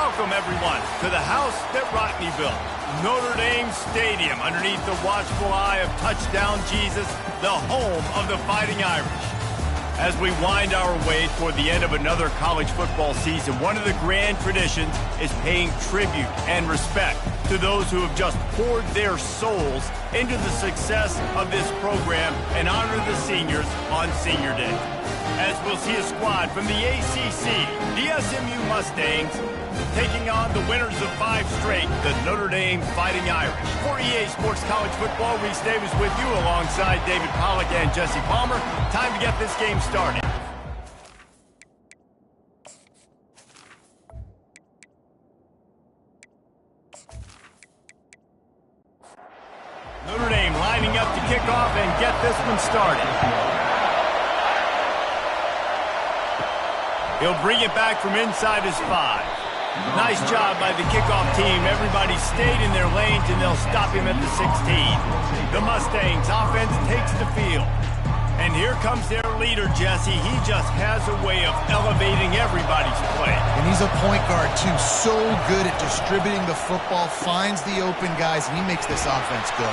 Welcome, everyone, to the house that Rodney built. Notre Dame Stadium, underneath the watchful eye of Touchdown Jesus, the home of the Fighting Irish. As we wind our way toward the end of another college football season, one of the grand traditions is paying tribute and respect to those who have just poured their souls into the success of this program and honor the seniors on Senior Day. As we'll see a squad from the ACC, the SMU Mustangs, taking on the winners of 5 straight, the Notre Dame Fighting Irish. For EA Sports College Football, Reese Davis with you alongside David Pollack and Jesse Palmer. Time to get this game started. Notre Dame lining up to kick off and get this one started. He'll bring it back from inside his 5. Nice job by the kickoff team. Everybody stayed in their lanes, and they'll stop him at the 16. The Mustangs offense takes the field. And here comes their leader, Jesse. He just has a way of elevating everybody's play. And he's a point guard, too. So good at distributing the football, finds the open guys, and he makes this offense go.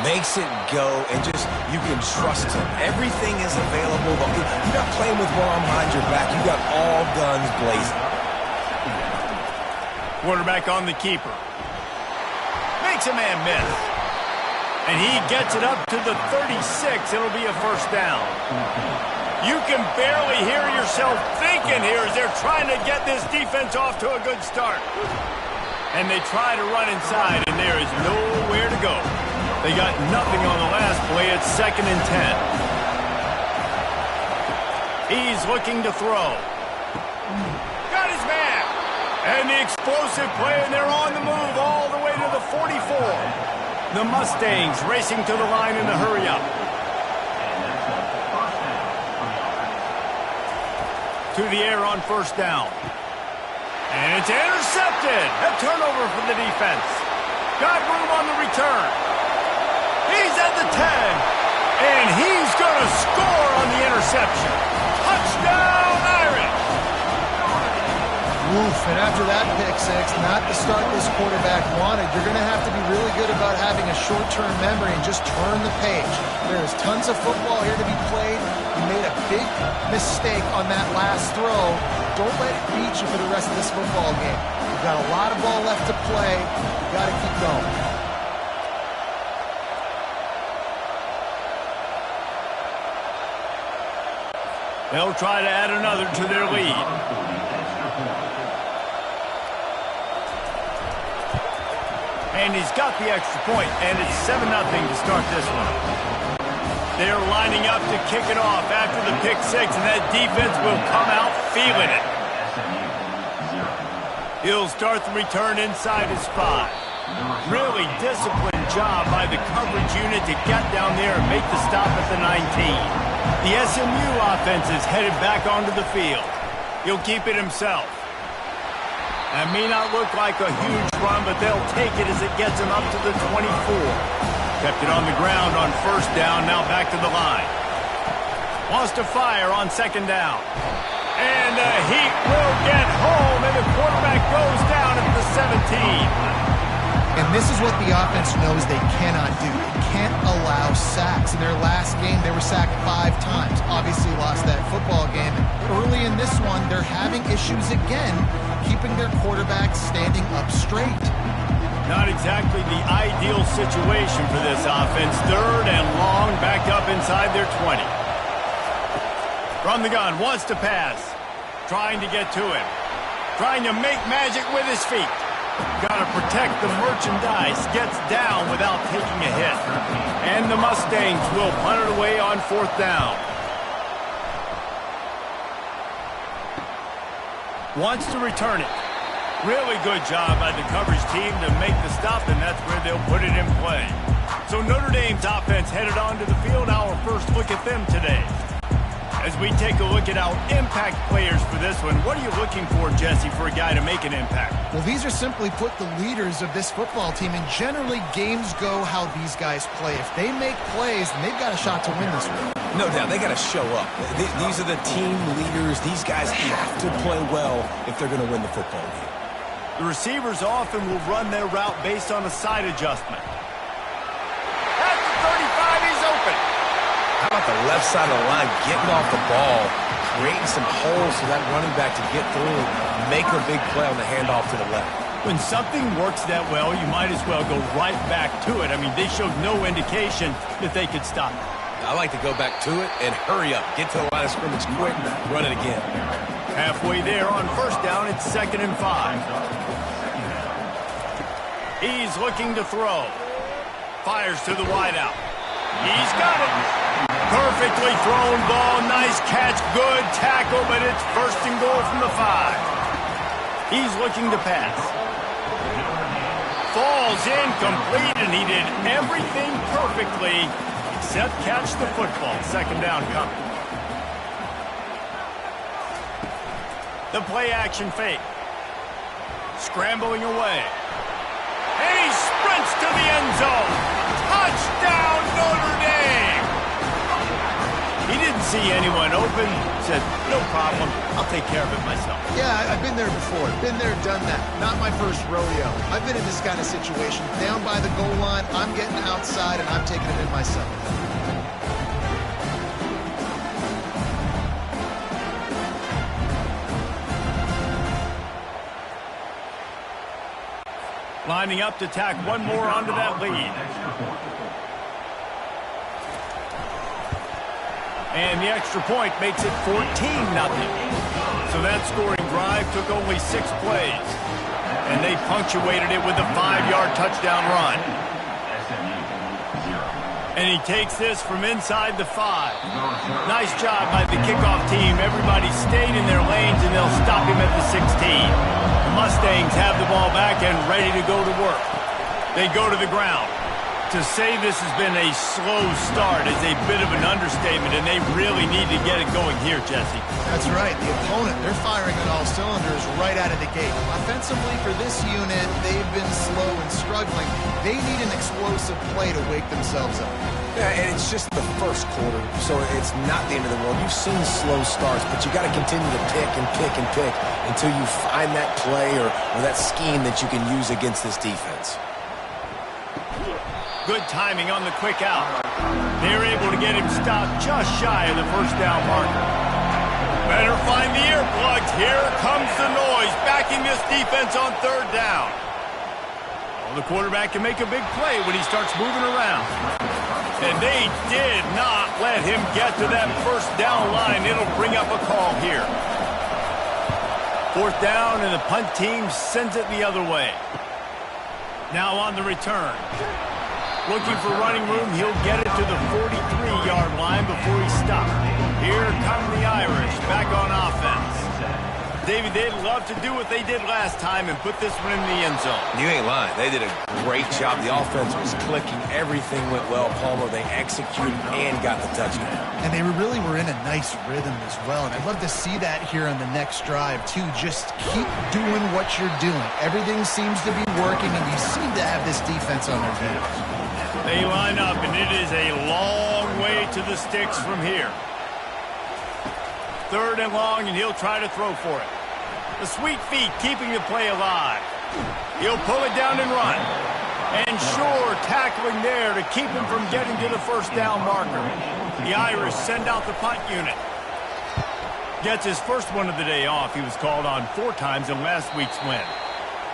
Makes it go, and just, you can trust him. Everything is available. You're not playing with one arm behind your back. You got all guns blazing. Quarterback on the keeper. Makes a man miss. And he gets it up to the 36. It'll be a first down. You can barely hear yourself thinking here as they're trying to get this defense off to a good start. And they try to run inside, and there is nowhere to go. They got nothing on the last play. It's 2nd and 10. He's looking to throw. Got his man. And the explosive play, and they're on the move all the way to the 44. The Mustangs racing to the line in the hurry-up. To the air on first down. And it's intercepted. A turnover for the defense. Got room on the return. He's at the 10. And he's going to score on the interception. Touchdown, Irish! Oof, and after that pick six, not the start this quarterback wanted. You're going to have to be really good about having a short-term memory and just turn the page. There's tons of football here to be played. You made a big mistake on that last throw. Don't let it beat you for the rest of this football game. You've got a lot of ball left to play. You've got to keep going. They'll try to add another to their lead. And he's got the extra point, and it's 7-0 to start this one. They're lining up to kick it off after the pick six, and that defense will come out feeling it. He'll start the return inside his 5. Really disciplined job by the coverage unit to get down there and make the stop at the 19. The SMU offense is headed back onto the field. He'll keep it himself. That may not look like a huge run, but they'll take it as it gets him up to the 24. Kept it on the ground on first down, now back to the line. Wants to fire on 2nd down. And the Heat will get home, and the quarterback goes down at the 17. And this is what the offense knows they cannot do. They can't allow sacks. In their last game, they were sacked 5 times. Obviously lost that football game. Early in this one, they're having issues again, keeping their quarterback standing up straight. Not exactly the ideal situation for this offense. 3rd and long, back up inside their 20. From the gun, wants to pass. Trying to get to him. Trying to make magic with his feet. Got to protect the merchandise. Gets down without taking a hit. And the Mustangs will punt it away on 4th down. Wants to return it. Really good job by the coverage team to make the stop, and that's where they'll put it in play. So Notre Dame's offense headed onto the field. Our first look at them today. As we take a look at our impact players for this one, what are you looking for, Jesse, for a guy to make an impact? Well, these are simply put the leaders of this football team, and generally games go how these guys play. If they make plays, then they've got a shot to win this one. No doubt, they got to show up. These are the team leaders. These guys have to play well if they're going to win the football game. The receivers often will run their route based on a side adjustment. At the 35, he's open. How about the left side of the line getting off the ball, creating some holes for that running back to get through, make a big play on the handoff to the left. When something works that well, you might as well go right back to it. I mean, they showed no indication that they could stop it. I like to go back to it and hurry up. Get to the line of scrimmage quick, run it again. Halfway there on first down, it's 2nd and 5. He's looking to throw. Fires to the wideout. He's got it. Perfectly thrown ball. Nice catch. Good tackle, but it's 1st and goal from the 5. He's looking to pass. Falls incomplete, and he did everything perfectly except catch the football. 2nd down coming. The play action fake. Scrambling away. And he sprints to the end zone. Touchdown, Notre Dame! He didn't see anyone open. Said, no problem. I'll take care of it myself. Yeah, I've been there before. Been there, done that. Not my first rodeo. I've been in this kind of situation. Down by the goal line, I'm getting outside, and I'm taking it in myself. Lining up to tack one more onto that lead. And the extra point makes it 14-0. So that scoring drive took only 6 plays. And they punctuated it with a 5-yard touchdown run. And he takes this from inside the 5. Nice job by the kickoff team. Everybody stayed in their lanes, and they'll stop him at the 16. The Mustangs have the ball back and ready to go to work. They go to the ground. To say this has been a slow start is a bit of an understatement, and they really need to get it going here, Jesse. That's right. The opponent, they're firing on all cylinders right out of the gate. Offensively, for this unit, they've been slow and struggling. They need an explosive play to wake themselves up. Yeah, and it's just the first quarter, so it's not the end of the world. You've seen slow starts, but you got to continue to pick and pick and pick until you find that play or that scheme that you can use against this defense. Good timing on the quick out. They're able to get him stopped just shy of the 1st down marker. Better find the earplugs. Here comes the noise, backing this defense on 3rd down. Well, the quarterback can make a big play when he starts moving around. And they did not let him get to that 1st down line. It'll bring up a call here. 4th down, and the punt team sends it the other way. Now on the return. Looking for running room, he'll get it to the 43-yard line before he's stopped. Here come the Irish, back on offense. David, they'd love to do what they did last time and put this one in the end zone. You ain't lying. They did a great job. The offense was clicking. Everything went well, Palmer. They executed and got the touchdown. And they really were in a nice rhythm as well. And I'd love to see that here on the next drive, too. Just keep doing what you're doing. Everything seems to be working, and you seem to have this defense on their heels. They line up, and it is a long way to the sticks from here. 3rd and long, and he'll try to throw for it. The sweet feet keeping the play alive. He'll pull it down and run. And sure, tackling there to keep him from getting to the 1st down marker. The Irish send out the punt unit. Gets his first one of the day off. He was called on 4 times in last week's win.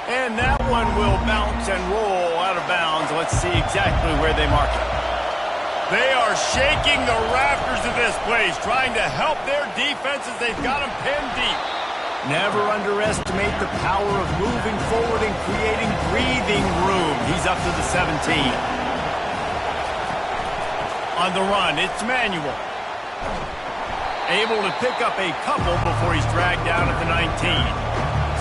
And that one will bounce and roll out of bounds. Let's see exactly where they mark it. They are shaking the rafters of this place, trying to help their defenses. They've got them pinned deep. Never underestimate the power of moving forward and creating breathing room. He's up to the 17. On the run, it's Manuel. Able to pick up a couple before he's dragged down at the 19.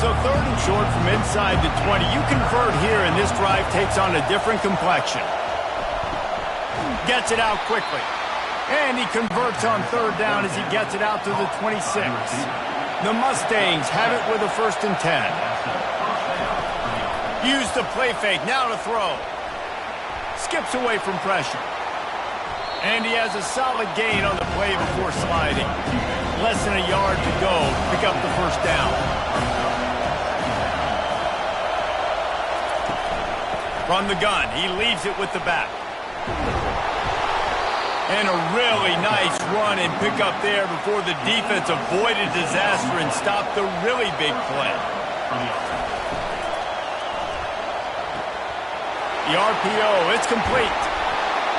So 3rd and short from inside the 20. You convert here, and this drive takes on a different complexion. Gets it out quickly. And he converts on 3rd down as he gets it out to the 26. The Mustangs have it with a 1st and 10. Use the play fake, now to throw. Skips away from pressure. And he has a solid gain on the play before sliding. Less than a yard to go to pick up the 1st down. From the gun, he leaves it with the back. And a really nice run and pick up there before the defense avoided disaster and stopped the really big play. The RPO, it's complete.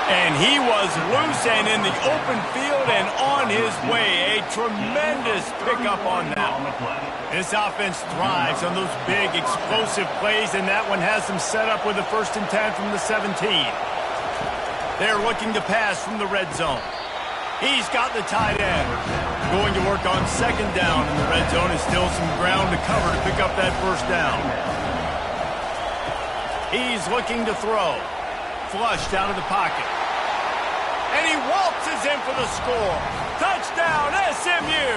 And he was loose and in the open field and on his way. A tremendous pickup on that. This offense thrives on those big, explosive plays, and that one has them set up with a 1st and 10 from the 17. They're looking to pass from the red zone. He's got the tight end. Going to work on 2nd down in the red zone. Is still some ground to cover to pick up that 1st down. He's looking to throw. Flushed out of the pocket. And he waltzes in for the score. Touchdown, SMU!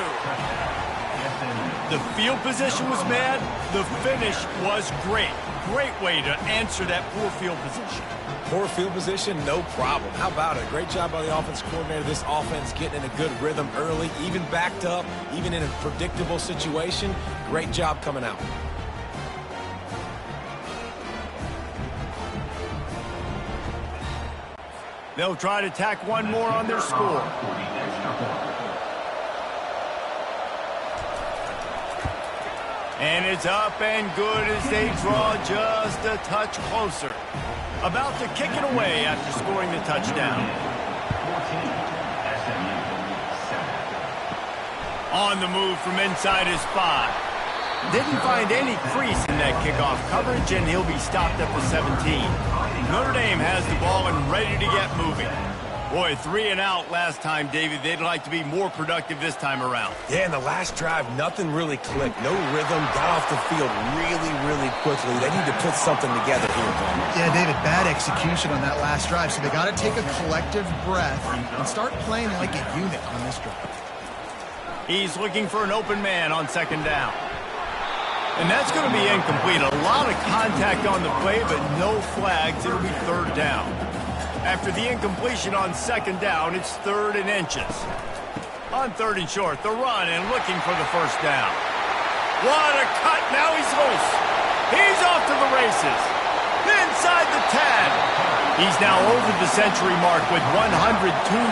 The field position was mad. The finish was great. Great way to answer that poor field position. Poor field position, no problem. How about it? Great job by the offense coordinator. This offense getting in a good rhythm early, even backed up, even in a predictable situation. Great job coming out. They'll try to tack one more on their score. And it's up and good as they draw just a touch closer. About to kick it away after scoring the touchdown. On the move from inside his spot. Didn't find any crease in that kickoff coverage, and he'll be stopped at the 17. Notre Dame has the ball and ready to get moving. Boy, 3 and out last time, David. They'd like to be more productive this time around. Yeah, in the last drive, nothing really clicked. No rhythm, got off the field really, really quickly. They need to put something together here. Yeah, David, bad execution on that last drive. So they got to take a collective breath and start playing like a unit on this drive. He's looking for an open man on 2nd down. And that's going to be incomplete. A lot of contact on the play, but no flags. It'll be 3rd down. After the incompletion on 2nd down, it's 3rd and inches. On 3rd and short, the run and looking for the 1st down. What a cut. Now he's loose. He's off to the races. Inside the 10. He's now over the century mark with 102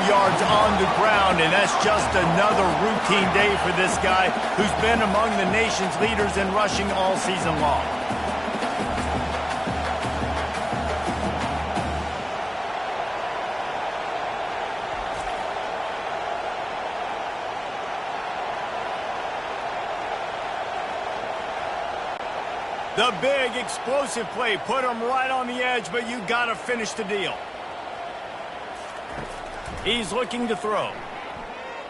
yards on the ground, and that's just another routine day for this guy who's been among the nation's leaders in rushing all season long. The big, explosive play put him right on the edge, but you got to finish the deal. He's looking to throw.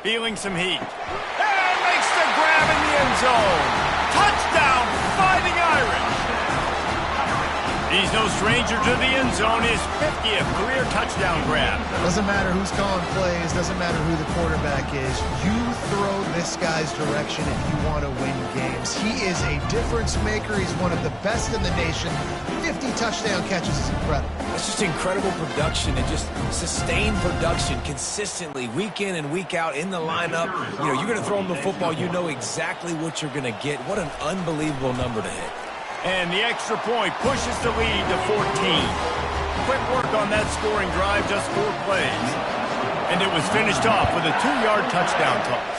Feeling some heat. And makes the grab in the end zone. Touchdown, Fighting Irish. He's no stranger to the end zone. His 50th career touchdown grab. Doesn't matter who's calling plays. Doesn't matter who the quarterback is. You throw this guy's direction if you want to win games. He is a difference maker. He's one of the best in the nation. 50 touchdown catches is incredible. It's just incredible production and just sustained production consistently week in and week out in the lineup. You know, you're going to throw him the football. You know exactly what you're going to get. What an unbelievable number to hit. And the extra point pushes the lead to 14. Quick work on that scoring drive, just 4 plays. And it was finished off with a 2-yard touchdown toss.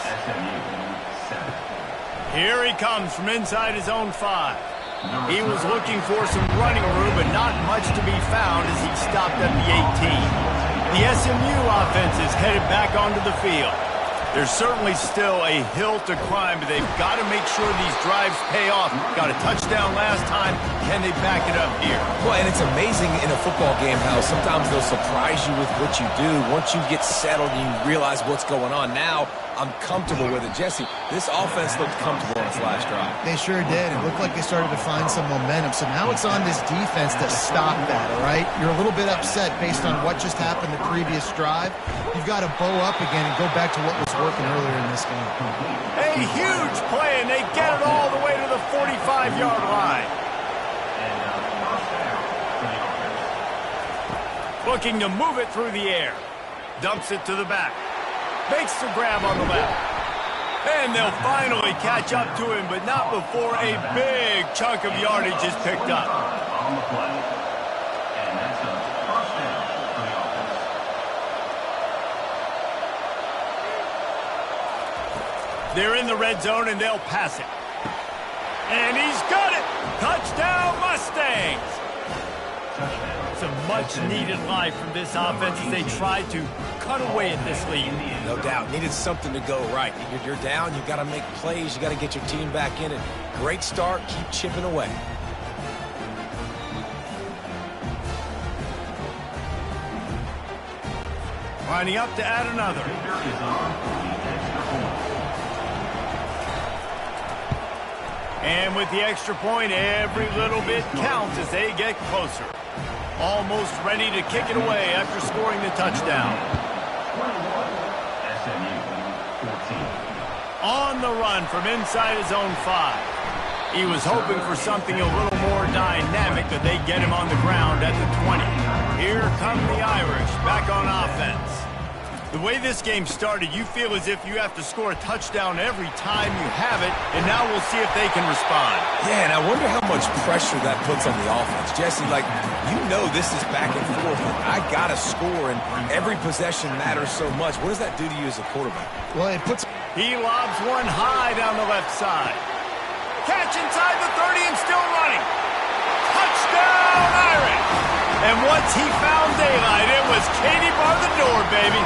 Here he comes from inside his own 5. He was looking for some running room, but not much to be found as he stopped at the 18. The SMU offense is headed back onto the field. There's certainly still a hill to climb, but they've got to make sure these drives pay off. Got a touchdown last time. Can they back it up here? Well, and it's amazing in a football game how sometimes they'll surprise you with what you do. Once you get settled and you realize what's going on, now I'm comfortable with it. Jesse, this offense looked comfortable on its last drive. They sure did. It looked like they started to find some momentum. So now it's on this defense to stop that, all right? You're a little bit upset based on what just happened the previous drive. You've got to bow up again and go back to what was working earlier in this game. A huge play, and they get it all the way to the 45-yard line. Looking to move it through the air. Dumps it to the back. Makes the grab on the left. And they'll finally catch up to him, but not before a big chunk of yardage is picked up. They're in the red zone, and they'll pass it. And he's got it! Touchdown, Mustangs! Some much-needed life from this offense as they try to cut away at this lead. No doubt. Needed something to go right. You're down. You got to make plays. You got to get your team back in it. Great start. Keep chipping away. Lining up to add another. And with the extra point, every little bit counts as they get closer. Almost ready to kick it away after scoring the touchdown. On the run from inside his own 5. He was hoping for something a little more dynamic, but they get him on the ground at the 20. Here come the Irish back on offense. The way this game started, you feel as if you have to score a touchdown every time you have it, and now we'll see if they can respond. Yeah, and I wonder how much pressure that puts on the offense. Jesse, like, you know this is back and forth. I got to score, and every possession matters so much. What does that do to you as a quarterback? Well, it puts... He lobs one high down the left side. Catch inside the 30 and still running. Touchdown, Irish! And once he found daylight, it was Katie bar the door, baby.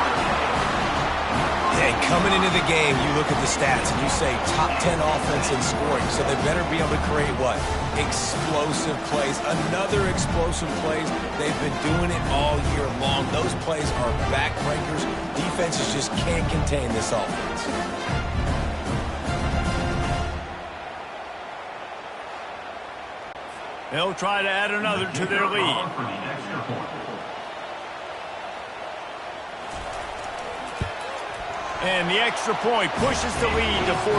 Hey, coming into the game, you look at the stats and you say top 10 offense in scoring, so they better be able to create what? Explosive plays. Another explosive plays. They've been doing it all year long. Those plays are backbreakers. Defenses just can't contain this offense. They'll try to add another to their lead. And the extra point pushes the lead to 14.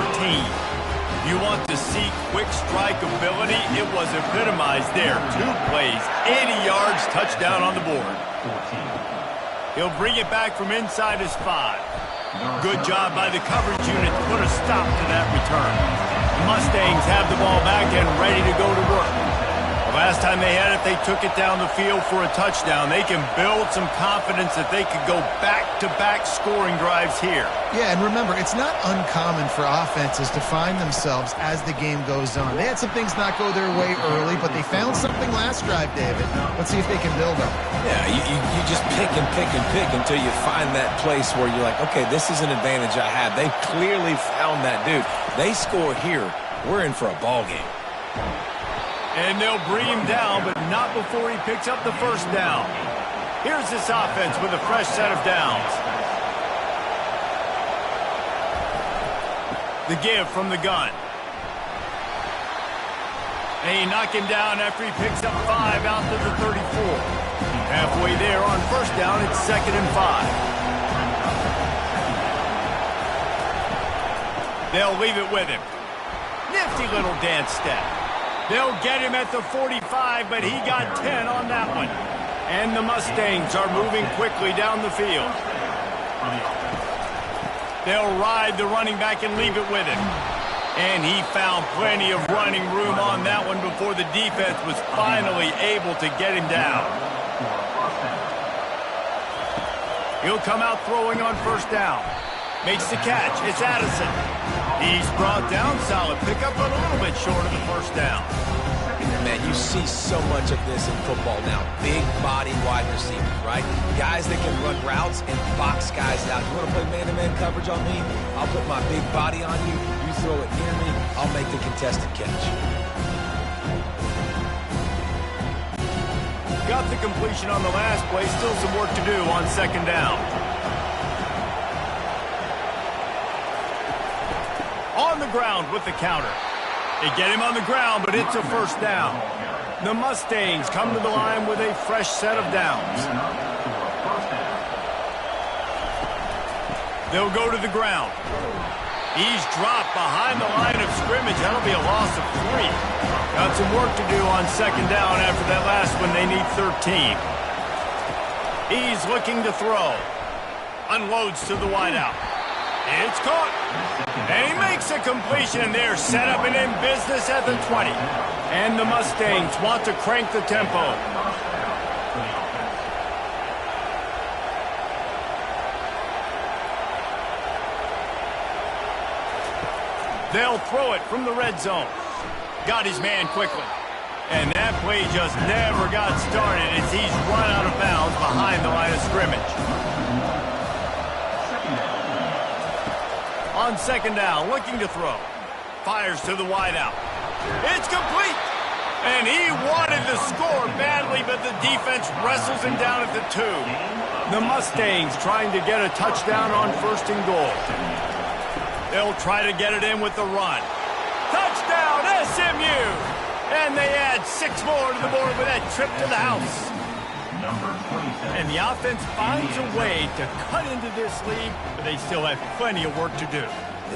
You want to see quick strike ability? It was epitomized there. 2 plays, 80 yards, touchdown on the board. He'll bring it back from inside his 5. Good job by the coverage unit to put a stop to that return. The Mustangs have the ball back and ready to go to work. Last time they had it, they took it down the field for a touchdown. They can build some confidence that they could go back-to-back scoring drives here. Yeah, and remember, it's not uncommon for offenses to find themselves as the game goes on. They had some things not go their way early, but they found something last drive, David. Let's see if they can build on it. Yeah, you just pick and pick and pick until you find that place where you're like, okay, this is an advantage I have. They clearly found that, dude. They score here, we're in for a ball game. And they'll bring him down, but not before he picks up the first down. Here's this offense with a fresh set of downs. The give from the gun. And he knock him down after he picks up 5 out to the 34. Halfway there on first down, it's 2nd and 5. They'll leave it with him. Nifty little dance step. They'll get him at the 45, but he got 10 on that one. And the Mustangs are moving quickly down the field. They'll ride the running back and leave it with him. And he found plenty of running room on that one before the defense was finally able to get him down. He'll come out throwing on first down. Makes the catch. It's Addison. He's brought down. Solid pickup, but a little bit short of the first down. Man, you see so much of this in football now. Big body wide receivers, right? Guys that can run routes and box guys out. You want to play man-to-man coverage on me? I'll put my big body on you. You throw it near me, I'll make the contested catch. Got the completion on the last play. Still some work to do on 2nd down. On the ground with the counter. They get him on the ground, but it's a first down. The Mustangs come to the line with a fresh set of downs. They'll go to the ground. He's dropped behind the line of scrimmage. That'll be a loss of 3. Got some work to do on 2nd down after that last one. They need 13. He's looking to throw. Unloads to the wideout. It's caught. And he makes a completion, and they're set up and in business at the 20. And the Mustangs want to crank the tempo. They'll throw it from the red zone. Got his man quickly. And that play just never got started as he's run out of bounds behind the line of scrimmage. On second down, looking to throw. Fires to the wideout. It's complete. And he wanted the score badly, but the defense wrestles him down at the 2. The Mustangs trying to get a touchdown on 1st and goal. They'll try to get it in with the run. Touchdown, SMU! And they add 6 more to the board with that trip to the house. And the offense finds a way to cut into this lead, but they still have plenty of work to do.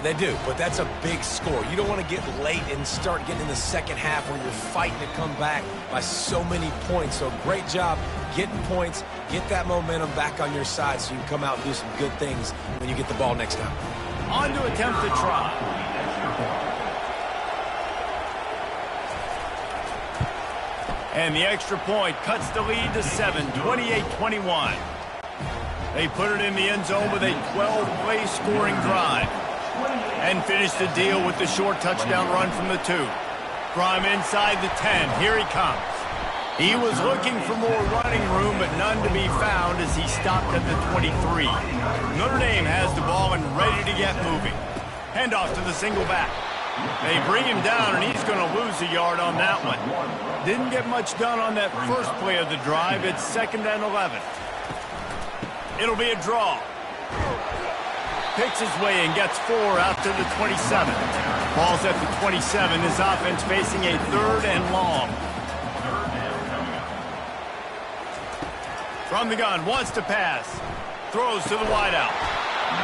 They do, but that's a big score. You don't want to get late and start getting in the second half where you're fighting to come back by so many points. So great job getting points, get that momentum back on your side so you can come out and do some good things when you get the ball next time. On to attempt the try. And the extra point cuts the lead to 7, 28-21. They put it in the end zone with a 12-play scoring drive. And finish the deal with the short touchdown run from the 2. From inside the 10, here he comes. He was looking for more running room, but none to be found as he stopped at the 23. Notre Dame has the ball and ready to get moving. Handoff to the single back. They bring him down, and he's going to lose a yard on that one. Didn't get much done on that first play of the drive. It's 2nd and 11. It'll be a draw. Picks his way and gets 4 out to the 27. Ball's at the 27. This offense facing a 3rd and long. From the gun, wants to pass. Throws to the wideout.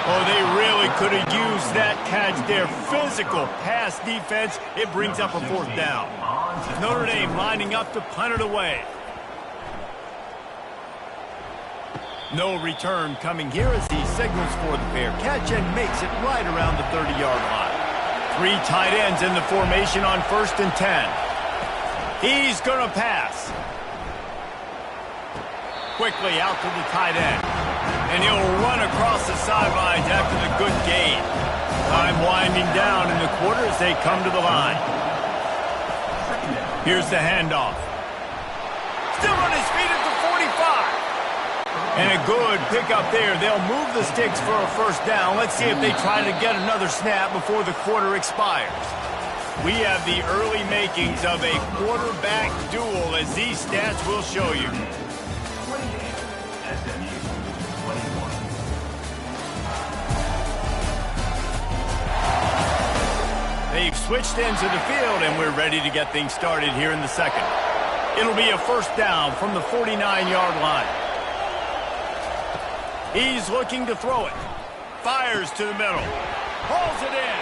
Oh, they really could have used that catch there. Physical pass defense. It brings up a 4th down. Notre Dame lining up to punt it away. No return coming here as he signals for the fair catch and makes it right around the 30-yard line. 3 tight ends in the formation on 1st and 10. He's going to pass. Quickly out to the tight end. And he'll run across the sidelines after the good gain. Time winding down in the quarter as they come to the line. Here's the handoff. Still on his feet at the 45. And a good pickup there. They'll move the sticks for a 1st down. Let's see if they try to get another snap before the quarter expires. We have the early makings of a quarterback duel, as these stats will show you. They've switched ends of the field, and we're ready to get things started here in the 2nd. It'll be a 1st down from the 49-yard line. He's looking to throw it. Fires to the middle. Hauls it in.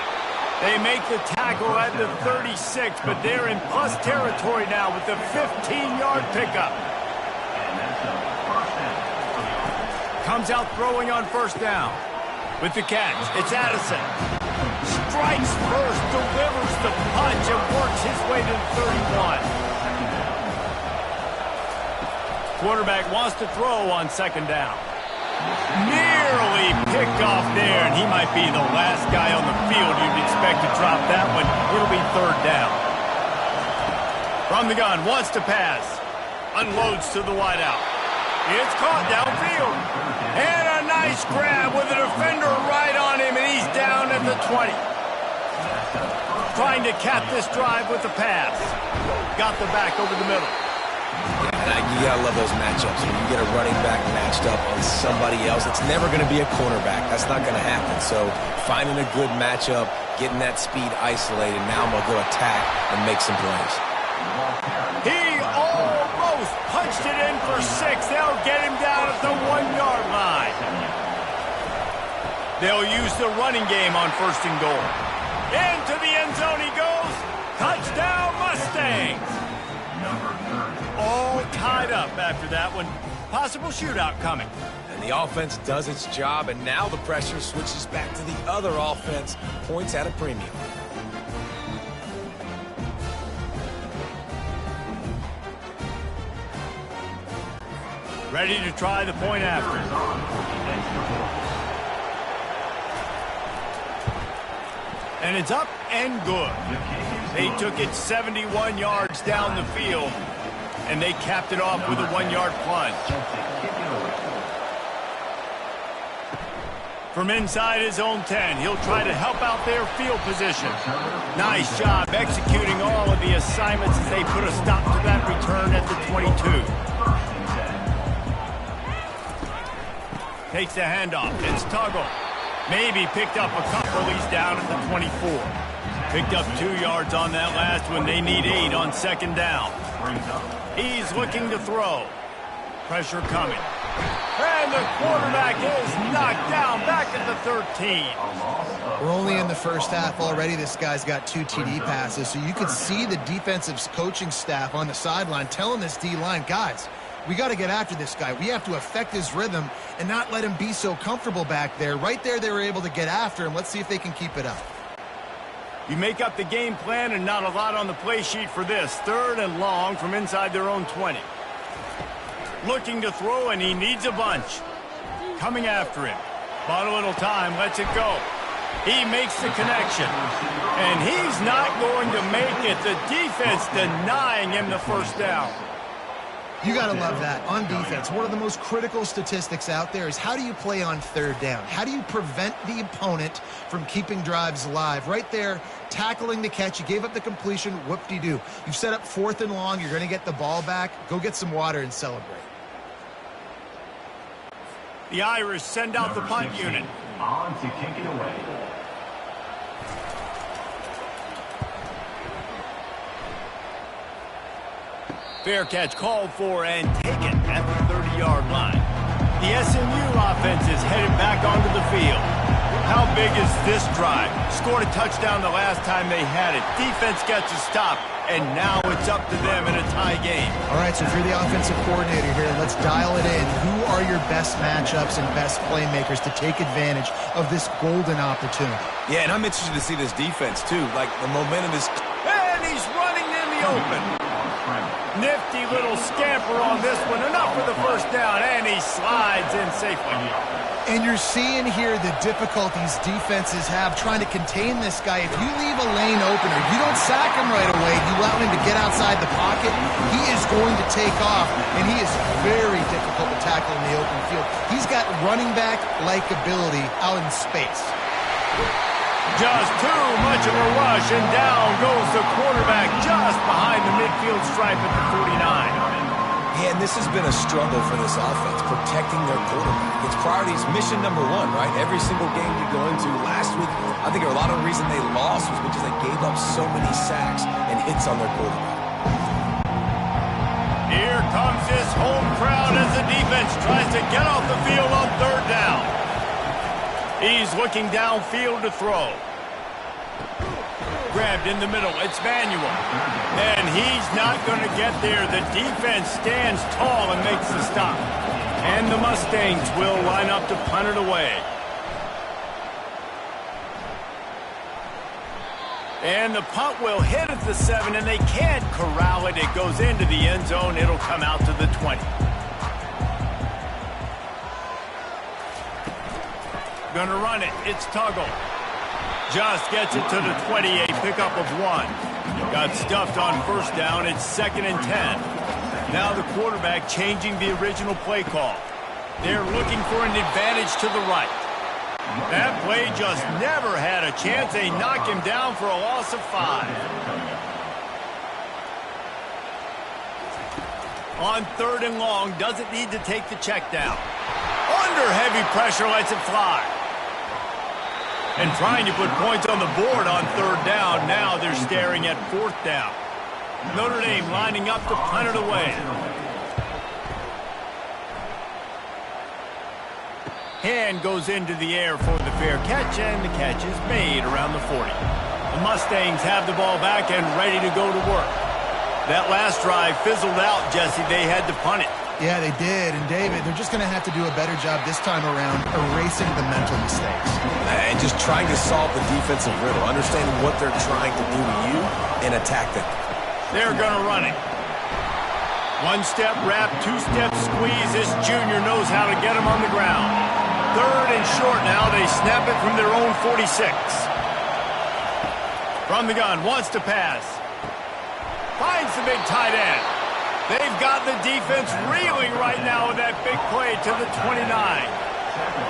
They make the tackle at the 36, but they're in plus territory now with the 15-yard pickup. Comes out throwing on 1st down. With the catch, it's Addison. Strikes first, delivers the punch, and works his way to the 31. Quarterback wants to throw on 2nd down. Nearly picked off there, and he might be the last guy on the field you'd expect to drop that one. It'll be 3rd down. From the gun, wants to pass. Unloads to the wideout. It's caught downfield. And a nice grab with a defender right on him, and he's down at the 20. Trying to cap this drive with the pass. Got the back over the middle. You gotta love those matchups. When you get a running back matched up on somebody else, it's never going to be a cornerback. That's not going to happen. So finding a good matchup, getting that speed isolated. Now I'm going to go attack and make some plays. He almost punched it in for 6. They'll get him down at the 1-yard line. They'll use the running game on 1st and goal. Into the end zone he goes. Touchdown Mustangs. All tied up after that one. Possible shootout coming. And the offense does its job, and now the pressure switches back to the other offense. Points at a premium. Ready to try the point after. And it's up and good. They took it 71 yards down the field, and they capped it off with a 1-yard plunge. From inside his own 10, he'll try to help out their field position. Nice job executing all of the assignments as they put a stop to that return at the 22. Takes the handoff. It's Tuggle. Maybe picked up a couple. He's down at the 24. Picked up 2 yards on that last one. They need 8 on second down. He's looking to throw. Pressure coming. And the quarterback is knocked down back at the 13. We're only in the first half already. This guy's got 2 TD passes, so you could see the defensive coaching staff on the sideline telling this D-line, guys, we got to get after this guy. We have to affect his rhythm and not let him be so comfortable back there. Right there, they were able to get after him. Let's see if they can keep it up. You make up the game plan and not a lot on the play sheet for this. 3rd and long from inside their own 20. Looking to throw, and he needs a bunch. Coming after him. Bought a little time, lets it go. He makes the connection. And he's not going to make it. The defense denying him the first down. You got to love that. On defense, one of the most critical statistics out there is how do you play on 3rd down? How do you prevent the opponent from keeping drives alive? Right there, tackling the catch. You gave up the completion. Whoop-de-doo. You've set up 4th and long. You're going to get the ball back. Go get some water and celebrate. The Irish send out the punt unit. On to kick it away. Fair catch called for and taken at the 30-yard line. The SMU offense is headed back onto the field. How big is this drive? Scored a touchdown the last time they had it. Defense gets a stop, and now it's up to them in a tie game. All right, so if you're the offensive coordinator here, let's dial it in. Who are your best matchups and best playmakers to take advantage of this golden opportunity? Yeah, and I'm interested to see this defense, too. Like, the momentum is... And he's running in the open. Nifty little scamper on this one. Enough for the first down, and he slides in safely. And you're seeing here the difficulties defenses have trying to contain this guy. If you leave a lane open or you don't sack him right away, you allow him to get outside the pocket, he is going to take off, and he is very difficult to tackle in the open field. He's got running back-like ability out in space. Just too much of a rush, and down goes the quarterback just behind the midfield stripe at the 49. Yeah, and this has been a struggle for this offense, protecting their quarterback. It's priorities, mission number 1, right? Every single game you go into. Last week, I think a lot of the reason they lost was because they gave up so many sacks and hits on their quarterback. Here comes this home crowd as the defense tries to get off the field on 3rd down. He's looking downfield to throw. Grabbed in the middle. It's Manuel. And he's not going to get there. The defense stands tall and makes the stop. And the Mustangs will line up to punt it away. And the punt will hit at the 7, and they can't corral it. It goes into the end zone. It'll come out to the 20. Gonna run it. It's Tuggle. Just gets it to the 28. Pickup of 1. Got stuffed on first down. It's 2nd and 10. Now the quarterback changing the original play call. They're looking for an advantage to the right. That play just never had a chance. They knock him down for a loss of 5. On 3rd and long, doesn't need to take the check down. Under heavy pressure, lets it fly. And trying to put points on the board on 3rd down. Now they're staring at 4th down. Notre Dame lining up to punt it away. Hand goes into the air for the fair catch, and the catch is made around the 40. The Mustangs have the ball back and ready to go to work. That last drive fizzled out, Jesse. They had to punt it. Yeah, they did. And, David, they're just going to have to do a better job this time around erasing the mental mistakes. And just trying to solve the defensive riddle, understanding what they're trying to do to you and attack them. They're going to run it. 1-step wrap, 2-step squeeze. This junior knows how to get him on the ground. 3rd and short now. They snap it from their own 46. From the gun, wants to pass. Finds the big tight end. They've got the defense reeling right now with that big play to the 29.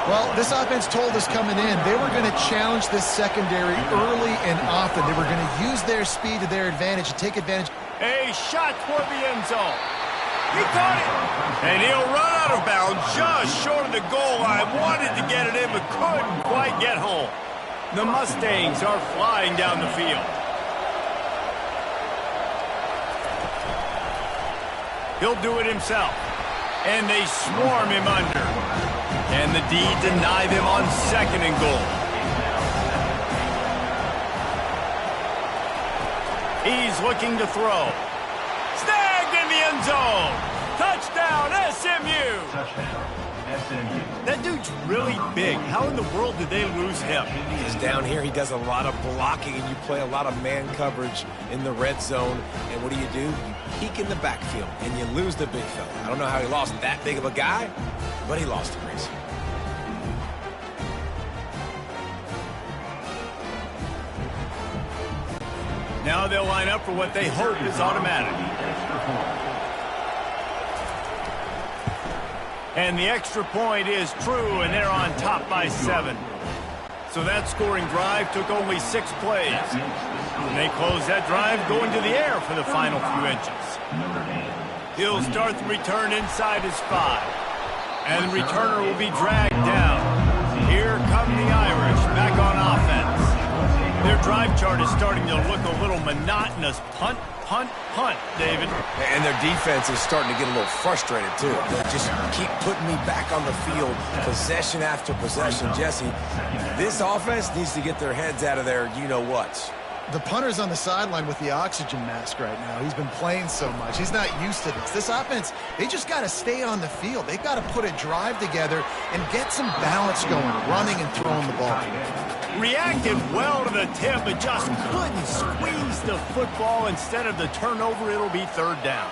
Well, this offense told us coming in they were going to challenge this secondary early and often. They were going to use their speed to their advantage and take advantage. A shot toward the end zone. He caught it. And he'll run out of bounds just short of the goal line. Wanted to get it in, but couldn't quite get home. The Mustangs are flying down the field. He'll do it himself. And they swarm him under. And the D deny them on 2nd and goal. He's looking to throw. Snagged in the end zone. Touchdown, SMU. Touchdown, SMU. That dude's really big. How in the world did they lose him? Because down here he does a lot of blocking, and you play a lot of man coverage in the red zone. And what do? You peek in the backfield, and you lose the big fella. I don't know how he lost that big of a guy, but he lost him, Reese. Now they'll line up for what they hope is automatic. And the extra point is true, and they're on top by 7. So that scoring drive took only 6 plays. And they close that drive going to the air for the final few inches. He'll start the return inside his 5. And the returner will be dragged down. Here come the Irish back on offense. Their drive chart is starting to look a little monotonous. Punt, punt, punt, David. And their defense is starting to get a little frustrated, too. They just keep putting me back on the field, possession after possession. Jesse, this offense needs to get their heads out of their you-know-whats. The punter's on the sideline with the oxygen mask right now. He's been playing so much. He's not used to this. This offense, they just got to stay on the field. They've got to put a drive together and get some balance going, running and throwing the ball. Reacted well to the tip, but just couldn't squeeze the football. Instead of the turnover, it'll be 3rd down.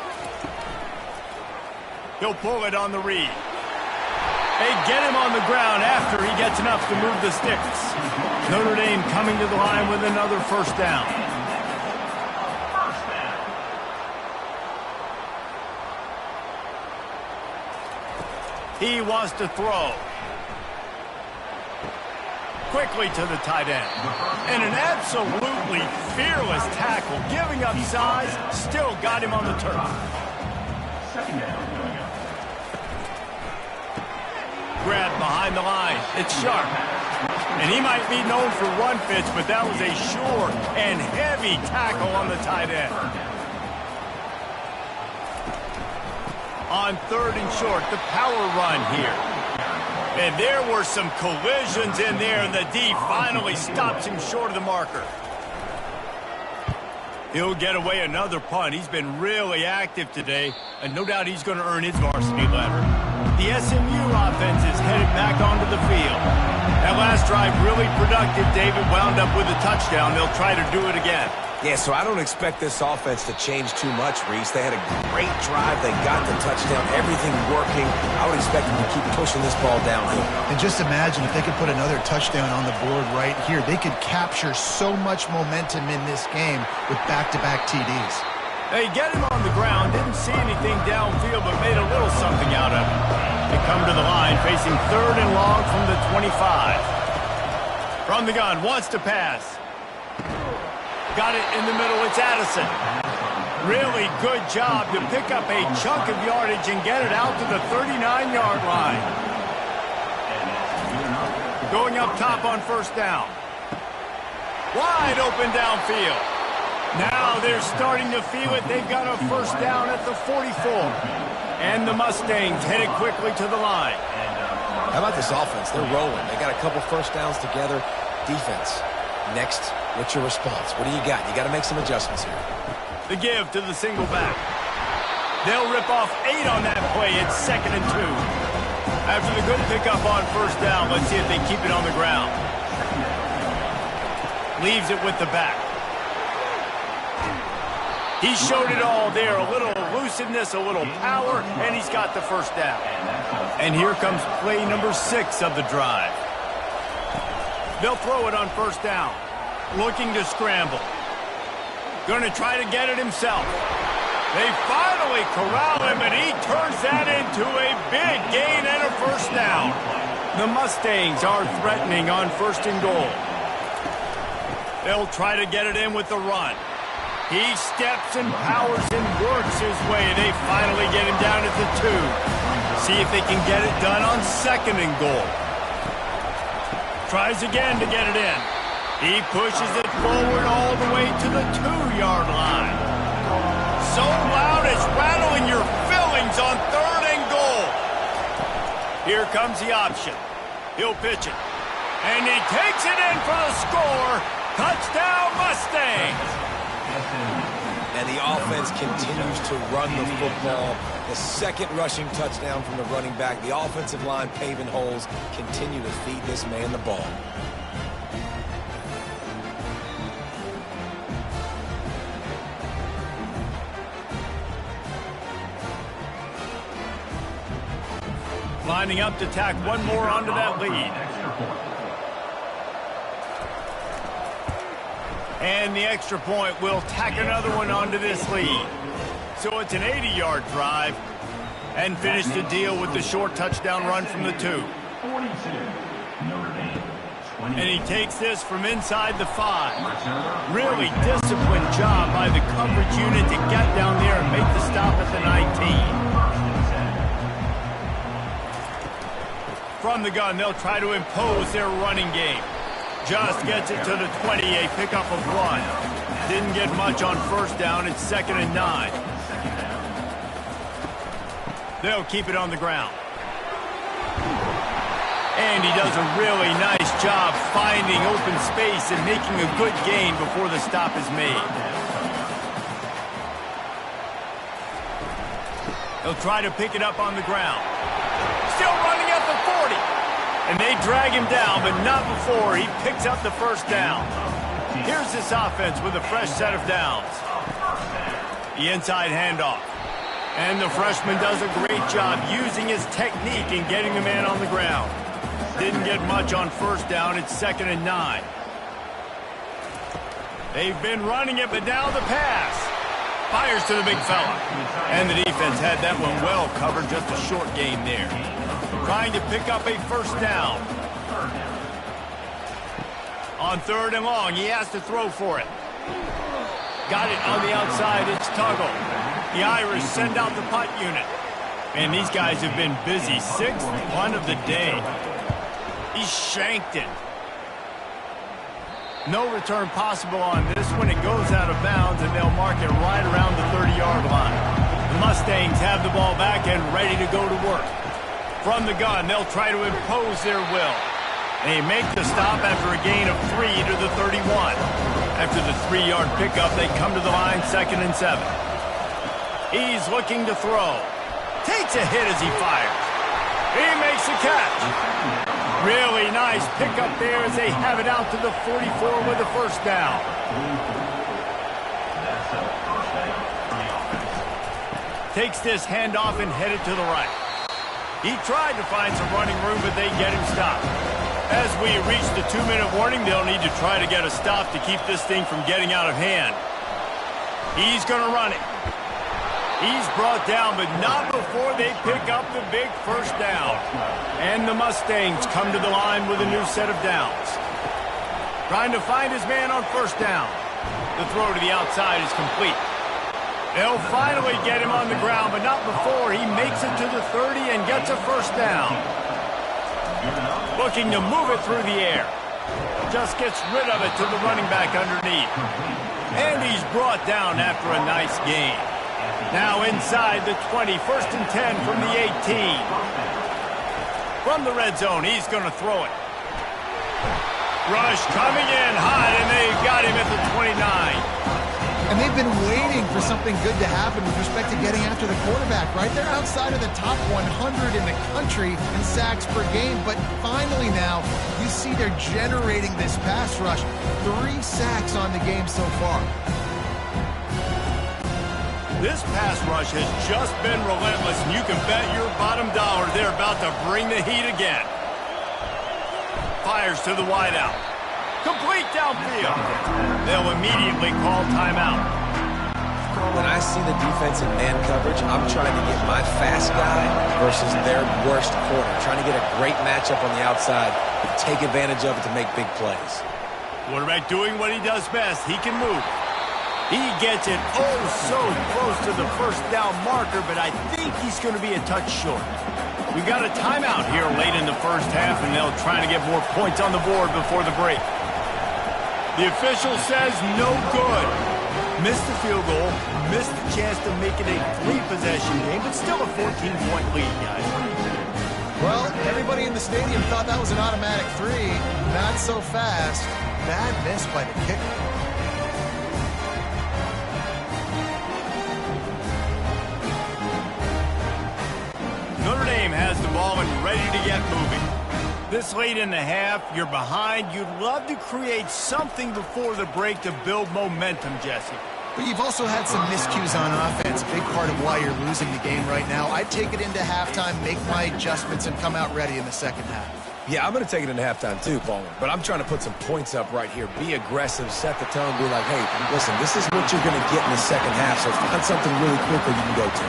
He'll pull it on the read. They get him on the ground after he gets enough to move the sticks. Notre Dame coming to the line with another 1st down. He wants to throw. Quickly to the tight end. And an absolutely fearless tackle, giving up size, still got him on the turf. 2nd down. Grab behind the line. It's sharp. And he might be known for run fits, but that was a sure and heavy tackle on the tight end. On 3rd and short, the power run here. And there were some collisions in there, and the D finally stops him short of the marker. He'll get away another punt. He's been really active today, and no doubt he's going to earn his varsity letter. The SMU offense is headed back onto the field. That last drive really productive. David wound up with a touchdown. They'll try to do it again. Yeah, so I don't expect this offense to change too much, Reese. They had a great drive. They got the touchdown. Everything working. I would expect them to keep pushing this ball downhill. And just imagine if they could put another touchdown on the board right here. They could capture so much momentum in this game with back-to-back TDs. They get him on the ground. Didn't see anything downfield, but made a little something out of it. They come to the line, facing 3rd and long from the 25. From the gun, wants to pass. Got it in the middle, it's Addison. Really good job to pick up a chunk of yardage and get it out to the 39-yard line. Going up top on 1st down. Wide open downfield. Now they're starting to feel it. They've got a 1st down at the 44. And the Mustangs headed quickly to the line. How about this offense? They're rolling. They got a couple 1st downs together. Defense. Next, what's your response? What do you got? You got to make some adjustments here. The give to the single back. They'll rip off 8 on that play. It's 2nd and 2. After the good pickup on 1st down, let's see if they keep it on the ground. Leaves it with the back. He showed it all there. A little elusiveness, a little power, and he's got the 1st down. And here comes play number 6 of the drive. They'll throw it on 1st down. Looking to scramble. Going to try to get it himself. They finally corral him, and he turns that into a big gain and a first down. The Mustangs are threatening on 1st and goal. They'll try to get it in with the run. He steps and powers and works his way. They finally get him down at the 2. See if they can get it done on 2nd and goal. Tries again to get it in. He pushes it forward all the way to the 2-yard line. So loud it's rattling your fillings on 3rd and goal. Here comes the option. He'll pitch it. And he takes it in for the score. Touchdown, Mustangs! And the offense continues to run the football. The 2nd rushing touchdown from the running back. The offensive line paving holes. Continue to feed this man the ball. Lining up to tack one more onto that lead. And the extra point will tack another one onto this lead. So it's an 80-yard drive. And finish the deal with the short touchdown run from the 2. And he takes this from inside the 5. Really disciplined job by the coverage unit to get down there and make the stop at the 19. From the gun, they'll try to impose their running game. Just gets it to the 20, a pickup of 1. Didn't get much on 1st down. It's 2nd and 9. They'll keep it on the ground. And he does a really nice job finding open space and making a good gain before the stop is made. He'll try to pick it up on the ground. Still running at the 40. And they drag him down, but not before he picks up the 1st down. Here's this offense with a fresh set of downs. The inside handoff. And the freshman does a great job using his technique and getting the man on the ground. Didn't get much on 1st down. It's 2nd and 9. They've been running it, but now the pass. Fires to the big fella. And the defense had that one well covered. Just a short gain there. Trying to pick up a 1st down. On 3rd and long, he has to throw for it. Got it on the outside. It's Tuggle. The Irish send out the punt unit. And these guys have been busy. 6th punt of the day. He shanked it. No return possible on this one. It goes out of bounds, and they'll mark it right around the 30-yard line. The Mustangs have the ball back and ready to go to work. From the gun, they'll try to impose their will. They make the stop after a gain of 3 to the 31. After the 3-yard pickup, they come to the line 2nd and 7. He's looking to throw. Takes a hit as he fires. He makes the catch. Really nice pickup there as they have it out to the 44 with the 1st down. Takes this handoff and headed to the right. He tried to find some running room, but they get him stopped. As we reach the 2-minute warning, they'll need to try to get a stop to keep this thing from getting out of hand. He's going to run it. He's brought down, but not before they pick up the big 1st down. And the Mustangs come to the line with a new set of downs. Trying to find his man on 1st down. The throw to the outside is complete. They'll finally get him on the ground, but not before he makes it to the 30 and gets a 1st down. Looking to move it through the air. Just gets rid of it to the running back underneath. And he's brought down after a nice gain. Now inside the 20, 1st and 10 from the 18. From the red zone, he's going to throw it. Rush coming in hot, and they've got him at the 29. And they've been waiting for something good to happen with respect to getting after the quarterback, right? They're outside of the top 100 in the country in sacks per game, but finally now you see they're generating this pass rush. 3 sacks on the game so far. This pass rush has just been relentless, and you can bet your bottom dollar they're about to bring the heat again. Fires to the wideout. Complete downfield. They'll immediately call timeout. when I see the defense in man coverage, I'm trying to get my fast guy versus their worst corner. Trying to get a great matchup on the outside and take advantage of it to make big plays. Quarterback doing what he does best. He can move. He gets it oh so close to the first down marker, but I think he's going to be a touch short. We've got a timeout here late in the first half, and they'll try to get more points on the board before the break. The official says no good. Missed the field goal, missed the chance to make it a 3-possession game, but still a 14-point lead, guys. Well, everybody in the stadium thought that was an automatic 3. Not so fast. Bad miss by the kicker. Notre Dame has the ball and ready to get moving. This late in the half, you're behind. You'd love to create something before the break to build momentum, Jesse. But you've also had some miscues on offense, a big part of why you're losing the game right now. I'd take it into halftime, make my adjustments, and come out ready in the second half. Yeah, I'm going to take it into halftime too, Palmer. But I'm trying to put some points up right here. Be aggressive, set the tone, be like, hey, listen, this is what you're going to get in the second half, so find something really quickly you can go to.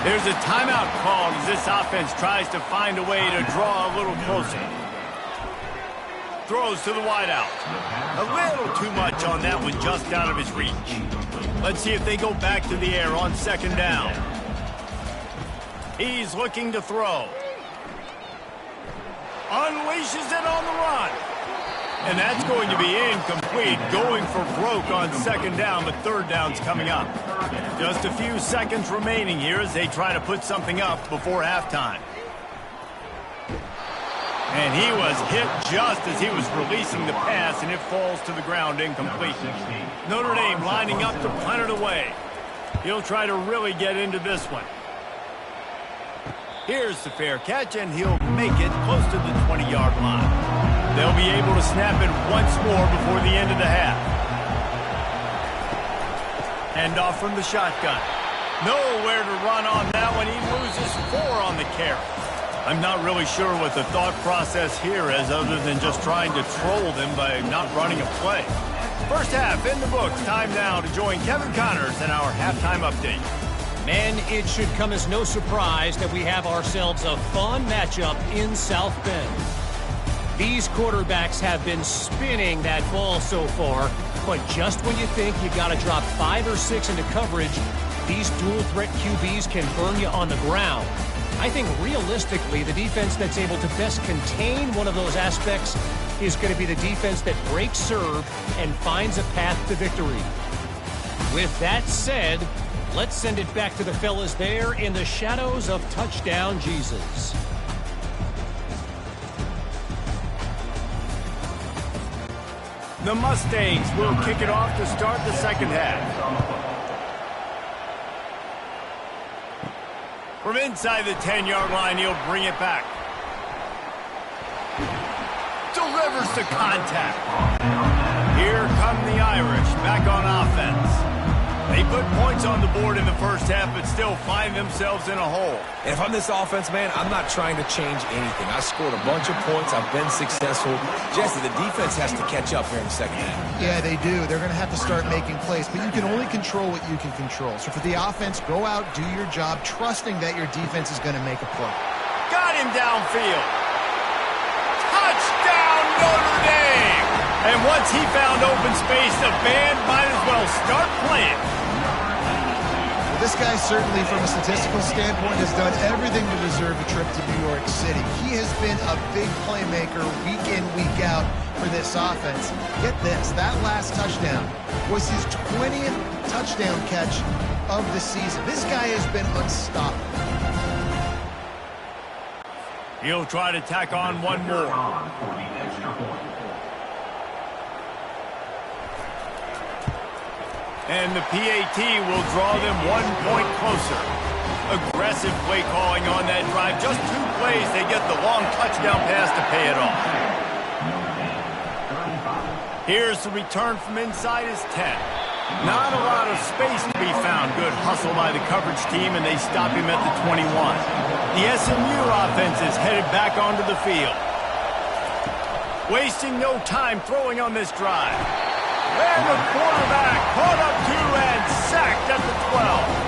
There's a timeout called as this offense tries to find a way to draw a little closer. Throws to the wideout. A little too much on that one, just out of his reach. Let's see if they go back to the air on second down. He's looking to throw. Unleashes it on the run. And that's going to be incomplete. Going for broke on second down, but third down's coming up. Just a few seconds remaining here as they try to put something up before halftime. And he was hit just as he was releasing the pass, and it falls to the ground incomplete. Notre Dame lining up to punt it away. He'll try to really get into this one. Here's the fair catch, and he'll make it close to the 20-yard line. They'll be able to snap it once more before the end of the half. Hand off from the shotgun. Nowhere to run on that one. He loses 4 on the carry. I'm not really sure what the thought process here is other than just trying to troll them by not running a play. First half in the books. Time now to join Kevin Connors in our halftime update. Man, it should come as no surprise that we have ourselves a fun matchup in South Bend. These quarterbacks have been spinning that ball so far, but just when you think you got to drop 5 or 6 into coverage, these dual threat QBs can burn you on the ground. I think realistically, the defense that's able to best contain one of those aspects is going to be the defense that breaks serve and finds a path to victory. With that said, let's send it back to the fellas there in the shadows of Touchdown Jesus. The Mustangs will kick it off to start the second half. From inside the 10-yard line, he'll bring it back. Delivers to contact. Here come the Irish back on offense. They put points on the board in the first half, but still find themselves in a hole. And if I'm this offense, man, I'm not trying to change anything. I scored a bunch of points. I've been successful. Jesse, the defense has to catch up here in the second half. Yeah, they do. They're going to have to start making plays, but you can only control what you can control. So for the offense, go out, do your job, trusting that your defense is going to make a play. Got him downfield. Touchdown, Notre Dame! And once he found open space, the band might as well start playing. Well, this guy certainly, from a statistical standpoint, has done everything to deserve a trip to New York City. He has been a big playmaker week in, week out for this offense. Get this, that last touchdown was his 20th touchdown catch of the season. This guy has been unstoppable. He'll try to tack on one more. And the PAT will draw them 1 point closer. Aggressive play calling on that drive. Just 2 plays, they get the long touchdown pass to pay it off. Here's the return from inside his 10. Not a lot of space to be found. Good hustle by the coverage team, and they stop him at the 21. The SMU offense is headed back onto the field. Wasting no time throwing on this drive. And the quarterback caught up to and sacked at the 12.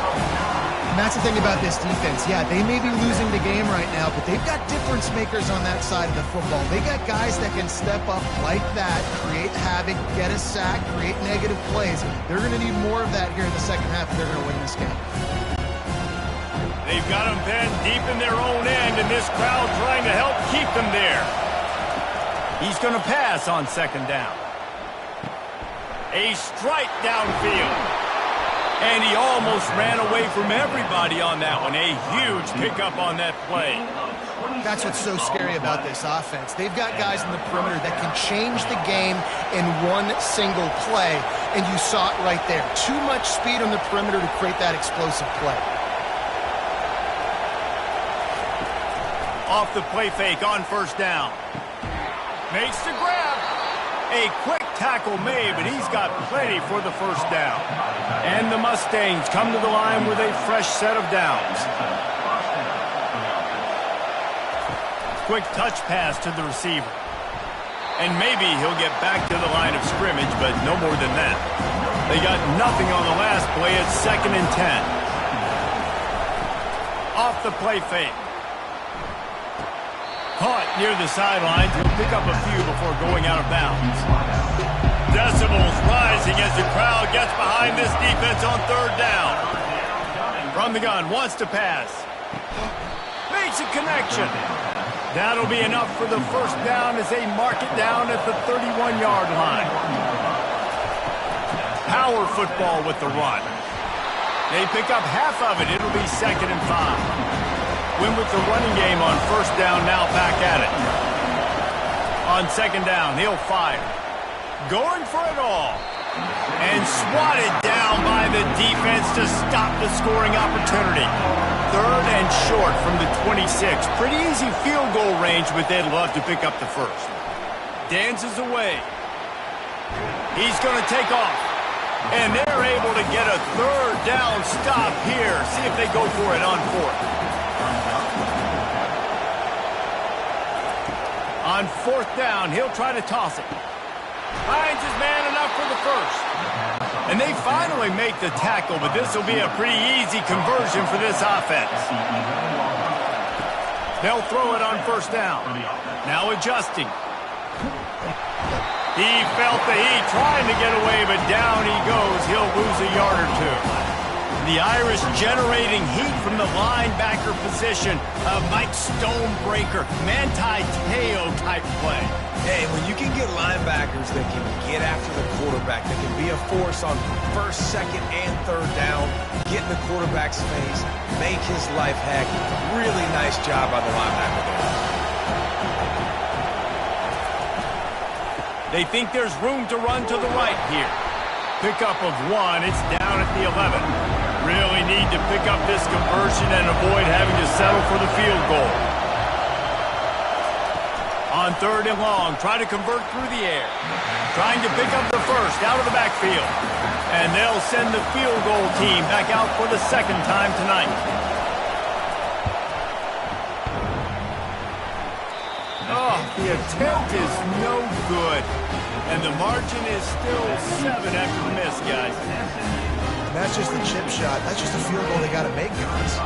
And that's the thing about this defense. Yeah, they may be losing the game right now, but they've got difference makers on that side of the football. They got guys that can step up like that, create havoc, get a sack, create negative plays. They're going to need more of that here in the second half if they're going to win this game. They've got them pinned deep in their own end, and this crowd trying to help keep them there. He's going to pass on second down. A strike downfield. And he almost ran away from everybody on that one. A huge pickup on that play. That's what's so scary about this offense. They've got guys in the perimeter that can change the game in one single play, and you saw it right there. Too much speed on the perimeter to create that explosive play. Off the play fake on first down. Makes the grab. A quick tackle made, but he's got plenty for the first down. And the Mustangs come to the line with a fresh set of downs. Quick touch pass to the receiver. And maybe he'll get back to the line of scrimmage, but no more than that. They got nothing on the last play. It's 2nd and 10. Off the play fake. Caught near the sidelines. He'll pick up a few before going out of bounds. Decibels rising as the crowd gets behind this defense on third down. From the gun, wants to pass. Makes a connection. That'll be enough for the first down as they mark it down at the 31-yard line. Power football with the run. They pick up half of it. It'll be 2nd and 5. Win with the running game on first down, now back at it. On second down, he'll fire. Going for it all. And swatted down by the defense to stop the scoring opportunity. 3rd and short from the 26. Pretty easy field goal range, but they'd love to pick up the first. Dances away. He's going to take off. And they're able to get a third down stop here. See if they go for it on 4th. On 4th down, he'll try to toss it. Finds his man enough for the first. And they finally make the tackle, but this will be a pretty easy conversion for this offense. They'll throw it on first down. Now adjusting. He felt the heat trying to get away, but down he goes. He'll lose a yard or two. The Irish generating heat from the linebacker position. A Mike Stonebreaker, Manti Te'o type play. Hey, when you can get linebackers that can get after the quarterback, that can be a force on 1st, 2nd, and 3rd down, get in the quarterback's face, make his life heck. Really nice job by the linebacker there. They think there's room to run to the right here. Pickup of 1. It's down at the 11. Really need to pick up this conversion and avoid having to settle for the field goal. On 3rd and long, try to convert through the air. Trying to pick up the first out of the backfield. And they'll send the field goal team back out for the 2nd time tonight. Oh, the attempt is no good. And the margin is still 7 after the miss, guys. And that's just a chip shot. That's just a field goal they got to make, guys.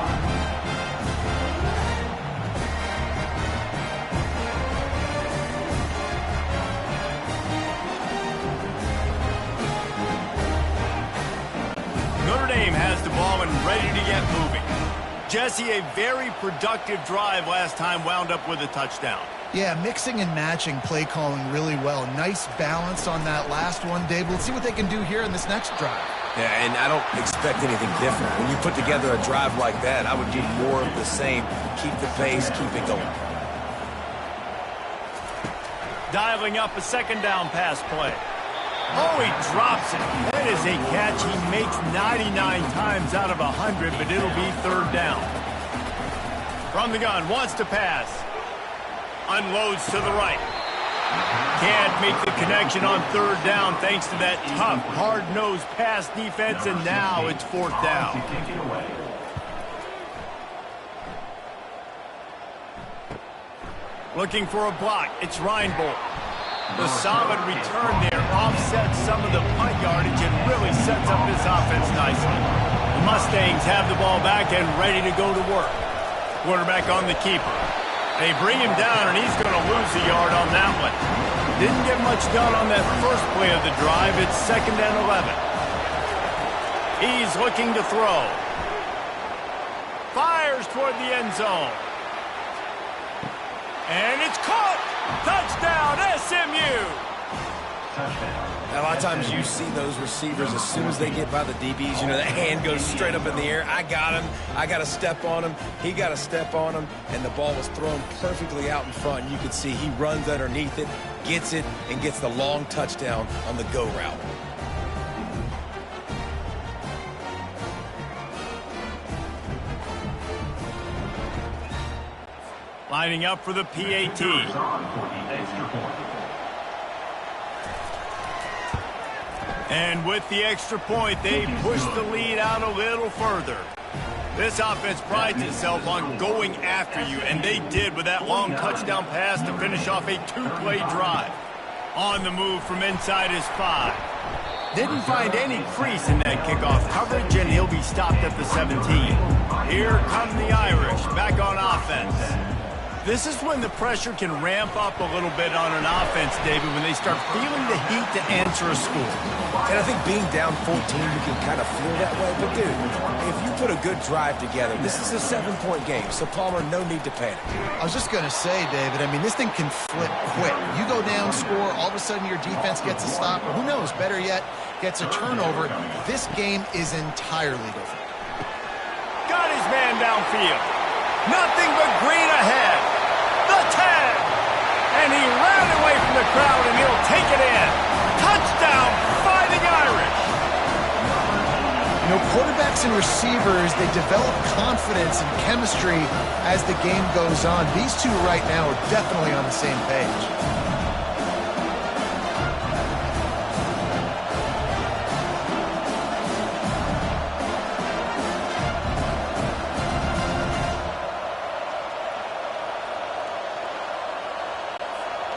Notre Dame has the ball and ready to get moving. Jesse, a very productive drive last time, wound up with a touchdown. Yeah, mixing and matching play calling really well. Nice balance on that last one, Dave. Let's see what they can do here in this next drive. Yeah, and I don't expect anything different. When you put together a drive like that, I would do more of the same. Keep the pace, keep it going. Dialing up a 2nd down pass play. Oh, he drops it. That is a catch he makes 99 times out of 100, but it'll be 3rd down. From the gun, wants to pass. Unloads to the right. Can't make the connection on 3rd down thanks to that tough, hard-nosed pass defense, and now it's 4th down. Looking for a block. It's Reinbold. The solid return there offsets some of the punt yardage and really sets up this offense nicely. The Mustangs have the ball back and ready to go to work. Quarterback on the keeper. They bring him down, and he's going to lose a yard on that one. Didn't get much done on that first play of the drive. It's 2nd and 11. He's looking to throw. Fires toward the end zone. And it's caught! Touchdown, SMU! Now, a lot of times you see those receivers, as soon as they get by the DBs, you know, the hand goes straight up in the air. I got him. I got to step on him. He got to step on him. And the ball was thrown perfectly out in front. You could see he runs underneath it, gets it, and gets the long touchdown on the go route. Lining up for the PAT. And with the extra point, they push the lead out a little further. This offense prides itself on going after you, and they did with that long touchdown pass to finish off a 2-play drive. On the move from inside his 5. Didn't find any crease in that kickoff coverage, and he'll be stopped at the 17. Here come the Irish, back on offense. This is when the pressure can ramp up a little bit on an offense, David, when they start feeling the heat to answer a score. And I think being down 14, you can kind of feel that way. But, dude, if you put a good drive together, this is a 7-point game. So, Palmer, no need to panic. I was just going to say, David, I mean, this thing can flip quick. You go down, score, all of a sudden your defense gets a stop, or who knows, better yet, gets a turnover. This game is entirely different. Got his man downfield. Nothing but green ahead. The tag. And he ran away from the crowd, and he'll take it in. Touchdown, Fighting Irish. You know, quarterbacks and receivers, they develop confidence and chemistry as the game goes on. These two right now are definitely on the same page.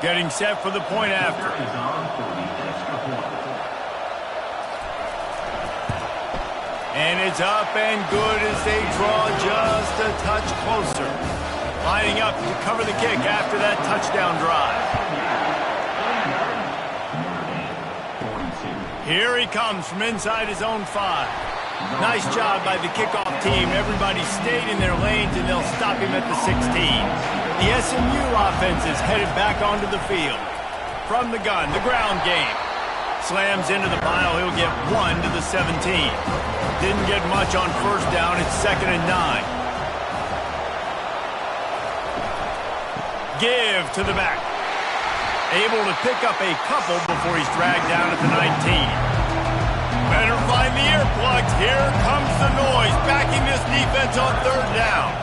Getting set for the point after. And it's up and good as they draw just a touch closer. Lining up to cover the kick after that touchdown drive. Here he comes from inside his own 5. Nice job by the kickoff team. Everybody stayed in their lanes, and they'll stop him at the 16. The SMU offense is headed back onto the field. From the gun, the ground game. Slams into the pile. He'll get 1 to the 17. Didn't get much on first down. It's 2nd and 9. Give to the back. Able to pick up a couple before he's dragged down at the 19. Better find the earplugs. Here comes the noise, backing this defense on 3rd down.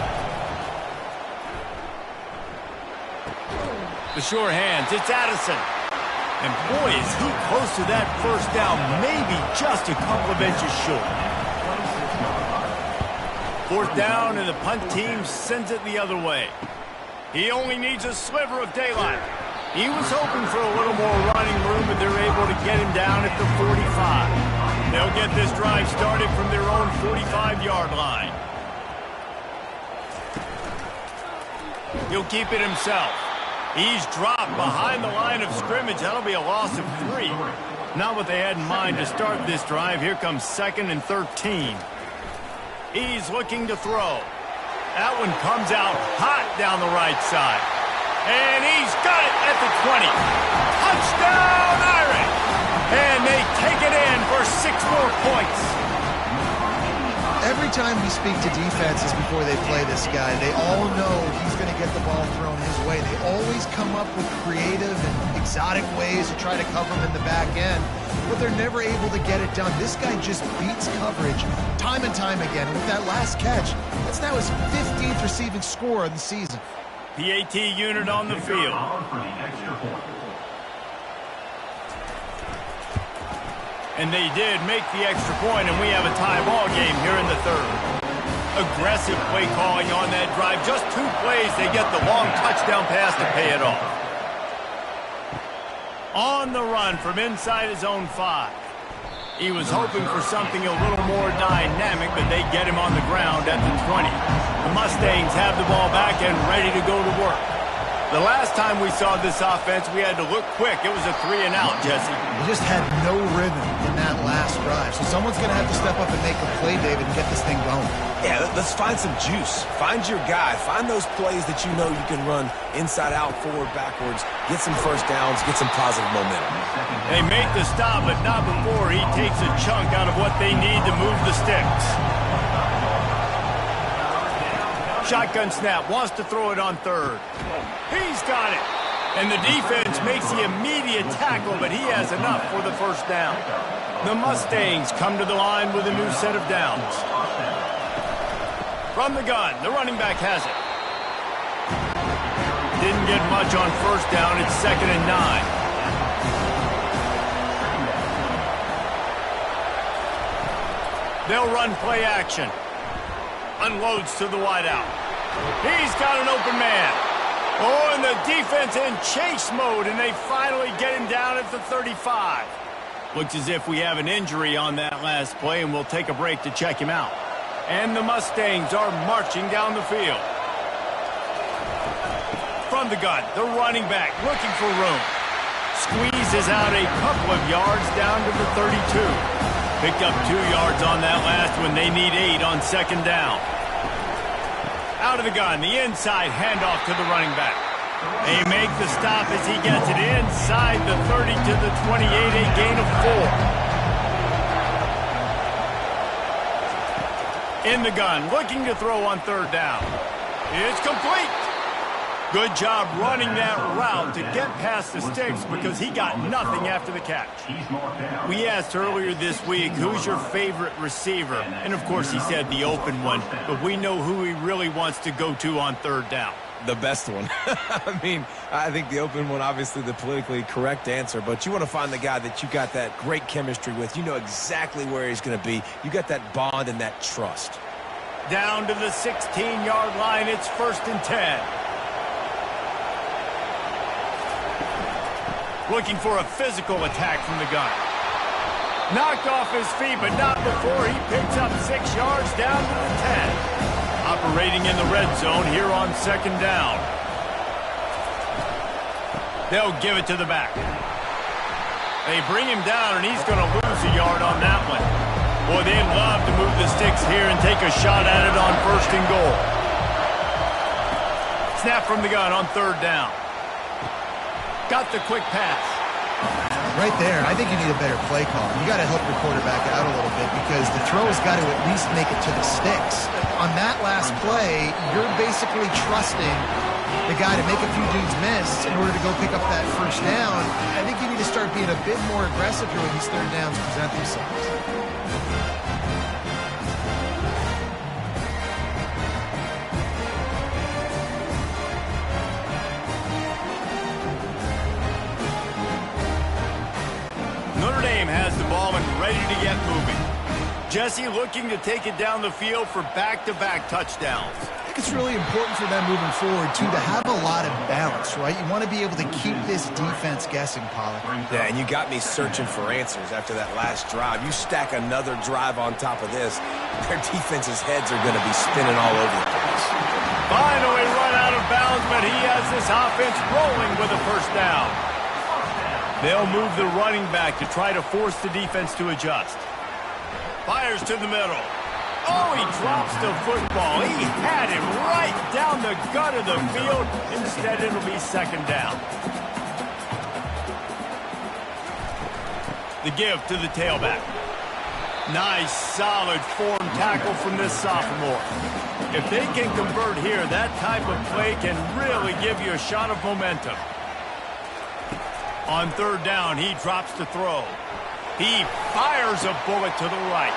The sure hands, it's Addison. And boy, is he close to that first down, maybe just a couple of inches short. 4th down, and the punt team sends it the other way. He only needs a sliver of daylight. He was hoping for a little more running room, but they're able to get him down at the 45. They'll get this drive started from their own 45-yard line. He'll keep it himself. He's dropped behind the line of scrimmage. That'll be a loss of 3. Not what they had in mind to start this drive. Here comes 2nd and 13. He's looking to throw. That one comes out hot down the right side. And he's got it at the 20. Touchdown, Irish! And they take it in for 6 more points. Every time we speak to defenses before they play this guy, they all know he's going to get the ball thrown his way. They always come up with creative and exotic ways to try to cover him in the back end, but they're never able to get it done. This guy just beats coverage time and time again. And with that last catch, that's now his 15th receiving score of the season. PAT unit on the field. And they did make the extra point, and we have a tie ball game here in the 3rd. Aggressive play calling on that drive. Just 2 plays, they get the long touchdown pass to pay it off. On the run from inside his own 5. He was hoping for something a little more dynamic, but they get him on the ground at the 20. The Mustangs have the ball back and ready to go to work. The last time we saw this offense, we had to look quick. It was a 3-and-out, Jesse. They just had no rhythm in that last drive. So someone's going to have to step up and make a play, David, and get this thing going. Yeah, let's find some juice. Find your guy. Find those plays that you know you can run inside out, forward, backwards. Get some first downs. Get some positive momentum. They make the stop, but not before he takes a chunk out of what they need to move the sticks. Shotgun snap, wants to throw it on 3rd. He's got it. And the defense makes the immediate tackle, but he has enough for the first down. The Mustangs come to the line with a new set of downs. From the gun, the running back has it. Didn't get much on first down. It's 2nd and 9. They'll run play action. Unloads to the wideout. He's got an open man. Oh, and the defense in chase mode, and they finally get him down at the 35. Looks as if we have an injury on that last play, and we'll take a break to check him out. And the Mustangs are marching down the field. From the gun, the running back looking for room. Squeezes out a couple of yards down to the 32. Picked up 2 yards on that last one. They need 8 on 2nd down. Out of the gun, the inside handoff to the running back. They make the stop as he gets it inside the 30 to the 28, a gain of 4. In the gun, looking to throw on 3rd down. It's complete. Good job running that route to get past the sticks because he got nothing after the catch. We asked earlier this week, who's your favorite receiver? And, of course, he said the open one, but we know who he really wants to go to on 3rd down. The best one. I mean, I think the open one, obviously the politically correct answer, but you want to find the guy that you got that great chemistry with. You know exactly where he's going to be. You got that bond and that trust. Down to the 16-yard line, it's 1st and 10. Looking for a physical attack from the gun. Knocked off his feet, but not before he picks up 6 yards down to the 10. Operating in the red zone here on 2nd down. They'll give it to the back. They bring him down, and he's going to lose a yard on that one. Boy, they'd love to move the sticks here and take a shot at it on 1st and goal. Snap from the gun on 3rd down. Got the quick pass. Right there, I think you need a better play call. You got to help your quarterback out a little bit because the throw has got to at least make it to the sticks. On that last play, you're basically trusting the guy to make a few dudes miss in order to go pick up that first down. I think you need to start being a bit more aggressive here when these 3rd downs present themselves. Notre Dame has the ball and ready to get moving. Jesse looking to take it down the field for back-to-back touchdowns. I think it's really important for them moving forward, too, to have a lot of balance, right? You want to be able to keep this defense guessing, Pollard. Yeah, and you got me searching for answers after that last drive. You stack another drive on top of this, their defense's heads are going to be spinning all over the place. Finally run out of bounds, but he has this offense rolling with a first down. They'll move the running back to try to force the defense to adjust. Fires to the middle. Oh, he drops the football. He had him right down the gut of the field. Instead, it'll be 2nd down. The give to the tailback. Nice, solid form tackle from this sophomore. If they can convert here, that type of play can really give you a shot of momentum. On 3rd down, he drops to throw. He fires a bullet to the right.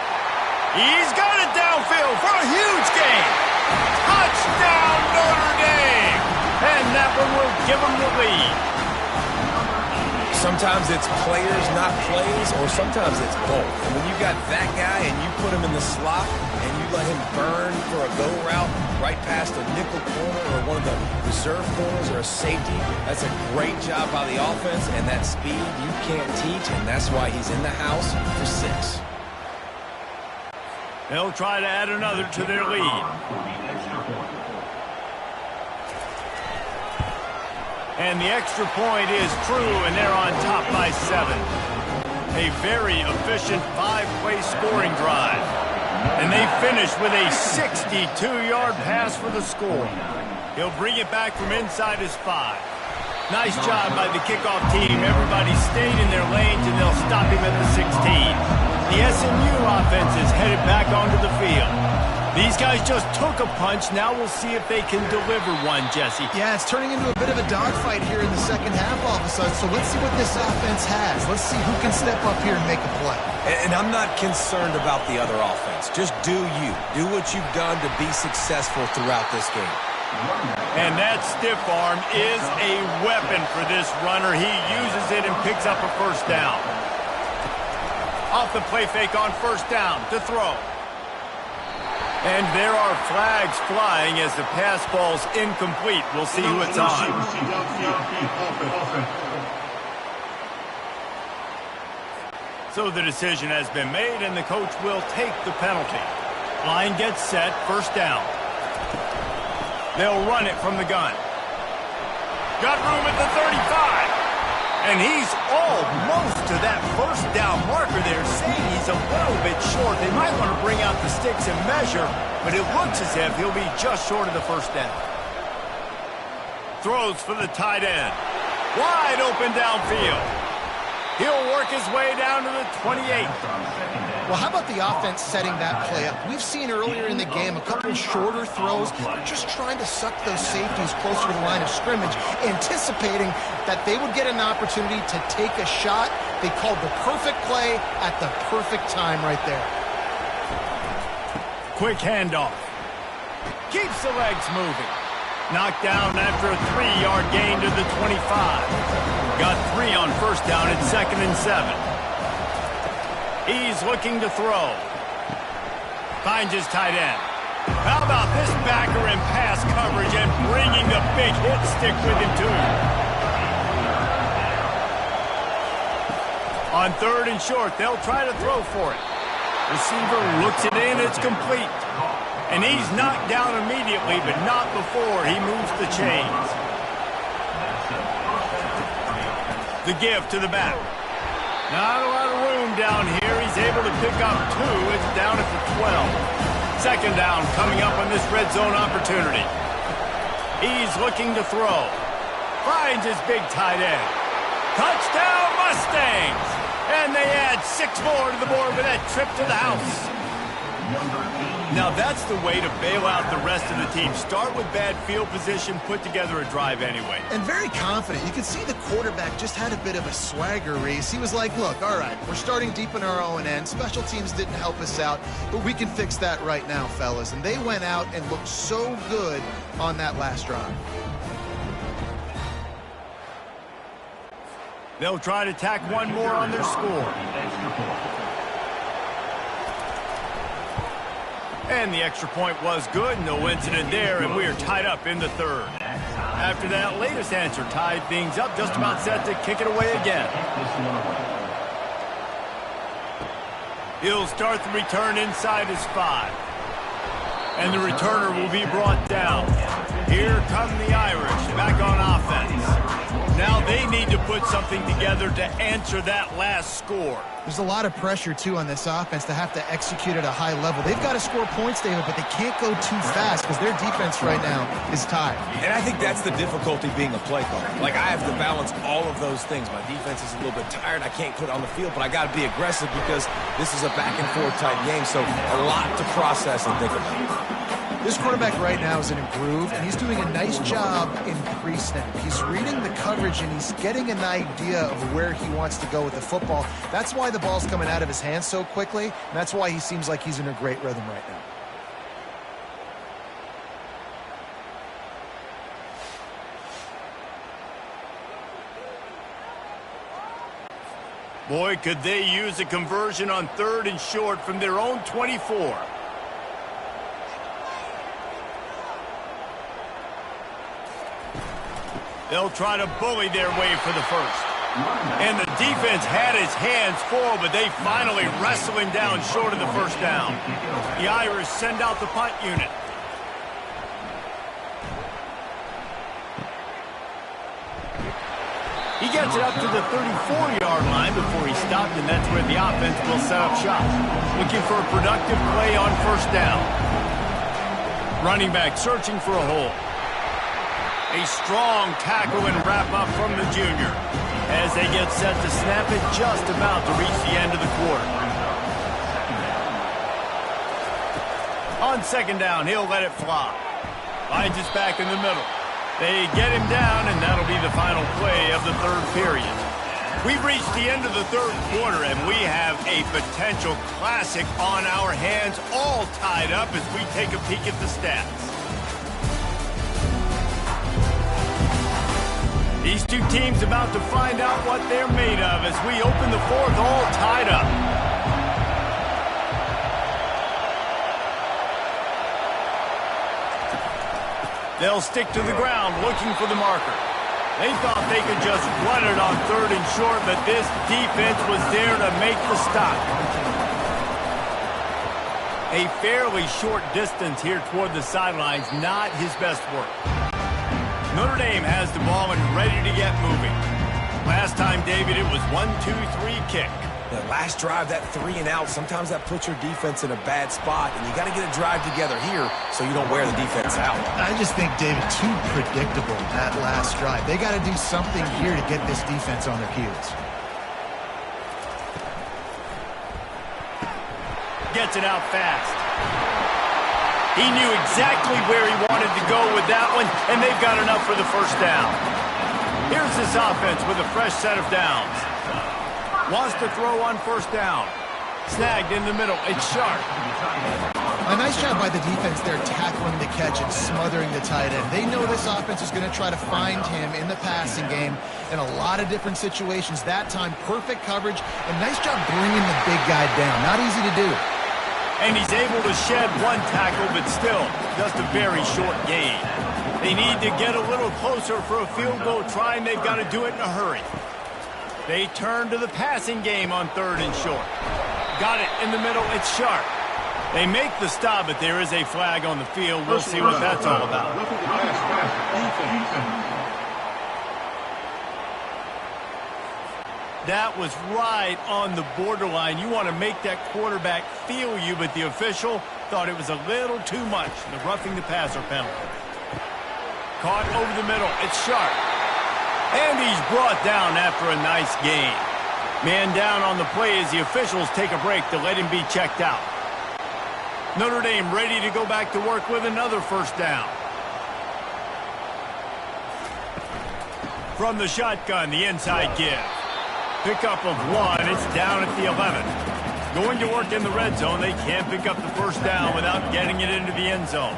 He's got it downfield for a huge gain. Touchdown, Notre Dame! And that one will give them the lead. Sometimes it's players, not plays, or sometimes it's both. And when you got that guy and you put him in the slot and you let him burn for a go route right past a nickel corner or one of the reserve corners or a safety, that's a great job by the offense, and that speed you can't teach, and that's why he's in the house for 6. They'll try to add another to their lead. And the extra point is true, and they're on top by 7. A very efficient 5-play scoring drive. And they finish with a 62-yard pass for the score. He'll bring it back from inside his 5. Nice job by the kickoff team. Everybody stayed in their lanes, and they'll stop him at the 16. The SMU offense is headed back onto the field. These guys just took a punch. Now we'll see if they can deliver one, Jesse. Yeah, it's turning into a bit of a dogfight here in the second half all of a sudden. So let's see what this offense has. Let's see who can step up here and make a play. And I'm not concerned about the other offense. Just do you. Do what you've done to be successful throughout this game. And that stiff arm is a weapon for this runner. He uses it and picks up a first down. Off the play fake on first down to throw. And there are flags flying as the pass ball's incomplete. We'll see who it's on. So the decision has been made, and the coach will take the penalty. Line gets set, first down. They'll run it from the gun. Got room at the 35. And he's almost to that first down marker there, saying he's a little bit short. They might want to bring out the sticks and measure, but it looks as if he'll be just short of the first down. Throws for the tight end. Wide open downfield. He'll work his way down to the 28. Well, how about the offense setting that play up? We've seen earlier in the game a couple shorter throws. They're just trying to suck those safeties closer to the line of scrimmage, anticipating that they would get an opportunity to take a shot. They called the perfect play at the perfect time right there. Quick handoff. Keeps the legs moving. Knocked down after a 3-yard gain to the 25. Got 3 on first down at 2nd and 7. He's looking to throw. Finds his tight end. How about this backer in pass coverage and bringing the big hit stick with him too? On 3rd and short, they'll try to throw for it. Receiver looks it in, it's complete. And he's knocked down immediately, but not before he moves the chains. The give to the back. Not a lot of room down here. He's able to pick up 2. It's down at the 12. Second down coming up on this red zone opportunity. He's looking to throw. Finds his big tight end. Touchdown Mustangs! And they add 6 more to the board with that trip to the house. Now that's the way to bail out the rest of the team. Start with bad field position, put together a drive anyway. And very confident. You can see the quarterback just had a bit of a swagger race. He was like, look, all right, we're starting deep in our own end. Special teams didn't help us out, but we can fix that right now, fellas. And they went out and looked so good on that last drive. They'll try to tack one more on their score. And the extra point was good. No incident there, and we are tied up in the 3rd. After that latest answer tied things up, just about set to kick it away again. He'll start the return inside his 5. And the returner will be brought down. Here come the Irish back on offense. Now they need to put something together to answer that last score. There's a lot of pressure, too, on this offense to have to execute at a high level. They've got to score points, David, but they can't go too fast because their defense right now is tired. And I think that's the difficulty being a play caller. Like, I have to balance all of those things. My defense is a little bit tired. I can't put it on the field, but I got to be aggressive because this is a back-and-forth type game, so a lot to process and think about. This quarterback right now is in a groove, and he's doing a nice job in pre-snap. He's reading the coverage, and he's getting an idea of where he wants to go with the football. That's why the ball's coming out of his hands so quickly, and that's why he seems like he's in a great rhythm right now. Boy, could they use a conversion on 3rd and short from their own 24. They'll try to bully their way for the first. And the defense had his hands full, but they finally wrestle him down short of the first down. The Irish send out the punt unit. He gets it up to the 34-yard line before he stopped, and that's where the offense will set up shop. Looking for a productive play on first down. Running back searching for a hole. A strong tackle and wrap-up from the junior as they get set to snap it just about to reach the end of the quarter. On second down, he'll let it fly. Finds us back in the middle. They get him down, and that'll be the final play of the third period. We've reached the end of the third quarter, and we have a potential classic on our hands, all tied up as we take a peek at the stats. These two teams about to find out what they're made of as we open the fourth, all tied up. They'll stick to the ground looking for the marker. They thought they could just run it on 3rd and short, but this defense was there to make the stop. A fairly short distance here toward the sidelines, not his best work. Notre Dame has the ball and ready to get moving. Last time, David, it was 1-2-3 kick. The last drive, that 3 and out, sometimes that puts your defense in a bad spot, and you got to get a drive together here so you don't wear the defense out. I just think, David, too predictable, that last drive. They got to do something here to get this defense on their heels. Gets it out fast. He knew exactly where he wanted to go with that one, and they've got enough for the first down. Here's this offense with a fresh set of downs. Wants to throw on first down. Snagged in the middle. It's Sharp. A nice job by the defense there tackling the catch and smothering the tight end. They know this offense is going to try to find him in the passing game in a lot of different situations. That time, perfect coverage, and nice job bringing the big guy down. Not easy to do. And he's able to shed one tackle, but still, just a very short gain. They need to get a little closer for a field goal try, and they've got to do it in a hurry. They turn to the passing game on 3rd and short. Got it in the middle. It's Sharp. They make the stop, but there is a flag on the field. We'll see what that's all about. That was right on the borderline. You want to make that quarterback feel you, but the official thought it was a little too much. The roughing the passer penalty. Caught over the middle. It's Sharp. And he's brought down after a nice gain. Man down on the play as the officials take a break to let him be checked out. Notre Dame ready to go back to work with another first down. From the shotgun, the inside give. Pickup of 1. It's down at the 11. Going to work in the red zone. They can't pick up the first down without getting it into the end zone.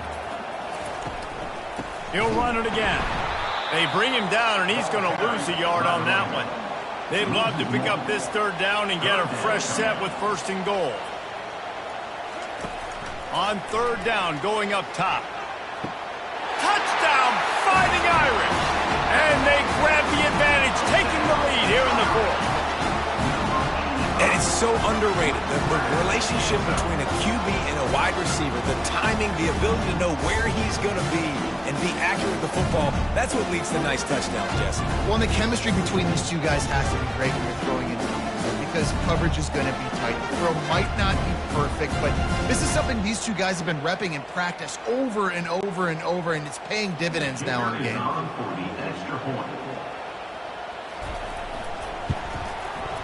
He'll run it again. They bring him down, and he's going to lose a yard on that one. They'd love to pick up this third down and get a fresh set with 1st and goal. On 3rd down, going up top. Touchdown, Fighting Irish! And they grab the advantage, taking the lead here in the 4th. And it's so underrated. The relationship between a QB and a wide receiver, the timing, the ability to know where he's going to be and be accurate with the football, that's what leads to nice touchdowns, Jesse. Well, and the chemistry between these two guys has to be great when you're throwing into the end because coverage is going to be tight. The throw might not be perfect, but this is something these two guys have been repping in practice over and over and over, and it's paying dividends now in the game.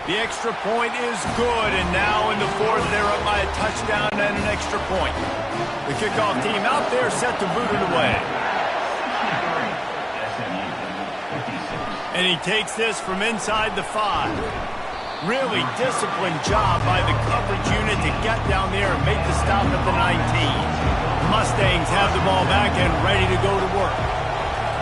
The extra point is good, and now in the 4th, they're up by a touchdown and an extra point. The kickoff team out there set to boot it away. And he takes this from inside the 5. Really disciplined job by the coverage unit to get down there and make the stop at the 19. The Mustangs have the ball back and ready to go to work.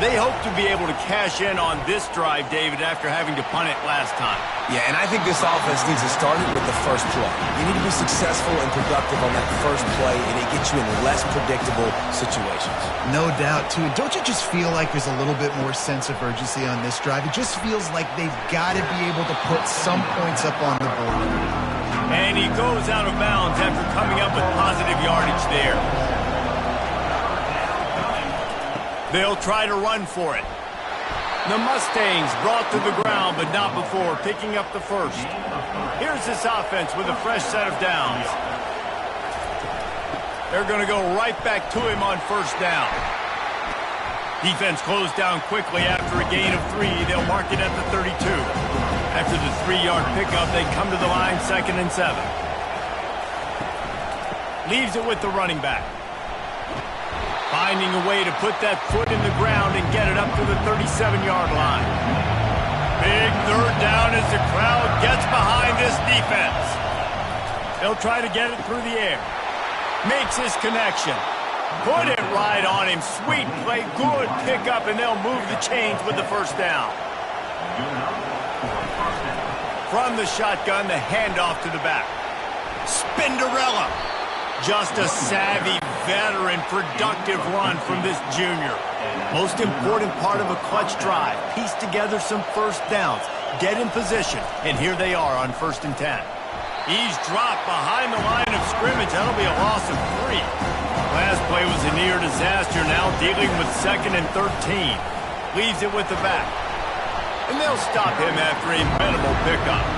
They hope to be able to cash in on this drive, David, after having to punt it last time. Yeah, and I think this offense needs to start it with the first play. You need to be successful and productive on that first play, and it gets you in less predictable situations. No doubt, too. Don't you just feel like there's a little bit more sense of urgency on this drive? It just feels like they've got to be able to put some points up on the board. And he goes out of bounds after coming up with positive yardage there. They'll try to run for it. The Mustangs brought to the ground, but not before picking up the first. Here's this offense with a fresh set of downs. They're going to go right back to him on first down. Defense closed down quickly after a gain of 3. They'll mark it at the 32. After the 3-yard pickup, they come to the line 2nd and 7. Leaves it with the running back. Finding a way to put that foot in the ground and get it up to the 37-yard line. Big third down as the crowd gets behind this defense. They'll try to get it through the air. Makes his connection. Put it right on him. Sweet play, good pickup, and they'll move the chains with the first down. From the shotgun, the handoff to the back. Spinderella. Just a savvy, veteran, productive run from this junior. Most important part of a clutch drive. Piece together some first downs. Get in position. And here they are on 1st and 10. He's dropped behind the line of scrimmage. That'll be a loss of 3. Last play was a near disaster. Now dealing with 2nd and 13. Leaves it with the back. And they'll stop him after a minimal pickup.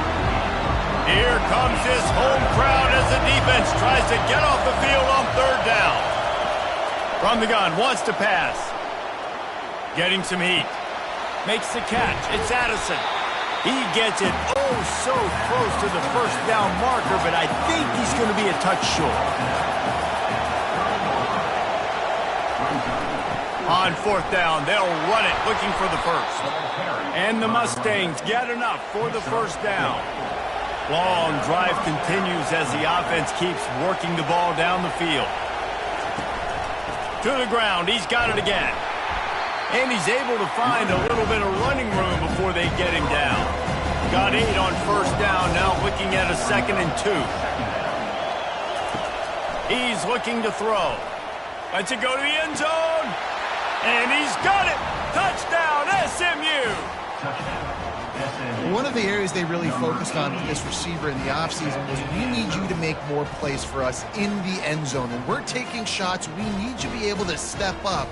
Here comes this home crowd as the defense tries to get off the field on 3rd down. From the gun, wants to pass. Getting some heat. Makes the catch. It's Addison. He gets it oh so close to the first down marker, but I think he's going to be a touch short. On 4th down, they'll run it looking for the first. And the Mustangs get enough for the first down. Long drive continues as the offense keeps working the ball down the field. To the ground, he's got it again. And he's able to find a little bit of running room before they get him down. Got 8 on 1st down, now looking at a 2nd and 2. He's looking to throw. Lets it go to the end zone. And he's got it. Touchdown, SMU. One of the areas they really focused on with this receiver in the offseason was we need you to make more plays for us in the end zone. When we're taking shots, we need you to be able to step up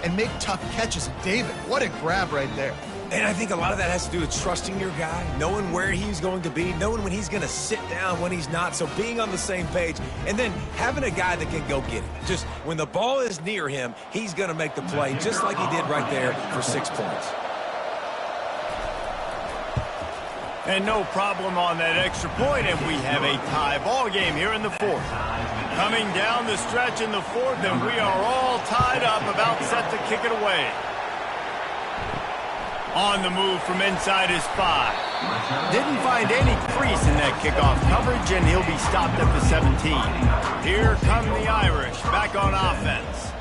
and make tough catches. And David, what a grab right there. And I think a lot of that has to do with trusting your guy, knowing where he's going to be, knowing when he's going to sit down, when he's not, so being on the same page, and then having a guy that can go get it. Just when the ball is near him, he's going to make the play, just like he did right there for 6 points. And no problem on that extra point, and we have a tie ball game here in the 4th. Coming down the stretch in the 4th, and we are all tied up, about set to kick it away. On the move from inside his 5. Didn't find any crease in that kickoff coverage, and he'll be stopped at the 17. Here come the Irish, back on offense.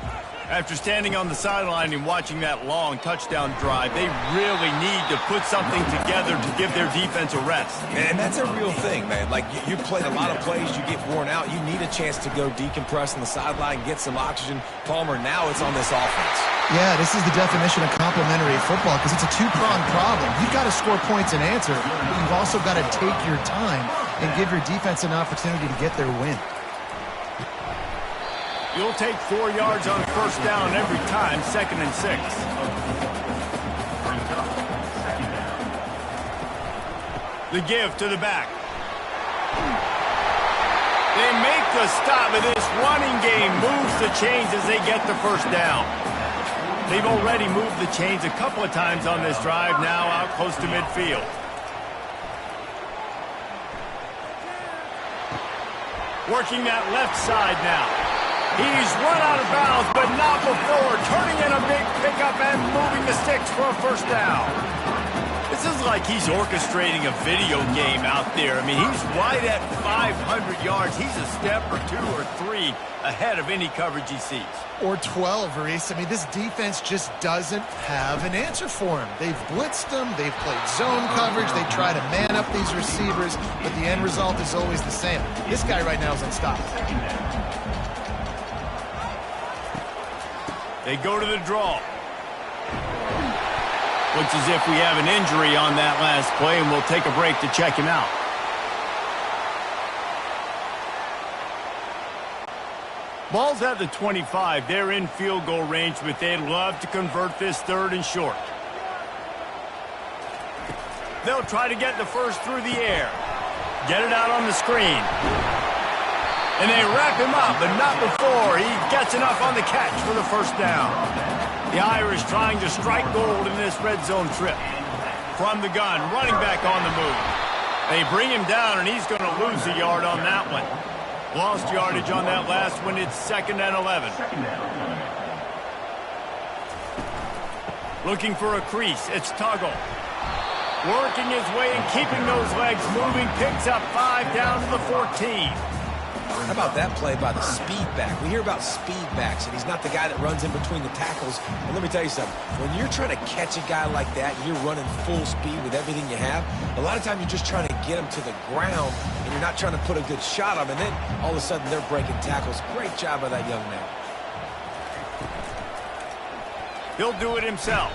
After standing on the sideline and watching that long touchdown drive, they really need to put something together to give their defense a rest. And that's a real thing, man. Like, you played a lot of plays, you get worn out. You need a chance to go decompress on the sideline, get some oxygen. Palmer, now it's on this offense. Yeah, this is the definition of complementary football because it's a two-pronged problem. You've got to score points and answer, but you've also got to take your time and give your defense an opportunity to get their win. You'll take 4 yards on 1st down every time, 2nd and 6. The give to the back. They make the stop, but this running game moves the chains as they get the first down. They've already moved the chains a couple of times on this drive, now out close to midfield. Working that left side now. He's run out of bounds, but not before turning in a big pickup and moving the sticks for a first down. This This is like he's orchestrating a video game out there. I mean, he's right at 500 yards. He's a step or two or three ahead of any coverage he sees. Or 12, Reese. I mean, this defense just doesn't have an answer for him. They've blitzed him. They've played zone coverage. They try to man up these receivers, but the end result is always the same. This guy right now is unstoppable. They go to the draw. Looks as if we have an injury on that last play, and we'll take a break to check him out. Ball's at the 25. They're in field goal range, but they'd love to convert this 3rd and short. They'll try to get the first through the air. Get it out on the screen. And they wrap him up, but not before he gets enough on the catch for the first down. The Irish trying to strike gold in this red zone trip. From the gun, running back on the move. They bring him down, and he's going to lose a yard on that one. Lost yardage on that last one. It's 2nd and 11. Looking for a crease. It's Tuggle. Working his way and keeping those legs moving. Picks up 5 down to the 14. How about that play by the speed back? We hear about speed backs, and he's not the guy that runs in between the tackles. But let me tell you something. When you're trying to catch a guy like that, and you're running full speed with everything you have, a lot of times you're just trying to get him to the ground, and you're not trying to put a good shot on him, and then all of a sudden they're breaking tackles. Great job by that young man. He'll do it himself.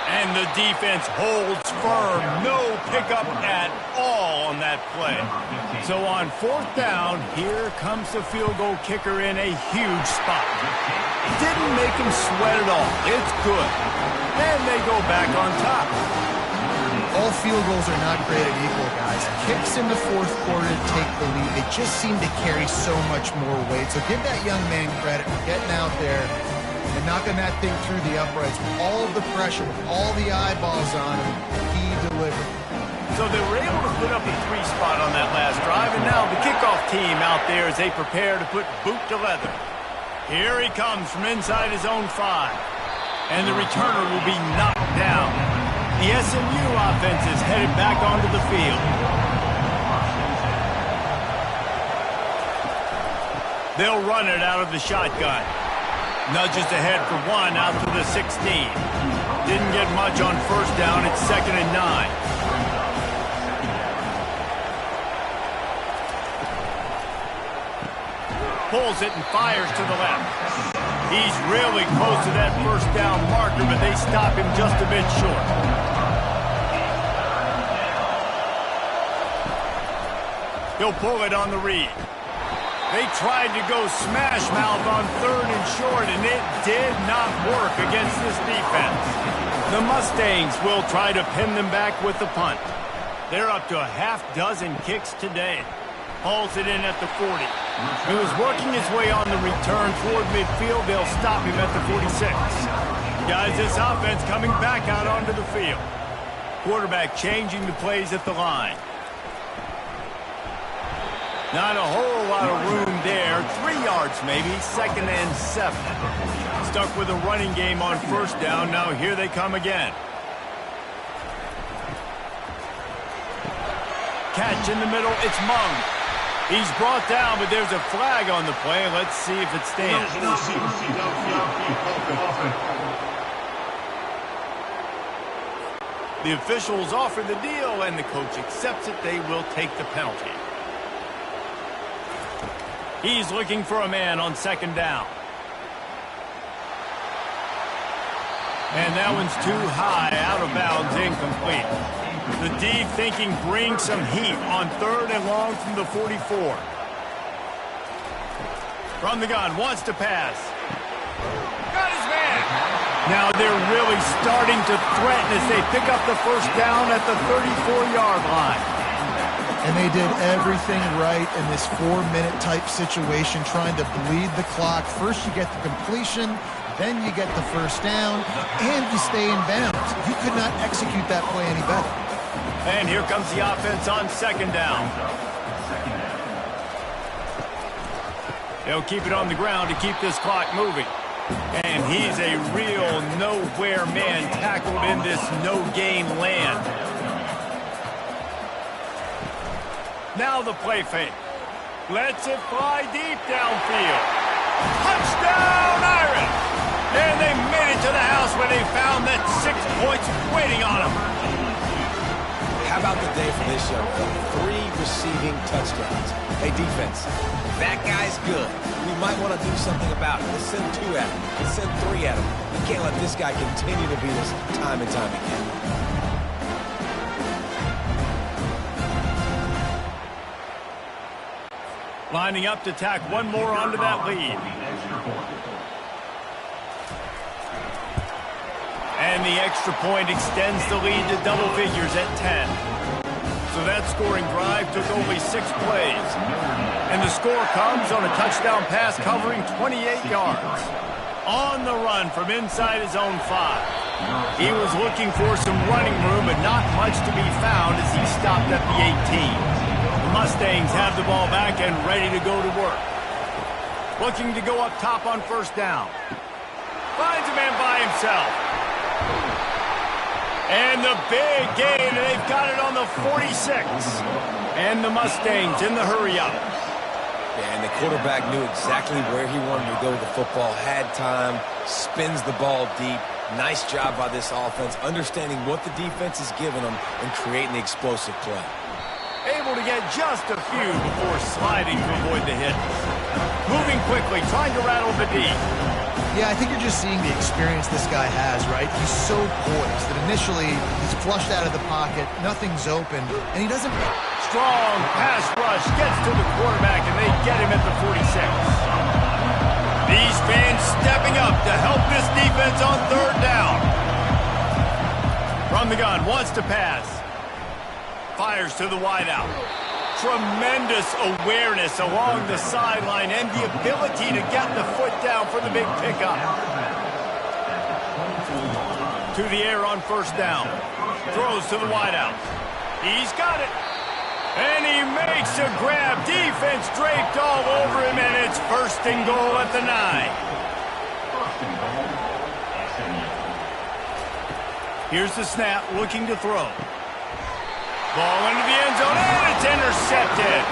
And the defense holds firm. No pickup at all on that play. So on 4th down, here comes the field goal kicker in a huge spot. Didn't make him sweat at all. It's good. And they go back on top. All field goals are not created equal, guys. Kicks in the 4th quarter to take the lead. They just seem to carry so much more weight. So give that young man credit for getting out there and knocking that thing through the uprights with all of the pressure, with all the eyeballs on him. He delivered. So they were able to put up a 3 spot on that last drive, and now the kickoff team out there as they prepare to put boot to leather. Here he comes from inside his own 5. And the returner will be knocked down. The SMU offense is headed back onto the field. They'll run it out of the shotgun. Nudges ahead for 1 out to the 16. Didn't get much on 1st down. It's 2nd and 9. Pulls it and fires to the left. He's really close to that 1st down marker, but they stop him just a bit short. He'll pull it on the read. They tried to go smash mouth on 3rd and short, and it did not work against this defense. The Mustangs will try to pin them back with the punt. They're up to a half dozen kicks today. Hauls it in at the 40. He was working his way on the return toward midfield. They'll stop him at the 46. Guys, this offense coming back out onto the field. Quarterback changing the plays at the line. Not a whole lot of room there. 3 yards maybe. 2nd and 7. Stuck with a running game on 1st down. Now here they come again. Catch in the middle. It's Mung. He's brought down, but there's a flag on the play. Let's see if it stands. The officials offer the deal, and the coach accepts it. They will take the penalty. He's looking for a man on 2nd down. And that one's too high, out of bounds, incomplete. The D thinking bring some heat on 3rd and long from the 44. From the gun, wants to pass. Got his man. Now they're really starting to threaten as they pick up the 1st down at the 34-yard line. And they did everything right in this 4-minute type situation, trying to bleed the clock. First you get the completion, then you get the 1st down, and you stay in bounds. You could not execute that play any better. And here comes the offense on 2nd down. They'll keep it on the ground to keep this clock moving. And he's a real nowhere man tackled in this no-gain land. Now the play fake. Lets it fly deep downfield. Touchdown, Irish! And they made it to the house when they found that 6 points waiting on them. How about the day for this young fella? 3 receiving touchdowns. Hey, defense, that guy's good. We might want to do something about it. Let's send 2 at him. Let's send 3 at him. We can't let this guy continue to beat us time and time again. Lining up to tack one more onto that lead. And the extra point extends the lead to double figures at 10. So that scoring drive took only 6 plays. And the score comes on a touchdown pass covering 28 yards. On the run from inside his own 5. He was looking for some running room, but not much to be found as he stopped at the 18. The Mustangs have the ball back and ready to go to work. Looking to go up top on first down. Finds a man by himself. And the big gain, and they've got it on the 46. And the Mustangs in the hurry-up. And the quarterback knew exactly where he wanted to go with the football, had time, spins the ball deep. Nice job by this offense, understanding what the defense is giving them and creating the explosive play. Able to get just a few before sliding to avoid the hit. Moving quickly, trying to rattle the D. Yeah, I think you're just seeing the experience this guy has, right? He's so poised that initially he's flushed out of the pocket, nothing's open, and he doesn't... Strong pass rush gets to the quarterback, and they get him at the 46. These fans stepping up to help this defense on third down. From the gun, wants to pass. Fires to the wideout. Tremendous awareness along the sideline and the ability to get the foot down for the big pickup. To the air on first down. Throws to the wideout. He's got it. And he makes a grab. Defense draped all over him, and it's 1st and goal at the 9. Here's the snap, looking to throw. Ball into the end zone, and it's intercepted.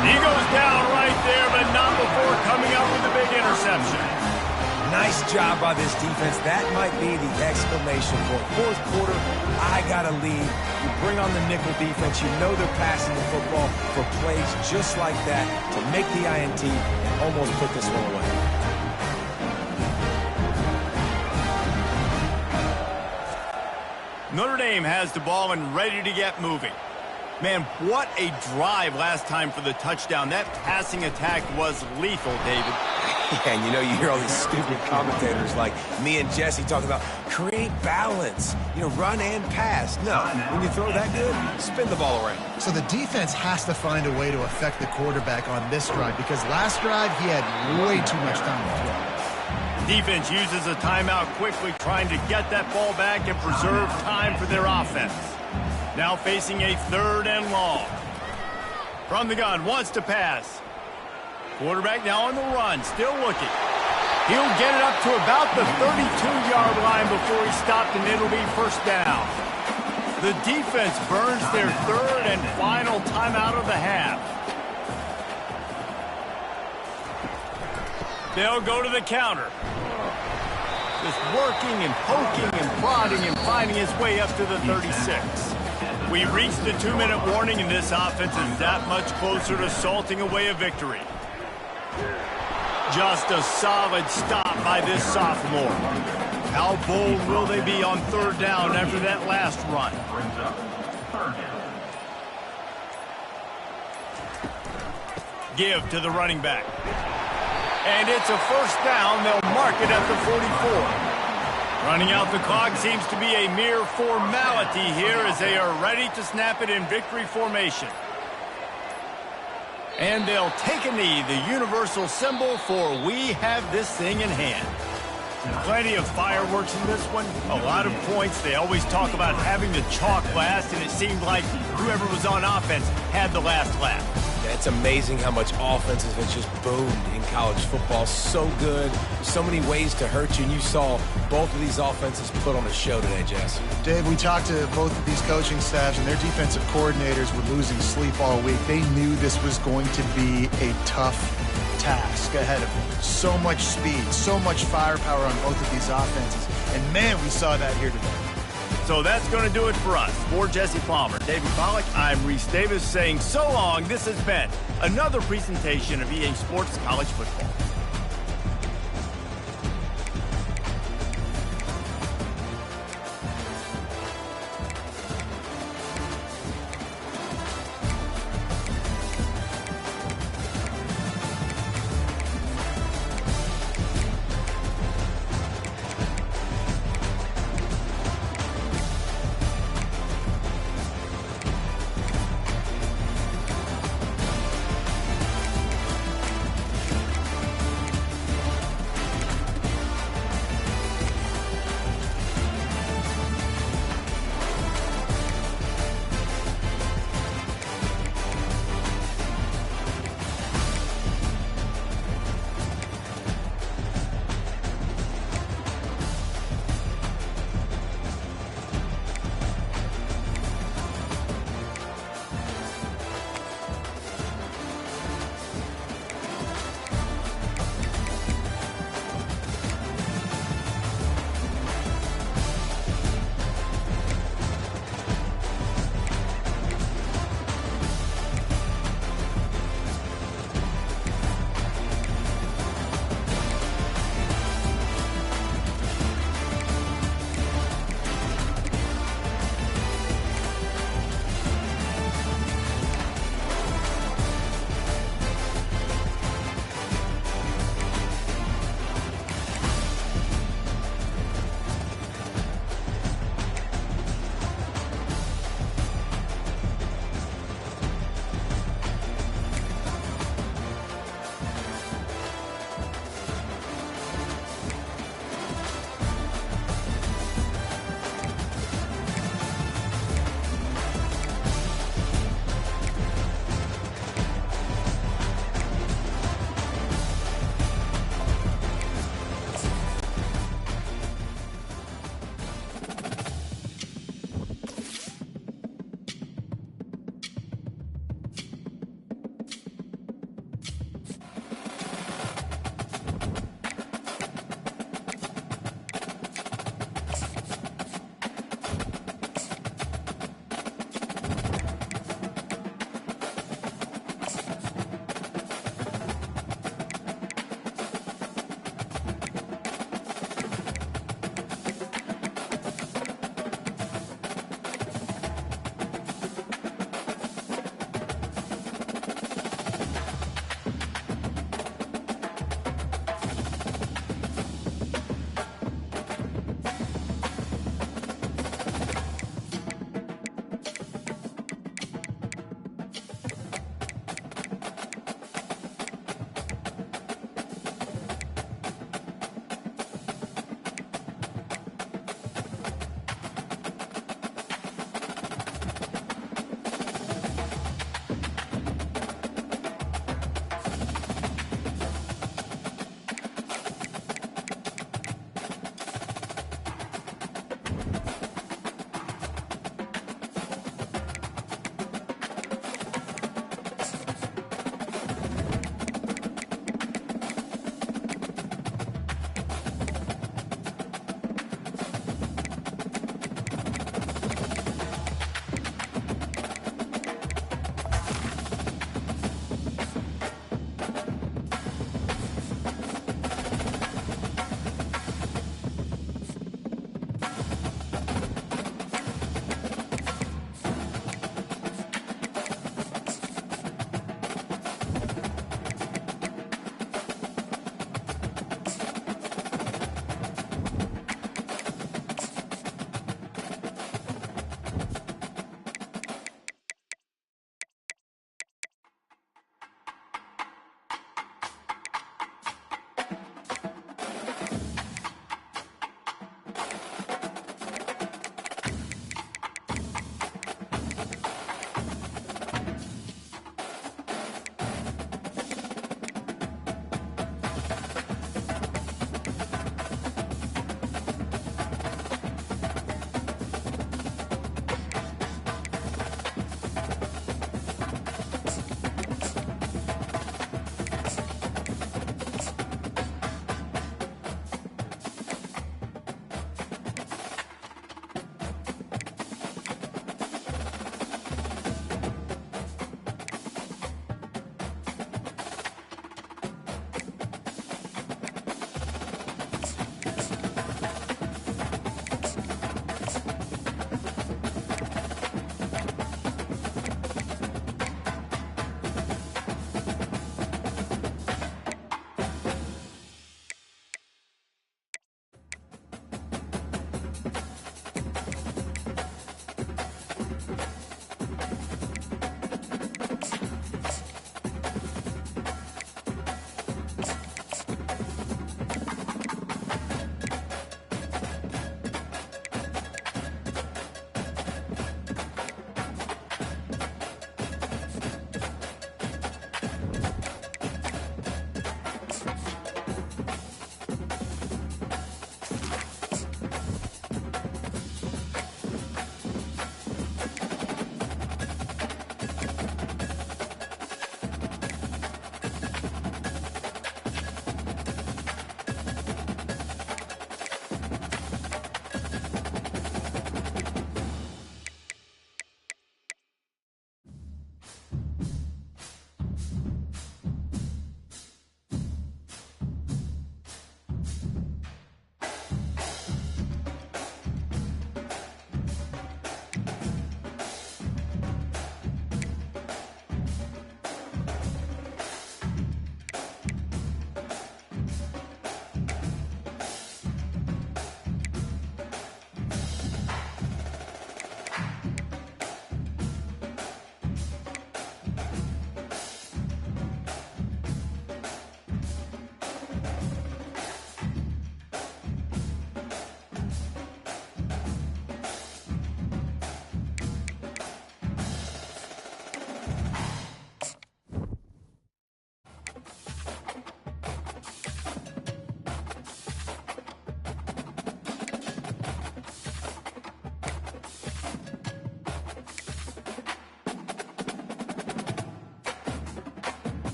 He goes down right there, but not before coming up with a big interception. Nice job by this defense. That might be the exclamation point. 4th quarter, I got to lead. You bring on the nickel defense. You know they're passing the football for plays just like that to make the INT and almost put this one away. Notre Dame has the ball and ready to get moving. Man, what a drive last time for the touchdown. That passing attack was lethal, David. And you know, you hear all these stupid commentators like me and Jesse talking about create balance, you know, run and pass. No, when you throw that good, spin the ball around. So the defense has to find a way to affect the quarterback on this drive because last drive he had way too much time to throw. Defense uses a timeout quickly, trying to get that ball back and preserve time for their offense. Now facing a 3rd and long. From the gun, wants to pass. Quarterback now on the run, still looking. He'll get it up to about the 32-yard line before he stopped, and it'll be 1st down. The defense burns their 3rd and final timeout of the half. They'll go to the counter. Just working and poking and prodding and finding his way up to the 36. We've reached the 2-minute warning, and this offense is that much closer to salting away a victory. Just a solid stop by this sophomore. How bold will they be on 3rd down after that last run? Give to the running back. And it's a 1st down. They'll mark it at the 44. Running out the clock seems to be a mere formality here as they are ready to snap it in victory formation. And they'll take a knee, the universal symbol for we have this thing in hand. Plenty of fireworks in this one, a lot of points. They always talk about having the chalk last, and it seemed like whoever was on offense had the last laugh. It's amazing how much offenses have just boomed in college football. So good. So many ways to hurt you, and you saw both of these offenses put on a show today, Jess. Dave, we talked to both of these coaching staffs, and their defensive coordinators were losing sleep all week. They knew this was going to be a tough task ahead of them. So much speed, so much firepower on both of these offenses. And, man, we saw that here today. So that's going to do it for us. For Jesse Palmer, David Pollack, I'm Reese Davis saying so long. This has been another presentation of EA Sports College Football.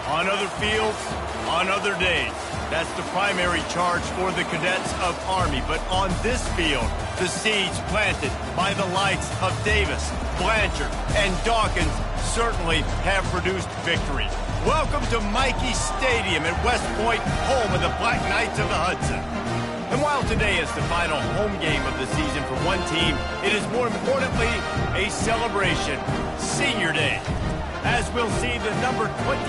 On other fields, on other days. That's the primary charge for the cadets of Army. But on this field, the seeds planted by the likes of Davis, Blanchard, and Dawkins certainly have produced victory. Welcome to Michie Stadium at West Point, home of the Black Knights of the Hudson. And while today is the final home game of the season for one team, it is more importantly a celebration, Senior Day, as we'll see the number 23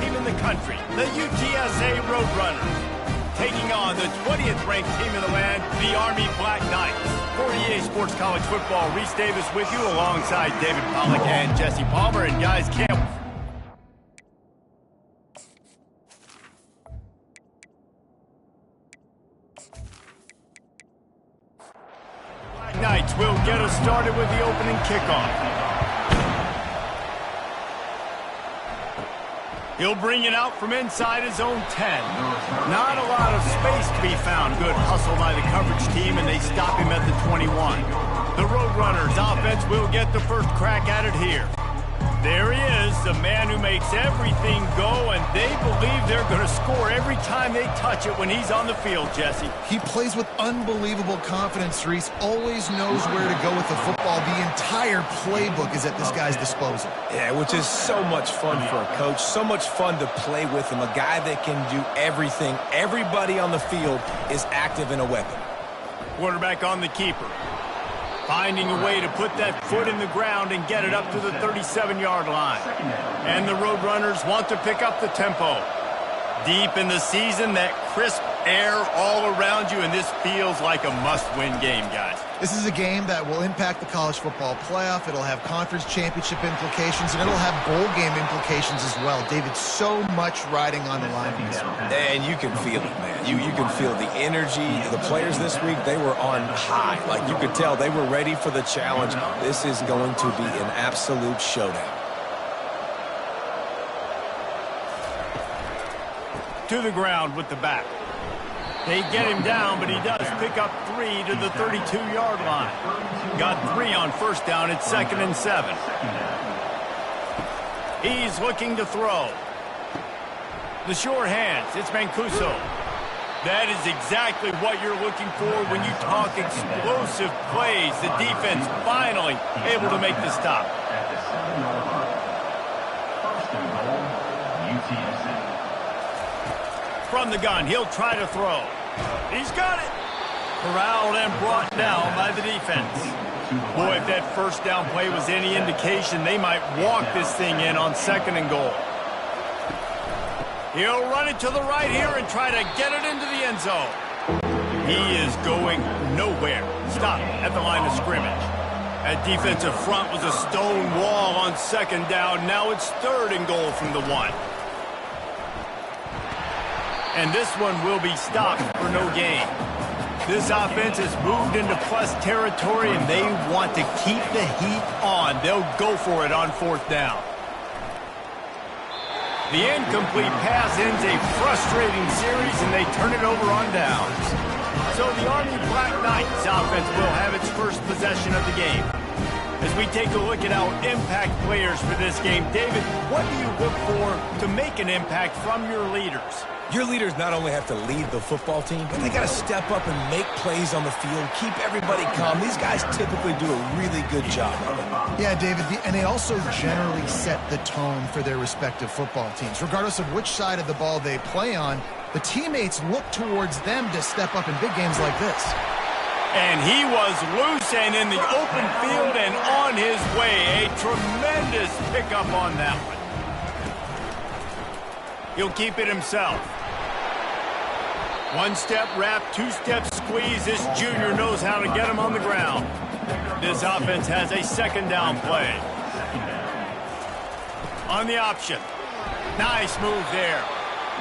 team in the country, the UTSA Roadrunners, taking on the 20th ranked team in the land, the Army Black Knights. For EA Sports College Football, Reese Davis with you alongside David Pollack and Jesse Palmer. And guys, can't... Black Knights will get us started with the opening kickoff. He'll bring it out from inside his own 10. Not a lot of space to be found. Good hustle by the coverage team, and they stop him at the 21. The Roadrunners offense will get the first crack at it here. There he is, the man who makes everything go, and they believe they're going to score every time they touch it when he's on the field, Jesse. He plays with unbelievable confidence, Reese. Always knows where to go with the football. The entire playbook is at this guy's disposal. Yeah, which is so much fun for a coach, so much fun to play with him, a guy that can do everything. Everybody on the field is active in a weapon. Quarterback on the keeper. Finding a way to put that foot in the ground and get it up to the 37-yard line. And the Roadrunners want to pick up the tempo. Deep in the season, that crisp air all around you, and this feels like a must-win game, guys. This is a game that will impact the college football playoff. It'll have conference championship implications, and it'll have bowl game implications as well. David, so much riding on the line in this one. And you can feel it, man. You can feel the energy. The players this week, they were on high. Like, you could tell they were ready for the challenge. This is going to be an absolute showdown. To the ground with the back. They get him down, but he does pick up 3 to the 32-yard line. Got 3 on first down. It's 2nd and 7. He's looking to throw. The short hands. It's Mancuso. That is exactly what you're looking for when you talk explosive plays. The defense finally able to make the stop. At the 7-yard line. First and goal, UTSA. From the gun, he'll try to throw. He's got it. Corralled and brought down by the defense. Boy, if that first down play was any indication, they might walk this thing in on 2nd and goal. He'll run it to the right here and try to get it into the end zone. He is going nowhere. Stop at the line of scrimmage. That defensive front was a stone wall on 2nd down. Now it's 3rd and goal from the 1. And this one will be stopped for no gain. This offense has moved into plus territory, and they want to keep the heat on. They'll go for it on 4th down. The incomplete pass ends a frustrating series, and they turn it over on downs. So the Army Black Knights offense will have its first possession of the game. As we take a look at our impact players for this game, David, what do you look for to make an impact from your leaders? Your leaders not only have to lead the football team, but they got to step up and make plays on the field, keep everybody calm. These guys typically do a really good job of it. Yeah, David, and they also generally set the tone for their respective football teams. Regardless of which side of the ball they play on, the teammates look towards them to step up in big games like this. And he was loose and in the open field and on his way. A tremendous pickup on that one. He'll keep it himself. 1-step wrap, 2-step squeeze. This junior knows how to get him on the ground. This offense has a 2nd down play. On the option. Nice move there.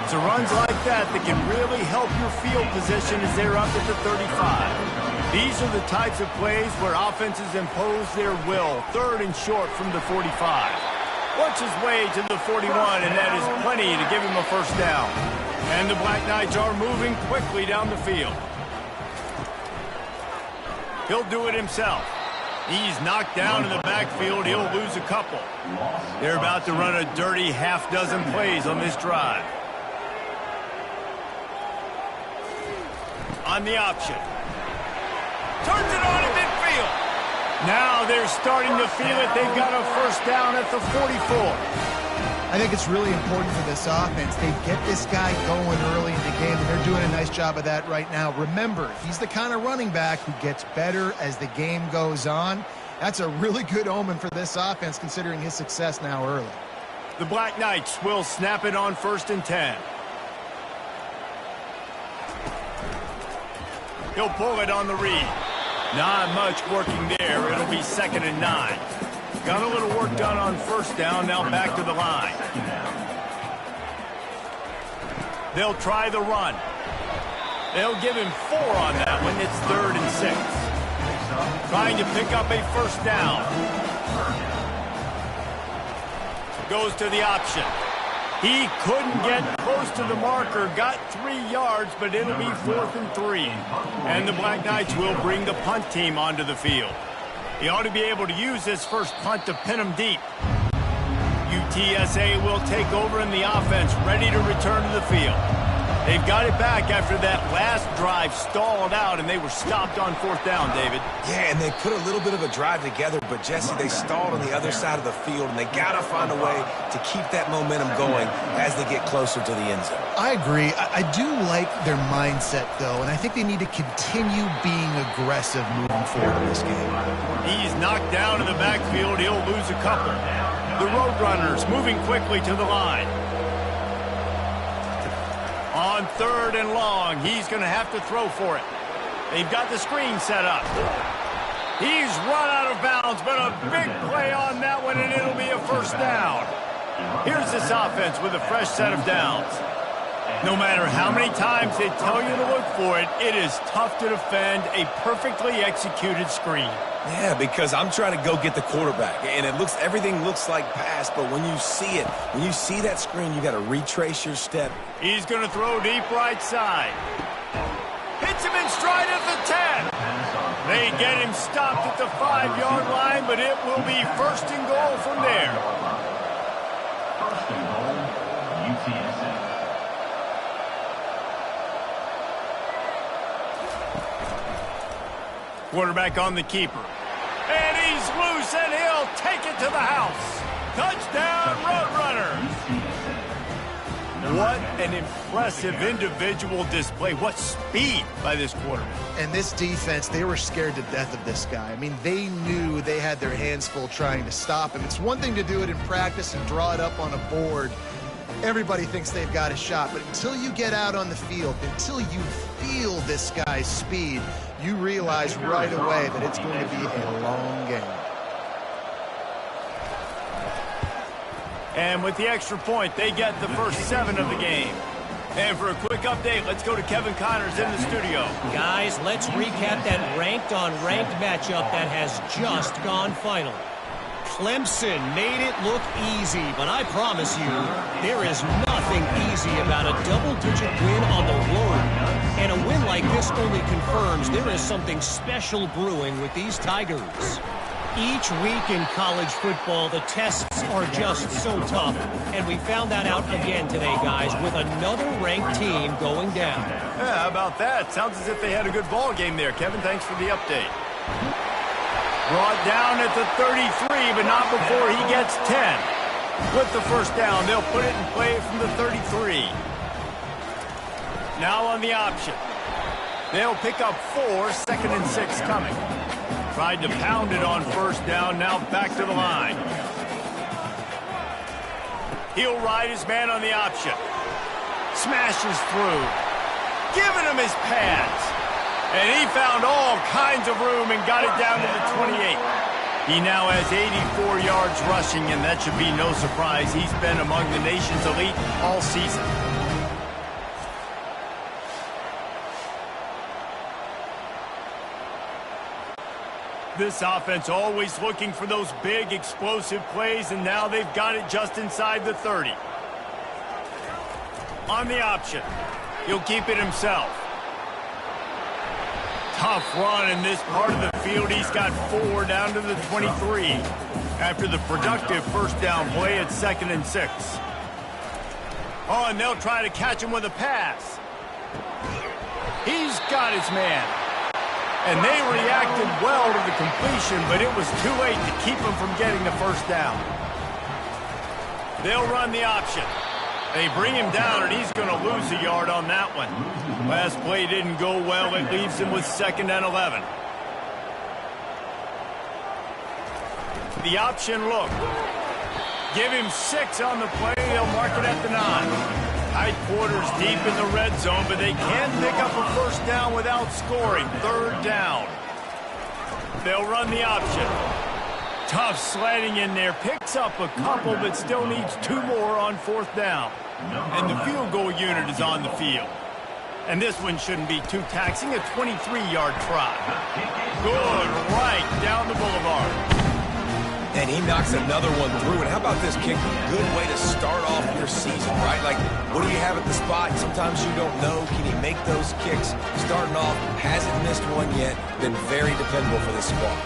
It's runs like that that can really help your field position as they're up at the 35. These are the types of plays where offenses impose their will. 3rd and short from the 45. Works his way to the 41, and that is plenty to give him a first down. And the Black Knights are moving quickly down the field. He'll do it himself. He's knocked down in the backfield. He'll lose a couple. They're about to run a dirty half-dozen plays on this drive. On the option. Turns it on at midfield. Now they're starting to feel it. They've got a first down at the 44. I think it's really important for this offense. They get this guy going early in the game, and they're doing a nice job of that right now. Remember, he's the kind of running back who gets better as the game goes on. That's a really good omen for this offense, considering his success now early. The Black Knights will snap it on 1st and 10. He'll pull it on the read. Not much working there. It'll be 2nd and 9. Got a little work done on 1st down, now back to the line. They'll try the run. They'll give him 4 on that one. It's 3rd and 6. Trying to pick up a 1st down. Goes to the option. He couldn't get close to the marker, got 3 yards, but it'll be 4th and 3. And the Black Knights will bring the punt team onto the field. He ought to be able to use this first punt to pin him deep. UTSA will take over in the offense, ready to return to the field. They've got it back after that last drive stalled out, and they were stopped on 4th down, David. Yeah, and they put a little bit of a drive together, but, Jesse, they stalled on the other side of the field, and they got to find a way to keep that momentum going as they get closer to the end zone. I agree. I do like their mindset, though, and I think they need to continue being aggressive moving forward in this game. He's knocked down in the backfield. He'll lose a couple. The Roadrunners moving quickly to the line. On 3rd and long, he's going to have to throw for it. They've got the screen set up. He's run out of bounds, but a big play on that one, and it'll be a 1st down. Here's this offense with a fresh set of downs. No matter how many times they tell you to look for it, it is tough to defend a perfectly executed screen. Yeah, because I'm trying to go get the quarterback, and everything looks like pass, but when you see it, when you see that screen, you got to retrace your step. He's going to throw deep right side. Hits him in stride at the 10. They get him stopped at the 5-yard line, but it will be 1st and goal from there. 1st and goal, UTSA. Quarterback on the keeper. And he's loose, and he'll take it to the house. Touchdown, Roadrunners. What an impressive individual display. What speed by this quarterback. And this defense, they were scared to death of this guy. I mean, they knew they had their hands full trying to stop him. It's one thing to do it in practice and draw it up on a board. Everybody thinks they've got a shot, but until you get out on the field, until you feel this guy's speed, you realize right away that it's going to be a long game. And with the extra point, they get the first 7 of the game. And for a quick update, let's go to Kevin Connors in the studio. Guys, let's recap that ranked-on-ranked matchup that has just gone final. Clemson made it look easy, but I promise you, there is nothing easy about a double-digit win on the road. And a win like this only confirms there is something special brewing with these Tigers. Each week in college football, the tests are just so tough. And we found that out again today, guys, with another ranked team going down. Yeah, how about that? Sounds as if they had a good ball game there. Kevin, thanks for the update. Brought down at the 33, but not before he gets 10. With the first down, they'll put it in play from the 33. Now on the option. They'll pick up 4, 2nd and 6 coming. Tried to pound it on first down, now back to the line. He'll ride his man on the option. Smashes through. Giving him his pads. And he found all kinds of room and got it down to the 28. He now has 84 yards rushing, and that should be no surprise. He's been among the nation's elite all season. This offense always looking for those big, explosive plays, and now they've got it just inside the 30. On the option. He'll keep it himself. Tough run in this part of the field. He's got 4 down to the 23 after the productive first down play at 2nd and 6. Oh, and they'll try to catch him with a pass. He's got his man. And they reacted well to the completion, but it was too late to keep him from getting the first down. They'll run the option. They bring him down, and he's going to lose a yard on that one. Last play didn't go well. It leaves him with 2nd and 11. The option look. Give him 6 on the play. They'll mark it at the 9. Tight quarters deep in the red zone, but they can pick up a first down without scoring. 3rd down. They'll run the option. Tough sledding in there. Picks up a couple, but still needs 2 more on 4th down. And the field goal unit is on the field. And this one shouldn't be too taxing. A 23-yard try. Good right down the boulevard. And he knocks another one through. And how about this kick? Good way to start off your season, right? Like, what do you have at the spot? Sometimes you don't know. Can he make those kicks? Starting off, hasn't missed one yet. Been very dependable for this squad.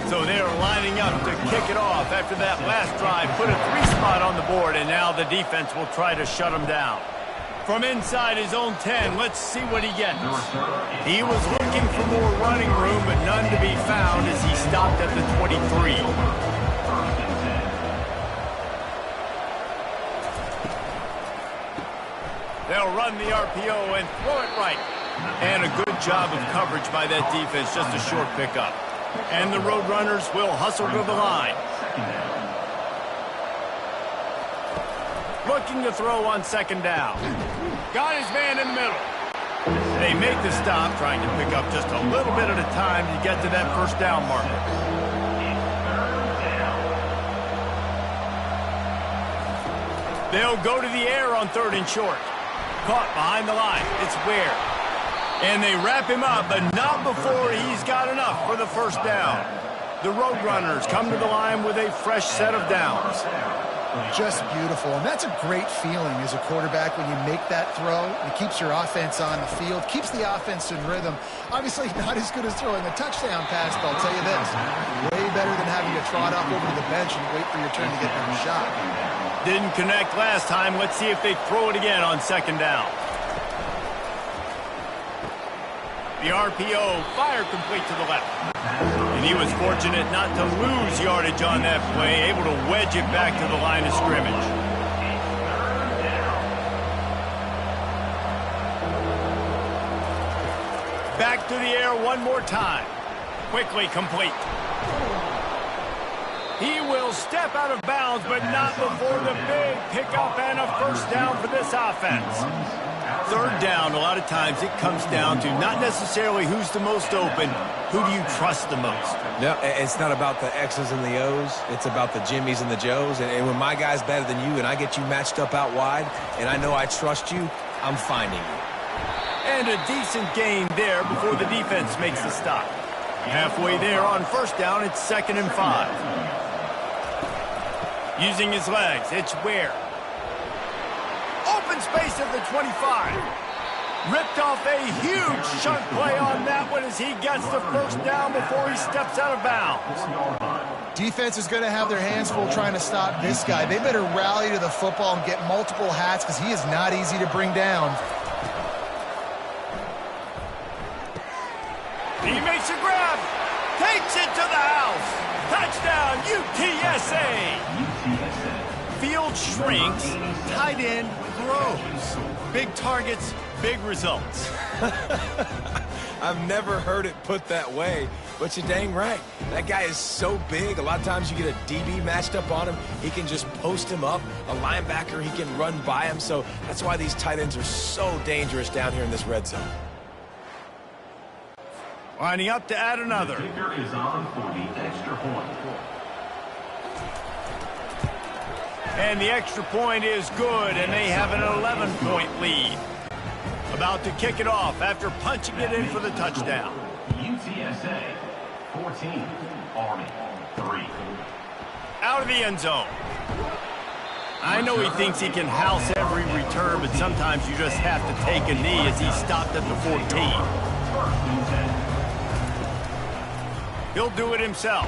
So they're lining up to kick it off after that last drive. Put a 3-spot on the board, and now the defense will try to shut him down. From inside his own 10, let's see what he gets. He was looking for more running room, but none to be found as he stopped at the 23. They'll run the RPO and throw it right. And a good job of coverage by that defense, just a short pickup. And the Roadrunners will hustle to the line. Looking to throw on 2nd down. Got his man in the middle. They make the stop, trying to pick up just a little bit at a time to get to that first down marker. They'll go to the air on 3rd and short. Caught behind the line. It's Ware. And they wrap him up, but not before he's got enough for the first down. The Roadrunners come to the line with a fresh set of downs. Just beautiful. And that's a great feeling as a quarterback when you make that throw. It keeps your offense on the field, keeps the offense in rhythm. Obviously not as good as throwing a touchdown pass, but I'll tell you this, way better than having to trot up over to the bench and wait for your turn to get that shot. Didn't connect last time. Let's see if they throw it again on 2nd down. The RPO, fire complete to the left. And he was fortunate not to lose yardage on that play, able to wedge it back to the line of scrimmage. Back to the air one more time. Quickly complete. He will step out of bounds, but not before the big pickup and a first down for this offense. 3rd down, a lot of times it comes down to not necessarily who's the most open, who do you trust the most? No, it's not about the X's and the O's. It's about the Jimmys and the Joes. And when my guy's better than you and I get you matched up out wide and I know I trust you, I'm finding you. And a decent gain there before the defense makes the stop. Halfway there on first down, it's 2nd and 5. Using his legs, it's Ware. Open space at the 25. Ripped off a huge chunk play on that one as he gets the first down before he steps out of bounds. Defense is going to have their hands full trying to stop this guy. They better rally to the football and get multiple hats because he is not easy to bring down. He makes a grab. Takes it to the house. Touchdown, UTSA. Field shrinks, tight end grows. Big targets, big results. I've never heard it put that way, but you're dang right. That guy is so big. A lot of times you get a DB matched up on him. He can just post him up. A linebacker, he can run by him. So that's why these tight ends are so dangerous down here in this red zone. Lining up to add another. The kicker is on for the extra point. And the extra point is good, and they have an 11-point lead. About to kick it off after punching it in for the touchdown. UTSA 14, Army 3. Out of the end zone. I know he thinks he can house every return, but sometimes you just have to take a knee as he stopped at the 14. He'll do it himself.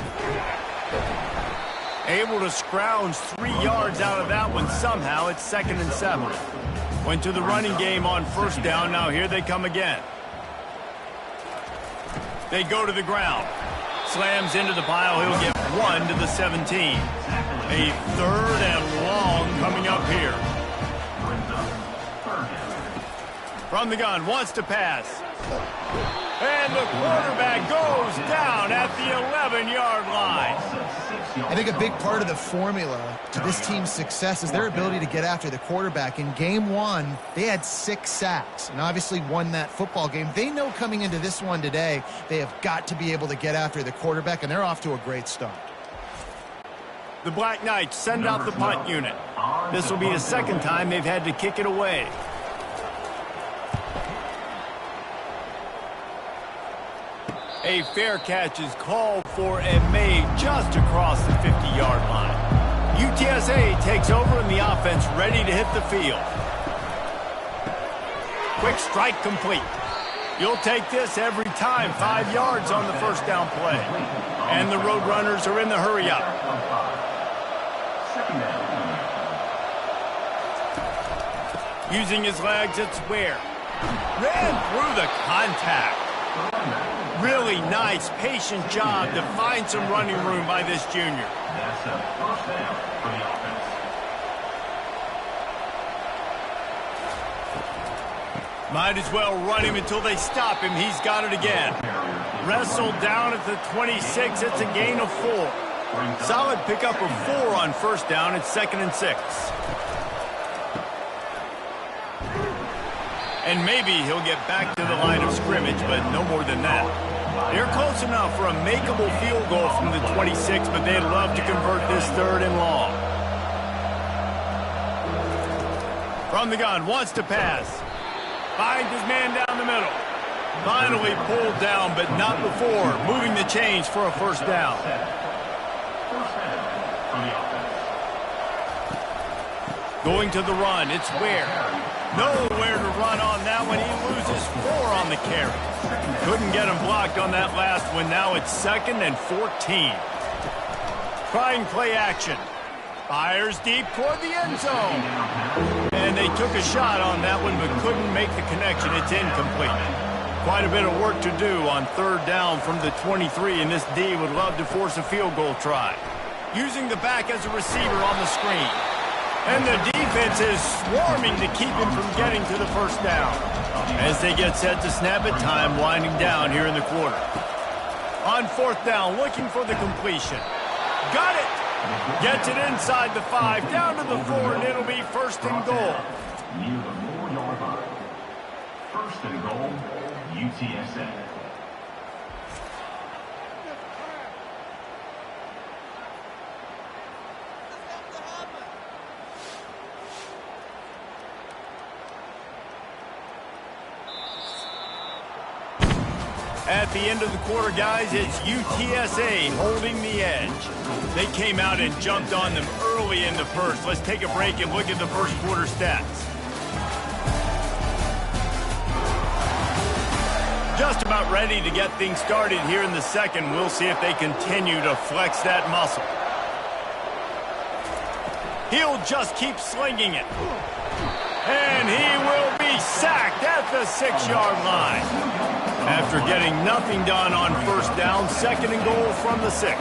Able to scrounge 3 yards out of that one somehow. It's 2nd and 7. Went to the running game on first down. Now here they come again. They go to the ground. Slams into the pile. He'll get 1 to the 17. A 3rd and long coming up here. From the gun, wants to pass. And the quarterback goes down at the 11-yard line. I think a big part of the formula to this team's success is their ability to get after the quarterback. In game 1, they had 6 sacks and obviously won that football game. They know coming into this one today, they have got to be able to get after the quarterback, and they're off to a great start. The Black Knights send out the punt unit. This will be the 2nd time they've had to kick it away. A fair catch is called for and made just across the 50-yard line. UTSA takes over and the offense ready to hit the field. Quick strike complete. You'll take this every time. 5 yards on the first down play. And the Roadrunners are in the hurry-up. Using his legs, it's Ware. Ran through the contact. Really nice, patient job to find some running room by this junior. That's a first down for the offense. Might as well run him until they stop him. He's got it again. Wrestled down at the 26. It's a gain of 4. Solid pickup of 4 on first down. It's 2nd and 6. And maybe he'll get back to the line of scrimmage, but no more than that. They're close enough for a makeable field goal from the 26, but they'd love to convert this 3rd and long. From the gun, wants to pass. Finds his man down the middle. Finally pulled down, but not before. Moving the chains for a first down. First down for the offense. Going to the run, it's Ware. Nowhere to run on that one. He loses 4 on the carry. Couldn't get him blocked on that last one. Now it's 2nd and 14. Trying play action. Fires deep toward the end zone. And they took a shot on that one but couldn't make the connection. It's incomplete. Quite a bit of work to do on 3rd down from the 23, and this D would love to force a field goal try. Using the back as a receiver on the screen. And the defense is swarming to keep him from getting to the first down. As they get set to snap it, time winding down here in the quarter. On 4th down, looking for the completion. Got it! Gets it inside the 5, down to the 4, and it'll be 1st and goal. Near the 4-yard line. 1st and goal, UTSA. At the end of the quarter, guys, it's UTSA holding the edge. They came out and jumped on them early in the first. Let's take a break and look at the first quarter stats. Just about ready to get things started here in the second. We'll see if they continue to flex that muscle. He'll just keep slinging it. And he will be sacked at the 6-yard line. After getting nothing done on first down, 2nd and goal from the 6.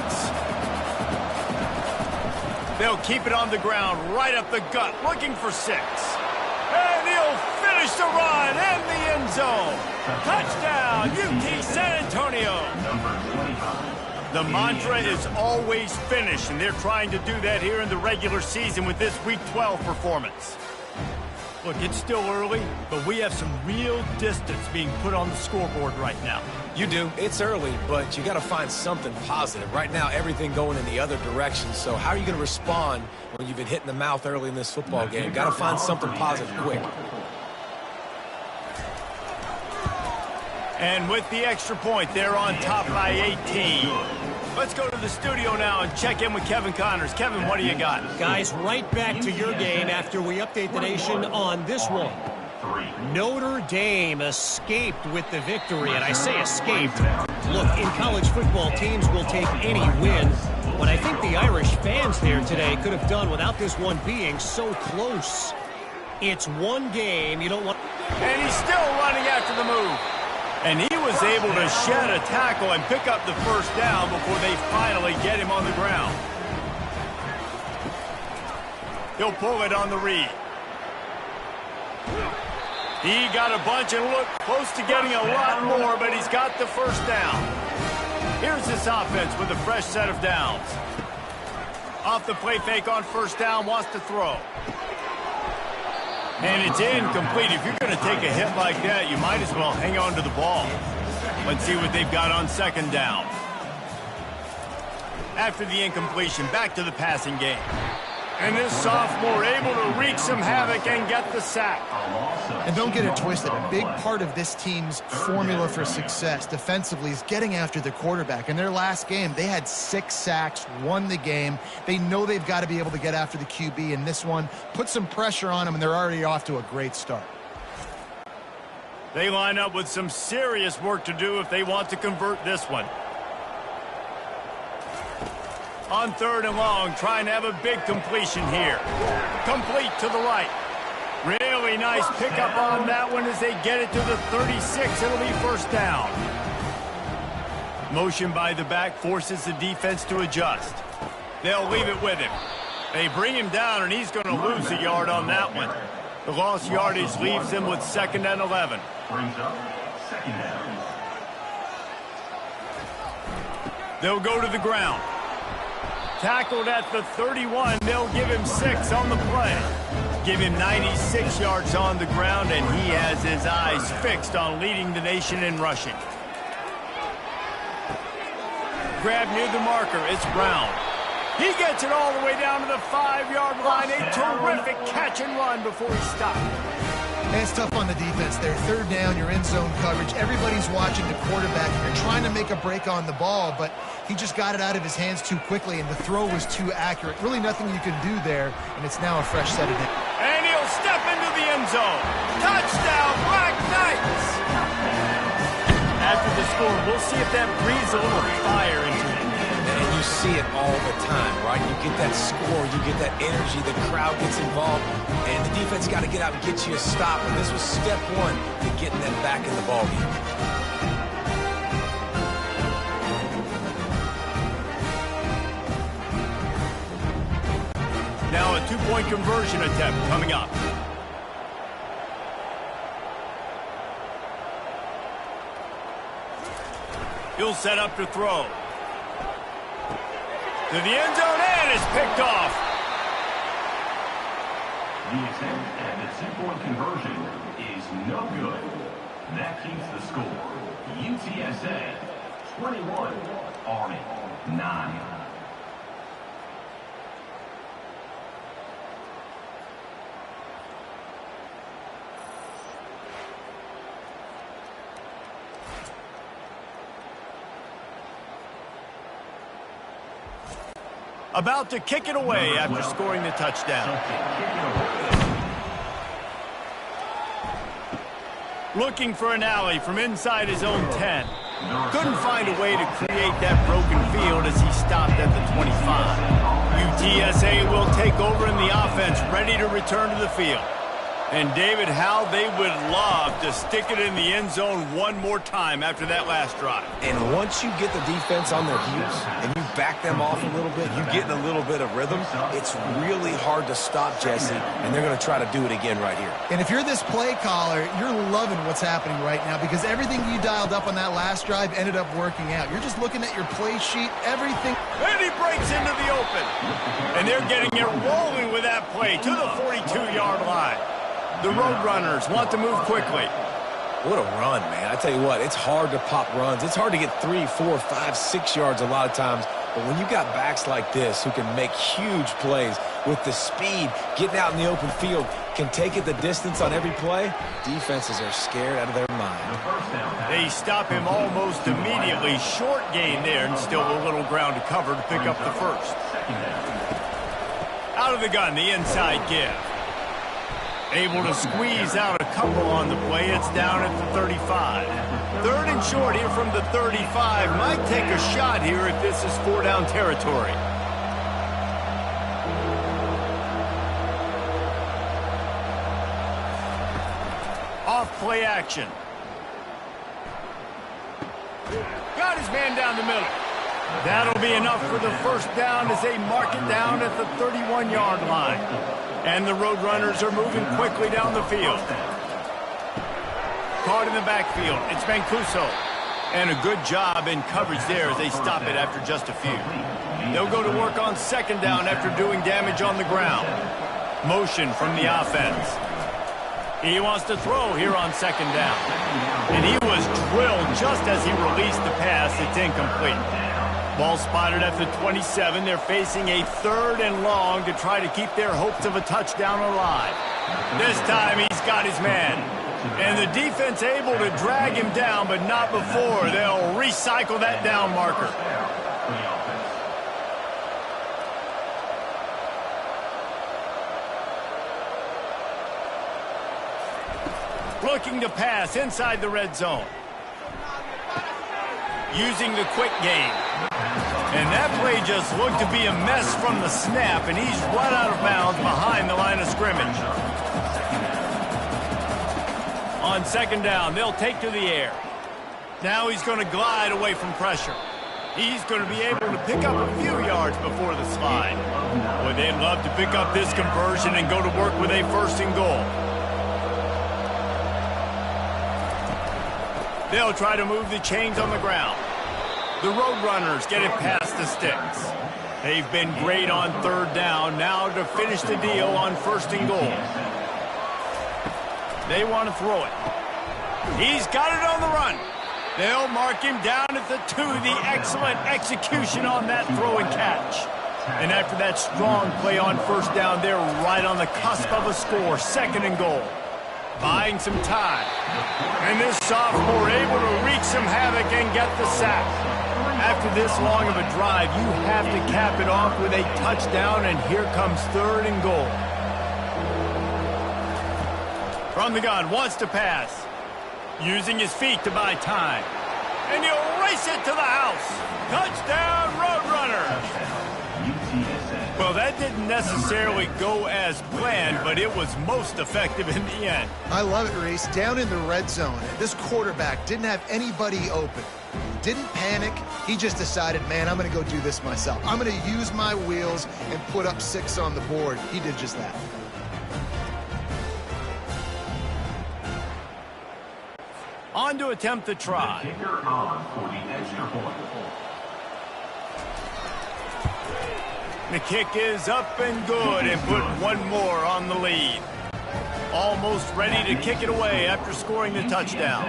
They'll keep it on the ground, right up the gut, looking for 6. And he'll finish the run in the end zone. Touchdown, UT San Antonio. The mantra is always finish, and they're trying to do that here in the regular season with this Week 12 performance. Look, it's still early, but we have some real distance being put on the scoreboard right now. You do. It's early, but you got to find something positive. Right now, everything going in the other direction. So how are you going to respond when you've been hit in the mouth early in this football game? Got to find something positive quick. And with the extra point, they're on top by 18. Let's go to the studio now and check in with Kevin Connors. Kevin, what do you got? Guys, right back to your game after we update the nation on this one. Notre Dame escaped with the victory, and I say escaped. Look, in college football, teams will take any win. What I think the Irish fans there today could have done without this one being so close. It's one game. You don't want... And he's still running after the move. And he was able to shed a tackle and pick up the first down before they finally get him on the ground. He'll pull it on the read. He got a bunch and looked close to getting a lot more, but he's got the first down. Here's this offense with a fresh set of downs. Off the play fake on first down, wants to throw. And it's incomplete. If you're going to take a hit like that, you might as well hang on to the ball. Let's see what they've got on second down. After the incompletion, back to the passing game. And this sophomore able to wreak some havoc and get the sack. And don't get it twisted. A big part of this team's formula for success defensively is getting after the quarterback. In their last game, they had 6 sacks, won the game. They know they've got to be able to get after the QB in this one. Put some pressure on them, and they're already off to a great start. They line up with some serious work to do if they want to convert this one. On third and long, trying to have a big completion here. Complete to the right. Really nice pickup on that one as they get it to the 36. It'll be first down. Motion by the back forces the defense to adjust. They'll leave it with him. They bring him down, and he's going to lose a yard on that one. The lost yardage leaves him with 2nd and 11. Brings up 2nd down. They'll go to the ground. Tackled at the 31. They'll give him 6 on the play. Give him 96 yards on the ground, and he has his eyes fixed on leading the nation in rushing. Grab near the marker. It's Brown. He gets it all the way down to the 5-yard line. A terrific catch and run before he stopped. And it's tough on the defense there. Third down, you're in zone coverage. Everybody's watching the quarterback. You're trying to make a break on the ball, but he just got it out of his hands too quickly, and the throw was too accurate. Really nothing you can do there, and it's now a fresh set of it. And he'll step into the end zone. Touchdown, Black Knights! After the score, we'll see if that breathes a little fire into him. And you see it all the time, right? You get that score, you get that energy, the crowd gets involved, and the defense got to get out and get you a stop. And this was step one to getting them back in the ballgame. Now a 2-point conversion attempt coming up. He'll set up to throw. To the end zone, and it's picked off. The attempt at the 2-point conversion is no good. That keeps the score. UTSA 21, Army 9. About to kick it away after scoring the touchdown. Looking for an alley from inside his own 10. Couldn't find a way to create that broken field as he stopped at the 25. UTSA will take over in the offense, ready to return to the field. And David, how they would love to stick it in the end zone one more time after that last drive. And once you get the defense on their heels and you back them off a little bit, you get in a little bit of rhythm, it's really hard to stop, Jesse, and they're going to try to do it again right here. And if you're this play caller, you're loving what's happening right now because everything you dialed up on that last drive ended up working out. You're just looking at your play sheet, everything. And he breaks into the open. And they're getting it rolling with that play to the 42-yard line. The Roadrunners want to move quickly. What a run, man. I tell you what, it's hard to pop runs. It's hard to get 3, 4, 5, 6 yards a lot of times But when you got backs like this who can make huge plays with the speed, getting out in the open field, can take it the distance on every play, defenses are scared out of their mind. They stop him almost immediately. Short gain there, and still a little ground to cover to pick up the first. Out of the gun, the inside give. Able to squeeze out a couple on the play. It's down at the 35. Third and short here from the 35. Might take a shot here if this is 4-down territory. Off play action. Got his man down the middle. That'll be enough for the first down as they mark it down at the 31-yard line. And the Roadrunners are moving quickly down the field. Caught in the backfield. It's Mancuso. And a good job in coverage there as they stop it after just a few. They'll go to work on second down after doing damage on the ground. Motion from the offense. He wants to throw here on second down. And he was drilled just as he released the pass. It's incomplete. Ball spotted at the 27. They're facing a third and long to try to keep their hopes of a touchdown alive. This time he's got his man. And the defense able to drag him down, but not before. They'll recycle that down marker. Looking to pass inside the red zone. Using the quick game. And that play just looked to be a mess from the snap, and he's right out of bounds behind the line of scrimmage. On second down, they'll take to the air. Now he's going to glide away from pressure. He's going to be able to pick up a few yards before the slide. Boy, they'd love to pick up this conversion and go to work with a first and goal. They'll try to move the chains on the ground. The Roadrunners get it past the sticks. They've been great on third down. Now to finish the deal on first and goal. They want to throw it. He's got it on the run. They'll mark him down at the 2. The excellent execution on that throw and catch. And after that strong play on first down, they're right on the cusp of a score. Second and goal. Buying some time. And this sophomore able to wreak some havoc and get the sack. After this long of a drive, you have to cap it off with a touchdown, and here comes third and goal. From the gun, wants to pass. Using his feet to buy time. And he'll race it to the house. Touchdown, Roadrunner. Well, that didn't necessarily go as planned, but it was most effective in the end. I love it, Reese. Down in the red zone, this quarterback didn't have anybody open. Didn't panic. He just decided, man, I'm going to go do this myself. I'm going to use my wheels and put up 6 on the board. He did just that. On to attempt the try. Kicker on for the extra point. The kick is up and good, and put one more on the lead. Almost ready to kick it away after scoring the touchdown.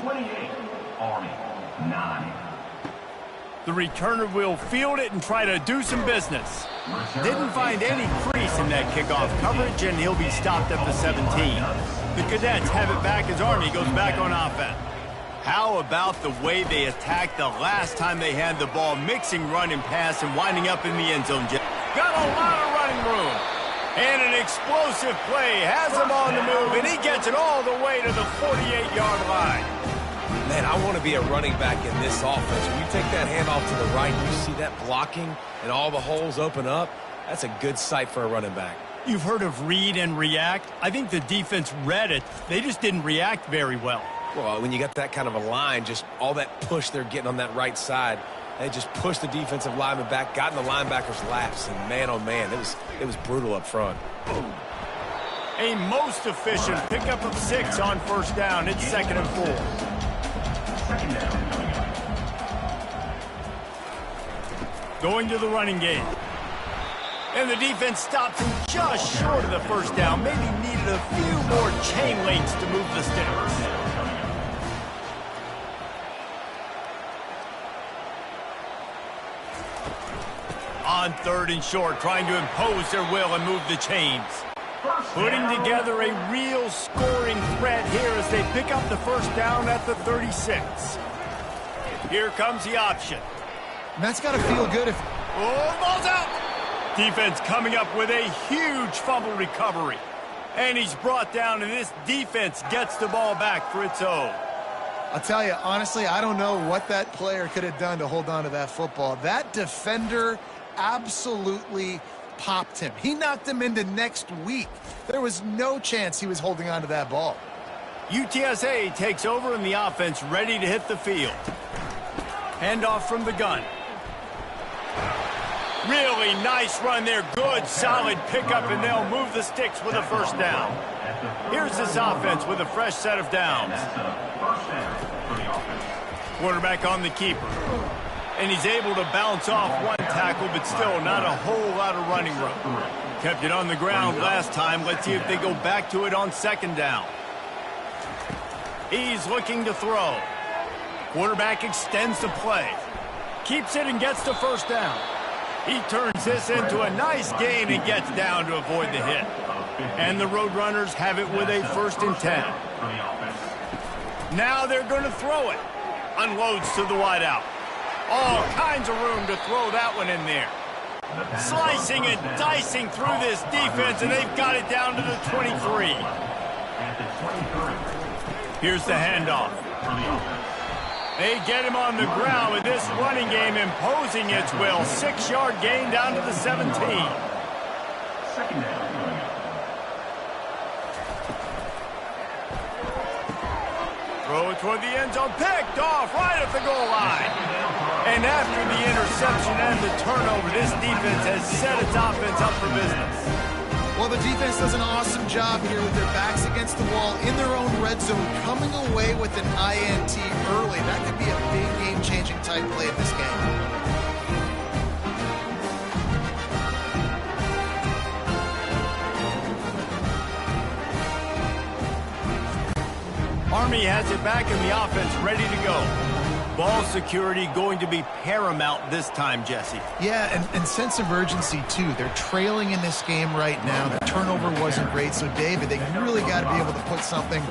28, Army, 9. The returner will field it and try to do some business. Didn't find any crease in that kickoff coverage, and he'll be stopped at the 17. The Cadets have it back as Army goes back on offense. How about the way they attacked the last time they had the ball, mixing run and pass and winding up in the end zone. Got a lot of running room. And an explosive play has him on the move, and he gets it all the way to the 48-yard line. Man, I want to be a running back in this offense. When you take that handoff to the right, you see that blocking and all the holes open up. That's a good sight for a running back. You've heard of read and react. I think the defense read it. They just didn't react very well. Well, when you got that kind of a line, just all that push they're getting on that right side, they just pushed the defensive lineman back, got in the linebacker's laps, and man, oh man, it was brutal up front. A most efficient pickup of 6 on first down. It's 2nd and 4. Second down. Going to the running game. And the defense stops him just short of the first down. Maybe needed a few more chain links to move the sticks. On 3rd and short, trying to impose their will and move the chains. Putting together a real scoring threat here as they pick up the first down at the 36. Here comes the option. And that's got to feel good if... Oh, ball's out! Defense coming up with a huge fumble recovery. And he's brought down, and this defense gets the ball back for its own. I'll tell you, honestly, I don't know what that player could have done to hold on to that football. That defender absolutely popped him. He knocked him into next week. There was no chance he was holding on to that ball. UTSA takes over in the offense, ready to hit the field. Handoff from the gun. Really nice run there. Good, solid pickup, and they'll move the sticks with a first down. Here's this offense with a fresh set of downs. Quarterback on the keeper. And he's able to bounce off one tackle, but still not a whole lot of running room. Kept it on the ground last time. Let's see if they go back to it on 2nd down. He's looking to throw. Quarterback extends the play. Keeps it and gets the first down. He turns this into a nice gain and gets down to avoid the hit. And the Roadrunners have it with a 1st and 10. Now they're going to throw it. Unloads to the wideout. All kinds of room to throw that one in there. Slicing and dicing through this defense, and they've got it down to the 23. Here's the handoff. They get him on the ground with this running game imposing its will. 6-yard gain down to the 17. Throw it toward the end zone. Picked off right at the goal line. And after the interception and the turnover, this defense has set its offense up for business. Well, the defense does an awesome job here with their backs against the wall in their own red zone, coming away with an INT early. That could be a big game-changing type play in this game. Army has it back in the offense, ready to go. Ball security going to be paramount this time, Jesse. Yeah, and sense of urgency, too. They're trailing in this game right now. The turnover wasn't great. So, David, they really got to be able to put something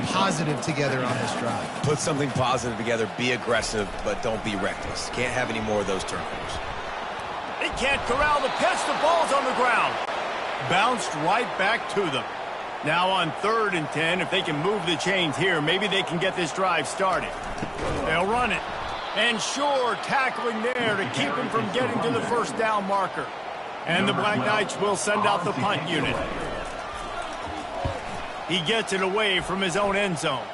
positive together on this drive. Put something positive together, be aggressive, but don't be reckless. Can't have any more of those turnovers. They can't corral the pitch. The ball's on the ground. Bounced right back to them. Now on 3rd and 10, if they can move the chains here, maybe they can get this drive started. They'll run it. And sure, tackling there to keep him from getting to the first down marker. And the Black Knights will send out the punt unit. He gets it away from his own end zone.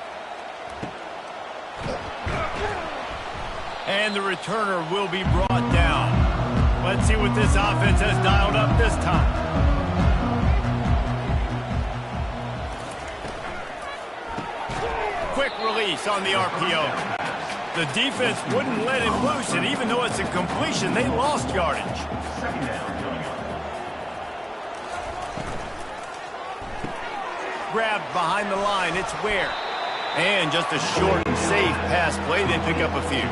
And the returner will be brought down. Let's see what this offense has dialed up this time. Quick release on the RPO. The defense wouldn't let him loose, and even though it's a completion, they lost yardage. Grabbed behind the line, it's Ware. And just a short and safe pass play, they pick up a few.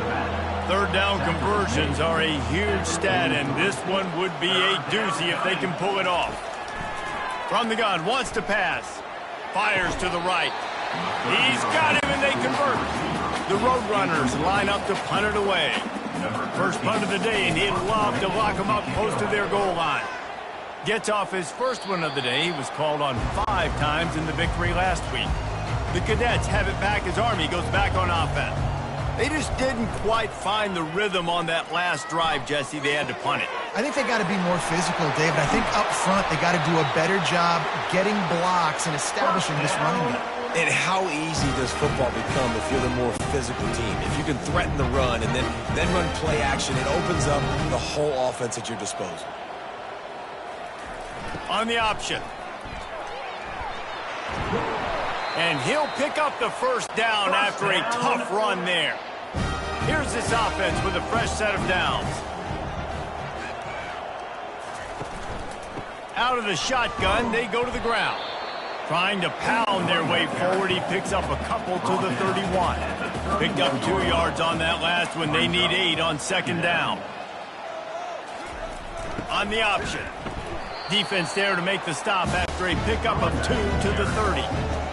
3rd down conversions are a huge stat, and this one would be a doozy if they can pull it off. From the gun, wants to pass. Fires to the right. He's got him, and they convert. The Roadrunners line up to punt it away. First punt of the day, and he'd love to lock him up close to their goal line. Gets off his first one of the day. He was called on 5 times in the victory last week. The Cadets have it back as Army goes back on offense. They just didn't quite find the rhythm on that last drive, Jesse. They had to punt it. I think they got to be more physical, David. I think up front they got to do a better job getting blocks and establishing this running game. And how easy does football become if you're the more physical team? If you can threaten the run and then run play action, it opens up the whole offense at your disposal. On the option. And he'll pick up the first down after a tough run there. Here's this offense with a fresh set of downs. Out of the shotgun, they go to the ground. Trying to pound their way forward, he picks up a couple to the 31. Picked up 2 yards on that last one. They need 8 on 2nd down. on the option. Defense there to make the stop after a pickup of 2 to the 30.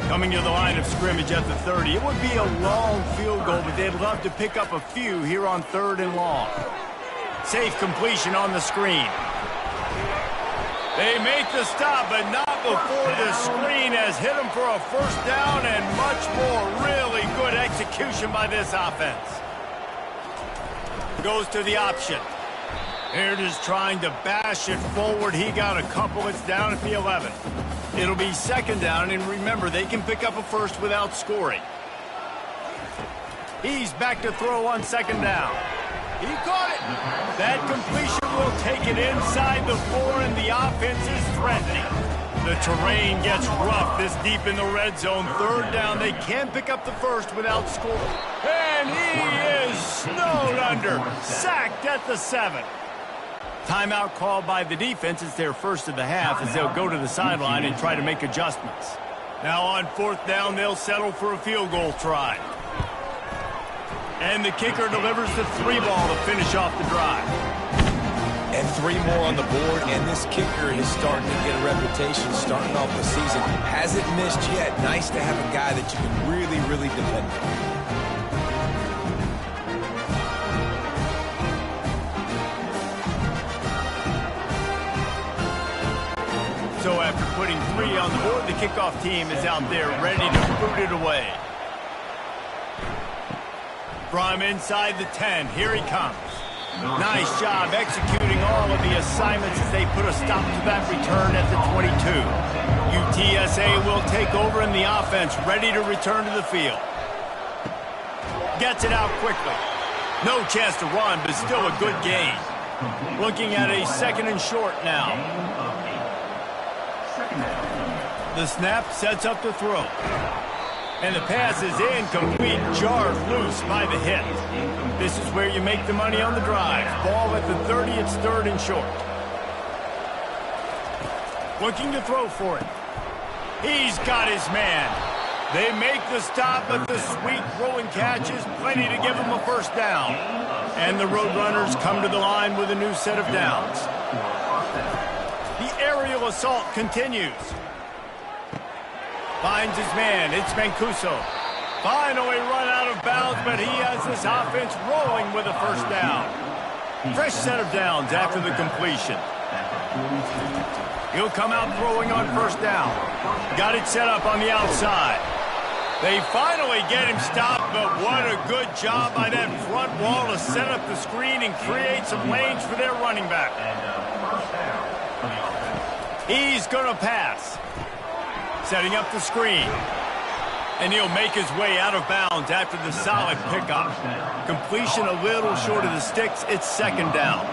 Coming to the line of scrimmage at the 30. It would be a long field goal, but they'd love to pick up a few here on 3rd and long. Safe completion on the screen. They make the stop, but not before the screen has hit them for a first down and much more. Really good execution by this offense. Goes to the option. Here it is trying to bash it forward. He got a couple. It's down at the 11. It'll be 2nd down, and remember, they can pick up a first without scoring. He's back to throw on 2nd down. He caught it. That completion will take it inside the 4, and the offense is threatening. The terrain gets rough this deep in the red zone. 3rd down, they can pick up the first without scoring. And he is snowed under. Sacked at the 7. Timeout called by the defense. It's their first of the half as they'll go to the sideline and try to make adjustments. Now on 4th down, they'll settle for a field goal try. And the kicker delivers the 3 ball to finish off the drive. And 3 more on the board, and this kicker is starting to get a reputation starting off the season. Hasn't missed yet. Nice to have a guy that you can really, really depend on. So after putting 3 on the board, the kickoff team is out there ready to boot it away. From inside the 10, here he comes. Nice job executing all of the assignments as they put a stop to that return at the 22. UTSA will take over in the offense, ready to return to the field. Gets it out quickly. No chance to run, but still a good gain. Looking at a 2nd and short now. The snap sets up the throw. And the pass is incomplete, jarred loose by the hit. This is where you make the money on the drive. Ball at the 30, it's 3rd and short. Looking to throw for it. He's got his man. They make the stop, but the sweet throwing catch is plenty to give him a first down. And the Roadrunners come to the line with a new set of downs. The aerial assault continues. Finds his man. It's Mancuso. Finally run out of bounds, but he has this offense rolling with a first down. Fresh set of downs after the completion. He'll come out throwing on first down. Got it set up on the outside. They finally get him stopped, but what a good job by that front wall to set up the screen and create some lanes for their running back. He's going to pass. Setting up the screen. And he'll make his way out of bounds after the solid pickup. Completion a little short of the sticks. It's 2nd down.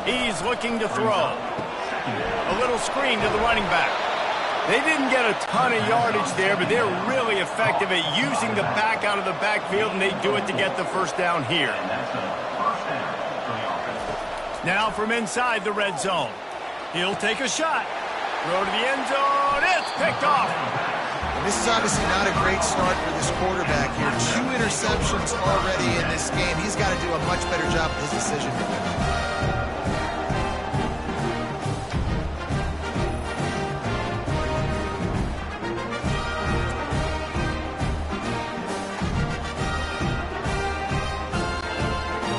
He's looking to throw. A little screen to the running back. They didn't get a ton of yardage there, but they're really effective at using the back out of the backfield, and they do it to get the first down here. Now from inside the red zone. He'll take a shot. Throw to the end zone. It's picked off. And this is obviously not a great start for this quarterback here. 2 interceptions already in this game. He's got to do a much better job with his decision making.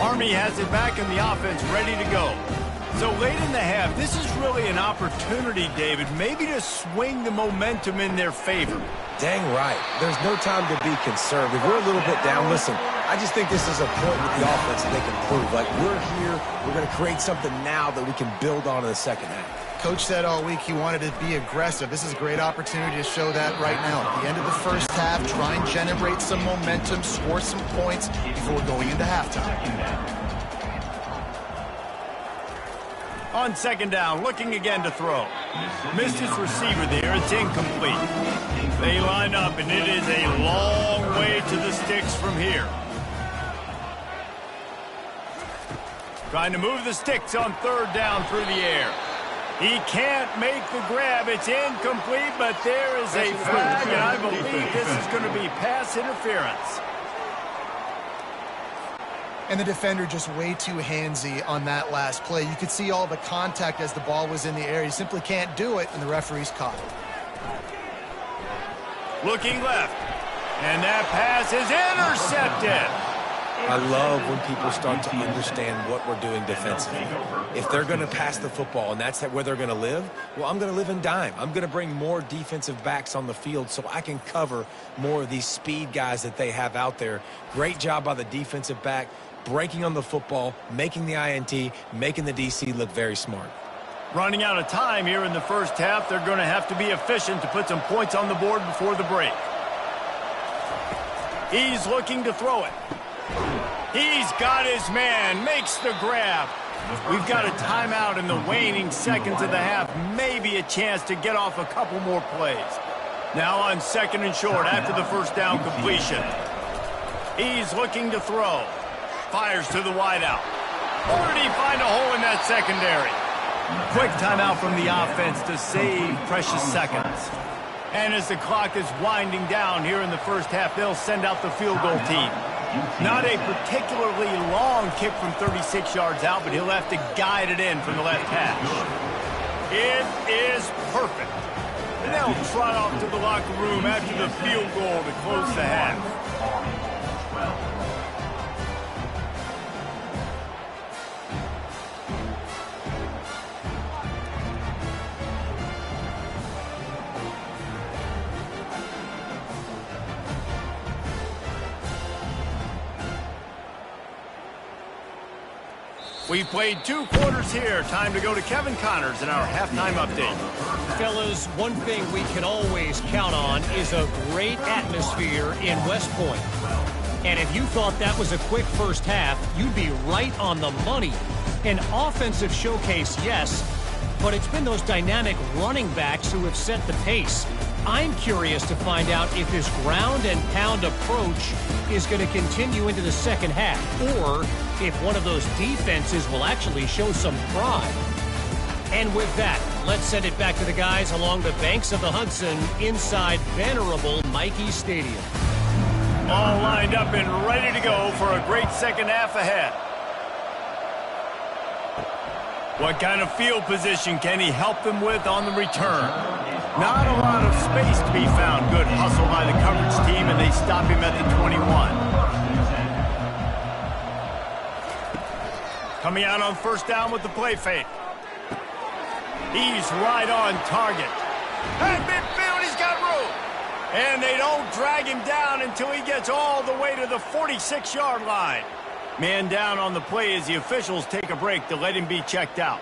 Army has it back in the offense, ready to go. So late in the half, this is really an opportunity, David, maybe to swing the momentum in their favor. Dang right. There's no time to be conservative. We're a little bit down. Listen, I just think this is a point with the offense that they can prove. Like, we're here, we're going to create something now that we can build on in the second half. Coach said all week he wanted to be aggressive. This is a great opportunity to show that right now. At the end of the first half, try and generate some momentum, score some points before going into halftime. On 2nd down, looking again to throw. Missed his receiver there. It's incomplete. They line up, and it is a long way to the sticks from here. Trying to move the sticks on 3rd down through the air. He can't make the grab. It's incomplete, but there is a flag, and I believe this is going to be pass interference. And the defender just way too handsy on that last play. You could see all the contact as the ball was in the air. You simply can't do it, and the referee's caught it. Looking left. And that pass is intercepted. I love when people start to understand what we're doing defensively. If they're going to pass the football and that's where they're going to live, well, I'm going to live in dime. I'm going to bring more defensive backs on the field so I can cover more of these speed guys that they have out there. Great job by the defensive back, breaking on the football, making the INT, making the DC look very smart. Running out of time here in the first half. They're going to have to be efficient to put some points on the board before the break. He's looking to throw it. He's got his man, makes the grab. We've got a timeout in the waning seconds of the half. Maybe a chance to get off a couple more plays. Now on 2nd and short after the first down completion. He's looking to throw. Fires to the wideout. Or did he find a hole in that secondary? Quick timeout from the offense to save precious seconds. And as the clock is winding down here in the first half, they'll send out the field goal team. Not a particularly long kick from 36 yards out, but he'll have to guide it in from the left hash. It is perfect. And they'll trot off to the locker room after the field goal to close the half. We've played 2 quarters here. Time to go to Kevin Connors in our halftime update. Fellas, one thing we can always count on is a great atmosphere in West Point. And if you thought that was a quick first half, you'd be right on the money. An offensive showcase, yes, but it's been those dynamic running backs who have set the pace. I'm curious to find out if this ground and pound approach is going to continue into the second half, or if one of those defenses will actually show some pride. And with that, let's send it back to the guys along the banks of the Hudson inside venerable Michie Stadium. All lined up and ready to go for a great second half ahead. What kind of field position can he help them with on the return? Not a lot of space to be found. Good hustle by the coverage team, and they stop him at the 21. Coming out on first down with the play fake. He's right on target. At midfield, he's got room. And they don't drag him down until he gets all the way to the 46-yard line. Man down on the play as the officials take a break to let him be checked out.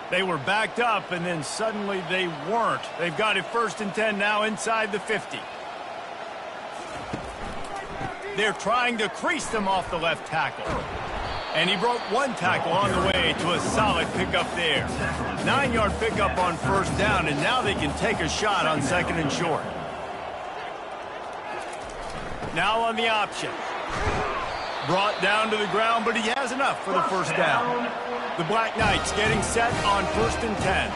They were backed up, and then suddenly they weren't. They've got it 1st and 10 now inside the 50. They're trying to crease them off the left tackle. And he broke one tackle on the way to a solid pickup there. 9-yard pickup on first down, and now they can take a shot on 2nd and short. Now on the option. Brought down to the ground, but he has enough for the first down. The Black Knights getting set on 1st and 10.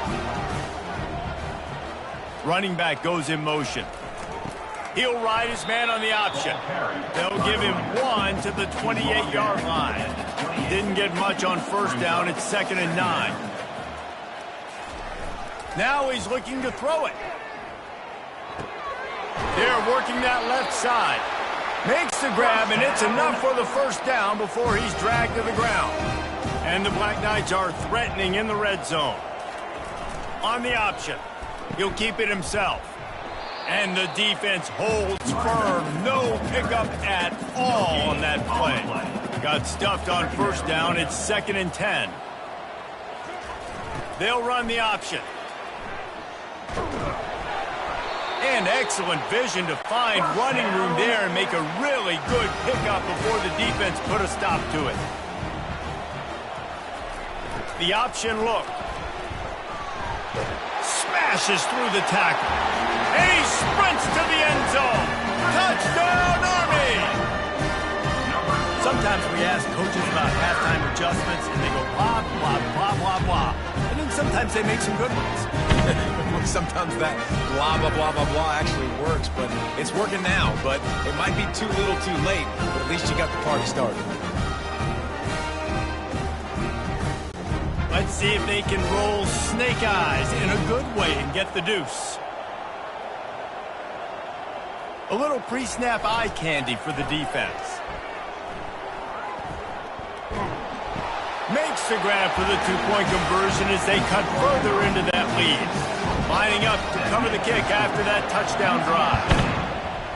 Running back goes in motion. He'll ride his man on the option. They'll give him 1 to the 28-yard line. Didn't get much on first down. It's 2nd and 9. Now he's looking to throw it. They're working that left side. Makes the grab, and it's enough for the first down before he's dragged to the ground. And the Black Knights are threatening in the red zone. On the option, he'll keep it himself. And the defense holds firm. No pickup at all on that play. Got stuffed on first down. It's 2nd and 10. They'll run the option. And excellent vision to find running room there and make a really good pickup before the defense put a stop to it. The option look. Smashes through the tackle. And he sprints to the end zone. Touchdown, Army! Sometimes we ask coaches about halftime adjustments, and they go blah, blah, blah, blah, blah. And then sometimes they make some good ones. Sometimes that blah, blah, blah, blah, blah actually works, but it's working now. But it might be too little too late, but at least you got the party started. Let's see if they can roll snake eyes in a good way and get the deuce. A little pre-snap eye candy for the defense. Makes the grab for the two-point conversion as they cut further into that lead. Lining up to cover the kick after that touchdown drive.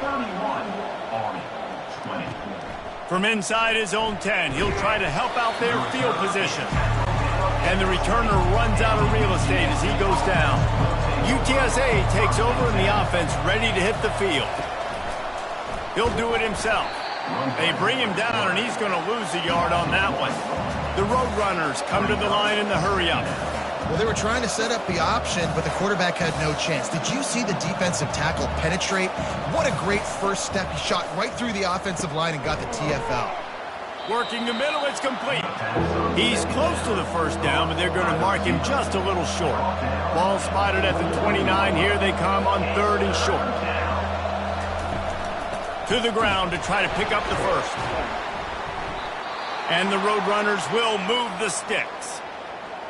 31, Army, 20. From inside his own 10, he'll try to help out their field position. And the returner runs out of real estate as he goes down. UTSA takes over in the offense, ready to hit the field. He'll do it himself. They bring him down, and he's going to lose a yard on that one. The Roadrunners come to the line in the hurry-up. Well, they were trying to set up the option, but the quarterback had no chance. Did you see the defensive tackle penetrate? What a great first step. He shot right through the offensive line and got the TFL. Working the middle, it's complete. He's close to the first down, but they're going to mark him just a little short. Ball spotted at the 29. Here they come on 3rd and short. To the ground to try to pick up the first. And the Roadrunners will move the sticks.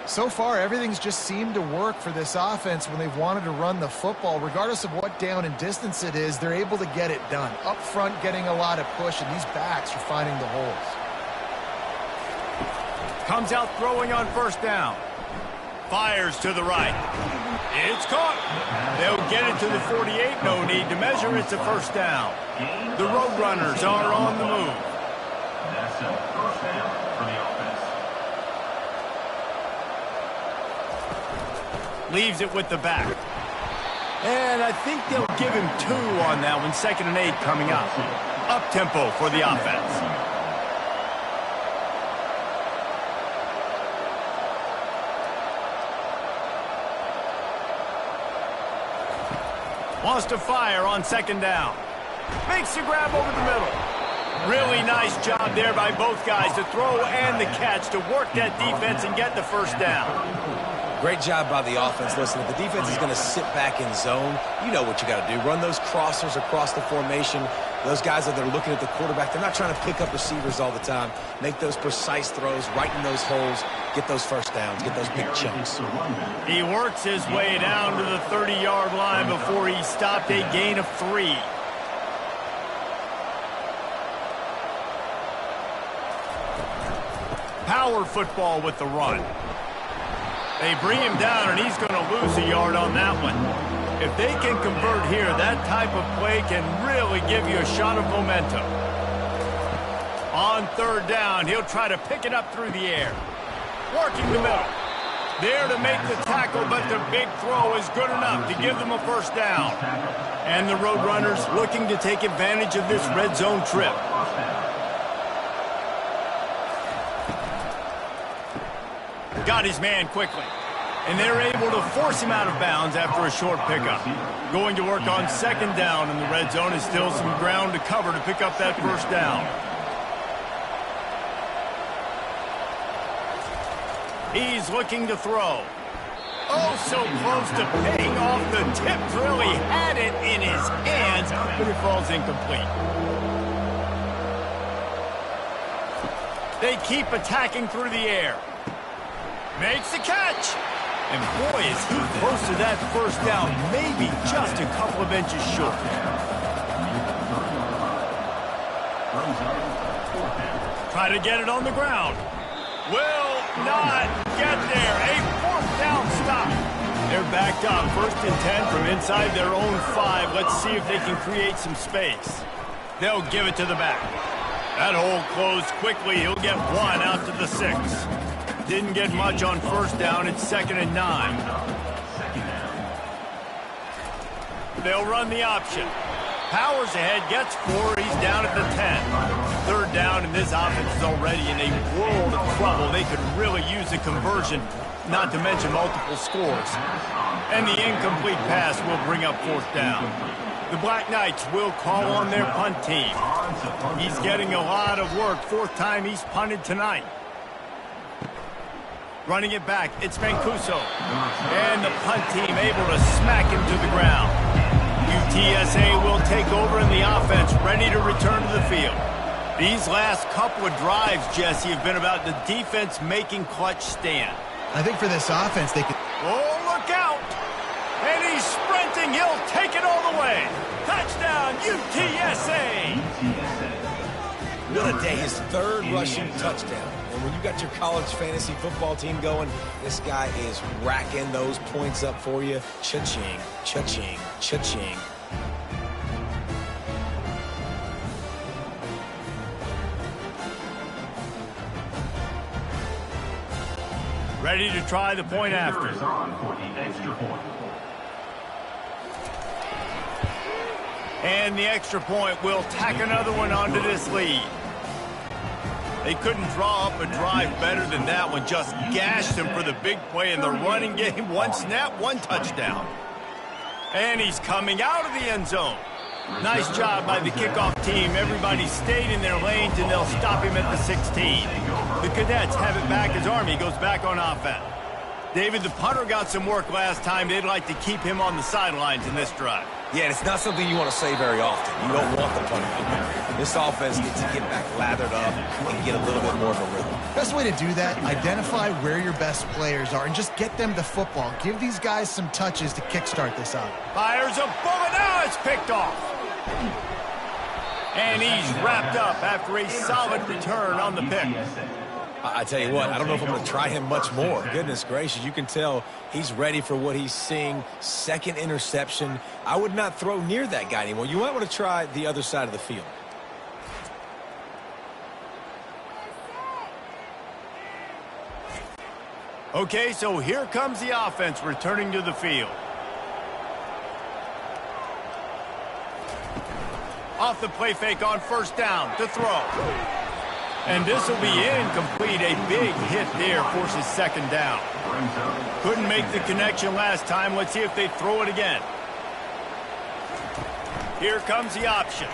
So far, everything's just seemed to work for this offense when they've wanted to run the football. Regardless of what down and distance it is, they're able to get it done. Up front, getting a lot of push, and these backs are finding the holes. Comes out throwing on first down. Fires to the right. It's caught. They'll get it to the 48. No need to measure. It's a first down. The Roadrunners are on the move. That's a first down for the offense. Leaves it with the back. And I think they'll give him 2 on that one. 2nd and 8 coming up. Up tempo for the offense. Wants to fire on 2nd down. Makes the grab over the middle. Really nice job there by both guys to throw and the catch to work that defense and get the first down. Great job by the offense. Listen, if the defense is going to sit back in zone, you know what you got to do. Run those crossers across the formation. Those guys that are looking at the quarterback, they're not trying to pick up receivers all the time. Make those precise throws, right in those holes, get those first downs, get those big chunks. He works his way down to the 30-yard line before he stopped, a gain of 3. Power football with the run. They bring him down, and he's going to lose a yard on that one. If they can convert here, that type of play can really give you a shot of momentum. On 3rd down, he'll try to pick it up through the air. Working the middle. There to make the tackle, but the big throw is good enough to give them a first down. And the Roadrunners looking to take advantage of this red zone trip. Got his man quickly. And they're able to force him out of bounds after a short pickup. Going to work on 2nd down in the red zone is still some ground to cover to pick up that first down. He's looking to throw. Oh, so close to paying off. The tip really had it in his hands, but it falls incomplete. They keep attacking through the air. Makes the catch. And boy, is he close to that first down, maybe just a couple of inches short. Try to get it on the ground. Will not get there. A 4th down stop. They're backed up. 1st and 10 from inside their own 5. Let's see if they can create some space. They'll give it to the back. That hole closed quickly. He'll get 1 out to the 6. Didn't get much on 1st down. It's 2nd and 9. They'll run the option. Powers ahead, gets 4. He's down at the 10. 3rd down, and this offense is already in a world of trouble. They could really use a conversion, not to mention multiple scores. And the incomplete pass will bring up 4th down. The Black Knights will call on their punt team. He's getting a lot of work. 4th time he's punted tonight. Running it back, it's Mancuso. And the punt team able to smack him to the ground. UTSA will take over in the offense, ready to return to the field. These last couple of drives, Jesse, have been about the defense making clutch stand. I think for this offense, they could... Oh, look out! And he's sprinting. He'll take it all the way. Touchdown, UTSA! What a day. His third rushing touchdown. And when you got your college fantasy football team going, this guy is racking those points up for you. Cha-ching, cha-ching, cha-ching. Ready to try the point after. Is on for the extra point. And the extra point will tack another one onto this lead. They couldn't draw up a drive better than that one. Just gashed him for the big play in the running game. One snap, one touchdown. And he's coming out of the end zone. Nice job by the kickoff team. Everybody stayed in their lanes, and they'll stop him at the 16. The Cadets have it back as Army goes back on offense. David, the punter got some work last time. They'd like to keep him on the sidelines in this drive. Yeah, and it's not something you want to say very often. You don't want the punter out there. This offense needs to get back lathered up and get a little bit more of a rhythm. Best way to do that, identify where your best players are and just get them the football. Give these guys some touches to kickstart this up. Fires a bullet. Now it's picked off. And he's wrapped up after a solid return on the pick. I tell you what, I don't know if I'm going to try him much more. Goodness gracious, you can tell he's ready for what he's seeing. Second interception. I would not throw near that guy anymore. You might want to try the other side of the field. Okay, so here comes the offense returning to the field. Off the play fake on first down to throw. And this will be incomplete. A big hit there forces second down. Couldn't make the connection last time. Let's see if they throw it again. Here comes the option.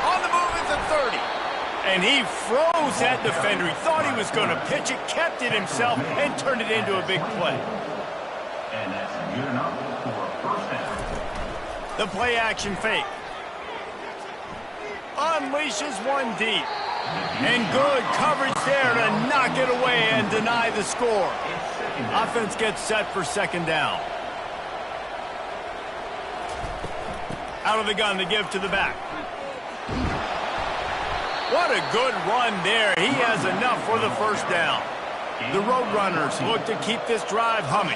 On the move at the 30. And he froze that defender. He thought he was going to pitch it, kept it himself, and turned it into a big play. And that's good enough for a first down. The play action fake. Unleashes one deep. And good coverage there to knock it away and deny the score. Offense gets set for second down. Out of the gun to give to the back. What a good run there. He has enough for the first down. The Roadrunners look to keep this drive humming.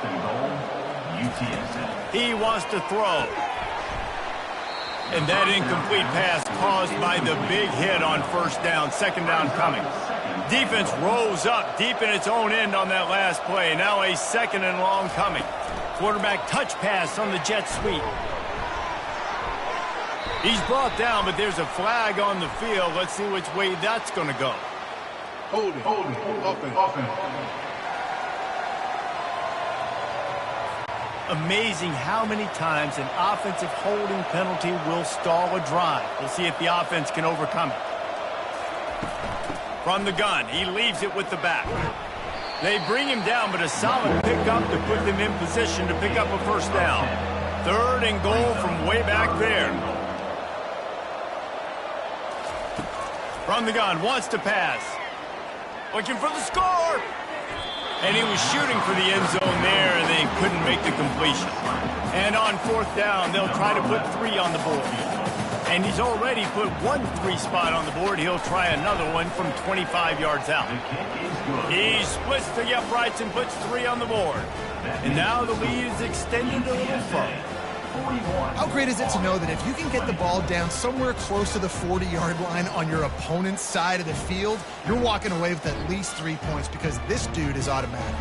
He wants to throw. And that incomplete pass caused by the big hit on first down. Second down coming. Defense rose up deep in its own end on that last play. Now a second and long coming. Quarterback touch pass on the jet sweep. He's brought down, but there's a flag on the field. Let's see which way that's going to go. Holding. Offense. Amazing how many times an offensive holding penalty will stall a drive. We'll see if the offense can overcome it. From the gun, he leaves it with the back. They bring him down, but a solid pickup to put them in position to pick up a first down. Third and goal from way back there. From the gun, wants to pass. Looking for the score. And he was shooting for the end zone there, and they couldn't make the completion. And on fourth down, they'll try to put 3 on the board. And he's already put 1 3 spot on the board. He'll try another one from 25 yards out. He splits the uprights and puts 3 on the board. And now the lead is extended a little further. How great is it to know that if you can get the ball down somewhere close to the 40-yard line on your opponent's side of the field, you're walking away with at least 3 points because this dude is automatic.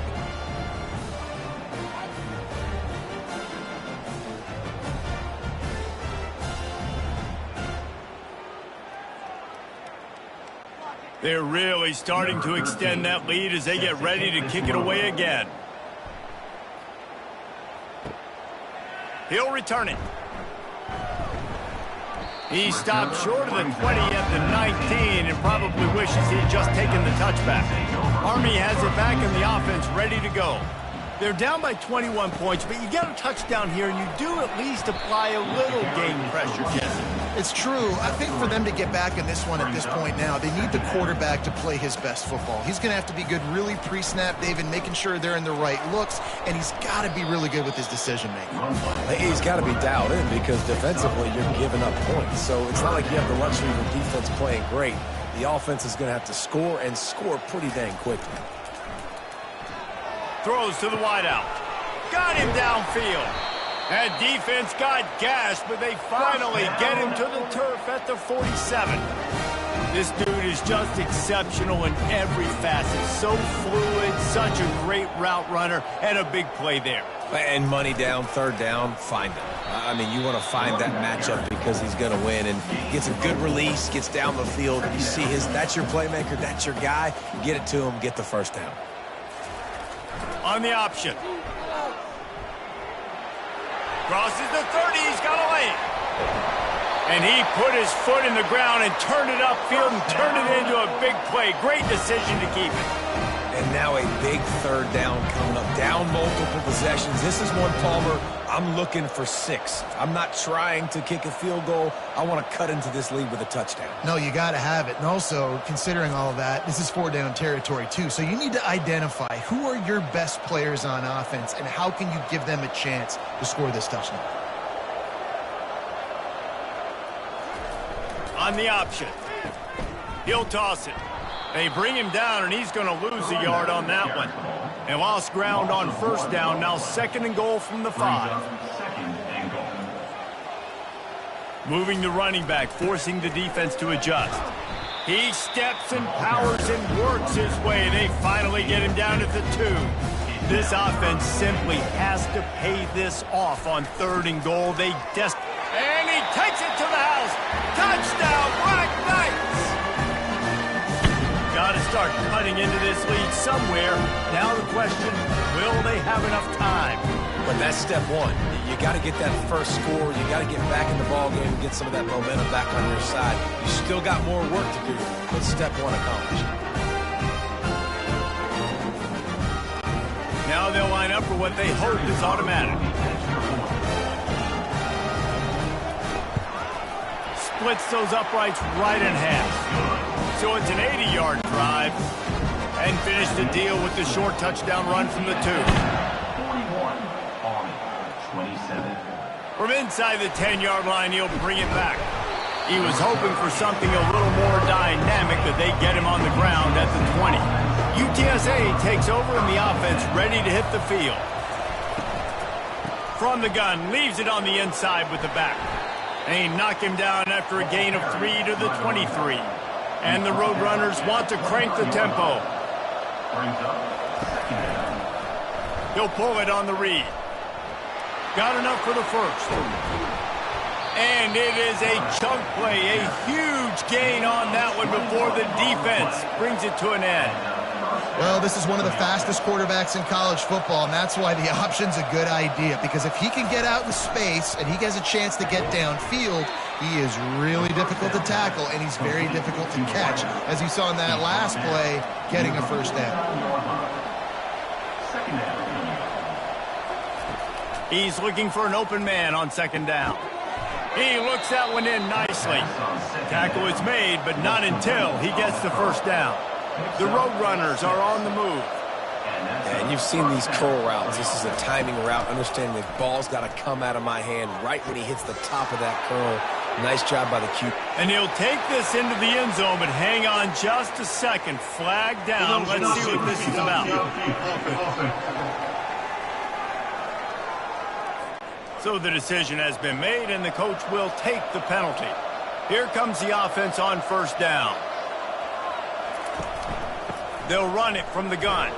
They're really starting to extend that lead as they get ready to kick it away again. He'll return it. He stopped short of the 20 at the 19 and probably wishes he'd just taken the touchback. Army has it back in the offense ready to go. They're down by 21 points, but you get a touchdown here, and you do at least apply a little game pressure, Jesse. It's true. I think for them to get back in this one at this point now, they need the quarterback to play his best football. He's going to have to be good really pre-snap, David, making sure they're in the right looks, and he's got to be really good with his decision-making. He's got to be dialed in because defensively you're giving up points. So it's not like you have the luxury of the defense playing great. The offense is going to have to score and score pretty dang quickly. Throws to the wideout. Got him downfield. That defense got gashed, but they finally get him to the turf at the 47. This dude is just exceptional in every facet. So fluid, such a great route runner, and a big play there. And money down, third down, find him. I mean, you want to find that matchup because he's going to win. And gets a good release, gets down the field. You see that's your playmaker, that's your guy. Get it to him, get the first down. On the option. Crosses the 30, he's got a lane. And he put his foot in the ground and turned it upfield and turned it into a big play. Great decision to keep it. And now a big third down coming up. Down multiple possessions. This is one, Palmer, I'm looking for 6. I'm not trying to kick a field goal. I want to cut into this lead with a touchdown. No, you got to have it. And also, considering all of that, this is 4-down territory too. So you need to identify who are your best players on offense and how can you give them a chance to score this touchdown. On the option. He'll toss it. They bring him down, and he's going to lose a yard on that one. They lost ground on first down. Now 2nd and goal from the 5. Moving the running back, forcing the defense to adjust. He steps and powers and works his way. They finally get him down at the 2. This offense simply has to pay this off on 3rd and goal. And he takes it to the house. Touchdown, Black Knights! Got to start cutting into this lead somewhere. Now the question, will they have enough time? But that's step one. You got to get that first score. You got to get back in the ball game and get some of that momentum back on your side. You still got more work to do, but step one accomplished. Now they'll line up for what they hope is automatic. Splits those uprights right in half. So it's an 80-yard drive. And finish the deal with the short touchdown run from the 2. 41, Army, 27. From inside the 10-yard line, he'll bring it back. He was hoping for something a little more dynamic, but they get him on the ground at the 20. UTSA takes over in the offense, ready to hit the field. From the gun, leaves it on the inside with the back. They knock him down after a gain of 3 to the 23. And the Roadrunners want to crank the tempo. He'll pull it on the read. Got enough for the first. And it is a chunk play, a huge gain on that one before the defense brings it to an end. Well, this is one of the fastest quarterbacks in college football, and that's why the option's a good idea, because if he can get out in space and he gets a chance to get downfield, he is really difficult to tackle, and he's very difficult to catch, as you saw in that last play, getting a first down. He's looking for an open man on 2nd down. He looks that one in nicely. Tackle is made, but not until he gets the first down. The Roadrunners are on the move. Yeah, and you've seen these curl routes. This is a timing route. Understanding the ball's got to come out of my hand right when he hits the top of that curl. Nice job by the Q. And he'll take this into the end zone, but hang on just a second. Flag down. Let's see what this is about. So the decision has been made, and the coach will take the penalty. Here comes the offense on first down. They'll run it from the gun.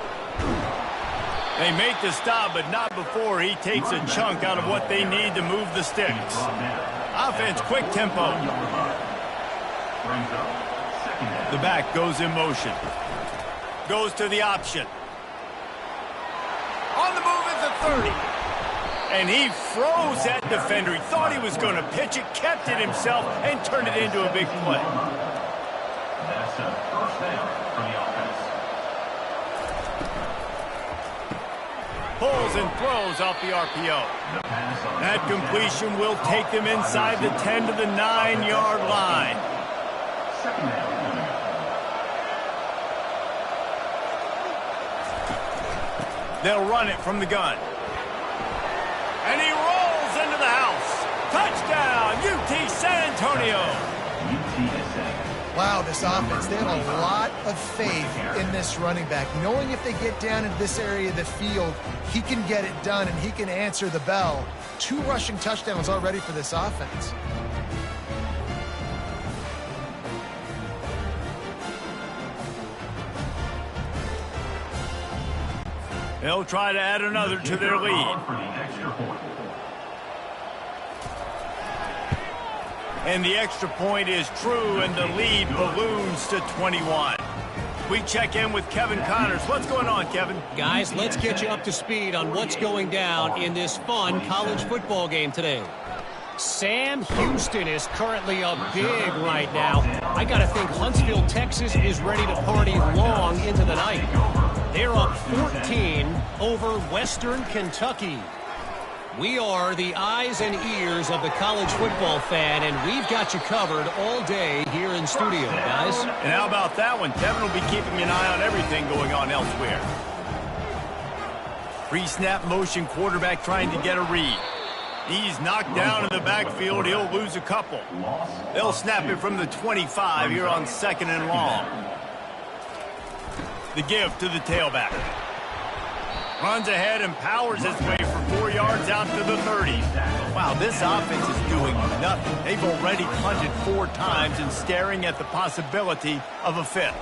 They make the stop, but not before he takes a chunk out of what they need to move the sticks. Offense, quick tempo. The back goes in motion. Goes to the option. On the move at the 30. And he froze that defender. He thought he was going to pitch it, kept it himself, and turned it into a big play. That's a first down for the offense. Pulls and throws off the RPO. That completion will take them inside the 10 to the 9-yard line. They'll run it from the gun. And he rolls into the house. Touchdown, UT San Antonio. Wow, this offense, they have a lot of faith in this running back. Knowing if they get down into this area of the field, he can get it done and he can answer the bell. 2 rushing touchdowns already for this offense. They'll try to add another to their lead. And the extra point is true, and the lead balloons to 21. We check in with Kevin Connors. What's going on, Kevin? Guys, let's get you up to speed on what's going down in this fun college football game today. Sam Houston is currently up big right now. I got to think Huntsville, Texas is ready to party long into the night. They're up 14 over Western Kentucky. We are the eyes and ears of the college football fan, and we've got you covered all day here in studio, guys. And how about that one? Kevin will be keeping an eye on everything going on elsewhere. Pre-snap motion quarterback trying to get a read. He's knocked down in the backfield. He'll lose a couple. They'll snap it from the 25 here on 2nd and long. The give to the tailback. Runs ahead and powers his way for 4 yards out to the 30. Wow, this offense is doing nothing. They've already punted 4 times and staring at the possibility of a 5th.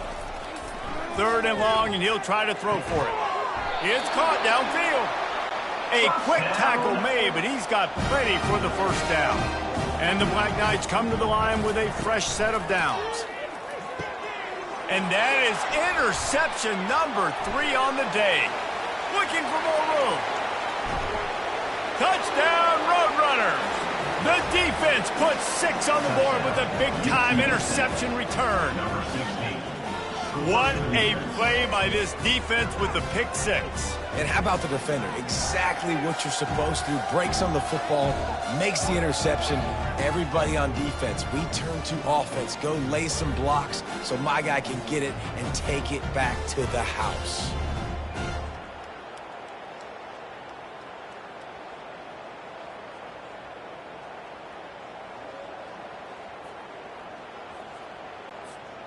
3rd and long, and he'll try to throw for it. It's caught downfield. A quick tackle made, but he's got plenty for the first down. And the Black Knights come to the line with a fresh set of downs. And that is interception number 3 on the day. Looking for more room. Touchdown, Roadrunners. The defense puts 6 on the board with a big-time interception return. What a play by this defense with the pick 6. And how about the defender? Exactly what you're supposed to do. Breaks on the football, makes the interception. Everybody on defense, we turn to offense. Go lay some blocks so my guy can get it and take it back to the house.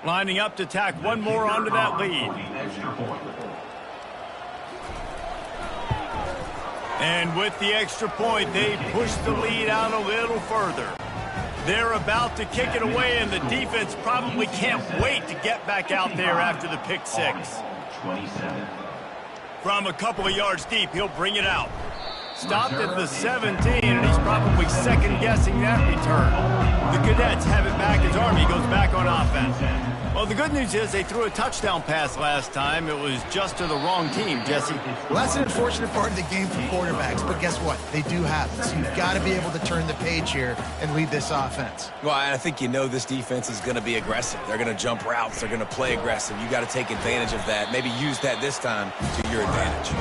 Lining up to tack one more onto that lead. And with the extra point, they push the lead out a little further. They're about to kick it away, and the defense probably can't wait to get back out there after the pick 6. From a couple of yards deep, he'll bring it out. Stopped at the 17, and he's probably second-guessing that return. The Cadets have it back as Army goes back on offense. Well, the good news is they threw a touchdown pass last time. It was just to the wrong team, Jesse. Well, that's an unfortunate part of the game for quarterbacks, but guess what? They do have this. You've got to be able to turn the page here and lead this offense. Well, I think you know this defense is going to be aggressive. They're going to jump routes. They're going to play aggressive. You got to take advantage of that. Maybe use that this time to your advantage.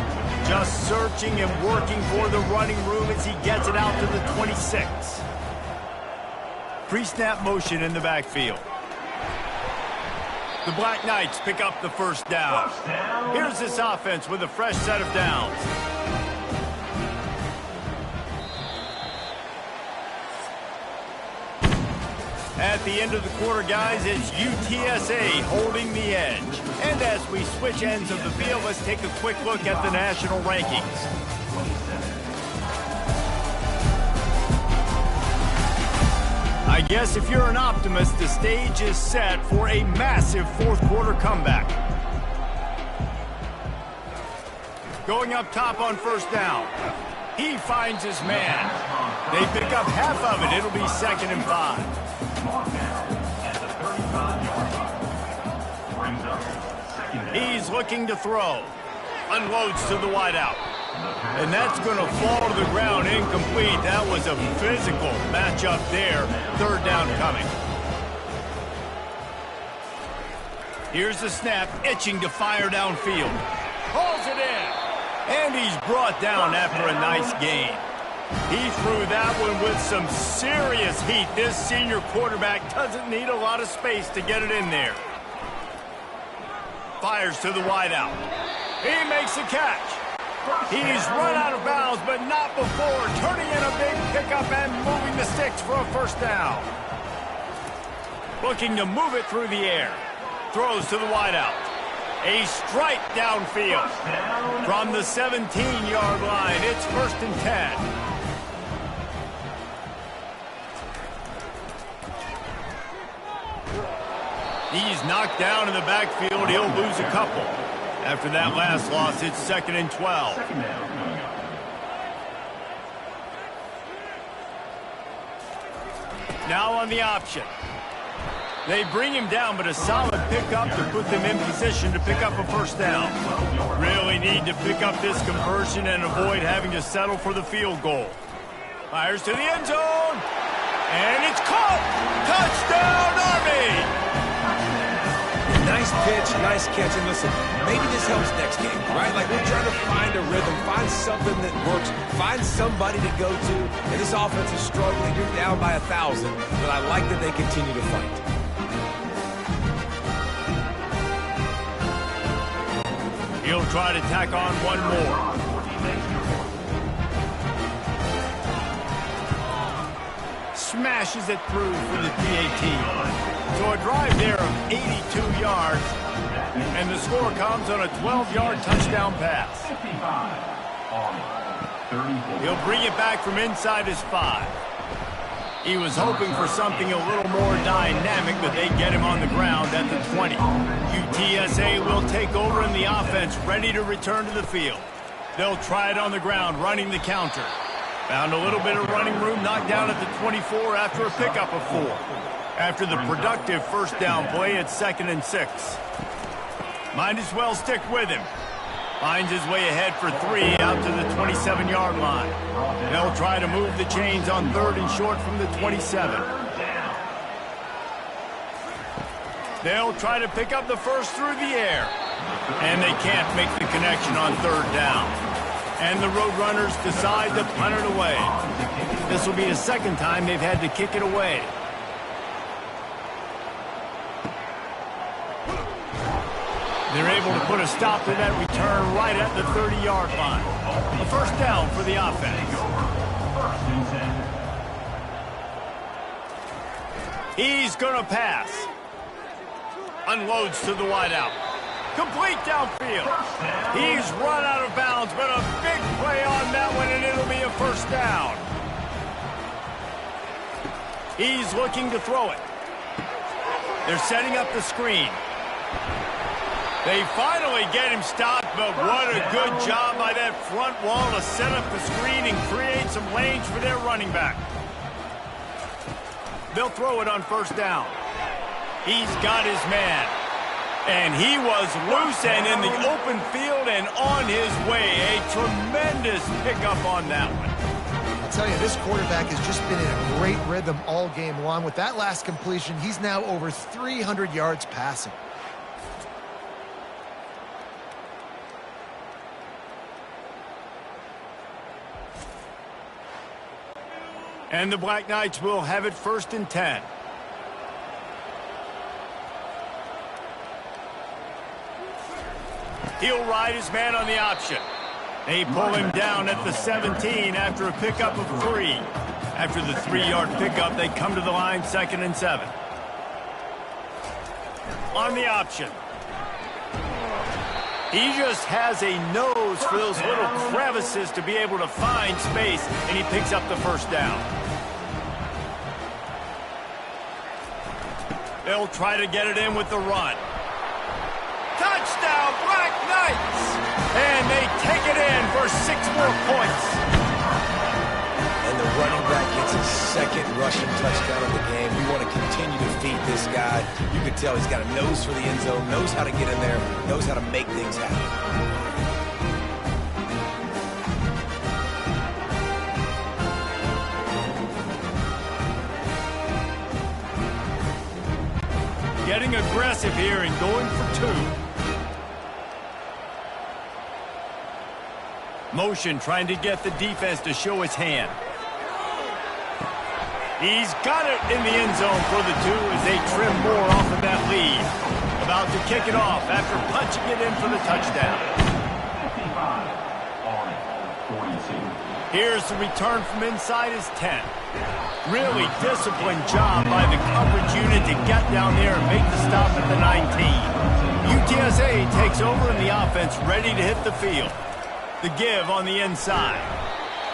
Just searching and working for the running room as he gets it out to the 26. Pre-snap motion in the backfield. The Black Knights pick up the first down. Here's this offense with a fresh set of downs. At the end of the quarter, guys, it's UTSA holding the edge. And as we switch ends of the field, let's take a quick look at the national rankings. I guess if you're an optimist, the stage is set for a massive fourth-quarter comeback. Going up top on first down. He finds his man. They pick up half of it. It'll be 2nd and 5. He's looking to throw. Unloads to the wideout. And that's going to fall to the ground incomplete. That was a physical matchup there. 3rd down coming. Here's the snap, itching to fire downfield. Calls it in. And he's brought down after a nice gain. He threw that one with some serious heat. This senior quarterback doesn't need a lot of space to get it in there. Fires to the wideout. He makes the catch. He's run out of bounds, but not before turning in a big pickup and moving the sticks for a first down. Looking to move it through the air. Throws to the wideout. A strike downfield. From the 17-yard line, it's 1st and 10. He's knocked down in the backfield. He'll lose a couple. After that last loss, it's 2nd and 12. Now on the option. They bring him down, but a solid pickup to put them in position to pick up a first down. Really need to pick up this conversion and avoid having to settle for the field goal. Fires to the end zone. And it's caught. Touchdown, Army! Nice pitch, nice catch, and listen, maybe this helps next game, right? Like, we're trying to find a rhythm, find something that works, find somebody to go to, and this offense is struggling. You're down by 1,000, but I like that they continue to fight. He'll try to tack on one more. Smashes it through for the PAT. So a drive there of 82 yards, and the score comes on a 12-yard touchdown pass. He'll bring it back from inside his 5. He was hoping for something a little more dynamic, but they get him on the ground at the 20. UTSA will take over in the offense, ready to return to the field. They'll try it on the ground, running the counter. Found a little bit of running room, knocked down at the 24 after a pickup of 4. After the productive first down play, it's 2nd and 6. Might as well stick with him. Finds his way ahead for 3 out to the 27-yard line. They'll try to move the chains on 3rd and short from the 27. They'll try to pick up the first through the air. And they can't make the connection on 3rd down. And the Roadrunners decide to punt it away. This will be the 2nd time they've had to kick it away. They're able to put a stop to that return right at the 30-yard line. A first down for the offense. He's going to pass. Unloads to the wideout. Complete downfield. He's run out of bounds, but a big play on that one, and it'll be a first down. He's looking to throw it. They're setting up the screen. They finally get him stopped, but what a good job by that front wall to set up the screen and create some lanes for their running back. They'll throw it on first down. He's got his man. And he was loose and in the open field and on his way. A tremendous pickup on that one. I'll tell you, this quarterback has just been in a great rhythm all game long. With that last completion, he's now over 300 yards passing. And the Black Knights will have it 1st and 10. He'll ride his man on the option. They pull him down at the 17 after a pickup of 3. After the 3-yard pickup, they come to the line 2nd and 7. On the option. He just has a nose for those little crevices to be able to find space, and he picks up the first down. They'll try to get it in with the run. Touchdown, Black Knights! And they take it in for 6 more points. And the running back gets his 2nd rushing touchdown of the game. You want to continue to feed this guy. You can tell he's got a nose for the end zone, knows how to get in there, knows how to make things happen. Getting aggressive here and going for 2. Motion trying to get the defense to show his hand. He's got it in the end zone for the 2 as they trim more off of that lead. About to kick it off after punching it in for the touchdown. 55, 42. Here's the return from inside his 10. Really disciplined job by the coverage unit to get down there and make the stop at the 19. UTSA takes over in the offense, ready to hit the field. The give on the inside.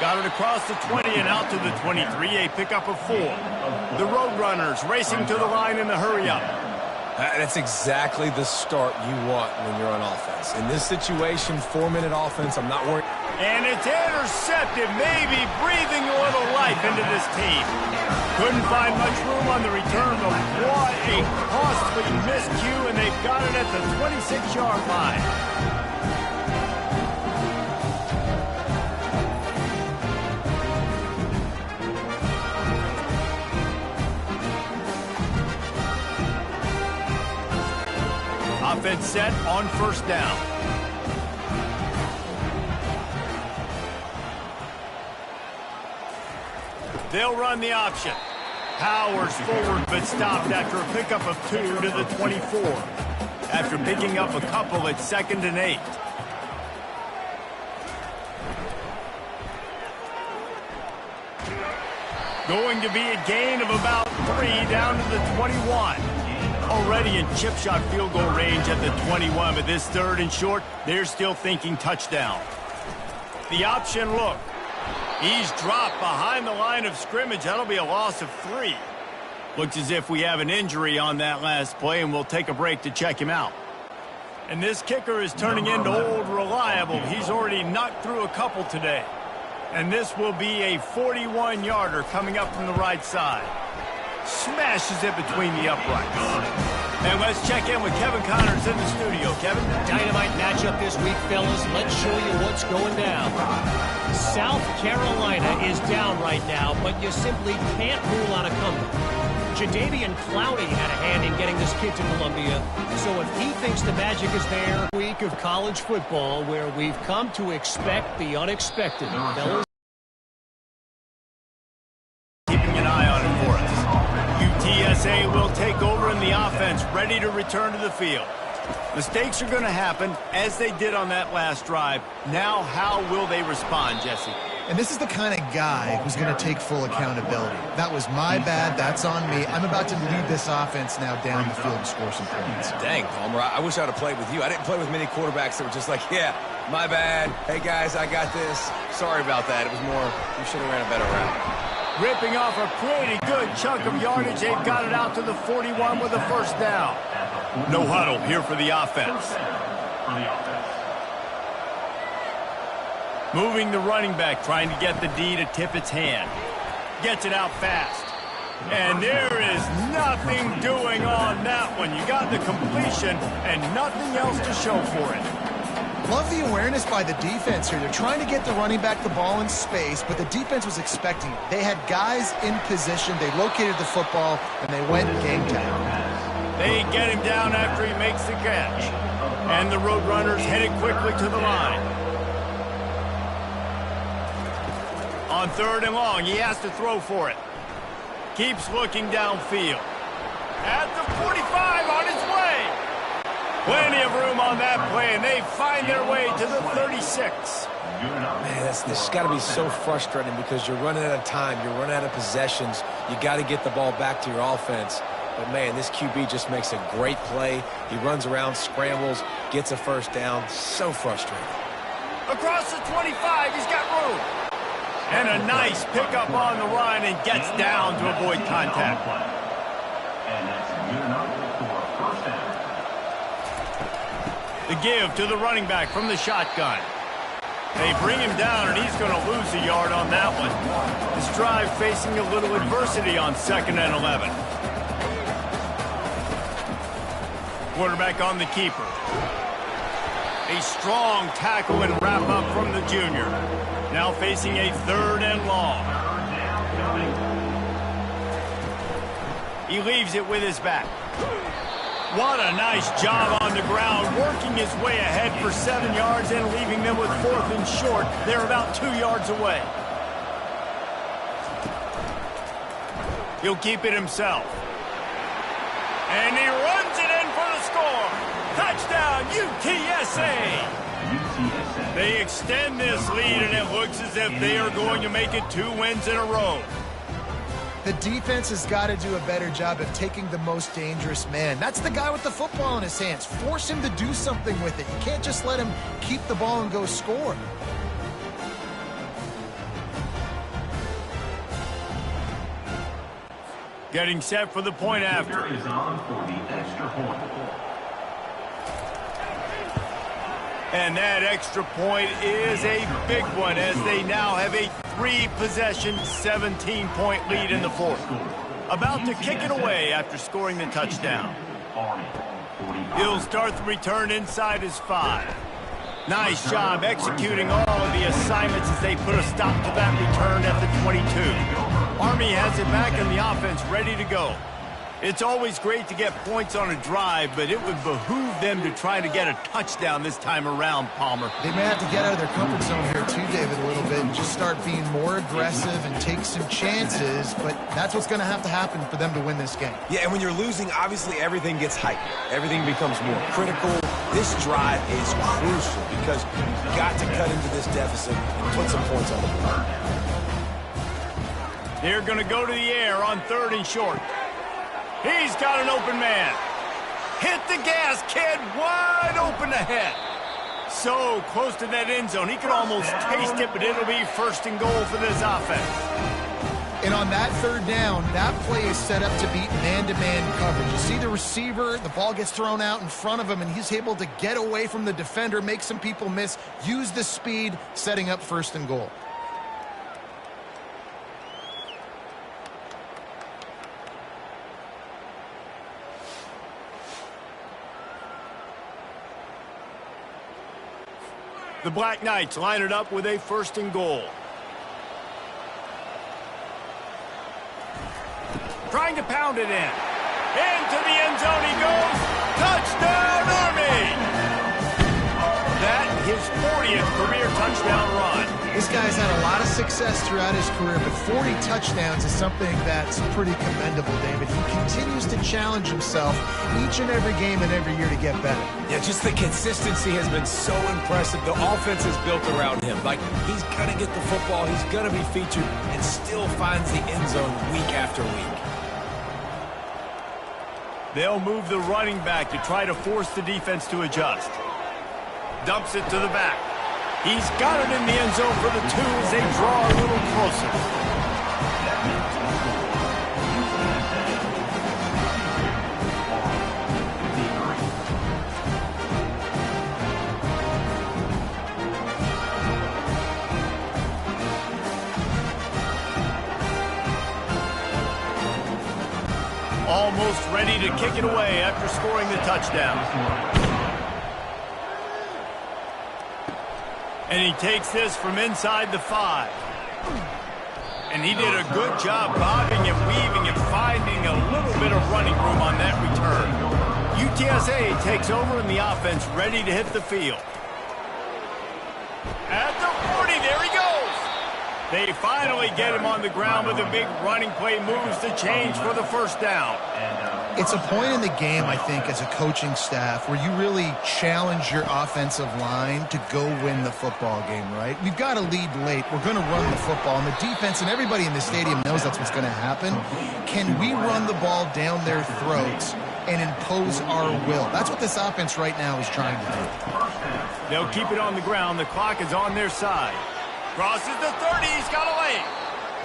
Got it across the 20 and out to the 23, a pickup of 4. The Roadrunners racing to the line in the hurry-up. That's exactly the start you want when you're on offense. In this situation, 4-minute offense, I'm not worried. And it's intercepted, maybe breathing a little life into this team. Couldn't find much room on the return, but what a costly miscue, and they've got it at the 26-yard line. Offense set on first down. They'll run the option. Powers forward, but stopped after a pickup of 2 to the 24. After picking up a couple at 2nd and 8. Going to be a gain of about 3 down to the 21. Already in chip shot field goal range at the 21, but this 3rd and short, they're still thinking touchdown. The option look. He's dropped behind the line of scrimmage. That'll be a loss of 3. Looks as if we have an injury on that last play, and we'll take a break to check him out. And this kicker is turning into old reliable. He's already knocked through a couple today. And this will be a 41-yarder coming up from the right side. Smashes it between the uprights. And let's check in with Kevin Connors in the studio. Kevin? Dynamite matchup this week, fellas. Let's show you what's going down. South Carolina is down right now, but you simply can't rule out a comeback. Jadeveon Clowney had a hand in getting this kid to Columbia, so if he thinks the magic is there, week of college football where we've come to expect the unexpected. Fellas, keeping an eye on it for us. UTSA will take over in the offense, ready to return to the field. Mistakes are going to happen, as they did on that last drive. Now, how will they respond, Jesse? And this is the kind of guy who's going to take full accountability. That was my bad. That's on me. I'm about to lead this offense now down the field and score some points. Dang, Palmer, I wish I would have played with you. I didn't play with many quarterbacks that were just like, yeah, my bad. Hey, guys, I got this. Sorry about that. It was more, you should have ran a better route. Ripping off a pretty good chunk of yardage. They've got it out to the 41 with a first down. No huddle here for the offense. Moving the running back, trying to get the D to tip its hand. Gets it out fast. And there is nothing doing on that one. You got the completion and nothing else to show for it. Love the awareness by the defense here. They're trying to get the running back the ball in space, but the defense was expecting it. They had guys in position. They located the football, and they went game time. They get him down after he makes the catch. And the Roadrunners headed quickly to the line. On 3rd and long, he has to throw for it. Keeps looking downfield. At the 45, on his way. Plenty of room on that play, and they find their way to the 36. Man, this has got to be so frustrating because you're running out of time. You're running out of possessions. You got to get the ball back to your offense. But, man, this QB just makes a great play. He runs around, scrambles, gets a first down. So frustrating. Across the 25, he's got room. And a nice pickup on the run and gets down to avoid contact. And that's good enough for a first down. The give to the running back from the shotgun. They bring him down, and he's going to lose a yard on that one. This drive facing a little adversity on 2nd and 11. Quarterback on the keeper. A strong tackle and wrap up from the junior. Now facing a 3rd and long. He leaves it with his back. What a nice job on the ground, working his way ahead for 7 yards and leaving them with 4th and short. They're about 2 yards away. He'll keep it himself. And he runs it in for the score. Touchdown, UTSA. They extend this lead, and it looks as if they are going to make it 2 wins in a row. The defense has got to do a better job of taking the most dangerous man. That's the guy with the football in his hands. Force him to do something with it. You can't just let him keep the ball and go score. Getting set for the point after. Is on for the extra point. And that extra point is a big one as they now have a 3-possession, 17-point lead in the 4th. About to kick it away after scoring the touchdown. He'll start the return inside his 5. Nice job executing all of the assignments as they put a stop to that return at the 22. Army has it back and the offense ready to go. It's always great to get points on a drive, but it would behoove them to try to get a touchdown this time around, Palmer. They may have to get out of their comfort zone here too, David, a little bit and just start being more aggressive and take some chances, but that's what's going to happen for them to win this game. Yeah, and when you're losing, obviously everything gets hyped. Everything becomes more critical. This drive is crucial because you've got to cut into this deficit and put some points on the board. They're going to go to the air on 3rd and short. He's got an open man. Hit the gas, kid. Wide open ahead. So close to that end zone. He could almost taste it, but it'll be 1st and goal for this offense. And on that 3rd down, that play is set up to beat man-to-man coverage. You see the receiver, the ball gets thrown out in front of him, and he's able to get away from the defender, make some people miss, use the speed, setting up 1st and goal. The Black Knights line it up with a 1st and goal. Trying to pound it in. Into the end zone he goes. Touchdown, Army! That his 40th career touchdown run. This guy's had a lot of success throughout his career, but 40 touchdowns is something that's pretty commendable, David. He continues to challenge himself each and every game and every year to get better. Yeah, just the consistency has been so impressive. The offense is built around him. Like, he's going to get the football, he's going to be featured, and still finds the end zone week after week. They'll move the running back to try to force the defense to adjust. Dumps it to the back. He's got it in the end zone for the 2 as they draw a little closer. Almost ready to kick it away after scoring the touchdown. And he takes this from inside the 5. And he did a good job bobbing and weaving and finding a little bit of running room on that return. UTSA takes over and the offense ready to hit the field. At the 40, there he goes. They finally get him on the ground with a big running play, moves the change for the 1st down. It's a point in the game, I think, as a coaching staff where you really challenge your offensive line to go win the football game, right? We've got to lead late. We're going to run the football. And the defense and everybody in the stadium knows that's what's going to happen. Can we run the ball down their throats and impose our will? That's what this offense right now is trying to do. They'll keep it on the ground. The clock is on their side. Crosses the 30. He's got a lane.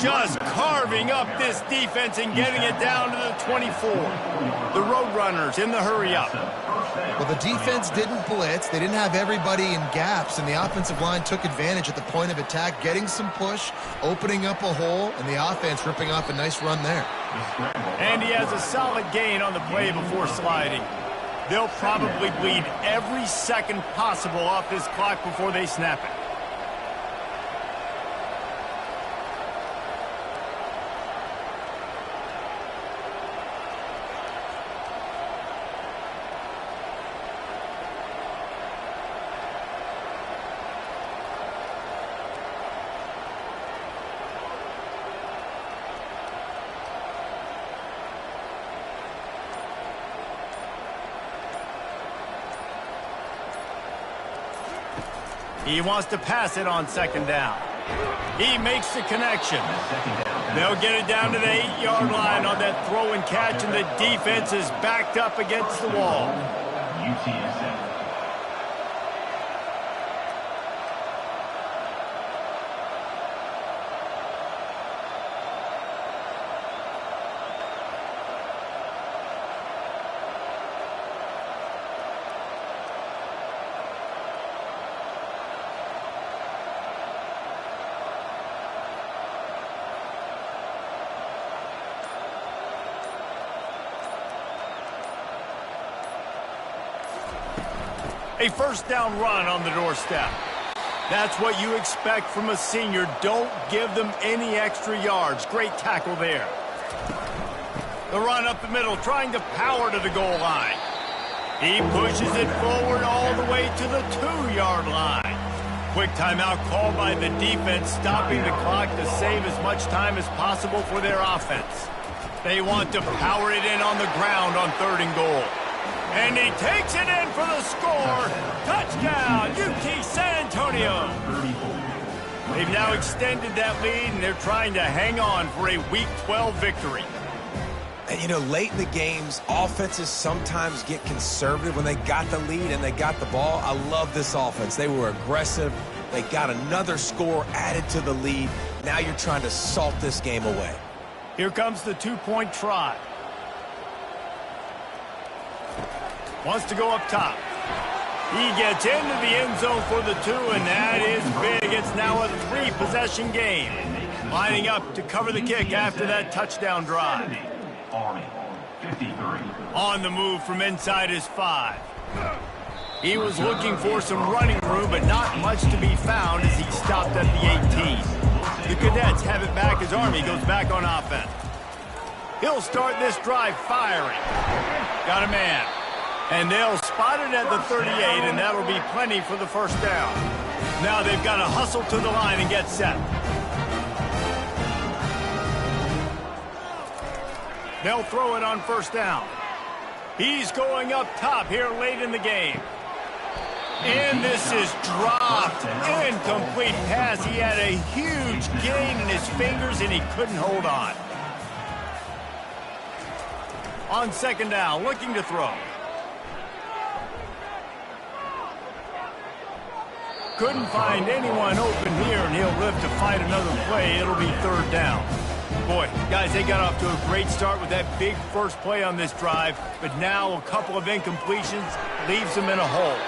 Just carving up this defense and getting it down to the 24. The Roadrunners in the hurry-up. Well, the defense didn't blitz. They didn't have everybody in gaps, and the offensive line took advantage at the point of attack, getting some push, opening up a hole, and the offense ripping off a nice run there. And he has a solid gain on the play before sliding. They'll probably bleed every second possible off this clock before they snap it. He wants to pass it on second down. He makes the connection. They'll get it down to the 8-yard line on that throw and catch, and the defense is backed up against the wall. UTSA. A first down run on the doorstep. That's what you expect from a senior. Don't give them any extra yards. Great tackle there. The run up the middle, trying to power to the goal line. He pushes it forward all the way to the 2-yard line. Quick timeout called by the defense, stopping the clock to save as much time as possible for their offense. They want to power it in on the ground on 3rd and goal. And he takes it in for the score. Touchdown, UT San Antonio. They've now extended that lead, and they're trying to hang on for a Week 12 victory. And, you know, late in the games, offenses sometimes get conservative when they got the lead and they got the ball. I love this offense. They were aggressive. They got another score added to the lead. Now you're trying to salt this game away. Here comes the 2-point try. Wants to go up top. He gets into the end zone for the 2, and that is big. It's now a 3-possession game. Lining up to cover the kick after that touchdown drive. Army, 53. On the move from inside his 5. He was looking for some running room, but not much to be found as he stopped at the 18. The Cadets have it back as Army goes back on offense. He'll start this drive firing. Got a man. And they'll spot it at the 38, and that'll be plenty for the first down. Now they've got to hustle to the line and get set. They'll throw it on first down. He's going up top here late in the game. And this is dropped. Incomplete pass. He had a huge gain in his fingers, and he couldn't hold on. On second down, looking to throw. Couldn't find anyone open here, and he'll live to fight another play. It'll be 3rd down. Boy, guys, they got off to a great start with that big first play on this drive, but now a couple of incompletions leaves them in a hole.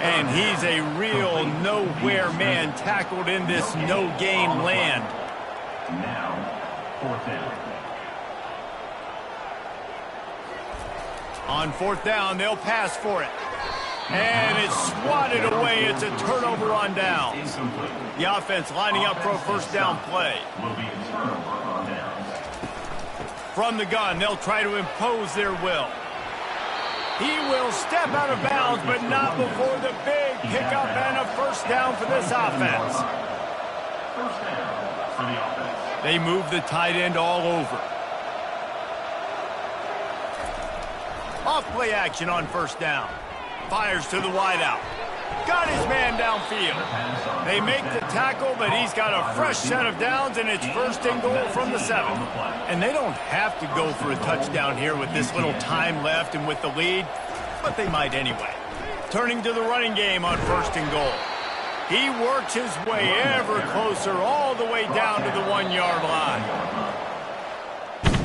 And he's a real nowhere man tackled in this no-gain land. Now, 4th down. On 4th down, they'll pass for it. And it's swatted away. It's a turnover on downs. The offense lining up for a first down play. From the gun, they'll try to impose their will. He will step out of bounds, but not before the big pickup and a first down for this offense. First down for the offense. They move the tight end all over. Off play action on first down. Fires to the wideout. Got his man downfield. They make the tackle, but he's got a fresh set of downs, and it's 1st and goal from the 7. And they don't have to go for a touchdown here with this little time left and with the lead, but they might anyway. Turning to the running game on 1st and goal. He works his way ever closer all the way down to the 1-yard line.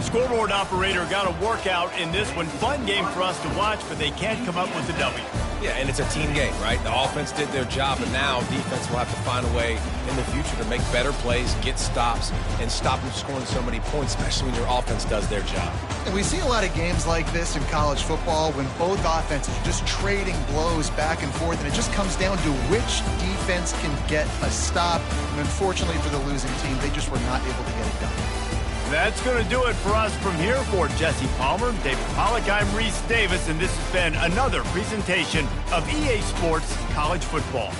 Scoreboard operator got a workout in this one. Fun game for us to watch, but they can't come up with the W. Yeah, and it's a team game, right? The offense did their job, and now defense will have to find a way in the future to make better plays, get stops, and stop them scoring so many points, especially when your offense does their job. And we see a lot of games like this in college football when both offenses are just trading blows back and forth, and it just comes down to which defense can get a stop. And unfortunately for the losing team, they just were not able to get it done. That's going to do it for us from here. For Jesse Palmer, David Pollack, I'm Reese Davis, and this has been another presentation of EA Sports College Football.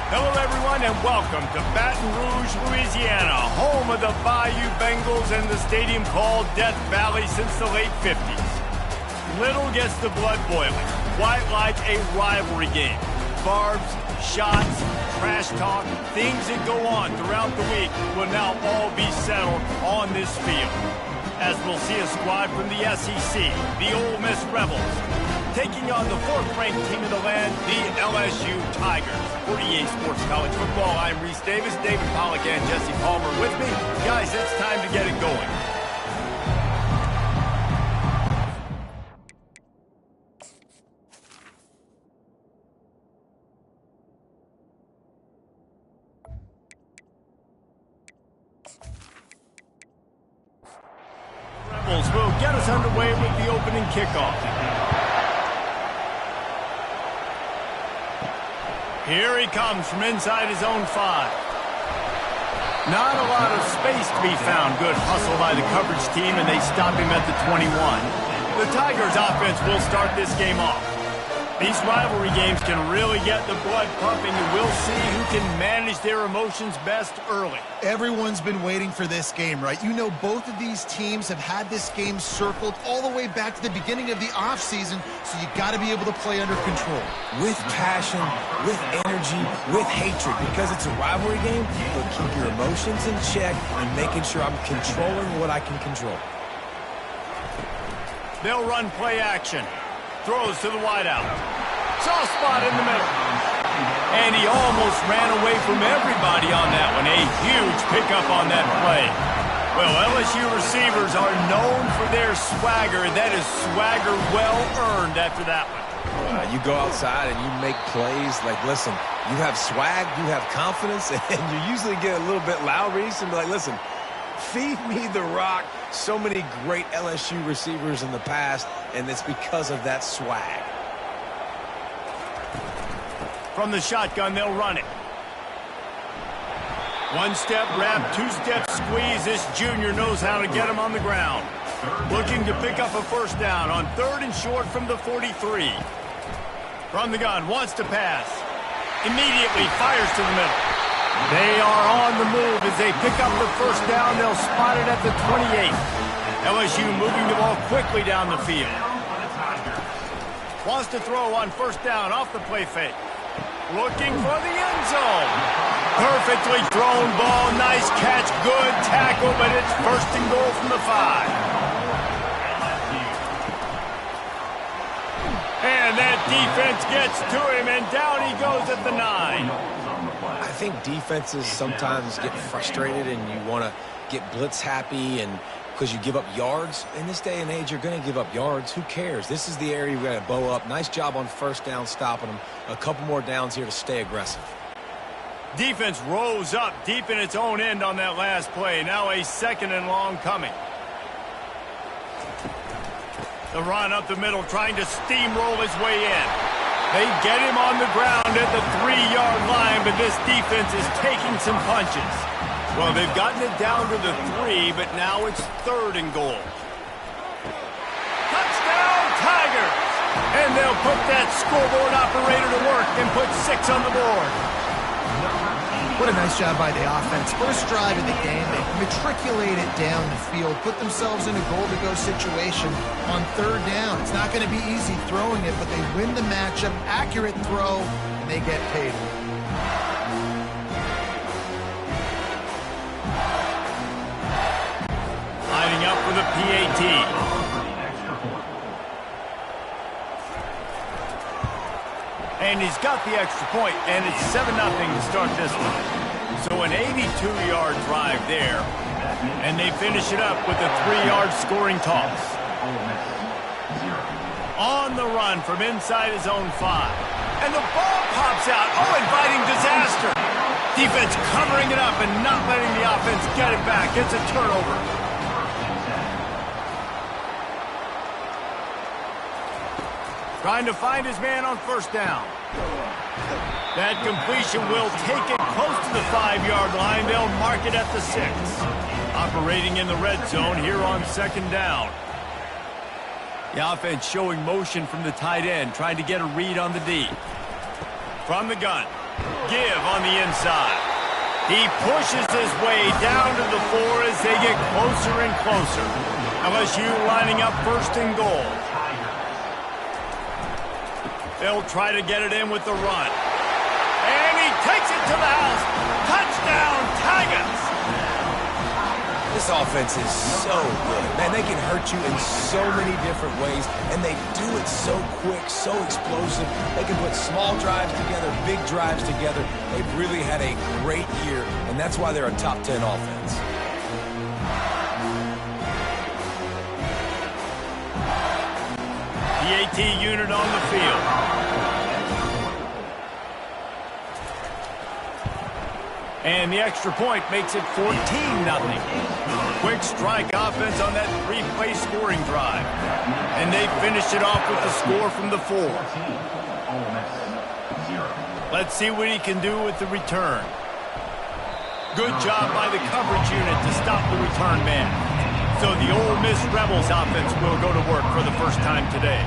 Hello, everyone, and welcome to Baton Rouge, Louisiana, home of the Bayou Bengals and the stadium called Death Valley since the late 50s. Little gets the blood boiling, quite like a rivalry game. Barbs, shots, trash talk, things that go on throughout the week will now all be settled on this field. As we'll see a squad from the SEC, the Ole Miss Rebels, taking on the fourth-ranked team of the land, the LSU Tigers. For EA Sports College Football, I'm Reese Davis, David Pollack, and Jesse Palmer with me. Guys, it's time to get it going. Rebels will get us underway with the opening kickoff. Here he comes from inside his own 5. Not a lot of space to be found. Good hustle by the coverage team, and they stop him at the 21. The Tigers offense will start this game off. These rivalry games can really get the blood pumping, and we'll see who can manage their emotions best early. Everyone's been waiting for this game, right? You know, both of these teams have had this game circled all the way back to the beginning of the offseason, so you got to be able to play under control. With passion, with energy, with hatred, because it's a rivalry game, but keep your emotions in check and making sure I'm controlling what I can control. They'll run play action. Throws to the wideout. Soft spot in the middle. And he almost ran away from everybody on that one. A huge pickup on that play. Well, LSU receivers are known for their swagger. That is swagger well earned after that one. You go outside and you make plays. Like, listen, you have swag, you have confidence, and you usually get a little bit loud, Reese, and be like, listen, feed me the rock. So many great LSU receivers in the past, and it's because of that swag. From the shotgun, they'll run it. One step wrap, two step squeeze. This junior knows how to get him on the ground. Looking to pick up a first down on 3rd and short from the 43. From the gun, wants to pass. Immediately fires to the middle. They are on the move as they pick up the first down. They'll spot it at the 28. LSU moving the ball quickly down the field. Wants to throw on first down off the play fake. Looking for the end zone. Perfectly thrown ball. Nice catch. Good tackle, but it's 1st and goal from the 5. And that defense gets to him, and down he goes at the 9. I think defenses sometimes get frustrated and you want to get blitz happy and because you give up yards. In this day and age, you're going to give up yards. Who cares? This is the area we got to bow up. Nice job on first down stopping them. A couple more downs here to stay aggressive. Defense rose up deep in its own end on that last play. Now a 2nd and long coming. The run up the middle, trying to steamroll his way in. They get him on the ground at the 3-yard line, but this defense is taking some punches. Well, they've gotten it down to the 3, but now it's 3rd and goal. Touchdown, Tigers! And they'll put that scoreboard operator to work and put 6 on the board. What a nice job by the offense. First drive of the game, they matriculated down the field, put themselves in a goal-to-go situation on 3rd down. It's not going to be easy throwing it, but they win the matchup, accurate throw, and they get paid. Lining up for the PAT. And he's got the extra point, and it's 7-0 to start this one. So an 82-yard drive there, and they finish it up with a 3-yard scoring toss. On the run from inside his own 5. And the ball pops out. Oh, inviting disaster. Defense covering it up and not letting the offense get it back. It's a turnover. Trying to find his man on first down. That completion will take it close to the 5-yard line. They'll mark it at the 6. Operating in the red zone here on 2nd down. The offense showing motion from the tight end, trying to get a read on the D. From the gun, Give on the inside. He pushes his way down to the floor as they get closer and closer. LSU lining up first and goal. They'll try to get it in with the run. And he takes it to the house. Touchdown, Tigers! This offense is so good. Man, they can hurt you in so many different ways, and they do it so quick, so explosive. They can put small drives together, big drives together. They've really had a great year, and that's why they're a top 10 offense. The AT unit on the field. And the extra point makes it 14-0. Quick strike offense on that three-play scoring drive. And they finish it off with the score from the 4. Let's see what he can do with the return. Good job by the coverage unit to stop the return man. So the Ole Miss Rebels offense will go to work for the first time today.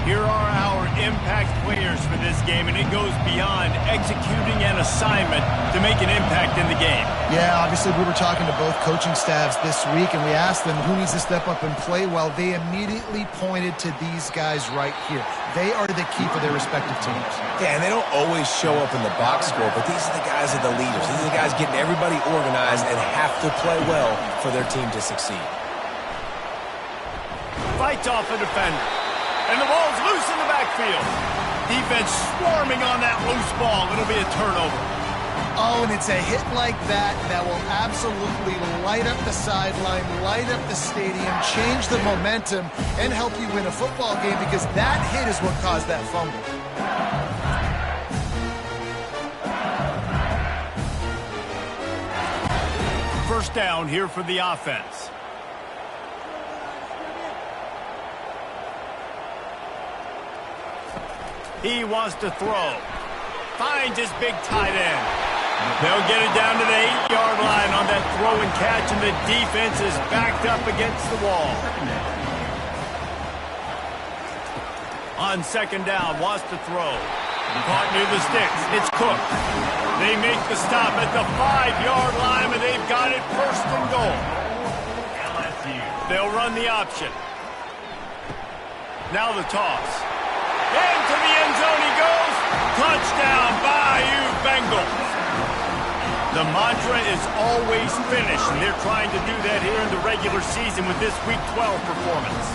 Here are our impact players for this game, and it goes beyond executing an assignment to make an impact in the game. Yeah, obviously we were talking to both coaching staffs this week, and we asked them who needs to step up and play well. They immediately pointed to these guys right here. They are the key for their respective teams. Yeah, and they don't always show up in the box score, but these are the guys that are the leaders. These are the guys getting everybody organized and have to play well for their team to succeed. Fights off a defender. And the ball's loose in the backfield. Defense swarming on that loose ball. It'll be a turnover. Oh, and it's a hit like that that will absolutely light up the sideline, light up the stadium, change the momentum, and help you win a football game because that hit is what caused that fumble. First down here for the offense. He wants to throw. Finds his big tight end. They'll get it down to the 8-yard line on that throw and catch, and the defense is backed up against the wall. On second down, wants to throw. Caught near the sticks. It's Cook. They make the stop at the 5-yard line, and they've got it first and goal. They'll run the option. Now the toss. Into the end zone he goes. Touchdown, Bayou Bengals. The mantra is always finish, and they're trying to do that here in the regular season with this Week 12 performance.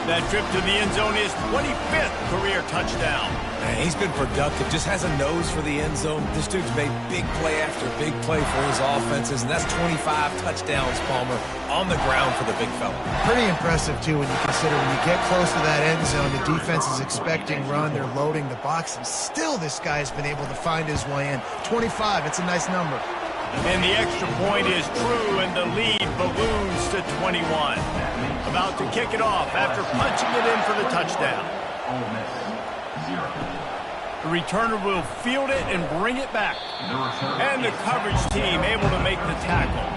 That trip to the end zone is 25th career touchdown. Man, he's been productive, just has a nose for the end zone. This dude's made big play after big play for his offenses, and that's 25 touchdowns, Palmer, on the ground for the big fella. Pretty impressive, too, when you consider when you get close to that end zone, the defense is expecting run, they're loading the box, and still this guy's been able to find his way in. 25, it's a nice number. And the extra point is true, and the lead balloons to 21. About to kick it off after punching it in for the touchdown. The returner will field it and bring it back. And the coverage team able to make the tackle.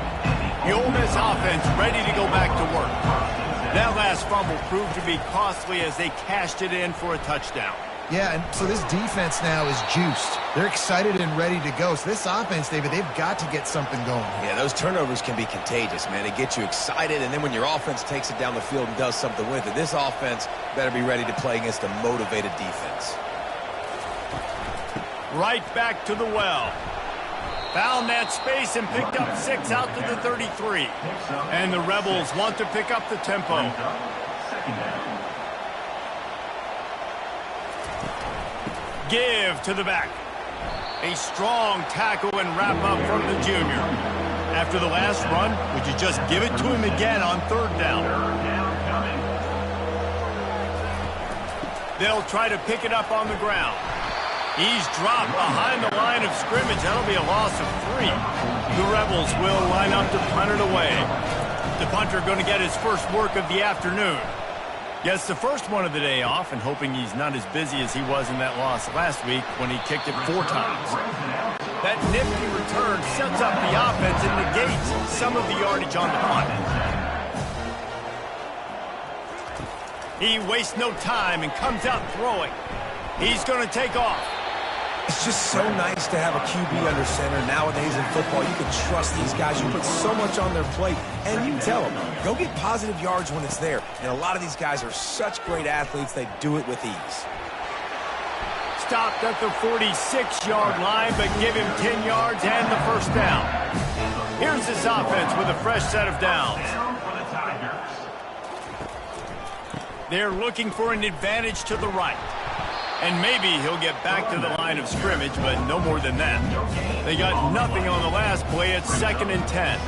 The Ole Miss offense ready to go back to work. That last fumble proved to be costly as they cashed it in for a touchdown. Yeah, and so this defense now is juiced. They're excited and ready to go. So this offense, David, they've got to get something going. Yeah, those turnovers can be contagious, man. It gets you excited, and then when your offense takes it down the field and does something with it, this offense better be ready to play against a motivated defense. Right back to the well. Found that space and picked up 6 out to the 33. And the Rebels want to pick up the tempo. Give to the back. A strong tackle and wrap up from the junior. After the last run, would you just give it to him again on third down? They'll try to pick it up on the ground. He's dropped behind the line of scrimmage. That'll be a loss of 3. The Rebels will line up to punt it away. The punter going to get his first work of the afternoon. Gets the first one of the day off and hoping he's not as busy as he was in that loss last week when he kicked it 4 times. That nifty return sets up the offense and negates some of the yardage on the punt. He wastes no time and comes out throwing. He's going to take off. It's just so nice to have a QB under center. Nowadays in football, you can trust these guys. You put so much on their plate, and you tell them, go get positive yards when it's there. And a lot of these guys are such great athletes, they do it with ease. Stopped at the 46-yard line, but give him 10 yards and the first down. Here's this offense with a fresh set of downs. They're looking for an advantage to the right. And maybe he'll get back to the line of scrimmage, but no more than that. They got nothing on the last play. It's 2nd and 10.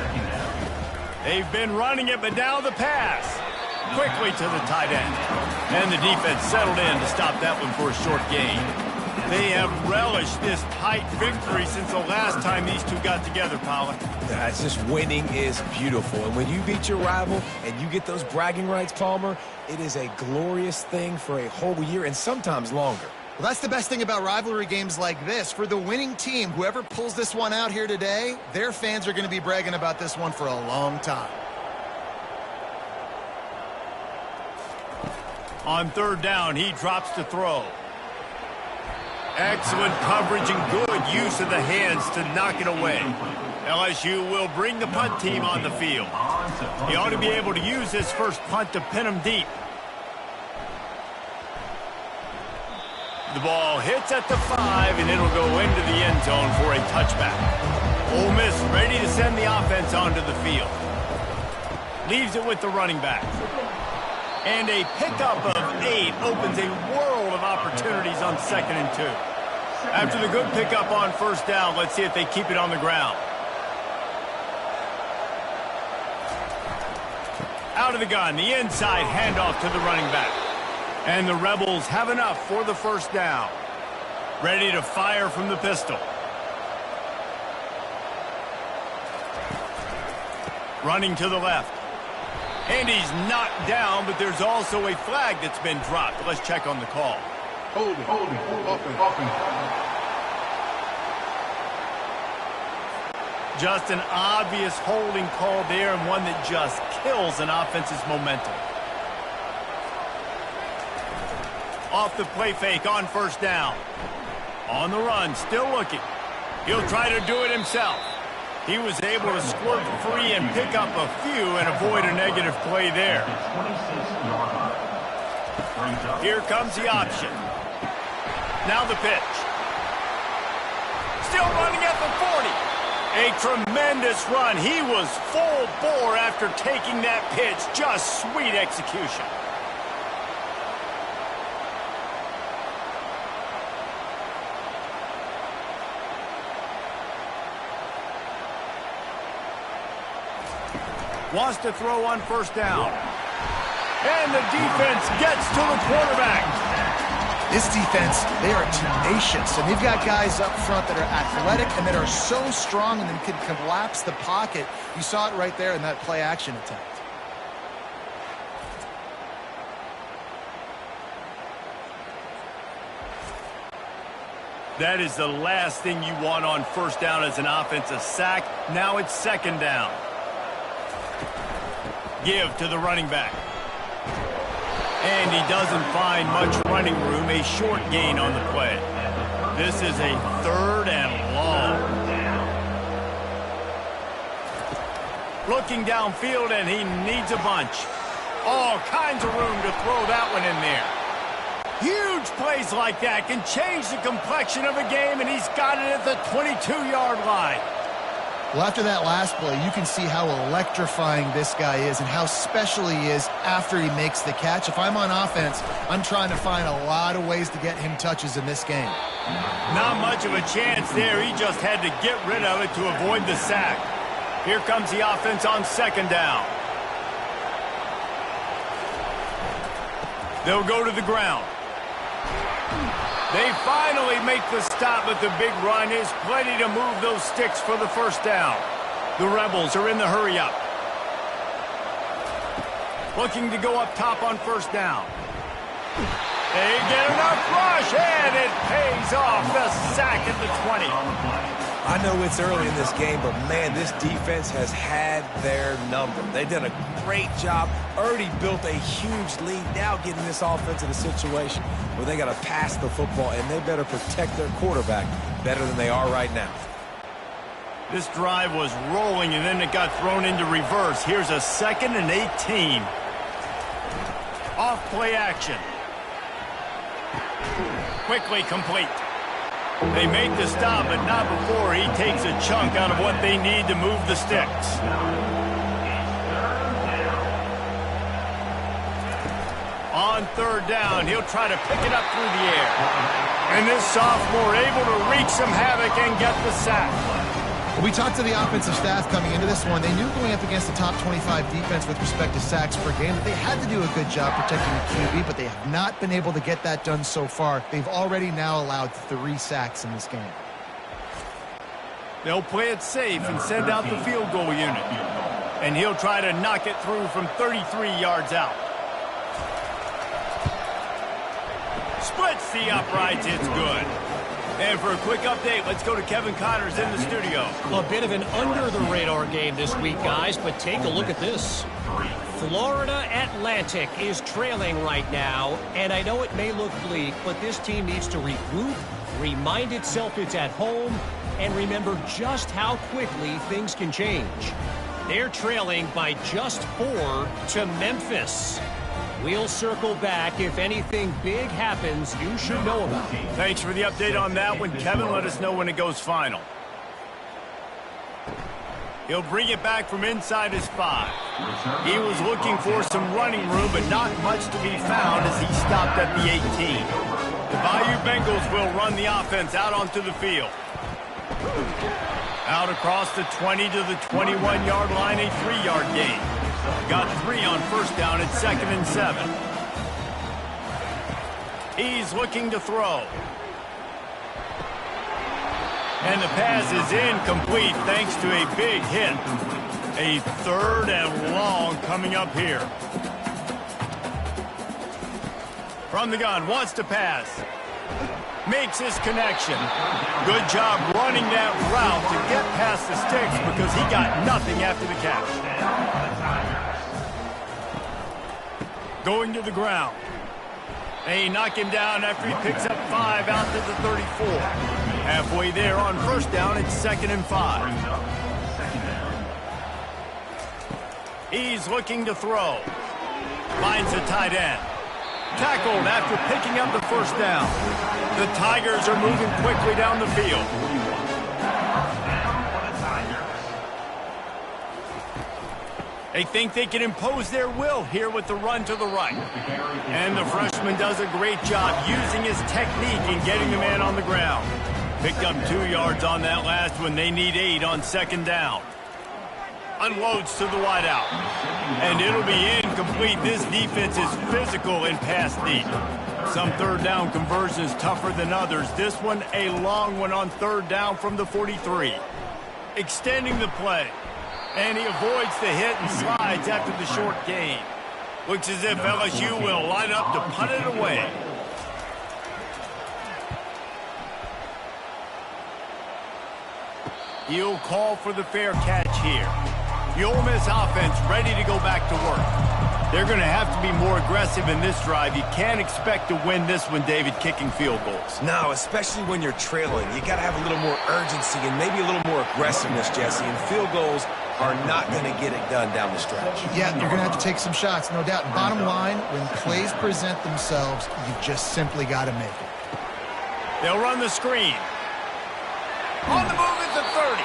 They've been running it, but now the pass. Quickly to the tight end. And the defense settled in to stop that one for a short gain. They have relished this tight victory since the last time these two got together, Pollard. It's just winning is beautiful. And when you beat your rival and you get those bragging rights, Palmer, it is a glorious thing for a whole year and sometimes longer. Well, that's the best thing about rivalry games like this. For the winning team, whoever pulls this one out here today, their fans are going to be bragging about this one for a long time. On 3rd down, he drops to throw. Excellent coverage and good use of the hands to knock it away. LSU will bring the punt team on the field. He ought to be able to use this first punt to pin him deep. The ball hits at the 5, and it'll go into the end zone for a touchback. Ole Miss ready to send the offense onto the field. Leaves it with the running back. And a pickup of 8 opens a world of opportunities on 2nd and 2. After the good pickup on 1st down, let's see if they keep it on the ground. Out of the gun, the inside handoff to the running back. And the Rebels have enough for the 1st down. Ready to fire from the pistol. Running to the left. And he's knocked down, but there's also a flag that's been dropped. Let's check on the call. Holding, offense. Just an obvious holding call there, and one that just kills an offense's momentum. Off the play fake on 1st down. On the run, still looking. He'll try to do it himself. He was able to squirt free and pick up a few and avoid a negative play there. Here comes the option. Now the pitch. Still running at the 40. A tremendous run. He was full bore after taking that pitch. Just sweet execution. Wants to throw on 1st down. And the defense gets to the quarterback. This defense, they are tenacious, and they've got guys up front that are athletic and that are so strong and can collapse the pocket. You saw it right there in that play-action attempt. That is the last thing you want on 1st down as an offensive sack. Now it's 2nd down. Give to the running back. And he doesn't find much running room. A short gain on the play. This is a 3rd and long. Looking downfield, and he needs a bunch. All kinds of room to throw that one in there. Huge plays like that can change the complexion of a game, and he's got it at the 22-yard line. Well, after that last play, you can see how electrifying this guy is and how special he is after he makes the catch. If I'm on offense, I'm trying to find a lot of ways to get him touches in this game. Not much of a chance there. He just had to get rid of it to avoid the sack. Here comes the offense on 2nd down. They'll go to the ground. They finally make the stop, but the big run is plenty to move those sticks for the 1st down. The Rebels are in the hurry-up. Looking to go up top on 1st down. They get enough rush, and it pays off. The sack at the 20. I know it's early in this game, but, man, this defense has had their number. They've done a great job, already built a huge lead, now getting this offense in a situation where they got to pass the football, and they better protect their quarterback better than they are right now. This drive was rolling, and then it got thrown into reverse. Here's a 2nd and 18. Off play action. Quickly complete. They make the stop, but not before he takes a chunk out of what they need to move the sticks. On 3rd down, he'll try to pick it up through the air. And this sophomore able to wreak some havoc and get the sack. We talked to the offensive staff coming into this one. They knew going up against the top 25 defense with respect to sacks per game that they had to do a good job protecting the QB, but they have not been able to get that done so far. They've already now allowed 3 sacks in this game. They'll play it safe and send out the field goal unit. And he'll try to knock it through from 33 yards out. Splits the uprights, it's good. And for a quick update, let's go to Kevin Connors in the studio. A bit of an under-the-radar game this week, guys, but take a look at this. Florida Atlantic is trailing right now, and I know it may look bleak, but this team needs to regroup, remind itself it's at home, and remember just how quickly things can change. They're trailing by just 4 to Memphis. We'll circle back. If anything big happens, you should know about it. Thanks for the update on that one, Kevin. Let us know when it goes final. He'll bring it back from inside his 5. He was looking for some running room, but not much to be found as he stopped at the 18. The Bayou Bengals will run the offense out onto the field. Out across the 20 to the 21-yard line, a 3-yard gain. Got 3 on 1st down at 2nd and 7. He's looking to throw. And the pass is incomplete thanks to a big hit. A 3rd and long coming up here. From the gun, wants to pass. Makes his connection. Good job running that route to get past the sticks because he got nothing after the catch. Going to the ground. They knock him down after he picks up 5 out to the 34. Halfway there on 1st down, it's 2nd and 5. He's looking to throw. Finds a tight end. Tackled after picking up the 1st down. The Tigers are moving quickly down the field. They think they can impose their will here with the run to the right. And the freshman does a great job using his technique and getting the man on the ground. Picked up 2 yards on that last one. They need 8 on 2nd down. Unloads to the wideout. And it'll be incomplete. This defense is physical in pass deep. Some 3rd down conversions tougher than others. This one a long one on 3rd down from the 43. Extending the play. And he avoids the hit and slides after the short gain. Looks as if LSU will line up to punt it away. He'll call for the fair catch here. The Ole Miss offense ready to go back to work. They're going to have to be more aggressive in this drive. You can't expect to win this one, David, kicking field goals. No, especially when you're trailing. You got to have a little more urgency and maybe a little more aggressiveness, Jesse. And field goals are not going to get it done down the stretch. Yeah, you're going to have to take some shots, no doubt. Bottom line, when plays present themselves, you just simply got to make it. They'll run the screen. On the move at the 30.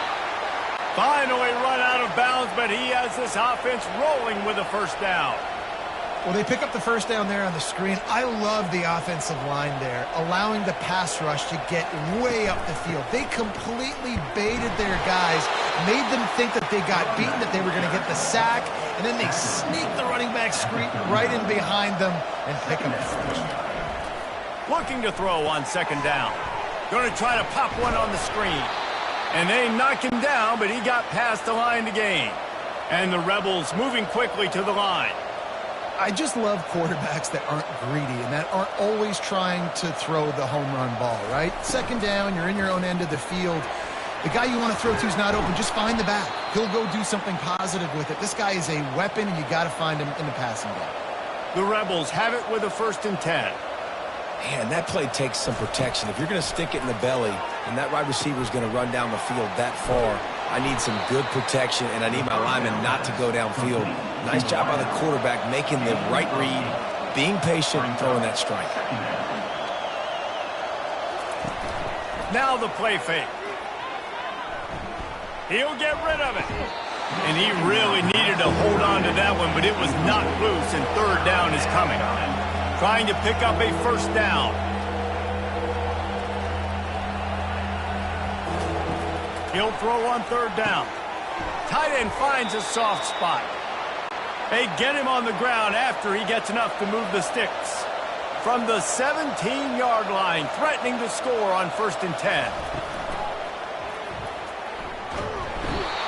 Finally run out of bounds, but he has this offense rolling with a 1st down. Well, they pick up the 1st down there on the screen. I love the offensive line there, allowing the pass rush to get way up the field. They completely baited their guys, made them think that they got beaten, that they were going to get the sack, and then they sneak the running back screen right in behind them and pick up the 1st. Looking to throw on 2nd down. Going to try to pop one on the screen. And they knock him down, but he got past the line to gain. And the Rebels moving quickly to the line. I just love quarterbacks that aren't greedy and that aren't always trying to throw the home run ball, right? 2nd down, you're in your own end of the field. The guy you want to throw to is not open. Just find the back. He'll go do something positive with it. This guy is a weapon, and you got to find him in the passing game. The Rebels have it with a 1st and 10. Man, that play takes some protection. If you're going to stick it in the belly and that wide receiver is going to run down the field that far, I need some good protection, and I need my lineman not to go downfield. Nice job by the quarterback making the right read, being patient, and throwing that strike. Now the play fake. He'll get rid of it. And he really needed to hold on to that one, but it was knocked loose, and 3rd down is coming. Trying to pick up a 1st down. He'll throw on 3rd down. Tight end finds a soft spot. They get him on the ground after he gets enough to move the sticks. From the 17-yard line, threatening to score on 1st and 10.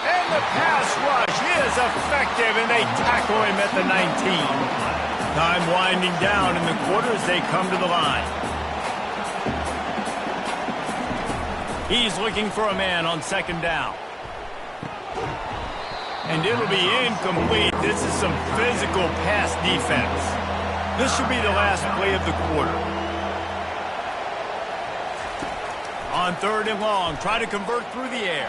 And the pass rush is effective, and they tackle him at the 19. Time winding down in the quarter as they come to the line. He's looking for a man on 2nd down. And it'll be incomplete. This is some physical pass defense. This should be the last play of the quarter. On 3rd and long, try to convert through the air.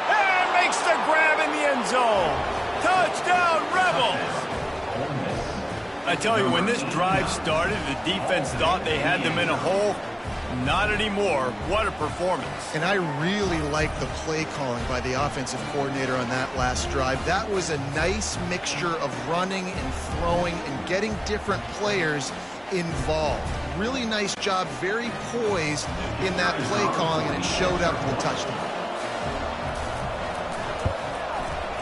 And makes the grab in the end zone. Touchdown, Rebels! I tell you, when this drive started, the defense thought they had them in a hole. Not anymore. What a performance. And I really like the play calling by the offensive coordinator on that last drive. That was a nice mixture of running and throwing and getting different players involved. Really nice job, very poised in that play calling, and it showed up in the touchdown.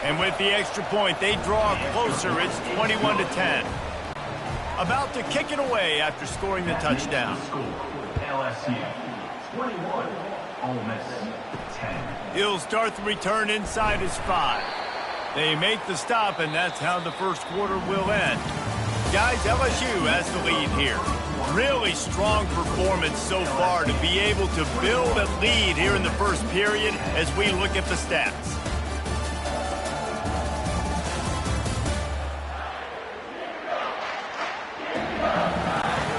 And with the extra point, they draw closer. It's 21-10. About to kick it away after scoring the touchdown. LSU 21, Ole Miss 10. He'll start the return inside his 5. They make the stop, and that's how the first quarter will end. Guys, LSU has the lead here. Really strong performance so far to be able to build a lead here in the first period as we look at the stats.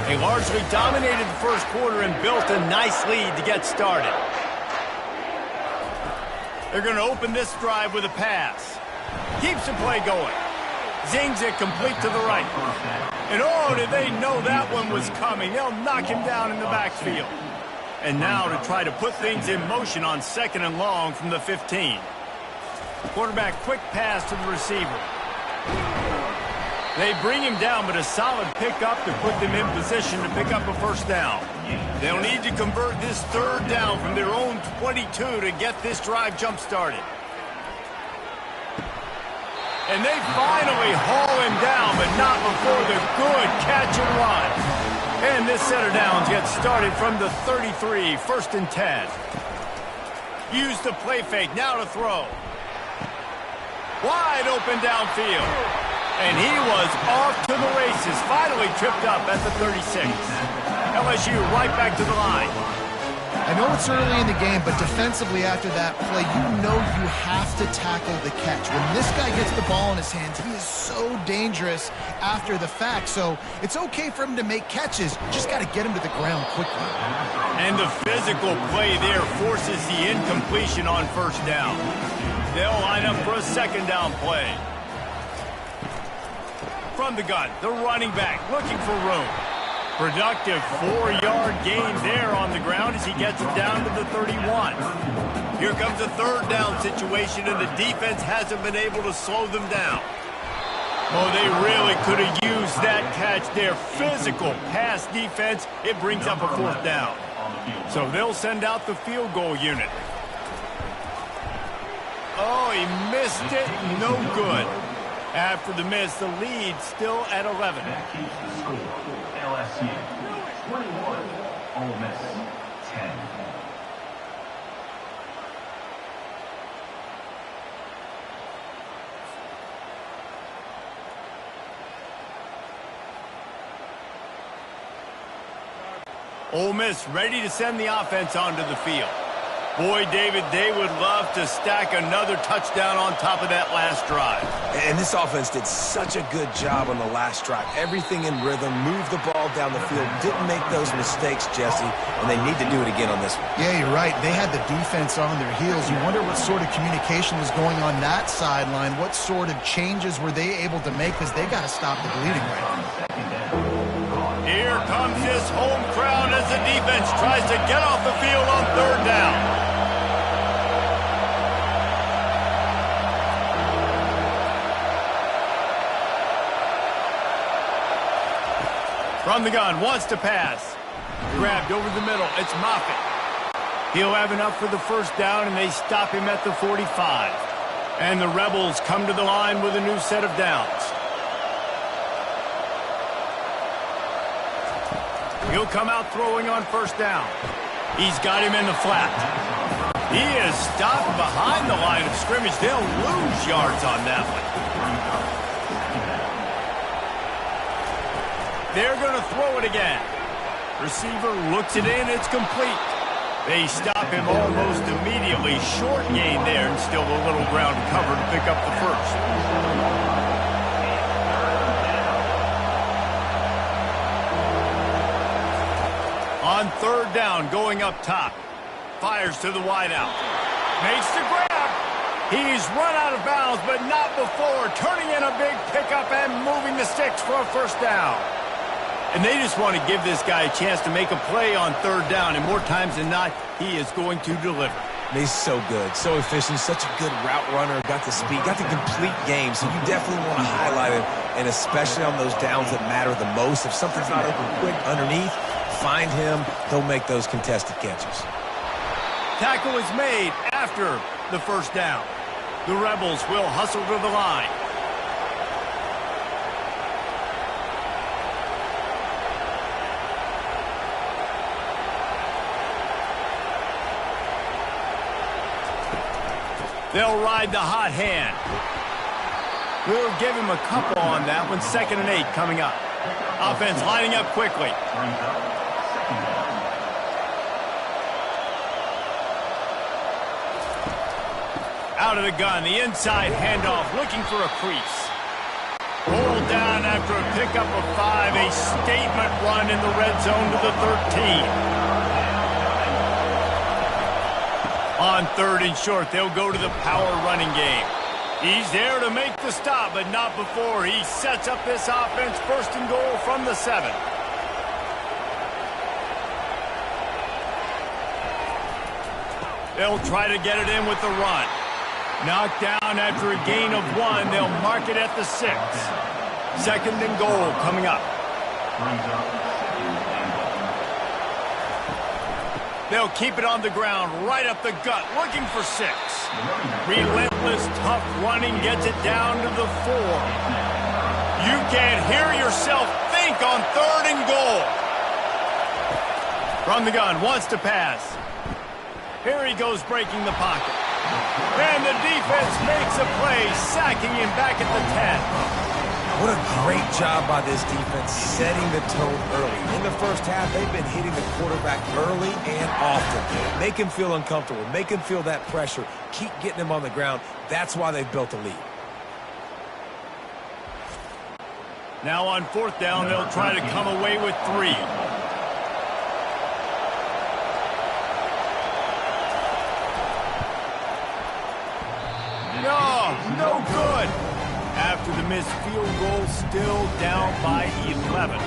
They largely dominated the first quarter and built a nice lead to get started. They're going to open this drive with a pass. Keeps the play going. Zings it complete to the right. And oh, did they know that one was coming. They'll knock him down in the backfield. And now to try to put things in motion on 2nd and long from the 15. Quarterback quick pass to the receiver. They bring him down, but a solid pickup to put them in position to pick up a 1st down. They'll need to convert this 3rd down from their own 22 to get this drive jump-started. And they finally haul him down, but not before the good catch and run. And this set of downs gets started from the 33, 1st and 10. Use the play fake, now to throw. Wide open downfield. And he was off to the races, finally tripped up at the 36. LSU right back to the line. I know it's early in the game, but defensively after that play, you know you have to tackle the catch. When this guy gets the ball in his hands, he is so dangerous after the fact. So it's okay for him to make catches. You just got to get him to the ground quickly. And the physical play there forces the incompletion on 1st down. They'll line up for a 2nd down play. From the gun, the running back looking for room. Productive 4-yard gain there on the ground as he gets it down to the 31. Here comes a 3rd down situation, and the defense hasn't been able to slow them down. Oh, they really could have used that catch there. Physical pass defense, it brings up a 4th down. So they'll send out the field goal unit. Oh, he missed it. No good. After the miss, the lead still at 11. That keeps the score. LSU 21, Ole Miss 10. Ole Miss ready to send the offense onto the field. Boy, David, they would love to stack another touchdown on top of that last drive. And this offense did such a good job on the last drive. Everything in rhythm, moved the ball down the field, didn't make those mistakes, Jesse, and they need to do it again on this one. Yeah, you're right. They had the defense on their heels. You wonder what sort of communication was going on that sideline. What sort of changes were they able to make, because they got to stop the bleeding right now. Here comes this home crowd as the defense tries to get off the field on third down. From the gun, wants to pass. Grabbed over the middle. It's Moffitt. He'll have enough for the first down, and they stop him at the 45. And the Rebels come to the line with a new set of downs. He'll come out throwing on first down. He's got him in the flat. He is stopped behind the line of scrimmage. They'll lose yards on that one. They're going to throw it again. Receiver looks it in. It's complete. They stop him almost immediately. Short gain there, and still a little ground cover to pick up the first. On third down, going up top. Fires to the wideout. Makes the grab. He's run out of bounds, but not before. Turning in a big pickup and moving the sticks for a first down. And they just want to give this guy a chance to make a play on third down, and more times than not, he is going to deliver. He's so good, so efficient, such a good route runner, got the speed, got the complete game, so you definitely want to highlight it, and especially on those downs that matter the most. If something's not open quick underneath, find him, he'll make those contested catches. Tackle is made after the first down. The Rebels will hustle to the line. They'll ride the hot hand. We'll give him a couple on that one. 2nd and 8 coming up. Offense lining up quickly. Out of the gun, the inside handoff, looking for a crease. Pulled down after a pickup of 5. A statement run in the red zone to the 13. On third and short, they'll go to the power running game. He's there to make the stop, but not before. He sets up this offense 1st and goal from the 7. They'll try to get it in with the run. Knocked down after a gain of 1. They'll mark it at the 6. 2nd and goal coming up. They'll keep it on the ground, right up the gut, looking for 6. Relentless, tough running gets it down to the 4. You can't hear yourself think on 3rd and goal. From the gun, wants to pass. Here he goes breaking the pocket. And the defense makes a play, sacking him back at the 10. What a great job by this defense setting the tone early. In the first half, they've been hitting the quarterback early and often. Make him feel uncomfortable. Make him feel that pressure. Keep getting him on the ground. That's why they've built a lead. Now on 4th down, they'll try to come away with 3. No good. After the missed field goal, still down by 11.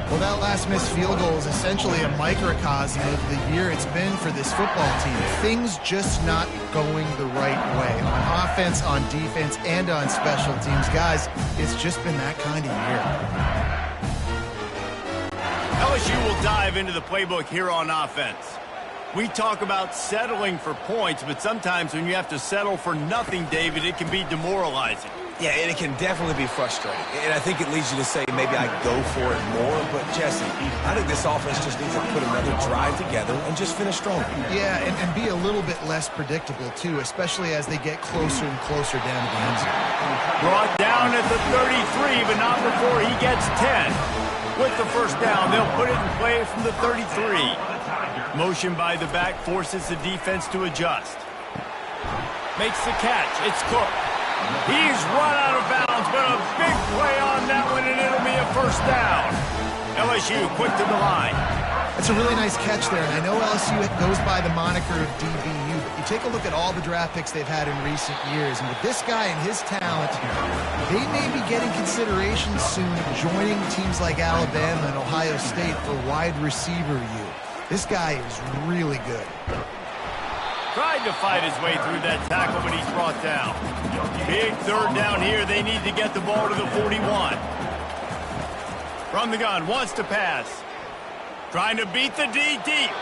Well, that last missed field goal is essentially a microcosm of the year it's been for this football team. Things just not going the right way. On offense, on defense, and on special teams. Guys, it's just been that kind of year. LSU will dive into the playbook here on offense. We talk about settling for points, but sometimes when you have to settle for nothing, David, it can be demoralizing. Yeah, and it can definitely be frustrating. And I think it leads you to say maybe I go for it more. But, Jesse, I think this offense just needs to put another drive together and just finish strong. Yeah, and be a little bit less predictable, too, especially as they get closer and closer down to the end zone. Brought down at the 33, but not before he gets 10. With the first down, they'll put it in play from the 33. Motion by the back forces the defense to adjust. Makes the catch. It's Cook. He's run out of bounds, but a big play on that one, and it'll be a first down. LSU quick to the line. That's a really nice catch there, and I know LSU goes by the moniker of DBU, but you take a look at all the draft picks they've had in recent years, and with this guy and his talent, they may be getting consideration soon joining teams like Alabama and Ohio State for wide receiver U. This guy is really good. Tried to fight his way through that tackle, but he's brought down. Big third down here. They need to get the ball to the 41. From the gun, wants to pass. Trying to beat the D deep.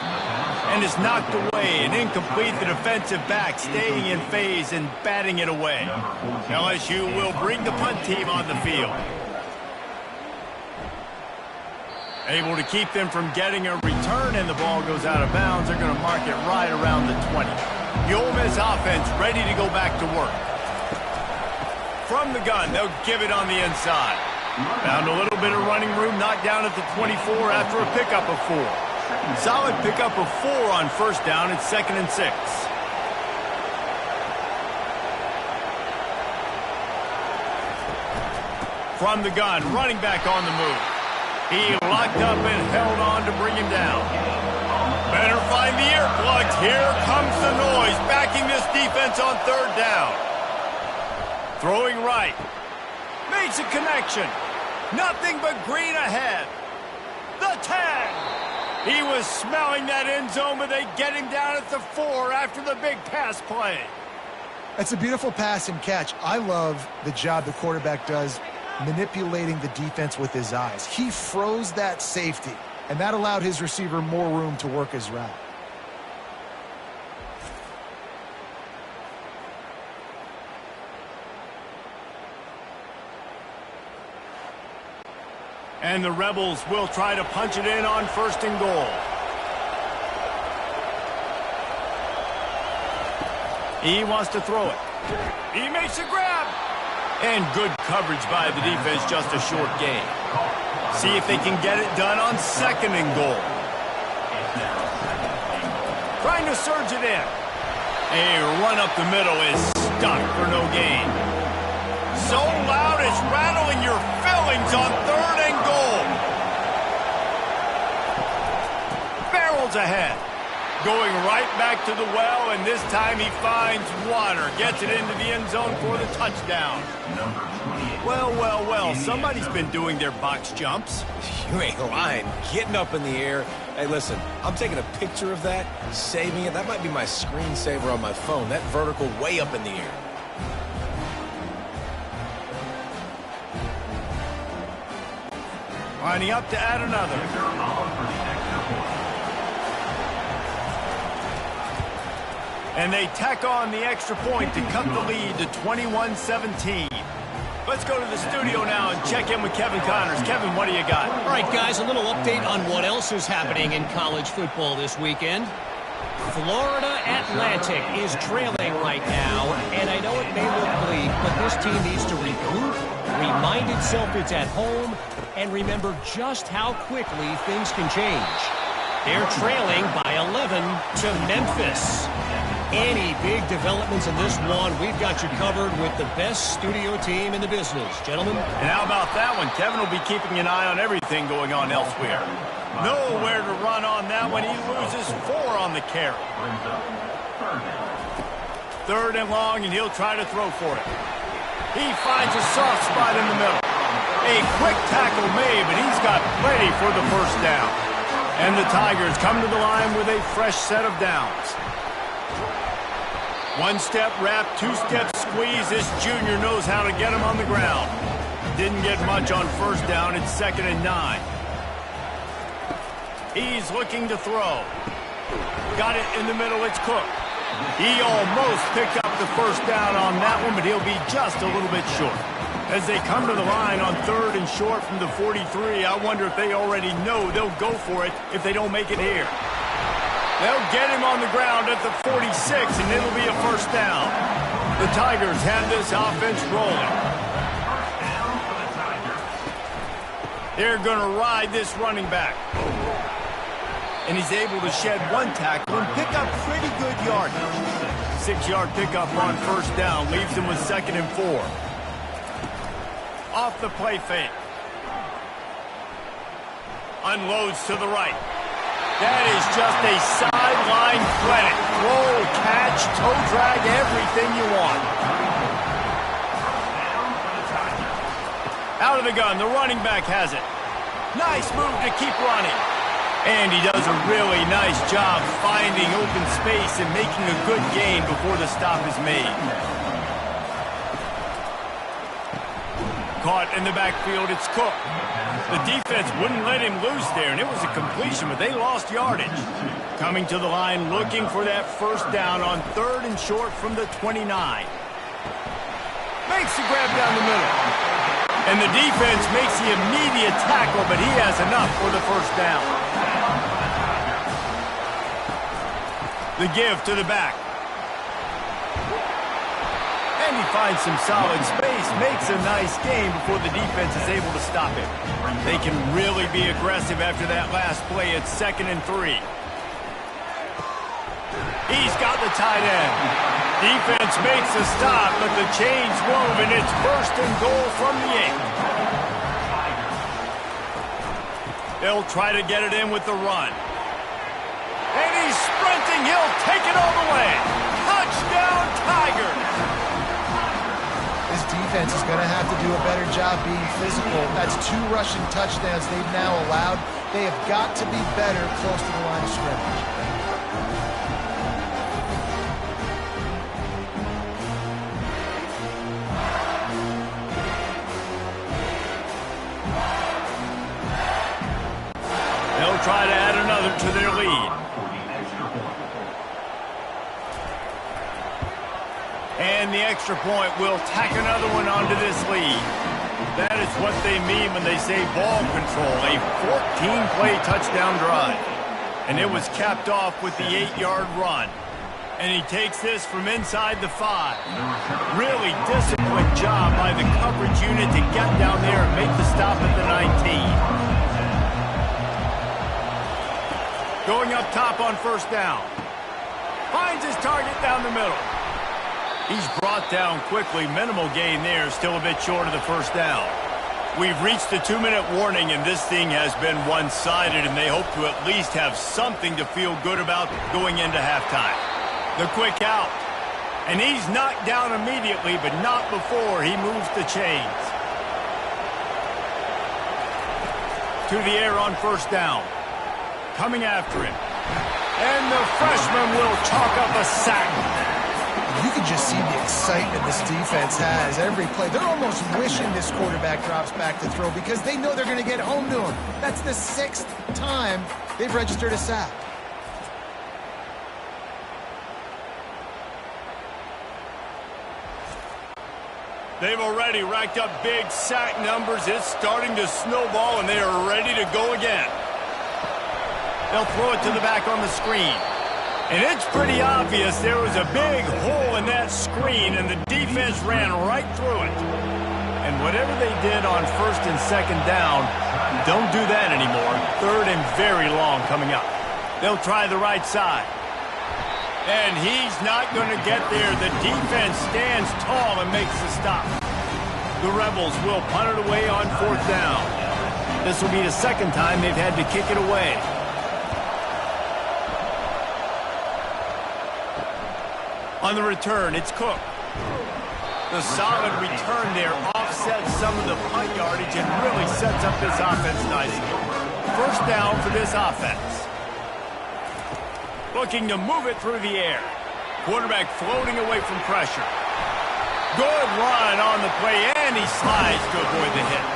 And it's knocked away. An incomplete. The defensive back staying in phase and batting it away. LSU will bring the punt team on the field. Able to keep them from getting a return, and the ball goes out of bounds. They're going to mark it right around the 20. The Ole Miss offense ready to go back to work. From the gun, they'll give it on the inside. Found a little bit of running room, knocked down at the 24 after a pickup of 4. Solid pickup of 4 on first down. It's 2nd and 6. From the gun, running back on the move. He locked up and held on to bring him down. Better find the earplugs. Here comes the noise, backing this defense on third down. Throwing right. Makes a connection. Nothing but green ahead. The 10. He was smelling that end zone, but they get him down at the 4 after the big pass play. That's a beautiful pass and catch. I love the job the quarterback does manipulating the defense with his eyes. He froze that safety, and that allowed his receiver more room to work his route. And the Rebels will try to punch it in on 1st and goal. He wants to throw it. He makes a grab. And good coverage by the defense, just a short gain. See if they can get it done on 2nd and goal. Trying to surge it in. A run up the middle is stuck for no gain. So loud it's rattling your fillings on 3rd and goal. Barrels ahead. Going right back to the well, and this time he finds water. Gets it into the end zone for the touchdown. Well, somebody's been doing their box jumps. You ain't lying. Getting up in the air. Hey, listen, I'm taking a picture of that, saving it. That might be my screensaver on my phone. That vertical way up in the air. Lining up to add another. And they tack on the extra point to cut the lead to 21-17. Let's go to the studio now and check in with Kevin Connors. Kevin, what do you got? All right, guys, a little update on what else is happening in college football this weekend. Florida Atlantic is trailing right now, and I know it may look bleak, but this team needs to regroup, remind itself it's at home, and remember just how quickly things can change. They're trailing by 11 to Memphis. Any big developments in this one, we've got you covered with the best studio team in the business. Gentlemen? And how about that one? Kevin will be keeping an eye on everything going on elsewhere. Nowhere to run on that one. He loses 4 on the carry. 3rd and long, and he'll try to throw for it. He finds a soft spot in the middle. A quick tackle made, but he's got plenty for the first down. And the Tigers come to the line with a fresh set of downs. 1-step wrap, 2-step squeeze. This junior knows how to get him on the ground. Didn't get much on first down. It's 2nd and 9. He's looking to throw. Got it in the middle. It's Cook. He almost picked up the first down on that one, but he'll be just a little bit short. As they come to the line on 3rd and short from the 43, I wonder if they already know they'll go for it if they don't make it here. They'll get him on the ground at the 46, and it'll be a first down. The Tigers have this offense rolling. They're going to ride this running back. And he's able to shed one tackle and pick up pretty good yardage. 6-yard pickup on first down leaves him with 2nd and 4. Off the play fake. Unloads to the right. That is just a sideline clinic. Roll, catch, toe drag, everything you want. Out of the gun, the running back has it. Nice move to keep running. And he does a really nice job finding open space and making a good gain before the stop is made. Caught in the backfield, it's Cook. The defense wouldn't let him loose there, and it was a completion, but they lost yardage. Coming to the line, looking for that first down on 3rd and short from the 29. Makes the grab down the middle. And the defense makes the immediate tackle, but he has enough for the first down. The give to the back. And he finds some solid space, makes a nice gain before the defense is able to stop him. They can really be aggressive after that last play. It's 2nd and 3. He's got the tight end. Defense makes a stop, but the chains move, and it's 1st and goal from the 8. They'll try to get it in with the run. And he's sprinting. He'll take it all the way. Touchdown, Tigers! This defense is going to have to do a better job being physical. That's 2 rushing touchdowns they've now allowed. They have got to be better close to the line of scrimmage. They'll try to add another to their lead. And the extra point will tack another one onto this lead. That is what they mean when they say ball control. A 14-play touchdown drive. And it was capped off with the 8-yard run. And he takes this from inside the 5. Really disciplined job by the coverage unit to get down there and make the stop at the 19. Going up top on first down. Finds his target down the middle. He's brought down quickly. Minimal gain there. Still a bit short of the first down. We've reached the 2-minute warning, and this thing has been one-sided, and they hope to at least have something to feel good about going into halftime. The quick out. And he's knocked down immediately, but not before he moves the chains. To the air on first down. Coming after him. And the freshman will chalk up a sack. You can just see the excitement this defense has every play. They're almost wishing this quarterback drops back to throw because they know they're going to get home to him. That's the 6th time they've registered a sack. They've already racked up big sack numbers. It's starting to snowball, and they are ready to go again. They'll throw it to the back on the screen. And it's pretty obvious there was a big hole in that screen, and the defense ran right through it. And whatever they did on 1st and 2nd down, don't do that anymore. 3rd and very long coming up. They'll try the right side. And he's not going to get there. The defense stands tall and makes the stop. The Rebels will punt it away on 4th down. This will be the 2nd time they've had to kick it away. On the return, it's Cook. The solid return there offsets some of the punt yardage and really sets up this offense nicely. First down for this offense. Looking to move it through the air. Quarterback floating away from pressure. Good run on the play, and he slides to avoid the hit.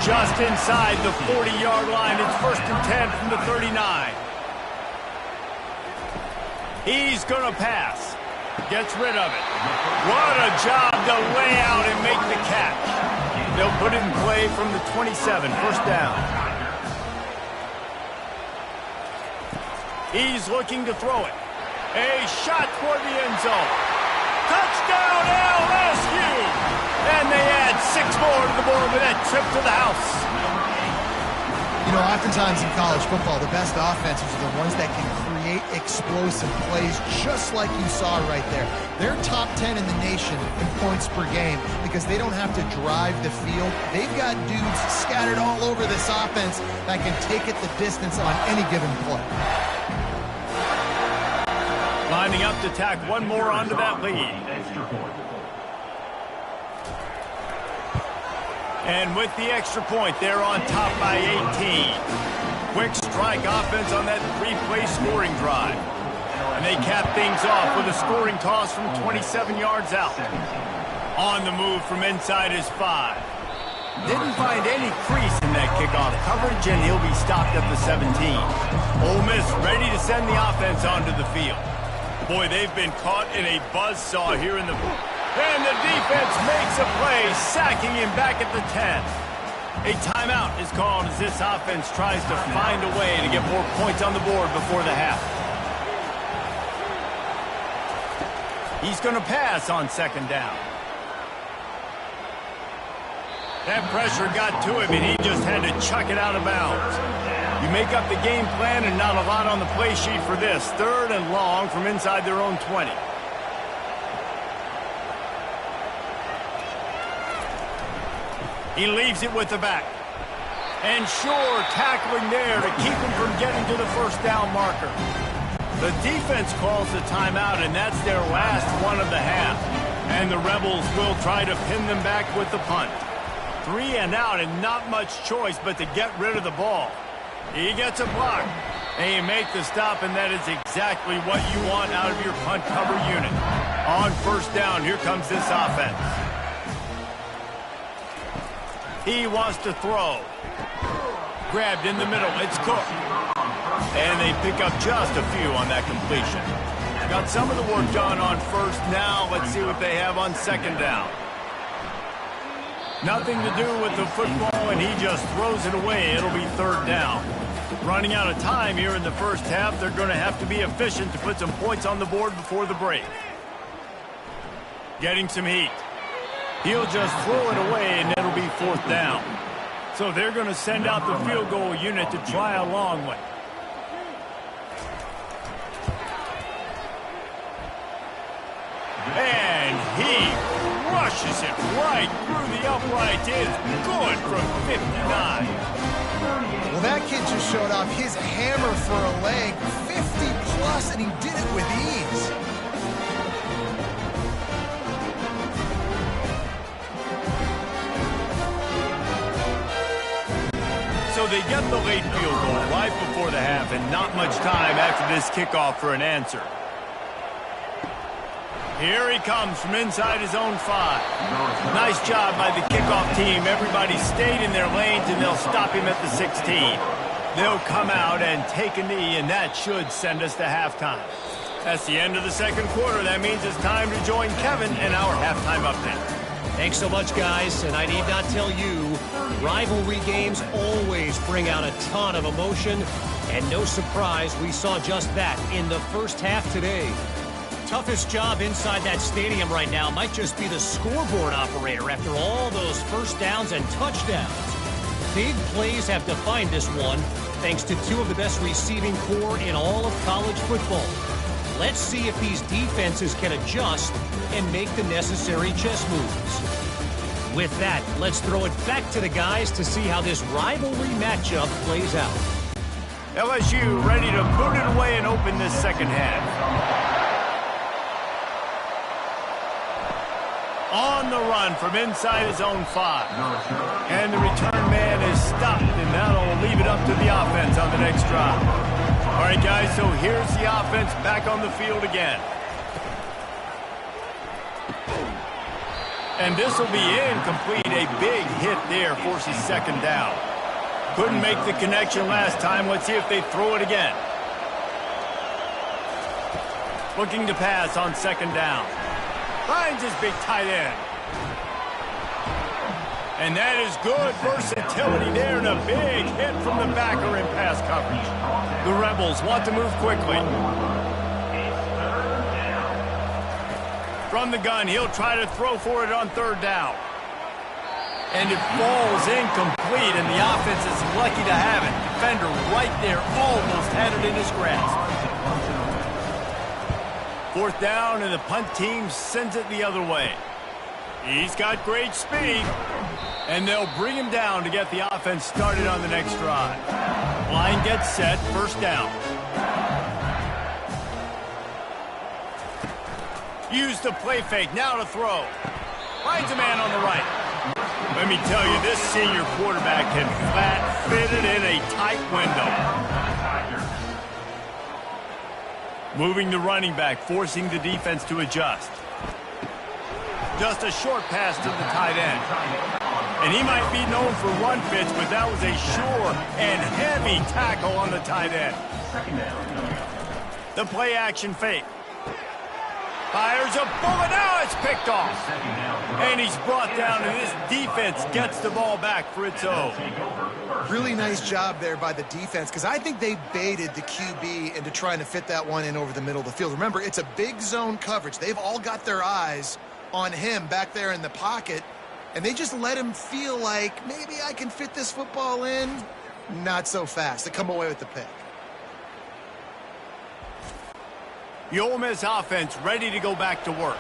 Just inside the 40-yard line, it's 1st and 10 from the 39. He's going to pass. Gets rid of it. What a job to lay out and make the catch. They'll put it in play from the 27, first down. He's looking to throw it. A shot toward the end zone. Touchdown LSU! And they add 6 more to the board with that trip to the house. You know, oftentimes in college football, the best offenses are the ones that can create explosive plays, just like you saw right there. They're top 10 in the nation in points per game because they don't have to drive the field. They've got dudes scattered all over this offense that can take it the distance on any given play. Lining up to tack one more onto that lead. And with the extra point, they're on top by 18. Quick strike offense on that three-play scoring drive. And they cap things off with a scoring toss from 27 yards out. On the move from inside his 5. Didn't find any crease in that kickoff coverage, and he'll be stopped at the 17. Ole Miss ready to send the offense onto the field. Boy, they've been caught in a buzzsaw here in the... And the defense makes a play, sacking him back at the 10. A timeout is called as this offense tries to find a way to get more points on the board before the half. He's going to pass on second down. That pressure got to him, and he just had to chuck it out of bounds. You make up the game plan and not a lot on the play sheet for this. 3rd and long from inside their own 20. He leaves it with the back. And sure, tackling there to keep him from getting to the first down marker. The defense calls the timeout, and that's their last one of the half. And the Rebels will try to pin them back with the punt. 3 and out, and not much choice but to get rid of the ball. He gets a block. And you make the stop, and that is exactly what you want out of your punt cover unit. On first down, here comes this offense. He wants to throw. Grabbed in the middle. It's Cook. And they pick up just a few on that completion. Got some of the work done on first. Now let's see what they have on second down. Nothing to do with the football, and he just throws it away. It'll be 3rd down. Running out of time here in the first half. They're going to have to be efficient to put some points on the board before the break. Getting some heat. He'll just throw it away, and it'll be 4th down. So they're going to send out the field goal unit to try a long one. And he rushes it right through the upright. It's good from 59. Well, that kid just showed off his hammer for a leg, 50-plus, and he did it with ease. So they get the late field goal right before the half, and not much time after this kickoff for an answer. Here he comes from inside his own 5. Nice job by the kickoff team. Everybody stayed in their lanes, and they'll stop him at the 16. They'll come out and take a knee, and that should send us to halftime. That's the end of the second quarter. That means it's time to join Kevin in our halftime update. Thanks so much, guys, and I need not tell you, rivalry games always bring out a ton of emotion, and no surprise, we saw just that in the first half today. Toughest job inside that stadium right now might just be the scoreboard operator after all those first downs and touchdowns. Big plays have defined this one, thanks to 2 of the best receiving corps in all of college football. Let's see if these defenses can adjust and make the necessary chess moves. With that, let's throw it back to the guys to see how this rivalry matchup plays out. LSU ready to boot it away and open this second half. On the run from inside his own 5. And the return man is stopped, and that'll leave it up to the offense on the next drive. All right, guys, so here's the offense back on the field again. And this will be incomplete. A big hit there forces second down. Couldn't make the connection last time. Let's see if they throw it again. Looking to pass on second down. Finds his big tight end. And that is good versatility there, and a big hit from the backer in pass coverage. The Rebels want to move quickly. From the gun, he'll try to throw for it on 3rd down. And it falls incomplete, and the offense is lucky to have it. Defender right there almost had it in his grasp. Fourth down, and the punt team sends it the other way. He's got great speed, and they'll bring him down to get the offense started on the next drive. Line gets set, first down. Use the play fake, now to throw. Finds a man on the right. Let me tell you, this senior quarterback can flat fit it in a tight window. Moving the running back, forcing the defense to adjust. Just a short pass to the tight end. And he might be known for run fits, but that was a sure and heavy tackle on the tight end. The play action fake. Fires a bullet. Now it's picked off. And he's brought down, and this defense gets the ball back for its own. Really nice job there by the defense, because I think they baited the QB into trying to fit that one in over the middle of the field. Remember, it's a big zone coverage. They've all got their eyes on him back there in the pocket, and they just let him feel like, maybe I can fit this football in. Not so fast. They come away with the pick. The Ole Miss offense ready to go back to work.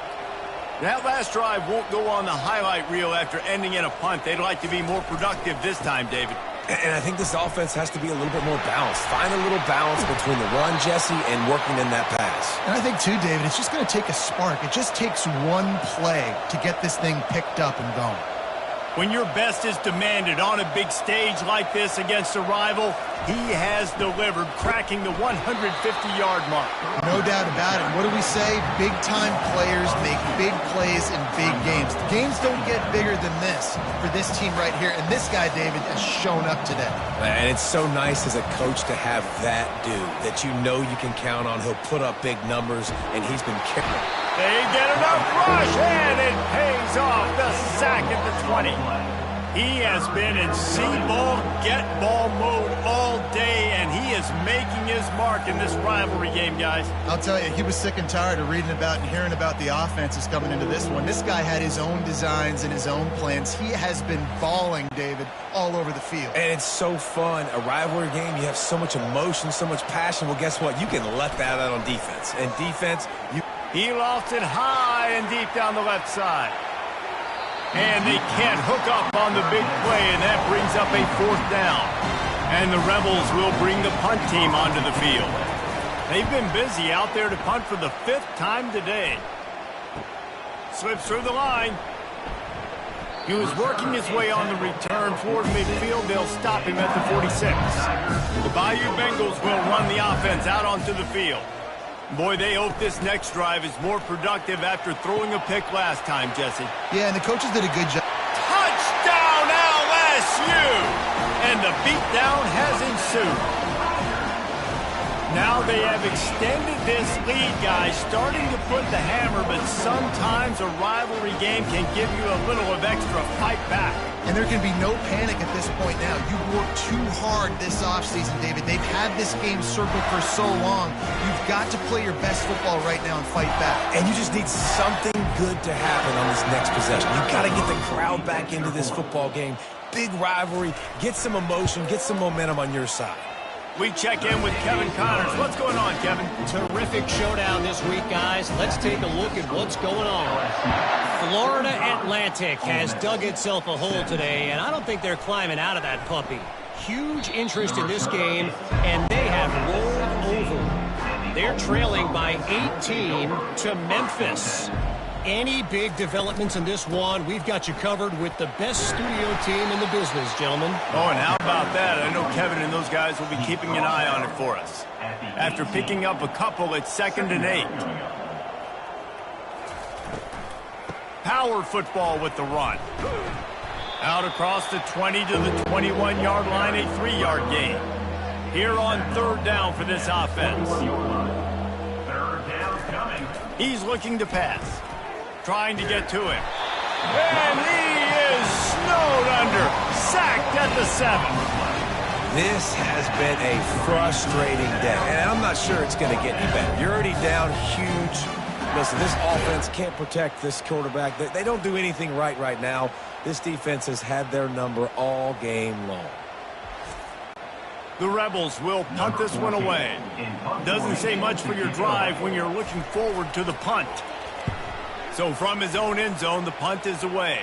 That last drive won't go on the highlight reel after ending in a punt. They'd like to be more productive this time, David. And I think this offense has to be a little bit more balanced. Find a little balance between the run, Jesse, and working in that pass. And I think, too, David, it's just going to take a spark. It just takes one play to get this thing picked up and going. When your best is demanded on a big stage like this against a rival, he has delivered, cracking the 150-yard mark. No doubt about it. What do we say? Big-time players make big plays in big games. The games don't get bigger than this for this team right here, and this guy, David, has shown up today. And it's so nice as a coach to have that dude that you know you can count on. He'll put up big numbers, and he's been kicking. They get enough rush, and it pays off. The sack at the 20. He has been in see-ball, get-ball mode all day, and he is making his mark in this rivalry game, guys. I'll tell you, he was sick and tired of reading about and hearing about the offenses coming into this one. This guy had his own designs and his own plans. He has been balling, David, all over the field. And it's so fun. A rivalry game, you have so much emotion, so much passion. Well, guess what? You can let that out on defense. And defense, He lofts it high and deep down the left side. And they can't hook up on the big play, and that brings up a fourth down. And the Rebels will bring the punt team onto the field. They've been busy out there to punt for the 5th time today. Slips through the line. He was working his way on the return toward midfield. They'll stop him at the 46. The Bayou Bengals will run the offense out onto the field. Boy, they hope this next drive is more productive after throwing a pick last time, Jesse. Yeah, and the coaches did a good job. Touchdown, LSU! And the beatdown has ensued. Now they have extended this lead, guys, starting to put the hammer, but sometimes a rivalry game can give you a little of extra fight back. And there can be no panic at this point now. You've worked too hard this offseason, David. They've had this game circled for so long. You've got to play your best football right now and fight back. and you just need something good to happen on this next possession. You've got to get the crowd back into this football game. Big rivalry. Get some emotion. Get some momentum on your side. We check in with Kevin Connors. What's going on, Kevin? Terrific showdown this week, guys. Let's take a look at what's going on. Florida Atlantic has dug itself a hole today, and I don't think they're climbing out of that puppy. Huge interest in this game, and they have rolled over. They're trailing by 18 to Memphis. Any big developments in this one, we've got you covered with the best studio team in the business, gentlemen. Oh, and how about that? I know Kevin and those guys will be keeping an eye on it for us. After picking up a couple, it's 2nd and 8. Power football with the run. Out across the 20 to the 21-yard line, a 3-yard gain. Here on 3rd down for this offense. He's looking to pass. Trying to get to him. And he is snowed under. Sacked at the 7. This has been a frustrating day, and I'm not sure it's going to get any better. You're already down huge. Listen, this offense can't protect this quarterback. They don't do anything right now. This defense has had their number all game long. The Rebels will punt this one away. Doesn't say much for your drive when you're looking forward to the punt. So from his own end zone, the punt is away.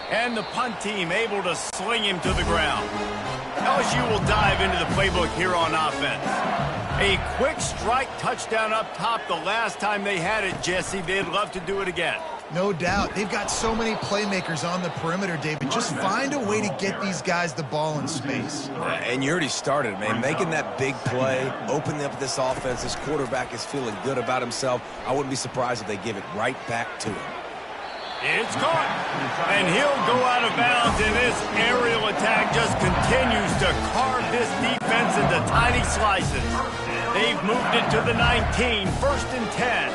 And the punt team able to sling him to the ground. LSU will dive into the playbook here on offense. A quick strike touchdown up top the last time they had it, Jesse. They'd love to do it again. No doubt. They've got so many playmakers on the perimeter, David. Just find a way to get these guys the ball in space. And you already started, man. Making that big play, opening up this offense. This quarterback is feeling good about himself. I wouldn't be surprised if they give it right back to him. It's caught. And he'll go out of bounds, and this aerial attack just continues to carve this defense into tiny slices. They've moved it to the 19, 1st and 10.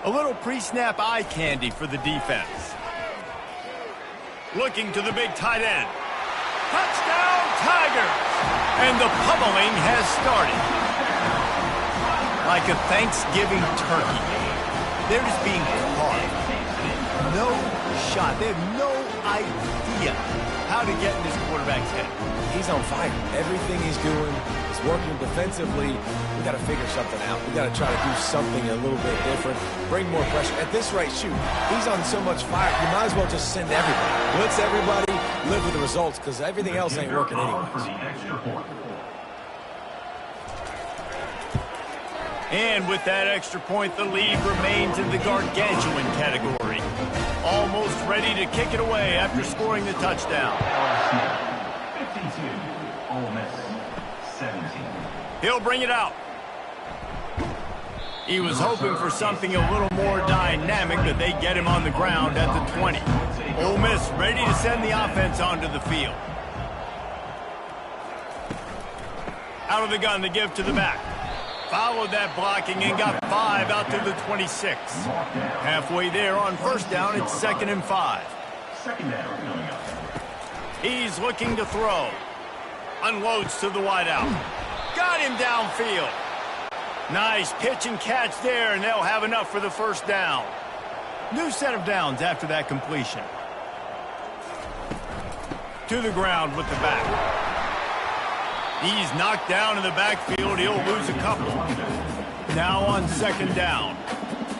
A little pre-snap eye candy for the defense. Looking to the big tight end. Touchdown, Tigers! And the pummeling has started. Like a Thanksgiving turkey. They're just being carved. No shot. They have no idea how to get in this quarterback's head. He's on fire. Everything he's doing is working defensively. We got to figure something out. We got to try to do something a little bit different. Bring more pressure. At this rate, shoot, he's on so much fire. You might as well just send everybody. Blitz everybody, live with the results, because everything else ain't working anyways. And with that extra point, the lead remains in the gargantuan category. Almost ready to kick it away after scoring the touchdown. 52, Ole Miss 17. He'll bring it out. He was hoping for something a little more dynamic, but they get him on the ground at the 20. Ole Miss ready to send the offense onto the field. Out of the gun, the give to the back. Followed that blocking and got 5 out to the 26. Halfway there on 1st down, it's 2nd and 5. Second down coming up. He's looking to throw. Unloads to the wideout. Got him downfield. Nice pitch and catch there, and they'll have enough for the 1st down. New set of downs after that completion. To the ground with the back. He's knocked down in the backfield. He'll lose a couple. Now on 2nd down.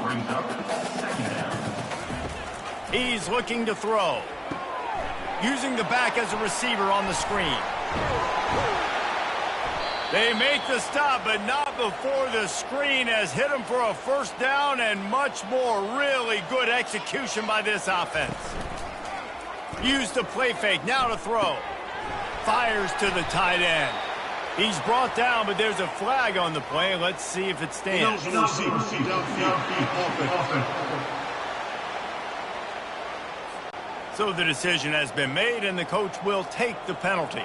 Brings up 2nd down. He's looking to throw. Using the back as a receiver on the screen. They make the stop, but not before the screen has hit him for a 1st down, and much more really good execution by this offense. Used the play fake, now to throw. Fires to the tight end. He's brought down, but there's a flag on the play. Let's see if it stands. So the decision has been made, and the coach will take the penalty.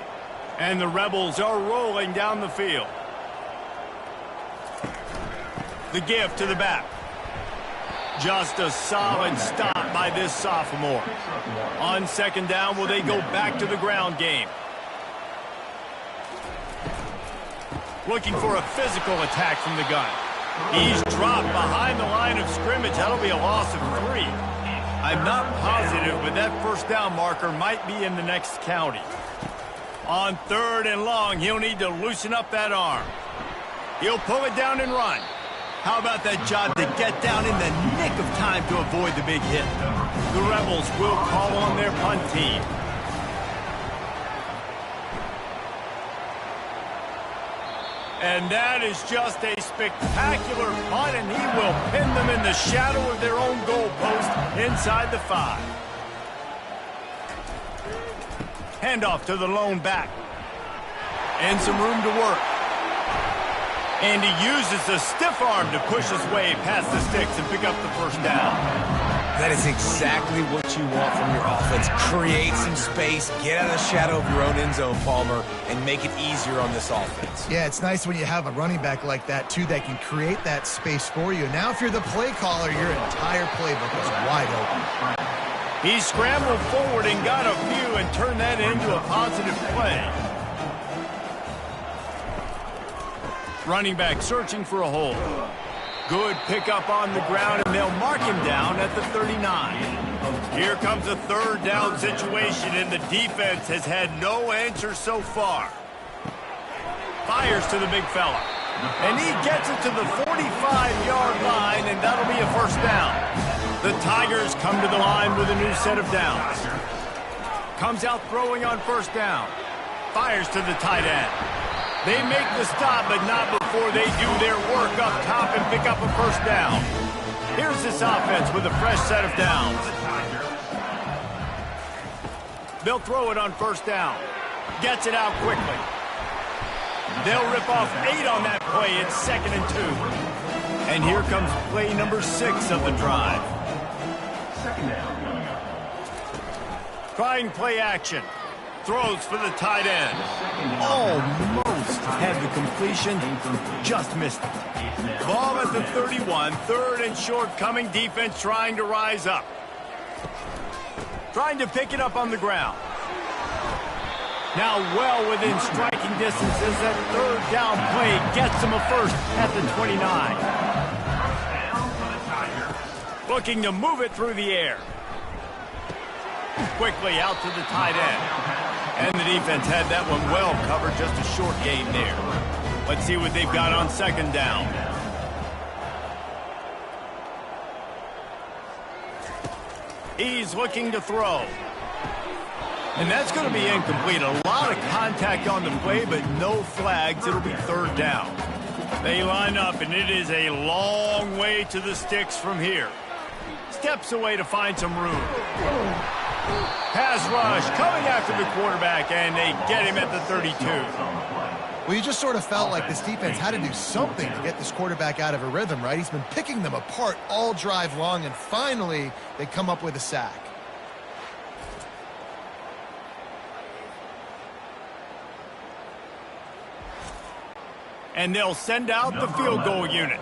And the Rebels are rolling down the field. The give to the back. Just a solid stop by this sophomore. On 2nd down, will they go back to the ground game? Looking for a physical attack from the gun. He's dropped behind the line of scrimmage. That'll be a loss of 3. I'm not positive, but that 1st down marker might be in the next county. On 3rd and long, he'll need to loosen up that arm. He'll pull it down and run. How about that job to get down in the nick of time to avoid the big hit? The Rebels will call on their punt team. And that is just a spectacular punt, and he will pin them in the shadow of their own goalpost inside the 5. Handoff to the lone back. And some room to work. And he uses the stiff arm to push his way past the sticks and pick up the 1st down. That is exactly what you want from your offense. Create some space, get out of the shadow of your own end zone, Palmer, and make it easier on this offense. Yeah, it's nice when you have a running back like that, too, that can create that space for you. Now, if you're the play caller, your entire playbook is wide open. He scrambled forward and got a few and turned that into a positive play. Running back searching for a hole. Good pickup on the ground, and they'll mark him down at the 39. Here comes a third down situation, and the defense has had no answer so far. Fires to the big fella. And he gets it to the 45-yard line, and that'll be a first down. The Tigers come to the line with a new set of downs. Comes out throwing on first down. Fires to the tight end. They make the stop, but not before they do their work up top and pick up a first down. Here's this offense with a fresh set of downs. They'll throw it on first down. Gets it out quickly. They'll rip off 8 on that play. It's 2nd and 2. And here comes play number 6 of the drive. Second down coming up. Trying play action. Throws for the tight end. Almost had the completion. Just missed it. Ball at the 31. 3rd and short coming. Defense trying to rise up. Trying to pick it up on the ground. Now well within striking distances. That 3rd down play gets them a first at the 29. Looking to move it through the air. Quickly out to the tight end. And the defense had that one well covered. Just a short gain there. Let's see what they've got on 2nd down. He's looking to throw. And that's going to be incomplete. A lot of contact on the play, but no flags. It'll be 3rd down. They line up, and it is a long way to the sticks from here. Steps away to find some room. Pass rush coming after the quarterback, and they get him at the 32. Well, you just sort of felt like this defense had to do something to get this quarterback out of a rhythm, right? He's been picking them apart all drive long, and finally they come up with a sack. And they'll send out the field goal unit.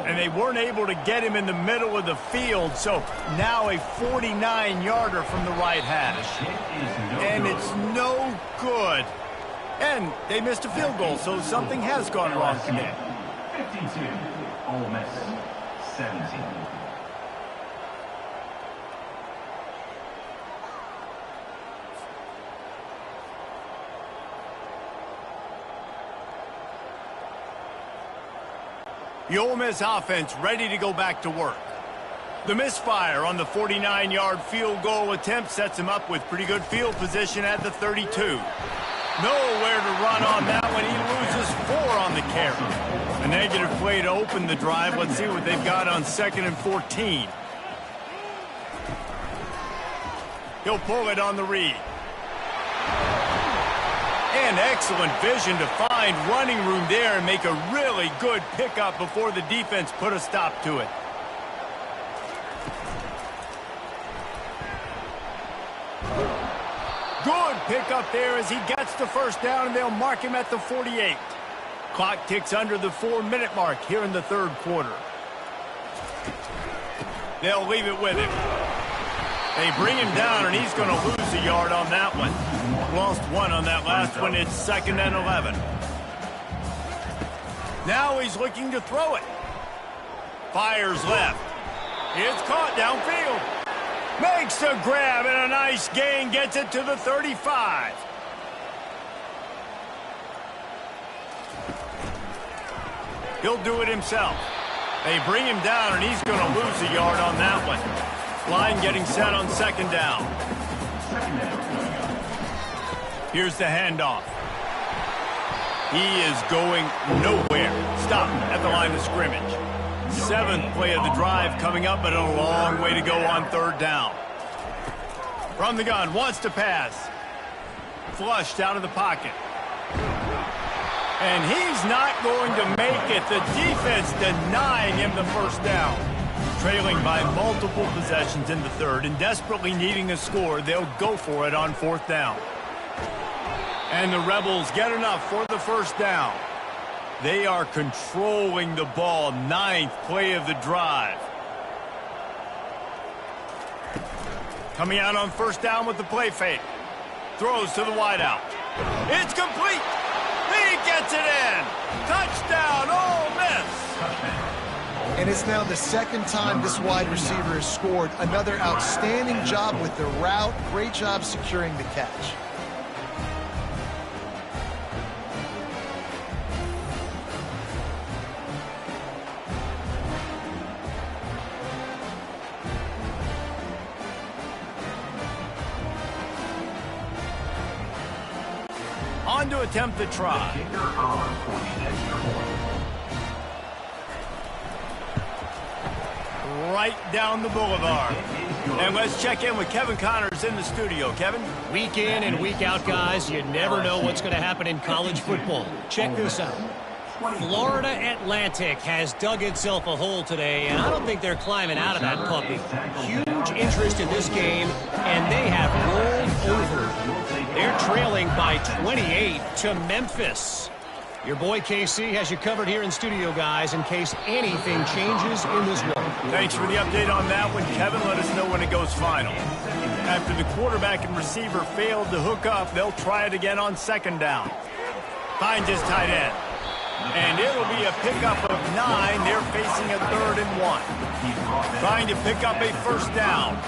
And they weren't able to get him in the middle of the field, so now a 49-yarder from the right hash. And it's no good. And they missed a field goal, so something has gone wrong today. 52, Ole Miss, 17. The Ole Miss offense ready to go back to work. The misfire on the 49-yard field goal attempt sets him up with pretty good field position at the 32. Nowhere to run on that one. He loses 4 on the carry. A negative play to open the drive. Let's see what they've got on 2nd and 14. He'll pull it on the read. And excellent vision to find running room there and make a really good pickup before the defense put a stop to it. Good pickup there as he gets the first down, and they'll mark him at the 48. Clock ticks under the 4-minute mark here in the 3rd quarter. They'll leave it with him. They bring him down, and he's going to lose a yard on that one. Lost 1 on that last one. It's 2nd and 11. Now he's looking to throw it. Fires left. It's caught downfield. Makes the grab, and a nice gain. Gets it to the 35. He'll do it himself. They bring him down, and he's going to lose a yard on that one. Line getting set on 2nd down. Here's the handoff. He is going nowhere. Stop at the line of scrimmage. 7th play of the drive coming up, but a long way to go on 3rd down. From the gun, wants to pass. Flushed out of the pocket. And he's not going to make it. The defense denying him the first down. Trailing by multiple possessions in the 3rd and desperately needing a score, they'll go for it on 4th down. And the Rebels get enough for the first down. They are controlling the ball. 9th play of the drive. Coming out on first down with the play fake. Throws to the wideout. It's complete. He gets it in. Touchdown, Ole Miss. And it's now the second time this wide receiver has scored. Another outstanding job with the route. Great job securing the catch. On to attempt the try. Right down the boulevard. And let's check in with Kevin Connors in the studio. Kevin? Week in and week out, guys, you never know what's going to happen in college football. Check this out. Florida Atlantic has dug itself a hole today, and I don't think they're climbing out of that puppy. Huge interest in this game, and they have rolled over. They're trailing by 28 to Memphis. Your boy KC has you covered here in studio, guys, in case anything changes in this one. Thanks for the update on that one, Kevin. Let us know when it goes final. After the quarterback and receiver failed to hook up, they'll try it again on second down. Finds his tight end. And it'll be a pickup of 9. They're facing a 3rd and 1. Trying to pick up a first down.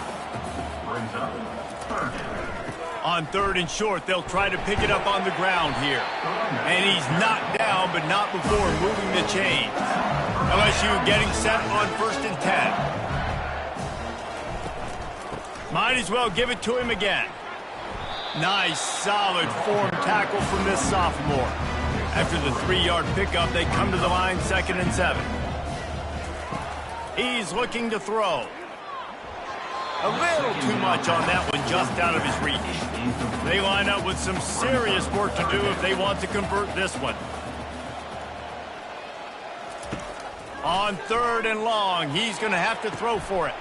On 3rd and short, they'll try to pick it up on the ground here. And he's knocked down, but not before moving the chains. LSU getting set on 1st and 10. Might as well give it to him again. Nice, solid form tackle from this sophomore. After the 3-yard pickup, they come to the line 2nd and 7. He's looking to throw. A little too much on that one, just out of his reach. They line up with some serious work to do if they want to convert this one. On 3rd and long, he's going to have to throw for it.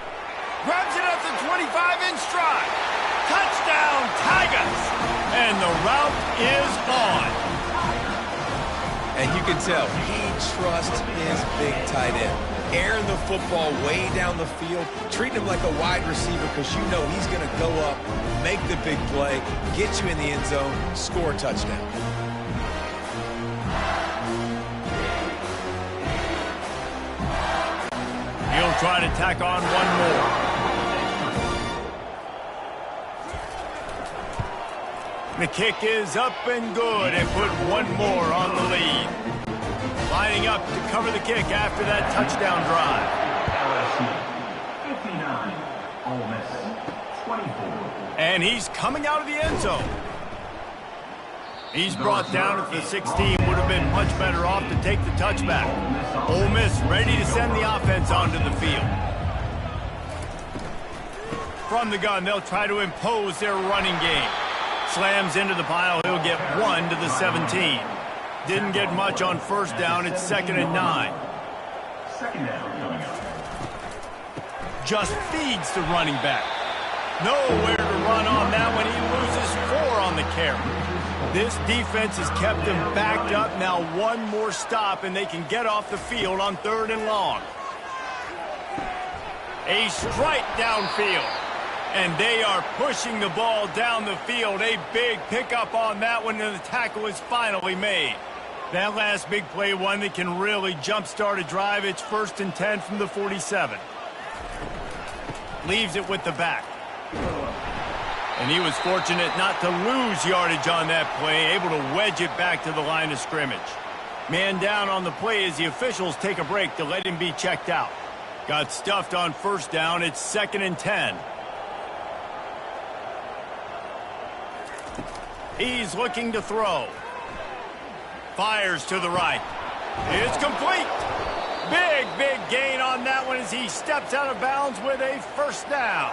Grabs it at the 25 in stride. Touchdown, Tigers! And the route is on. And you can tell he trusts his big tight end. Airing the football way down the field, treating him like a wide receiver because you know he's going to go up, make the big play, get you in the end zone, score a touchdown. He'll try to tack on one more. The kick is up and good and put one more on the lead. Lining up to cover the kick after that touchdown drive. LSU 59, Ole Miss 24. And he's coming out of the end zone. He's brought down at the 16. Would have been much better off to take the touchback. Ole Miss ready to send the offense onto the field. From the gun, they'll try to impose their running game. Slams into the pile. He'll get 1 to the 17. Didn't get much on first down. It's 2nd and 9. Second down coming up. Just feeds the running back. Nowhere to run on that one. He loses 4 on the carry. This defense has kept him backed up. Now one more stop, and they can get off the field on 3rd and long. A strike downfield. And they are pushing the ball down the field. A big pickup on that one, and the tackle is finally made. That last big play, one that can really jumpstart a drive. It's 1st and 10 from the 47. Leaves it with the back. And he was fortunate not to lose yardage on that play, able to wedge it back to the line of scrimmage. Man down on the play as the officials take a break to let him be checked out. Got stuffed on first down. It's 2nd and 10. He's looking to throw. Fires to the right. It's complete. Big, big gain on that one as he steps out of bounds with a first down.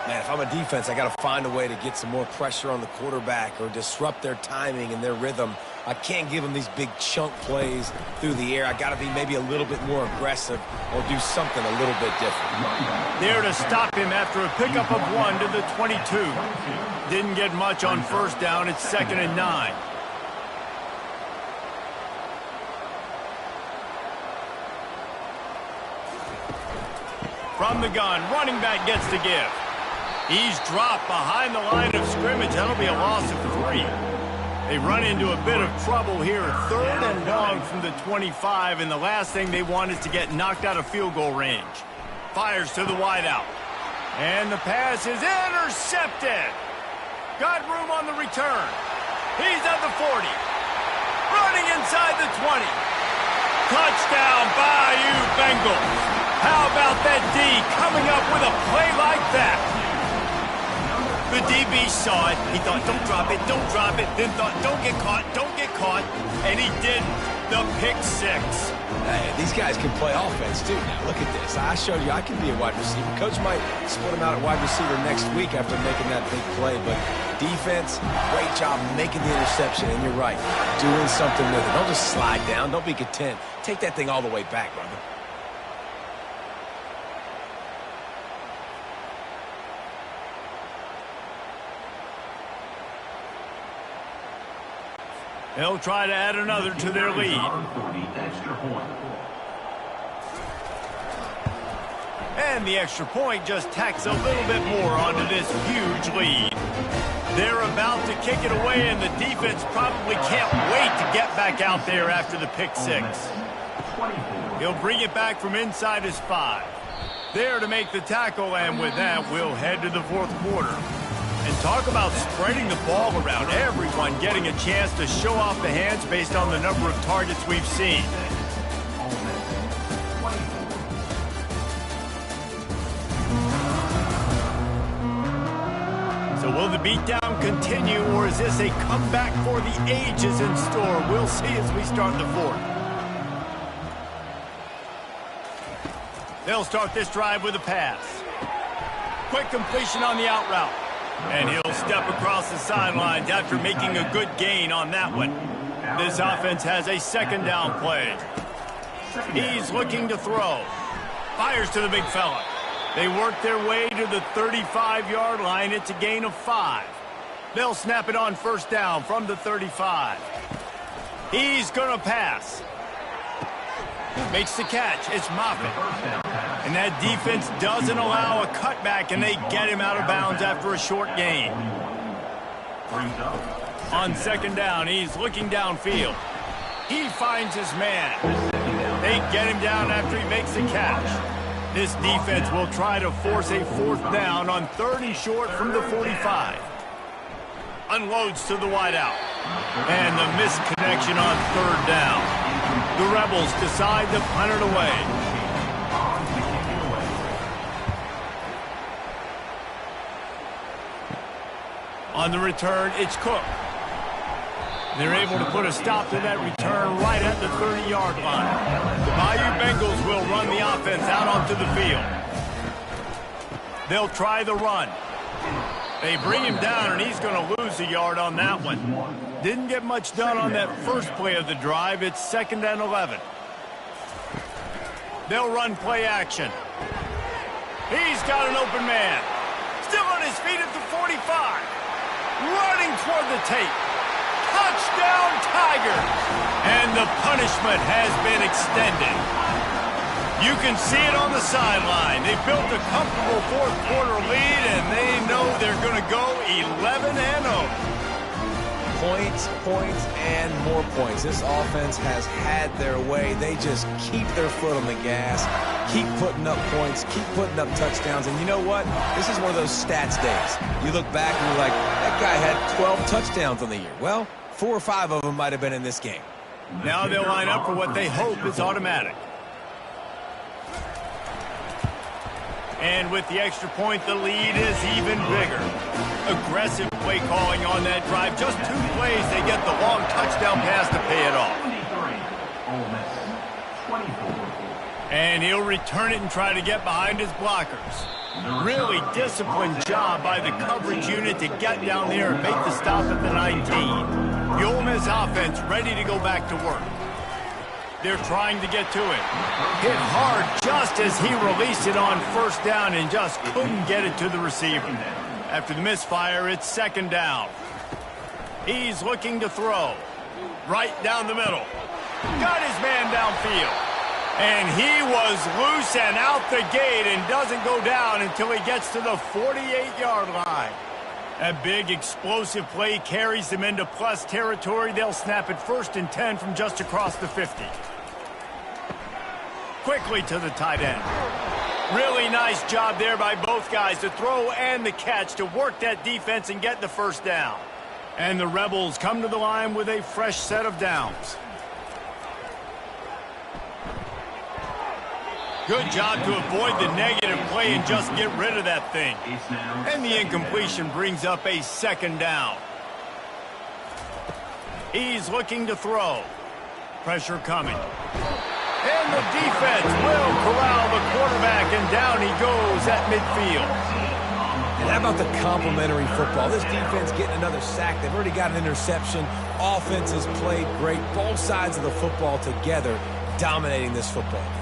Man, if I'm a defense, I got to find a way to get some more pressure on the quarterback or disrupt their timing and their rhythm. I can't give them these big chunk plays through the air. I got to be maybe a little bit more aggressive or do something a little bit different. There to stop him after a pickup of 1 to the 22. Didn't get much on first down. It's 2nd and 9. From the gun, running back gets the give. He's dropped behind the line of scrimmage. That'll be a loss of 3. They run into a bit of trouble here. 3rd and long from the 25, and the last thing they want is to get knocked out of field goal range. Fires to the wideout. And the pass is intercepted. Got room on the return. He's at the 40. Running inside the 20. Touchdown, Bayou Bengals. How about that D coming up with a play like that? The DB saw it. He thought, don't drop it, don't drop it. Then thought, don't get caught, don't get caught. And he didn't. The pick 6. Hey, these guys can play offense, too. Now, look at this. I showed you I can be a wide receiver. Coach might split him out at wide receiver next week after making that big play. But defense, great job making the interception. And you're right, doing something with it. Don't just slide down. Don't be content. Take that thing all the way back, brother. They'll try to add another to their lead. And the extra point just tacks a little bit more onto this huge lead. They're about to kick it away, and the defense probably can't wait to get back out there after the pick 6. He'll bring it back from inside his 5. There to make the tackle, and with that, we'll head to the 4th quarter. And talk about spreading the ball around, everyone getting a chance to show off the hands based on the number of targets we've seen. So will the beatdown continue, or is this a comeback for the ages in store? We'll see as we start the 4th. They'll start this drive with a pass. Quick completion on the out route. And he'll step across the sidelines after making a good gain on that one. This offense has a 2nd down play. He's looking to throw. Fires to the big fella. They work their way to the 35-yard line. It's a gain of 5. They'll snap it on 1st down from the 35. He's going to pass. Makes the catch. It's Moffitt. And that defense doesn't allow a cutback, and they get him out of bounds after a short gain. On 2nd down, he's looking downfield. He finds his man. They get him down after he makes the catch. This defense will try to force a 4th down on 3rd and short from the 45. Unloads to the wideout. And the misconnection on 3rd down. The Rebels decide to punt it away. On the return, it's Cook. They're able to put a stop to that return right at the 30-yard line. The Bayou Bengals will run the offense out onto the field. They'll try the run. They bring him down, and he's going to lose a yard on that one. Didn't get much done on that first play of the drive. It's 2nd and 11. They'll run play action. He's got an open man. Still on his feet at the 45. Running toward the tape. Touchdown, Tigers! And the punishment has been extended. You can see it on the sideline. They built a comfortable 4th quarter lead, and they know they're going to go 11-0. Points, points, and more points. This offense has had their way. They just keep their foot on the gas, keep putting up points, keep putting up touchdowns. And you know what? This is one of those stats days. You look back and you're like, that guy had 12 touchdowns on the year. Well, 4 or 5 of them might have been in this game. Now they'll line up for what they hope is automatic. And with the extra point, the lead is even bigger. Aggressive play calling on that drive. Just 2 plays, they get the long touchdown pass to pay it off. And he'll return it and try to get behind his blockers. Really disciplined job by the coverage unit to get down there and make the stop at the 19. The Ole Miss offense ready to go back to work. They're trying to get to it. Hit hard just as he released it on 1st down and just couldn't get it to the receiver. After the misfire, it's 2nd down. He's looking to throw. Right down the middle. Got his man downfield. And he was loose and out the gate and doesn't go down until he gets to the 48-yard line. A big explosive play carries them into plus territory. They'll snap it 1st and 10 from just across the 50. Quickly to the tight end. Really nice job there by both guys, the throw and the catch, to work that defense and get the first down. And the Rebels come to the line with a fresh set of downs. Good job to avoid the negative play and just get rid of that thing. And the incompletion brings up a 2nd down. He's looking to throw. Pressure coming. And the defense will corral the quarterback, and down he goes at midfield. And how about the complimentary football? This defense getting another sack. They've already got an interception. Offense has played great. Both sides of the football together dominating this football game.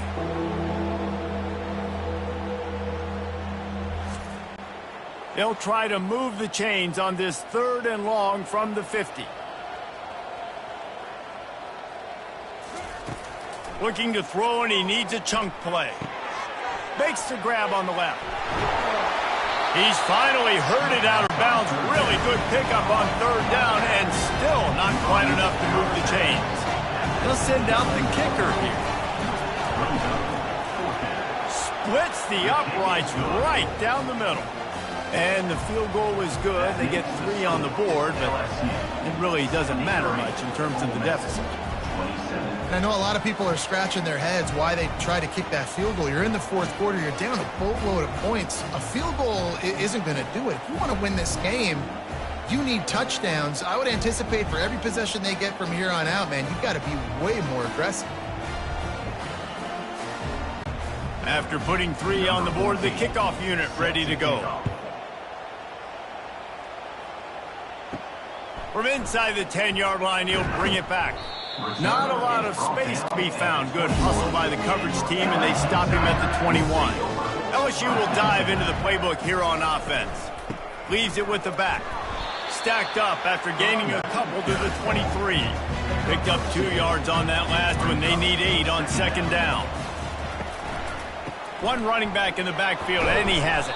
They'll try to move the chains on this 3rd and long from the 50. Looking to throw, and he needs a chunk play. Makes the grab on the left. He's finally herded out of bounds. Really good pickup on 3rd down, and still not quite enough to move the chains. He'll send out the kicker here. Splits the uprights right down the middle. And the field goal is good. They get 3 on the board, but it really doesn't matter much in terms of the deficit. And I know a lot of people are scratching their heads why they try to kick that field goal. You're in the 4th quarter. You're down a boatload of points. A field goal isn't going to do it. If you want to win this game, you need touchdowns. I would anticipate for every possession they get from here on out, man, you've got to be way more aggressive. After putting 3 on the board, the kickoff unit ready to go. From inside the 10-yard line, he'll bring it back. Not a lot of space to be found. Good hustle by the coverage team, and they stop him at the 21. LSU will dive into the playbook here on offense. Leaves it with the back. Stacked up after gaining a couple to the 23. Picked up 2 yards on that last one. They need 8 on 2nd down. One running back in the backfield, and he has it.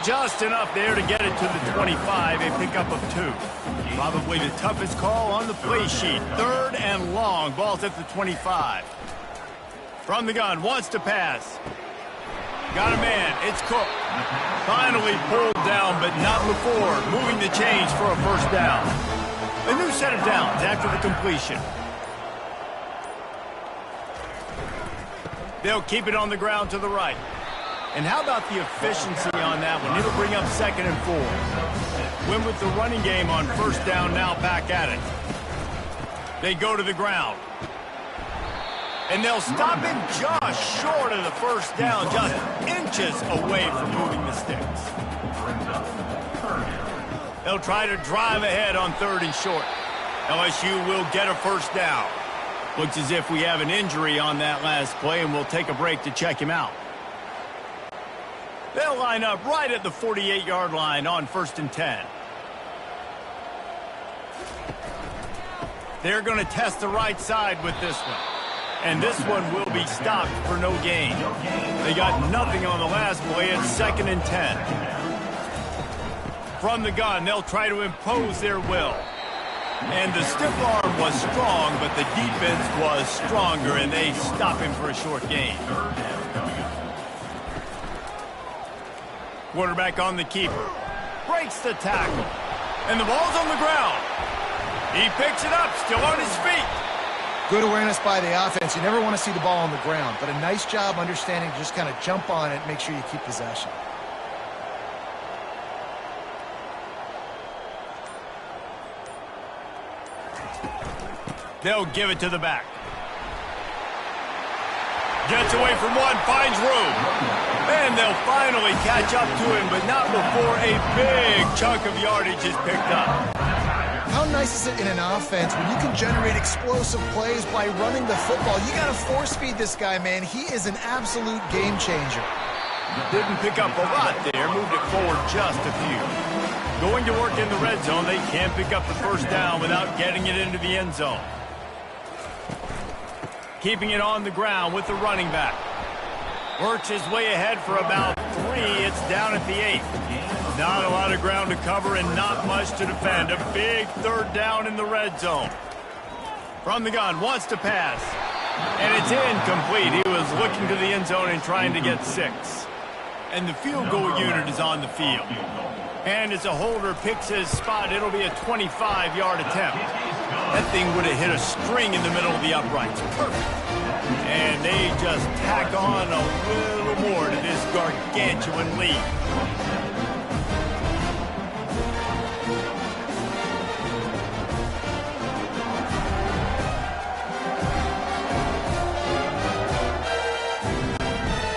Just enough there to get it to the 25, a pickup of 2. Probably the toughest call on the play sheet. 3rd and long, ball's at the 25. From the gun, wants to pass. Got a man, it's Cook. Finally pulled down, but not before. Moving the chains for a 1st down. A new set of downs after the completion. They'll keep it on the ground to the right. And how about the efficiency on that one? It'll bring up 2nd and 4. Win with the running game on 1st down, now back at it. They go to the ground. And they'll stop it just short of the 1st down, just inches away from moving the sticks. They'll try to drive ahead on 3rd and short. LSU will get a 1st down. Looks as if we have an injury on that last play, and we'll take a break to check him out. They'll line up right at the 48-yard line on 1st and 10. They're going to test the right side with this one. And this one will be stopped for no gain. They got nothing on the last play. It's 2nd and 10. From the gun, they'll try to impose their will. And the stiff arm was strong, but the defense was stronger, and they stop him for a short gain. Quarterback on the keeper. Breaks the tackle. And the ball's on the ground. He picks it up, still on his feet. Good awareness by the offense. You never want to see the ball on the ground, but a nice job understanding to just kind of jump on it, make sure you keep possession. They'll give it to the back. Gets away from one, finds room. And they'll finally catch up to him, but not before a big chunk of yardage is picked up. How nice is it in an offense when you can generate explosive plays by running the football? You got to force feed this guy, man. He is an absolute game changer. Didn't pick up a lot there, moved it forward just a few. Going to work in the red zone, they can't pick up the 1st down without getting it into the end zone. Keeping it on the ground with the running back. Works his way ahead for about 3. It's down at the 8. Not a lot of ground to cover and not much to defend. A big third down in the red zone. From the gun, wants to pass. And it's incomplete. He was looking to the end zone and trying to get 6. And the field goal unit is on the field. And as a holder picks his spot, it'll be a 25-yard attempt. That thing would have hit a string in the middle of the uprights. Perfect. And they just tack on a little more to this gargantuan lead.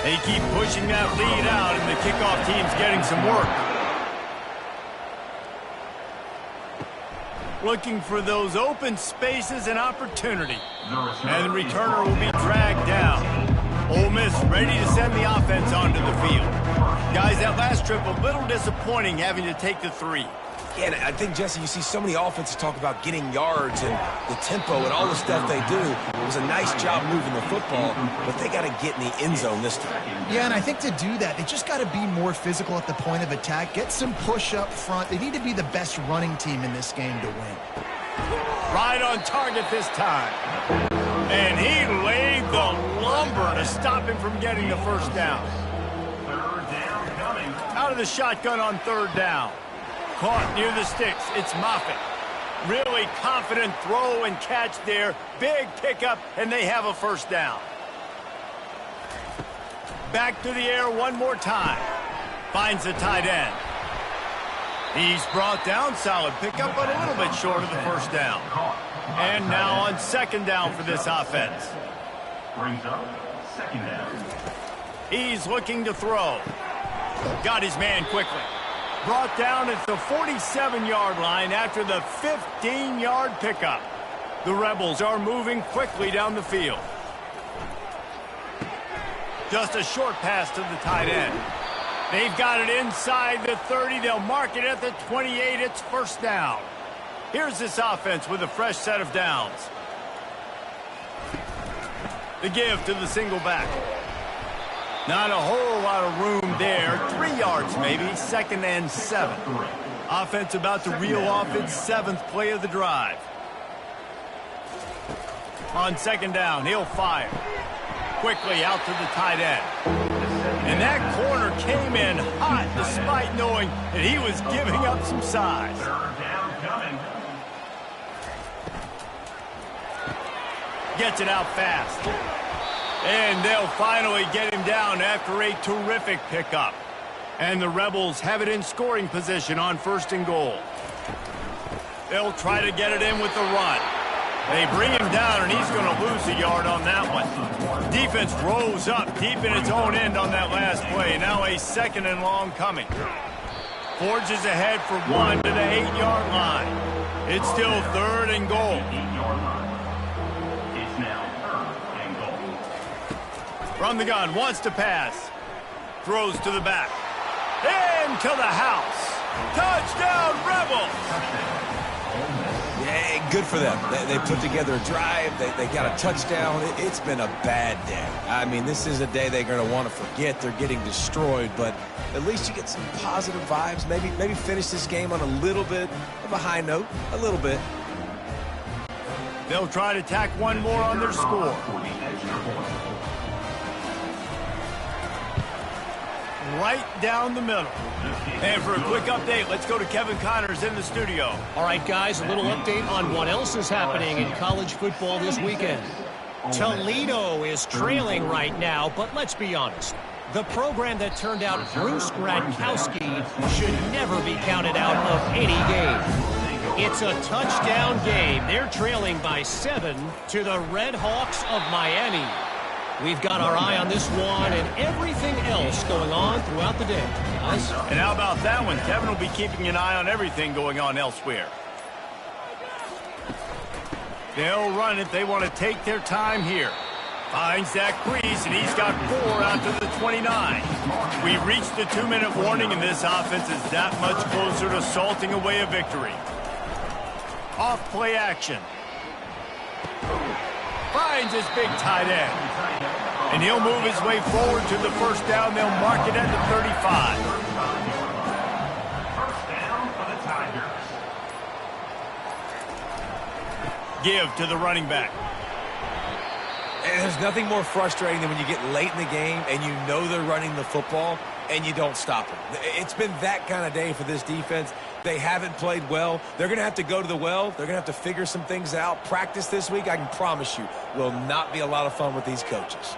They keep pushing that lead out, and the kickoff team's getting some work. Looking for those open spaces and opportunity. And the returner will be dragged down. Ole Miss ready to send the offense onto the field. Guys, that last trip a little disappointing having to take the 3. Yeah, and I think, Jesse, you see so many offenses talk about getting yards and the tempo and all the stuff they do. It was a nice job moving the football, but they got to get in the end zone this time. Yeah, and I think to do that, they just got to be more physical at the point of attack, get some push up front. They need to be the best running team in this game to win. Right on target this time. And he laid the lumber to stop him from getting the first down. Third down coming. Out of the shotgun on third down. Caught near the sticks. It's Moffitt. Really confident throw and catch there. Big pickup, and they have a first down. Back to the air one more time. Finds the tight end. He's brought down. Solid pickup, but a little bit short of the first down. And now on second down for this offense. Brings up second down. He's looking to throw. Got his man quickly. Brought down at the 47-yard line after the 15-yard pickup. The Rebels are moving quickly down the field. Just a short pass to the tight end. They've got it inside the 30. They'll mark it at the 28. It's first down. Here's this offense with a fresh set of downs. The give to the single back. Not a whole lot of room there. 3 yards maybe. 2nd and 7. Offense about to reel off its 7th play of the drive. On second down, he'll fire. Quickly out to the tight end. And that corner came in hot despite knowing that he was giving up some size. Third down coming. Gets it out fast. And they'll finally get him down after a terrific pickup. And the Rebels have it in scoring position on 1st and goal. They'll try to get it in with the run. They bring him down, and he's going to lose a yard on that one. Defense rose up deep in its own end on that last play. Now a 2nd and long coming. Forges ahead for 1 to the 8-yard line. It's still 3rd and goal. 8-yard line. It's now 3rd and goal. From the gun, wants to pass. Throws to the back. Into the house. Touchdown, Rebels! Yeah, good for them. They put together a drive. They got a touchdown. It's been a bad day. I mean, this is a day they're going to want to forget. They're getting destroyed, but at least you get some positive vibes. Maybe finish this game on a little bit of a high note. A little bit. They'll try to tack one more on their score. Right down the middle. And for a quick update, let's go to Kevin Connors in the studio. All right, guys, a little update on what else is happening in college football this weekend. Toledo is trailing right now, but let's be honest. The program that turned out Bruce Gradkowski should never be counted out of any game. It's a touchdown game. They're trailing by 7 to the Red Hawks of Miami. We've got our eye on this one and everything else going on throughout the day. Guys? And how about that one? Kevin will be keeping an eye on everything going on elsewhere. They'll run it. They want to take their time here. Finds that crease, and he's got 4 out to the 29. We've reached the 2-minute warning, and this offense is that much closer to salting away a victory. Off play action. Finds his big tight end. And he'll move his way forward to the first down. They'll mark it at the 35. give to the running back. And there's nothing more frustrating than when you get late in the game and you know they're running the football and you don't stop them. It's been that kind of day for this defense. They haven't played well. They're going to have to go to the well. They're going to have to figure some things out. Practice this week, I can promise you, will not be a lot of fun with these coaches.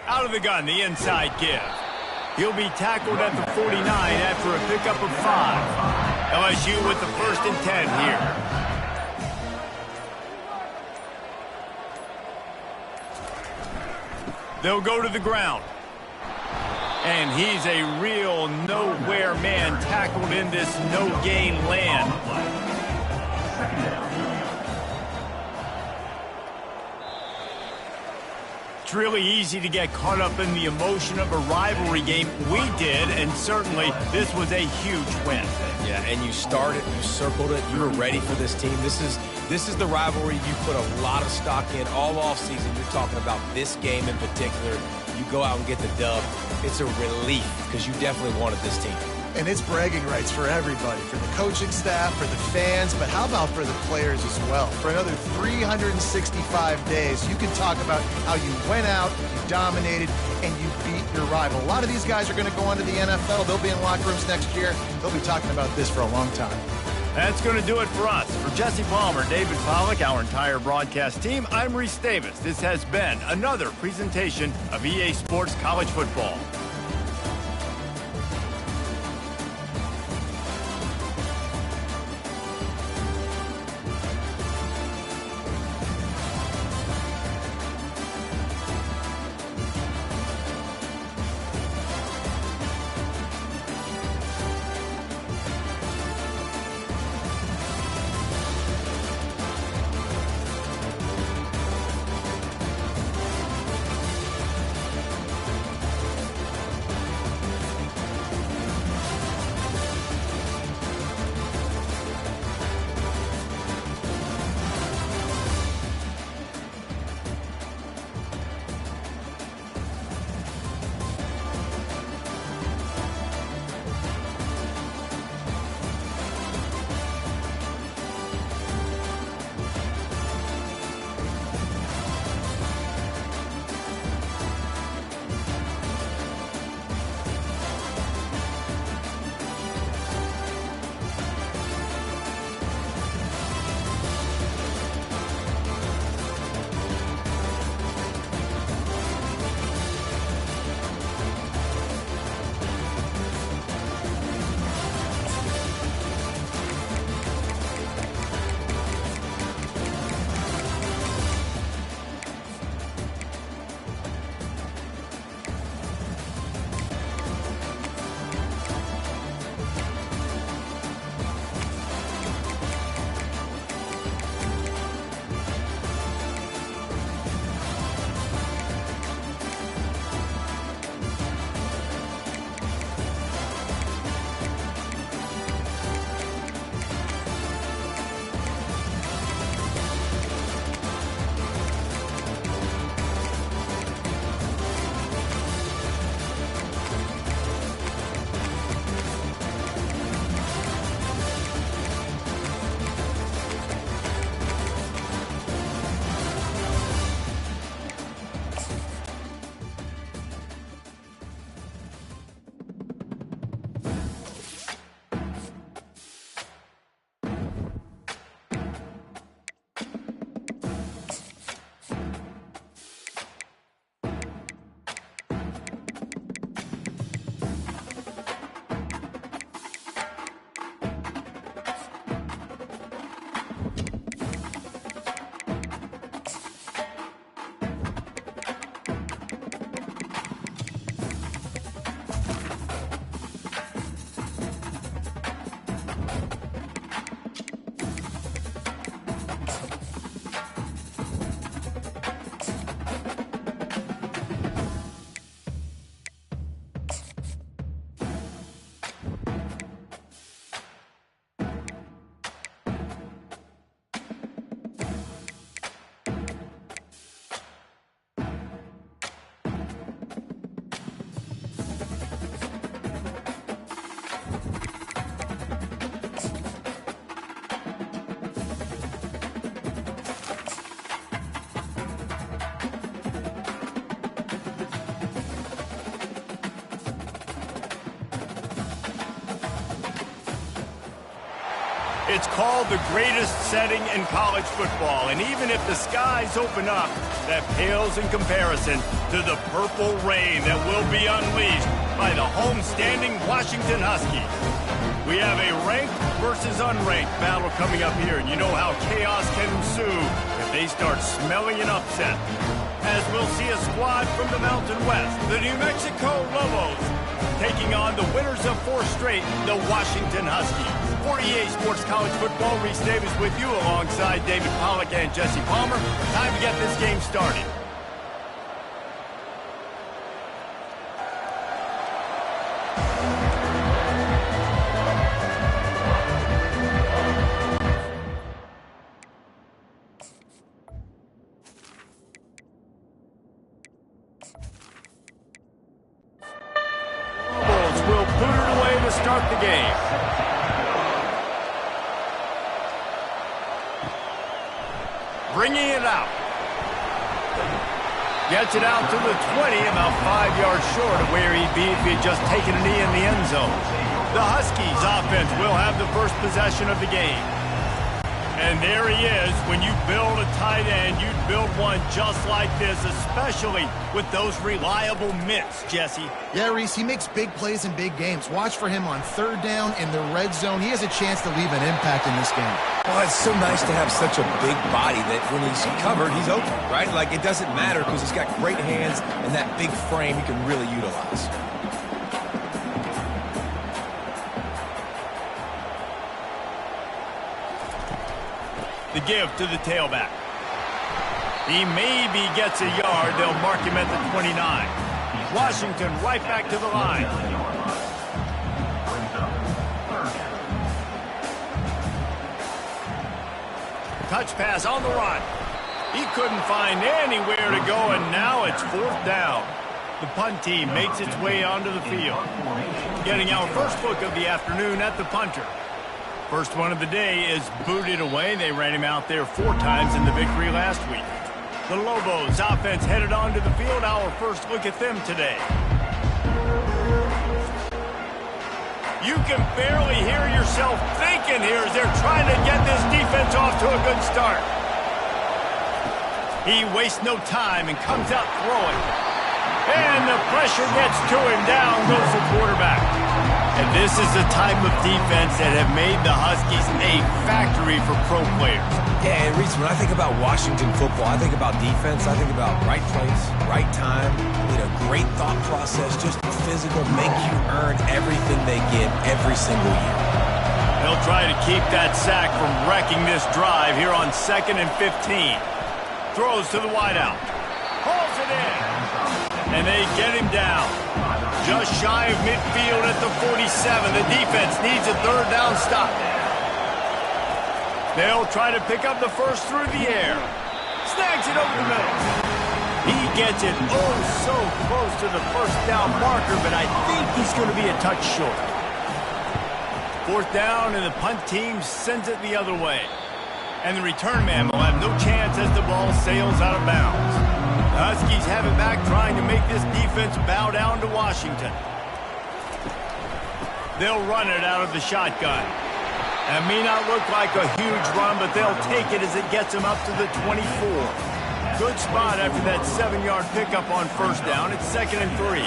Out of the gun, the inside give. He'll be tackled at the 49 after a pickup of 5. LSU with the 1st and 10 here. They'll go to the ground. And he's a real nowhere man tackled in this no-gain land. It's really easy to get caught up in the emotion of a rivalry game. We did, and certainly this was a huge win. Yeah, and you started, you circled it, you were ready for this team. This is the rivalry you put a lot of stock in all offseason. You're talking about this game in particular. You go out and get the dub. It's a relief because you definitely wanted this team. And it's bragging rights for everybody, for the coaching staff, for the fans, but how about for the players as well? For another 365 days, you can talk about how you went out, you dominated, and you beat your rival. A lot of these guys are going to go on to the NFL. They'll be in locker rooms next year. They'll be talking about this for a long time. That's going to do it for us. For Jesse Palmer, David Pollack, our entire broadcast team, I'm Reese Davis. This has been another presentation of EA Sports College Football. It's called the greatest setting in college football, and even if the skies open up, that pales in comparison to the purple rain that will be unleashed by the homestanding Washington Huskies. We have a ranked versus unranked battle coming up here, and you know how chaos can ensue if they start smelling an upset. As we'll see a squad from the Mountain West, the New Mexico Lobos, taking on the winners of 4 straight, the Washington Huskies. For EA Sports College Football, Reese Davis with you alongside David Pollack and Jesse Palmer. Time to get this game started. Will put it away to start the game. Bringing it out. Gets it out to the 20, about 5 yards short of where he'd be if he'd just taken a knee in the end zone. The Huskies offense will have the first possession of the game. And there he is. When you build a tight end, you build one just like this, especially with those reliable mitts, Jesse. Yeah, Reese, he makes big plays in big games. Watch for him on 3rd down in the red zone. He has a chance to leave an impact in this game. Well, it's so nice to have such a big body that when he's covered, he's open, right? Like, it doesn't matter because he's got great hands and that big frame he can really utilize. The give to the tailback. He maybe gets a yard. They'll mark him at the 29. Washington right back to the line. Touch pass on the run. He couldn't find anywhere to go, and now it's 4th down. The punt team makes its way onto the field. Getting our first look of the afternoon at the punter. First one of the day is booted away. They ran him out there 4 times in the victory last week. The Lobos offense headed onto the field. Our first look at them today. You can barely hear yourself thinking here as they're trying to get this defense off to a good start. He wastes no time and comes out throwing. And the pressure gets to him. Down goes the quarterback. And this is the type of defense that have made the Huskies a factory for pro players. Yeah, and Reese, when I think about Washington football, I think about defense, I think about right place, right time, great thought process, just physical, make you earn everything they get every single year. They'll try to keep that sack from wrecking this drive here on 2nd and 15. Throws to the wideout. Hauls it in. And they get him down. Just shy of midfield at the 47. The defense needs a 3rd down stop. They'll try to pick up the first through the air. Snags it over the middle. He gets it so close to the 1st down marker, but I think he's going to be a touch short. 4th down, and the punt team sends it the other way. And the return man will have no chance as the ball sails out of bounds. The Huskies have it back, trying to make this defense bow down to Washington. They'll run it out of the shotgun. It may not look like a huge run, but they'll take it as it gets them up to the 24. Good spot after that 7-yard pickup on 1st down. It's 2nd and 3.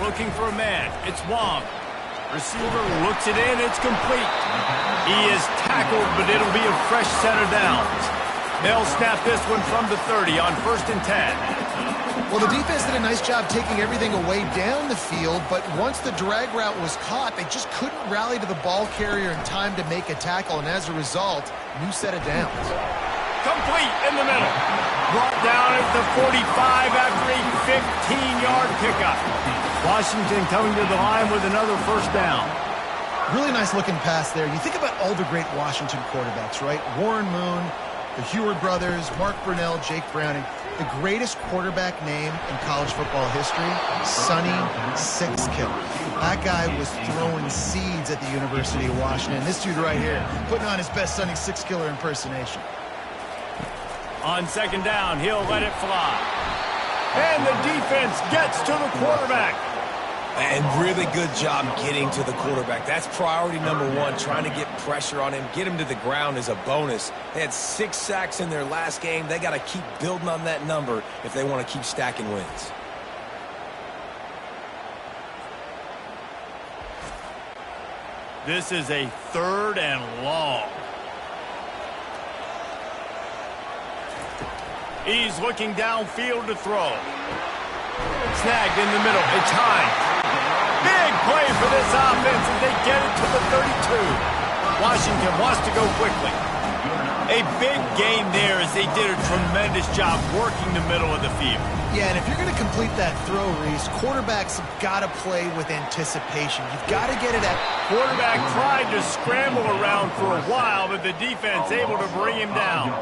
Looking for a man. It's Wong. Receiver looks it in. It's complete. He is tackled, but it'll be a fresh set of downs. They'll snap this one from the 30 on 1st and 10. Well, the defense did a nice job taking everything away down the field, but once the drag route was caught, they just couldn't rally to the ball carrier in time to make a tackle, and as a result, new set of downs. Complete in the middle. Brought down at the 45 after a 15-yard pickup. Washington coming to the line with another 1st down. Really nice looking pass there. You think about all the great Washington quarterbacks, right? Warren Moon, the Heward brothers, Mark Brunell, Jake Browning. The greatest quarterback name in college football history, Sonny Sixkiller. That guy was throwing seeds at the University of Washington. This dude right here, putting on his best Sonny Sixkiller impersonation. On 2nd down, he'll let it fly. And the defense gets to the quarterback. And really good job getting to the quarterback. That's priority number one, trying to get pressure on him. Get him to the ground is a bonus. They had 6 sacks in their last game. They got to keep building on that number if they want to keep stacking wins. This is a 3rd and long. He's looking downfield to throw. Snagged in the middle. It's high. Big play for this offense as they get it to the 32. Washington wants to go quickly. A big gain there as they did a tremendous job working the middle of the field. Yeah, and if you're going to complete that throw, Reese, quarterbacks have got to play with anticipation. You've got to get it at... Quarterback tried to scramble around for a while, but the defense able to bring him down.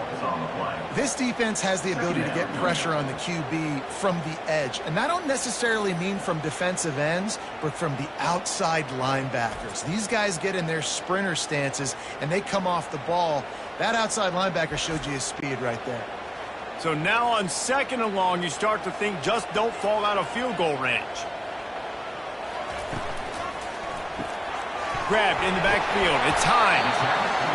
This defense has the ability to get pressure on the QB from the edge. And I don't necessarily mean from defensive ends, but from the outside linebackers. These guys get in their sprinter stances, and they come off the ball. That outside linebacker showed you his speed right there. So now on 2nd and long, you start to think just don't fall out of field goal range. Grabbed in the backfield. It's Hines.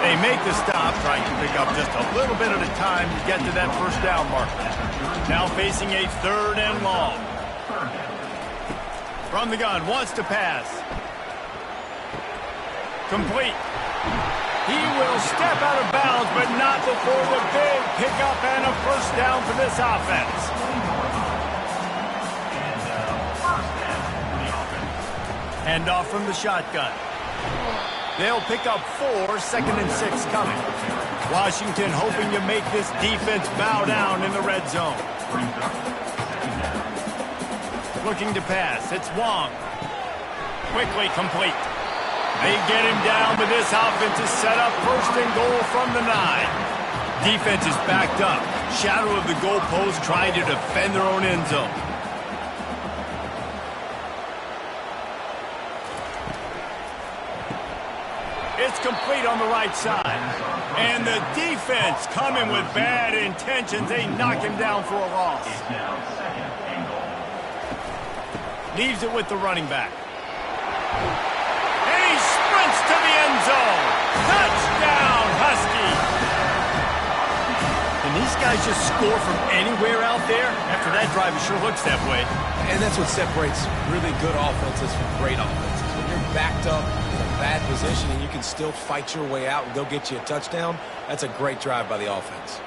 They make the stop, trying to pick up just a little bit at a time to get to that 1st down marker. Now facing a 3rd and long. From the gun, wants to pass. Complete. He will step out of bounds, but not before the big pickup and a 1st down for this offense. Hand off from the shotgun. They'll pick up 4, 2nd and 6 coming. Washington hoping to make this defense bow down in the red zone. Looking to pass. It's Wong. Quickly complete. They get him down, but this offense is set up 1st and goal from the 9. Defense is backed up. Shadow of the goalpost trying to defend their own end zone. It's complete on the right side. And the defense coming with bad intentions. They knock him down for a loss. Leaves it with the running back. And he sprints to the end zone. Touchdown, Husky. Can these guys just score from anywhere out there? After that drive, it sure looks that way. And that's what separates really good offenses from great offenses. When you're backed up in a bad position and you can still fight your way out and go get you a touchdown, that's a great drive by the offense.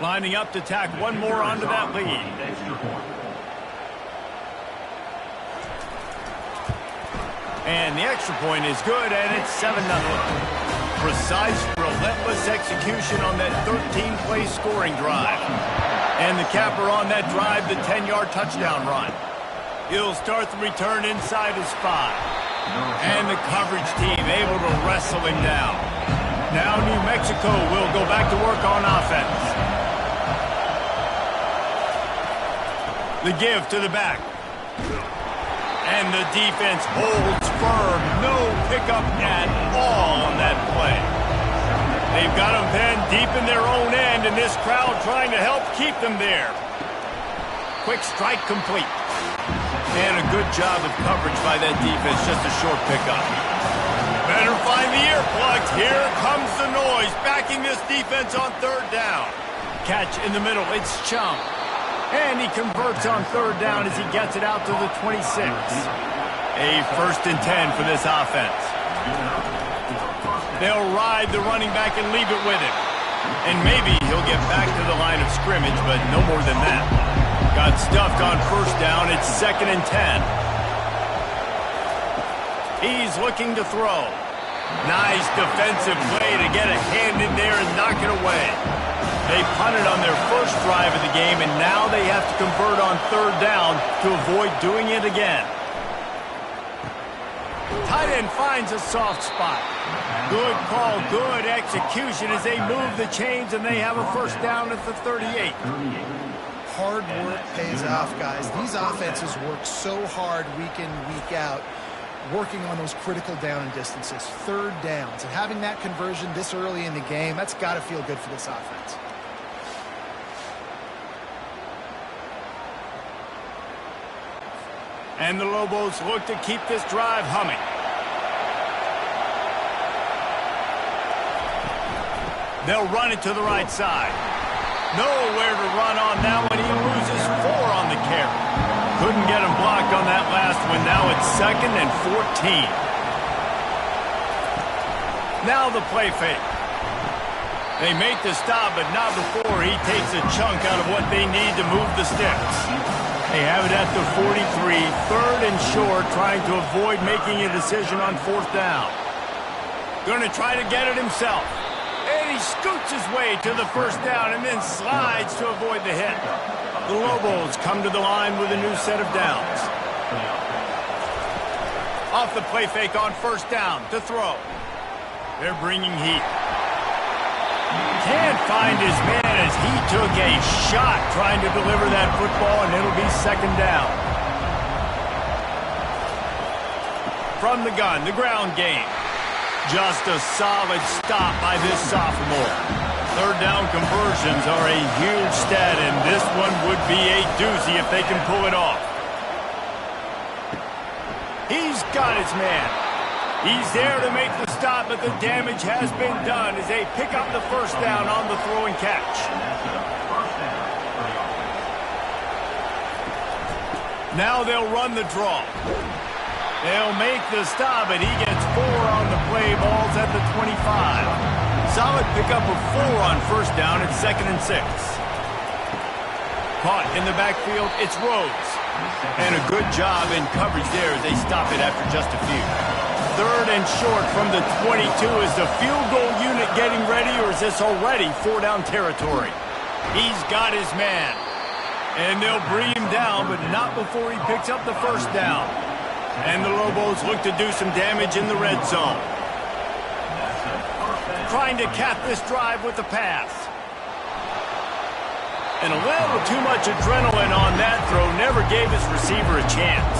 Lining up to tack one more onto that lead. And the extra point is good, and it's 7-0. Precise, relentless execution on that 13-play scoring drive. And the capper on that drive, the 10-yard touchdown run. He'll start the return inside his 5. And the coverage team able to wrestle him down. Now New Mexico will go back to work on offense. The give to the back. And the defense holds firm. No pickup at all on that play. They've got them pinned deep in their own end, and this crowd trying to help keep them there. Quick strike complete. And a good job of coverage by that defense. Just a short pickup. Better find the earplugs. Here comes the noise. Backing this defense on 3rd down. Catch in the middle. It's Chung. And he converts on 3rd down as he gets it out to the 26. A 1st and 10 for this offense. They'll ride the running back and leave it with him. And maybe he'll get back to the line of scrimmage, but no more than that. Got stuffed on 1st down. It's 2nd and 10. He's looking to throw. Nice defensive play to get a hand in there and knock it away. They punted on their first drive of the game, and now they have to convert on 3rd down to avoid doing it again. Tight end finds a soft spot. Good call, good execution as they move the chains, and they have a 1st down at the 38. Hard work pays off, guys. These offenses work so hard week in, week out, working on those critical down and distances, 3rd downs. And having that conversion this early in the game, that's got to feel good for this offense. And the Lobos look to keep this drive humming. They'll run it to the right side. Nowhere to run on that one. He loses 4 on the carry. Couldn't get him blocked on that last one. Now it's 2nd and 14. Now the play fake. They make the stop, but not before he takes a chunk out of what they need to move the sticks. They have it at the 43, 3rd and short, trying to avoid making a decision on 4th down. Going to try to get it himself. And he scoots his way to the 1st down and then slides to avoid the hit. The Lobos come to the line with a new set of downs. Off the play fake on 1st down to throw. They're bringing heat. Can't find his man as he took a shot trying to deliver that football, and it'll be 2nd down. From the gun, the ground game. Just a solid stop by this sophomore. 3rd down conversions are a huge stat, and this one would be a doozy if they can pull it off. He's got his man. He's there to make the stop, but the damage has been done as they pick up the 1st down on the throw and catch. Now they'll run the draw. They'll make the stop, but he gets 4 on the play. Ball's at the 25. Solid pickup of 4 on 1st down at 2nd and 6. Caught in the backfield, it's Rhodes. And a good job in coverage there as they stop it after just a few. 3rd and short from the 22. Is the field goal unit getting ready, or is this already 4-down territory? He's got his man. And they'll bring him down, but not before he picks up the 1st down. And the Lobos look to do some damage in the red zone. Trying to cap this drive with the pass. And a little too much adrenaline on that throw. Never gave his receiver a chance.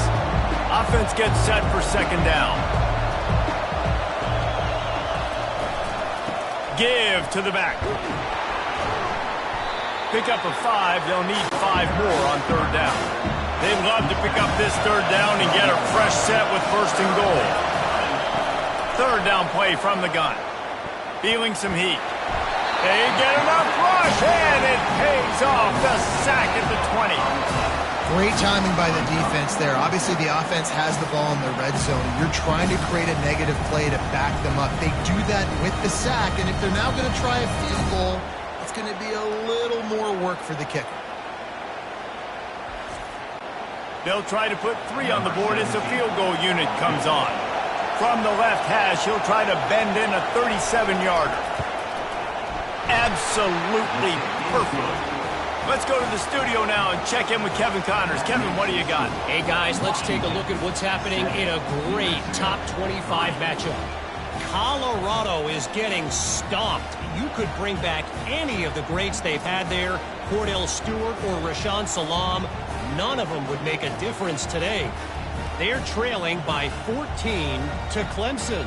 Offense gets set for 2nd down. Give to the back. Pick up a 5. They'll need 5 more on 3rd down. They'd love to pick up this 3rd down and get a fresh set with 1st and goal. 3rd down play from the gun. Feeling some heat. They get enough rush, and it pays off. The sack at the 20. Great timing by the defense there. Obviously, the offense has the ball in the red zone. You're trying to create a negative play to back them up. They do that with the sack, and if they're now going to try a field goal, it's going to be a little more work for the kicker. They'll try to put 3 on the board as the field goal unit comes on. From the left hash, he'll try to bend in a 37-yarder. Absolutely perfect. Let's go to the studio now and check in with Kevin Connors. Kevin, what do you got? Hey, guys, let's take a look at what's happening in a great top 25 matchup. Colorado is getting stomped. You could bring back any of the greats they've had there, Cordell Stewart or Rashaan Salaam. None of them would make a difference today. They're trailing by 14 to Clemson.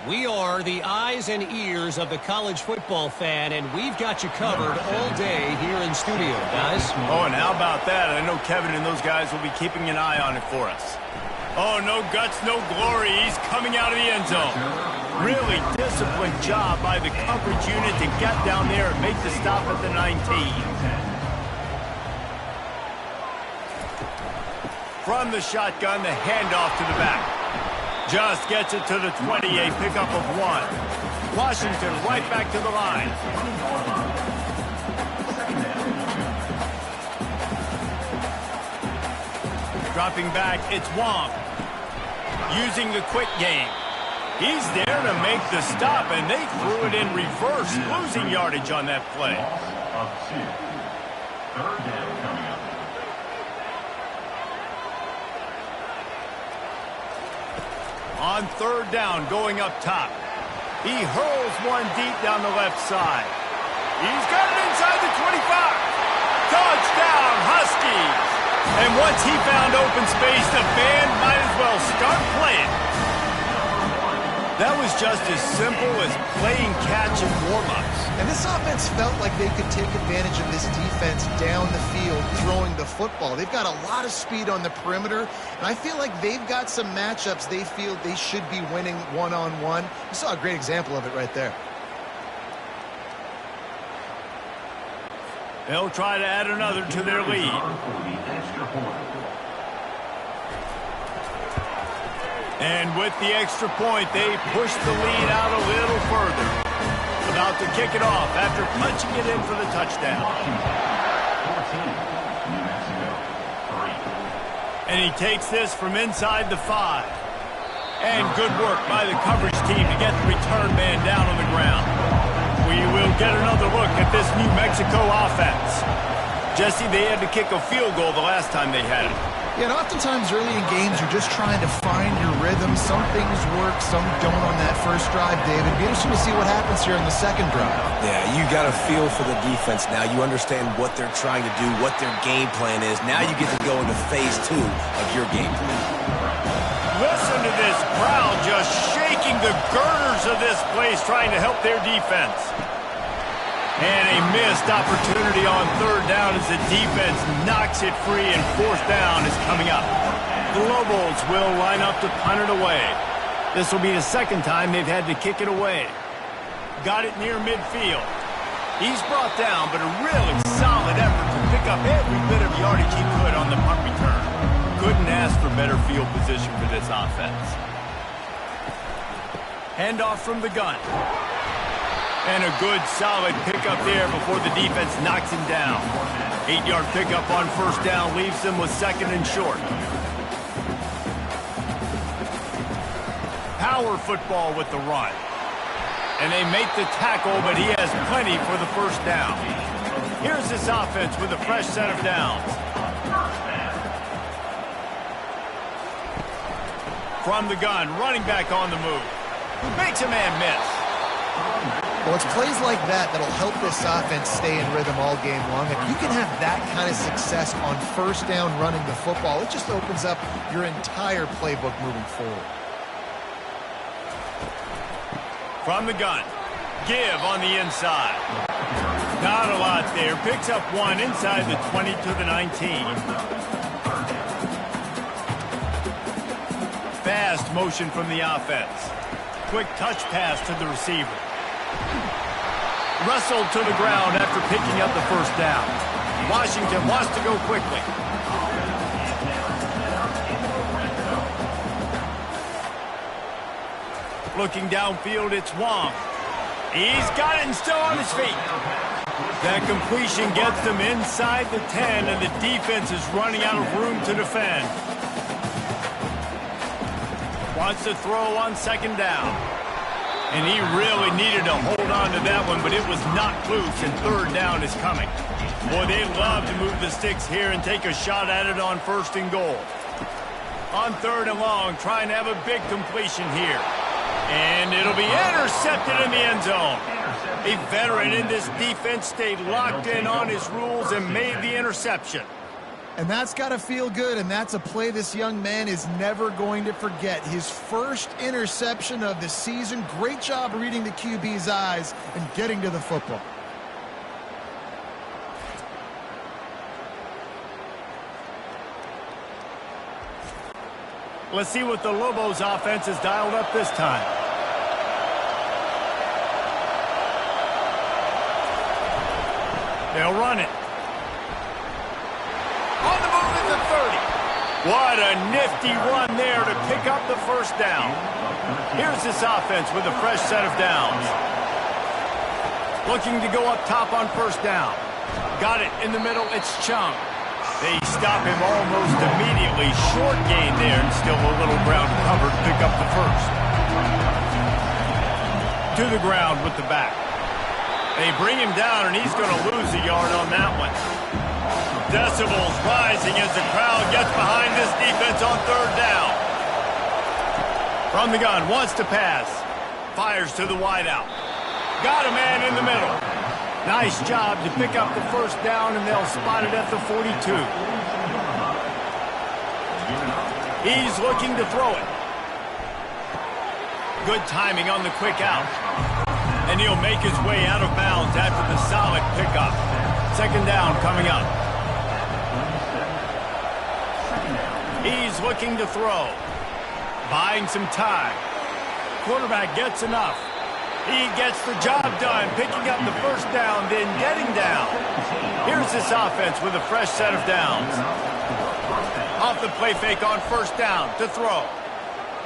We are the eyes and ears of the college football fan, and we've got you covered all day here in studio, guys. Oh, and how about that? I know Kevin and those guys will be keeping an eye on it for us. Oh, no guts, no glory. He's coming out of the end zone. Really disciplined job by the coverage unit to get down there and make the stop at the 19. From the shotgun, the handoff to the back. Just gets it to the 20, a pickup of 1. Washington right back to the line. Dropping back, it's Wong. Using the quick game. He's there to make the stop, and they threw it in reverse, losing yardage on that play. Of 2. 3rd down coming up. On 3rd down, going up top. He hurls one deep down the left side. He's got it inside the 25. Touchdown, Huskies. And once he found open space, the band might as well start playing. That was just as simple as playing catch and warm-ups. And this offense felt like they could take advantage of this defense down the field throwing the football. They've got a lot of speed on the perimeter, and I feel like they've got some matchups they feel they should be winning one-on-one. You saw a great example of it right there. They'll try to add another to their lead. And with the extra point, they push the lead out a little further. About to kick it off after punching it in for the touchdown. And he takes this from inside the 5. And good work by the coverage team to get the return man down on the ground. We will get another look at this New Mexico offense. Jesse, they had to kick a field goal the last time they had it. Yeah, and oftentimes early in games, you're just trying to find your rhythm. Some things work, some don't on that first drive, David. It'd be interesting to see what happens here in the second drive. Yeah, you got a feel for the defense now. You understand what they're trying to do, what their game plan is. Now you get to go into phase 2 of your game plan. Listen to this crowd just shaking the girders of this place, trying to help their defense. And a missed opportunity on third down as the defense knocks it free, and fourth down is coming up. The Lobos will line up to punt it away. This will be the second time they've had to kick it away. Got it near midfield. He's brought down, but a really solid effort to pick up every bit of yardage he could on the punt return. Couldn't ask for better field position for this offense. Handoff from the gun. And a good, solid pickup there before the defense knocks him down. 8-yard pickup on first down leaves them with second and short. Power football with the run. And they make the tackle, but he has plenty for the first down. Here's this offense with a fresh set of downs. From the gun, running back on the move. Makes a man miss. Well, it's plays like that that'll help this offense stay in rhythm all game long. If you can have that kind of success on first down running the football, it just opens up your entire playbook moving forward. From the gun, give on the inside. Not a lot there. Picks up one inside the 20 to the 19. Fast motion from the offense. Quick touch pass to the receiver. Wrestled to the ground after picking up the first down. Washington wants to go quickly. Looking downfield, it's Wong. He's got it and still on his feet. That completion gets them inside the 10, and the defense is running out of room to defend. Wants to throw on second down. And he really needed to hold on to that one, but it was knocked loose, and third down is coming. Boy, they love to move the sticks here and take a shot at it on first and goal. On third and long, trying to have a big completion here. And it'll be intercepted in the end zone. A veteran in this defense stayed locked in on his rules and made the interception. And that's got to feel good, and that's a play this young man is never going to forget. His first interception of the season. Great job reading the QB's eyes and getting to the football. Let's see what the Lobos offense has dialed up this time. They'll run it. On the move at the 30. What a nifty run there to pick up the first down. Here's this offense with a fresh set of downs. Looking to go up top on first down. Got it in the middle. It's Chung. They stop him almost immediately. Short gain there, and still a little ground covered to pick up the first. To the ground with the back. They bring him down, and he's going to lose a yard on that one. Decibels rising as the crowd gets behind this defense on third down. From the gun, wants to pass. Fires to the wideout. Got a man in the middle. Nice job to pick up the first down, and they'll spot it at the 42. He's looking to throw it. Good timing on the quick out. And he'll make his way out of bounds after the solid pickup. Second down coming up. He's looking to throw. Buying some time. Quarterback gets enough. He gets the job done, picking up the first down, then getting down. Here's this offense with a fresh set of downs. Off the play fake on first down to throw.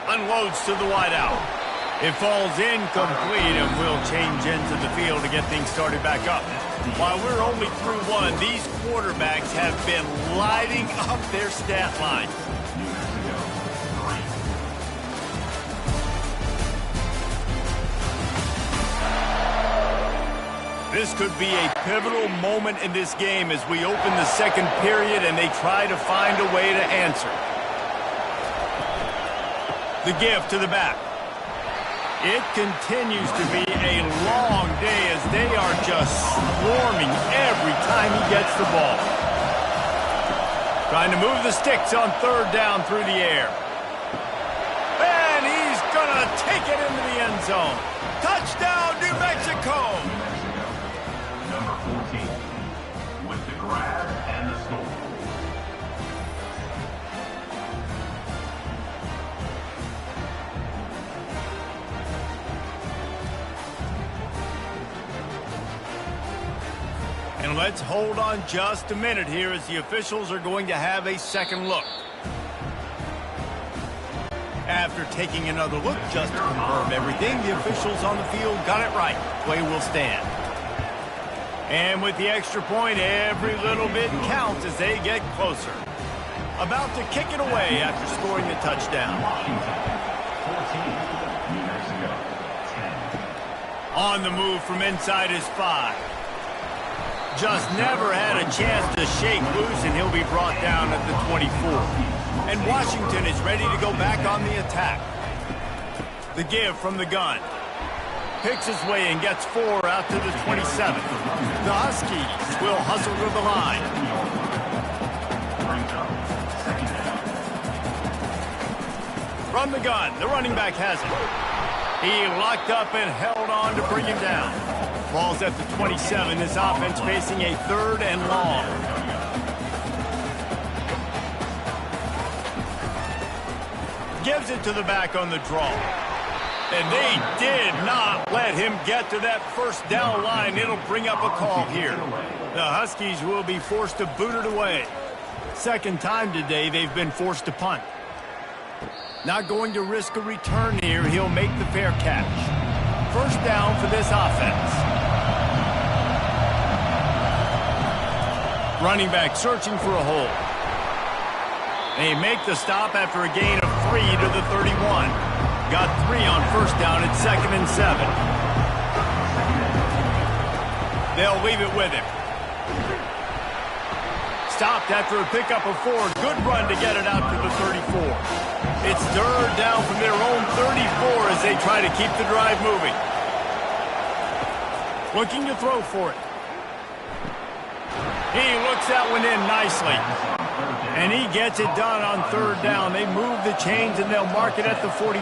Unloads to the wideout. It falls incomplete, and we'll change into the field to get things started back up. While we're only through one, these quarterbacks have been lighting up their stat line. This could be a pivotal moment in this game as we open the second period and they try to find a way to answer. The give to the back. It continues to be a long day as they are just swarming every time he gets the ball. Trying to move the sticks on third down through the air. And he's going to take it into the end zone. Touchdown, New Mexico! Number 14 with the grab and the score. And let's hold on just a minute here as the officials are going to have a second look. After taking another look just to confirm everything, the officials on the field got it right. Play will stand. And with the extra point, every little bit counts as they get closer. About to kick it away after scoring the touchdown. Washington 14, New Mexico 10. On the move from inside his 5. Just never had a chance to shake loose, and he'll be brought down at the 24. And Washington is ready to go back on the attack. The give from the gun. Picks his way and gets 4 out to the 27. The Huskies will hustle to the line. From the gun, the running back has it. He locked up and held on to bring him down. Ball's at the 27. This offense facing a third and long. Gives it to the back on the draw. And they did not let him get to that first down line. It'll bring up a call here. The Huskies will be forced to boot it away. Second time today they've been forced to punt. Not going to risk a return here. He'll make the fair catch. First down for this offense. Running back searching for a hole. They make the stop after a gain of 3 to the 31. Got 3 on first down at 2nd and 7. They'll leave it with him. Stopped after a pickup of 4. Good run to get it out to the 34. It's third down from their own 34 as they try to keep the drive moving. Looking to throw for it. He looks that one in nicely. And he gets it done on third down. They move the chains and they'll mark it at the 44.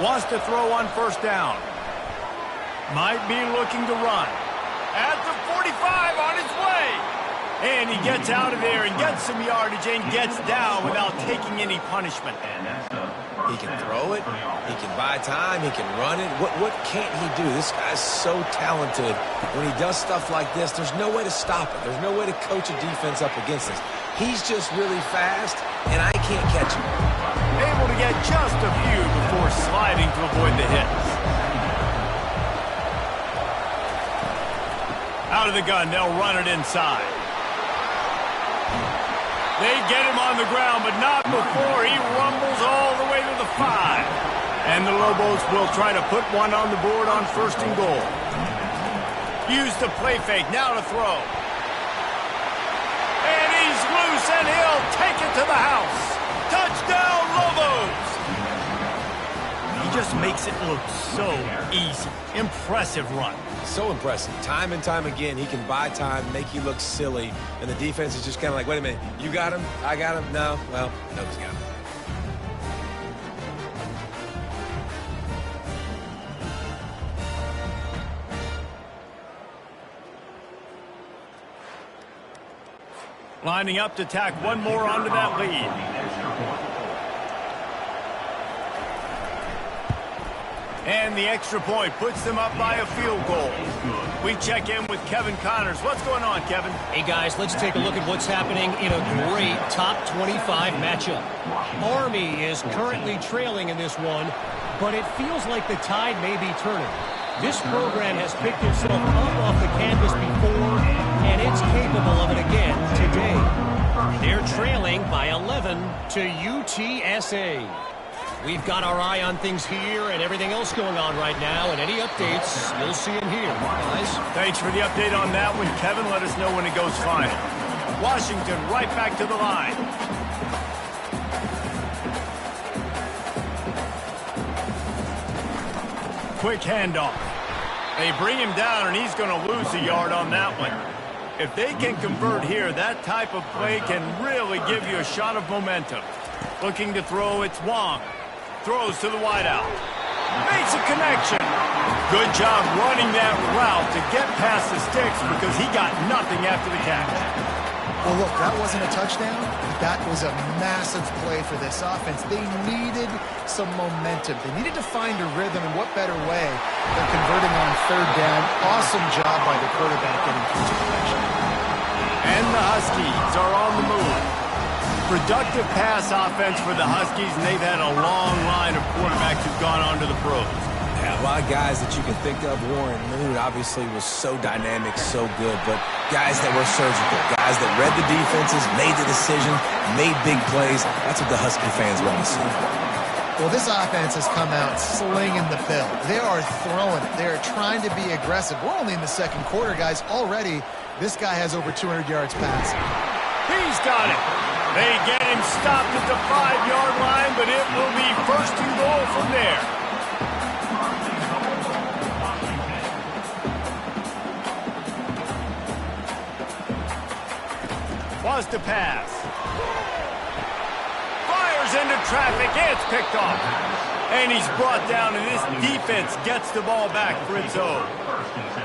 Wants to throw on first down. Might be looking to run. At the 45 on his way. And he gets out of there and gets some yardage and gets down without taking any punishment. He can throw it. He can buy time. He can run it. What can't he do? This guy's so talented. When he does stuff like this, there's no way to stop it. There's no way to coach a defense up against this. He's just really fast, and I can't catch him. Able to get just a few before sliding to avoid the hits. Out of the gun, they'll run it inside. They get him on the ground, but not before he rumbles all the way to the 5. And the Lobos will try to put one on the board on first and goal. Use the play fake, now to throw. And he's loose, and he'll take it to the house. Touchdown, Lobos! He just makes it look so easy. Impressive run. So impressive. Time and time again, he can buy time, make you look silly, and the defense is just kind of like, wait a minute, you got him? I got him? No? Well, nobody's got him. Lining up to tack one more onto that lead. And the extra point puts them up by a field goal. We check in with Kevin Connors. What's going on, Kevin? Hey, guys, let's take a look at what's happening in a great top 25 matchup. Army is currently trailing in this one, but it feels like the tide may be turning. This program has picked itself up off the canvas before, and it's capable of it again today. They're trailing by 11 to UTSA. We've got our eye on things here and everything else going on right now, and any updates, you'll see them here, guys. Thanks for the update on that one, Kevin. Let us know when it goes final. Washington right back to the line. Quick handoff. They bring him down, and he's going to lose a yard on that one. If they can convert here, that type of play can really give you a shot of momentum. Looking to throw, it's Wong. Throws to the wideout. Makes a connection. Good job running that route to get past the sticks because he got nothing after the catch. Well, look, that wasn't a touchdown. That was a massive play for this offense. They needed some momentum. They needed to find a rhythm, and what better way than converting on third down. Awesome job by the quarterback getting through direction. And the Huskies are on the move. Productive pass offense for the Huskies, and they've had a long line of quarterbacks who've gone on to the pros. Yeah, a lot of guys that you can think of. Warren Moon obviously was so dynamic, so good, but guys that were surgical, guys that read the defenses, made the decision, made big plays. That's what the Husky fans want to see. Well, this offense has come out slinging the bill. They are throwing it. They are trying to be aggressive. We're only in the second quarter, guys. Already, this guy has over 200 yards passing. He's got it. They get him stopped at the 5-yard line, but it will be first and goal from there. Was to pass. Fires into traffic. It's picked off. And he's brought down, and this defense gets the ball back for its own.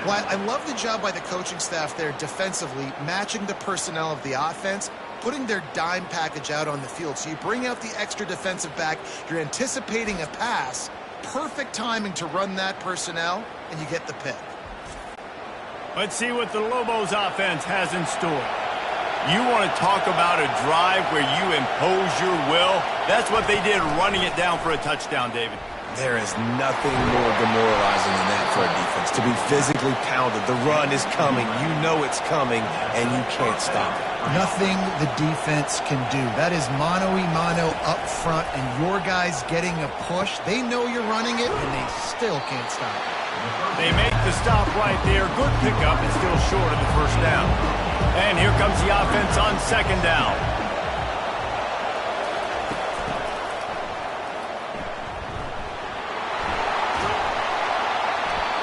Well, I love the job by the coaching staff there defensively, matching the personnel of the offense, putting their dime package out on the field. So you bring out the extra defensive back, you're anticipating a pass, perfect timing to run that personnel, and you get the pick. Let's see what the Lobos offense has in store. You want to talk about a drive where you impose your will? That's what they did, running it down for a touchdown, David. There is nothing more demoralizing than that for a defense. To be physically pounded. The run is coming. You know it's coming, and you can't stop it. Nothing the defense can do. That is mano-a-mano up front, and your guys getting a push. They know you're running it, and they still can't stop it. They make the stop right there. Good pickup and still short of the first down. And here comes the offense on second down.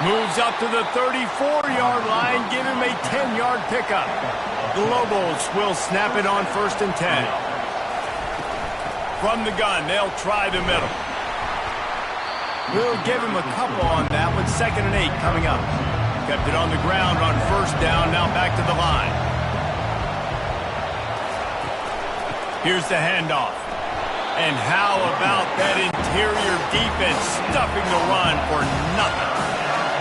Moves up to the 34-yard line, give him a 10-yard pickup. The Lobos will snap it on 1st and 10. From the gun, they'll try the middle. We'll give him a couple on that one. 2nd and 8 coming up. Kept it on the ground on 1st down, now back to the line. Here's the handoff. And how about that interior defense stuffing the run for nothing?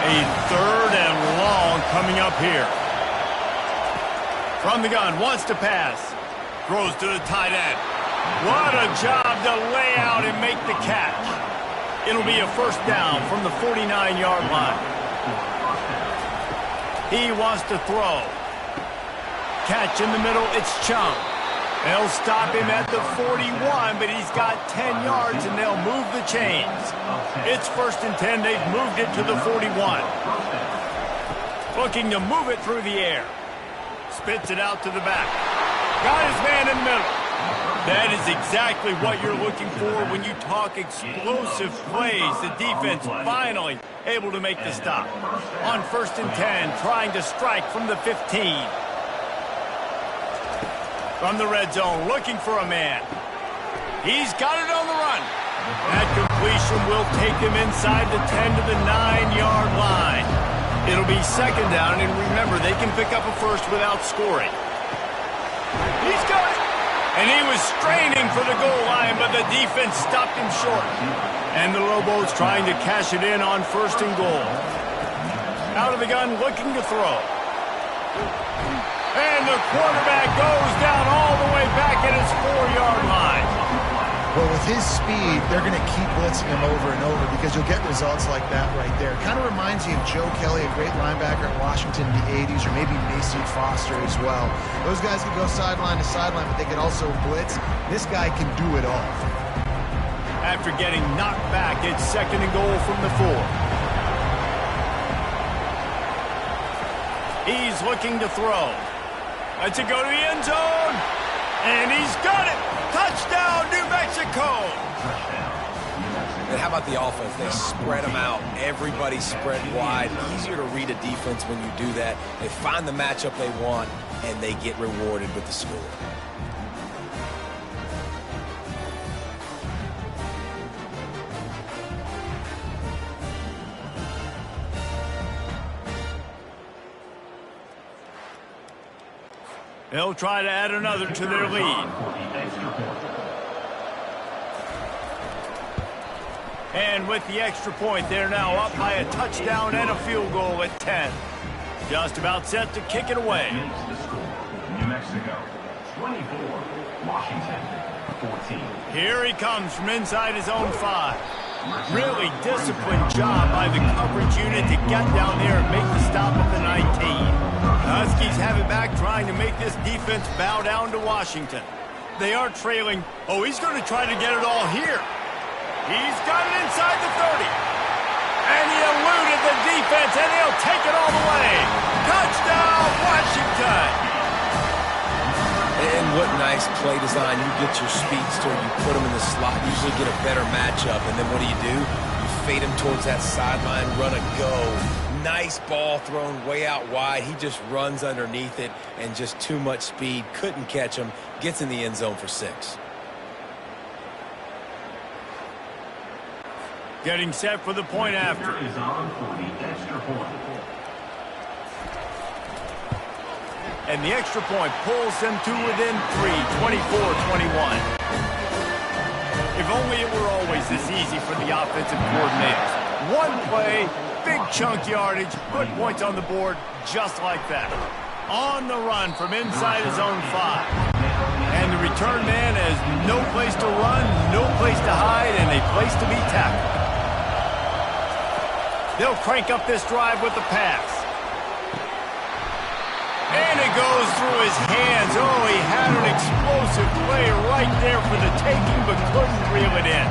A 3rd and long coming up here. From the gun, wants to pass. Throws to the tight end. What a job to lay out and make the catch. It'll be a 1st down from the 49-yard line. He wants to throw. Catch in the middle, it's Chung. They'll stop him at the 41, but he's got 10 yards, and they'll move the chains. It's 1st and 10. They've moved it to the 41. Looking to move it through the air. Spits it out to the back. Got his man in the middle. That is exactly what you're looking for when you talk explosive plays. The defense finally able to make the stop. On 1st and 10, trying to strike from the 15. From the red zone, looking for a man. He's got it on the run. That completion will take him inside the 10 to the 9-yard line. It'll be 2nd down, and remember, they can pick up a 1st without scoring. He He's got it. And he was straining for the goal line, but the defense stopped him short. And the Lobos trying to cash it in on 1st and goal. Out of the gun, looking to throw. And the quarterback goes down all the way back at his 4-yard line. Well, with his speed, they're going to keep blitzing him over and over because you'll get results like that right there. Kind of reminds you of Joe Kelly, a great linebacker at Washington in the 80s, or maybe Macy Foster as well. Those guys can go sideline to sideline, but they can also blitz. This guy can do it all. After getting knocked back, it's 2nd and goal from the 4. He's looking to throw. Lets it go to the end zone. And he's got it. Touchdown, New Mexico. And how about the offense? They spread them out. Everybody spread wide. Easier to read a defense when you do that. They find the matchup they want, and they get rewarded with the score. They'll try to add another to their lead. And with the extra point, they're now up by a touchdown and a field goal at 10. Just about set to kick it away. New Mexico, 24. Washington, 14. Here he comes from inside his own 5. Really disciplined job by the coverage unit to get down there and make the stop at the 19. The Huskies have it back, trying to make this defense bow down to Washington. They are trailing. Oh, he's going to try to get it all here. He's got it inside the 30. And he eluded the defense, and he'll take it all the way. Touchdown, Washington! And what nice play design. You get your speedster, you put him in the slot, usually get a better matchup, and then what do? You fade him towards that sideline, run a go. Nice ball thrown way out wide. He just runs underneath it, and just too much speed. Couldn't catch him. Gets in the end zone for 6. Getting set for the point after. Is on for the extra point. And the extra point pulls them to within 3, 24-21. If only it were always this easy for the offensive coordinators. One play, big chunk yardage, put points on the board just like that. On the run from inside his own 5. And the return man has no place to run, no place to hide, and a place to be tackled. They'll crank up this drive with the pass. And it goes through his hands. Oh, he had an explosive play right there for the taking, but couldn't reel it in.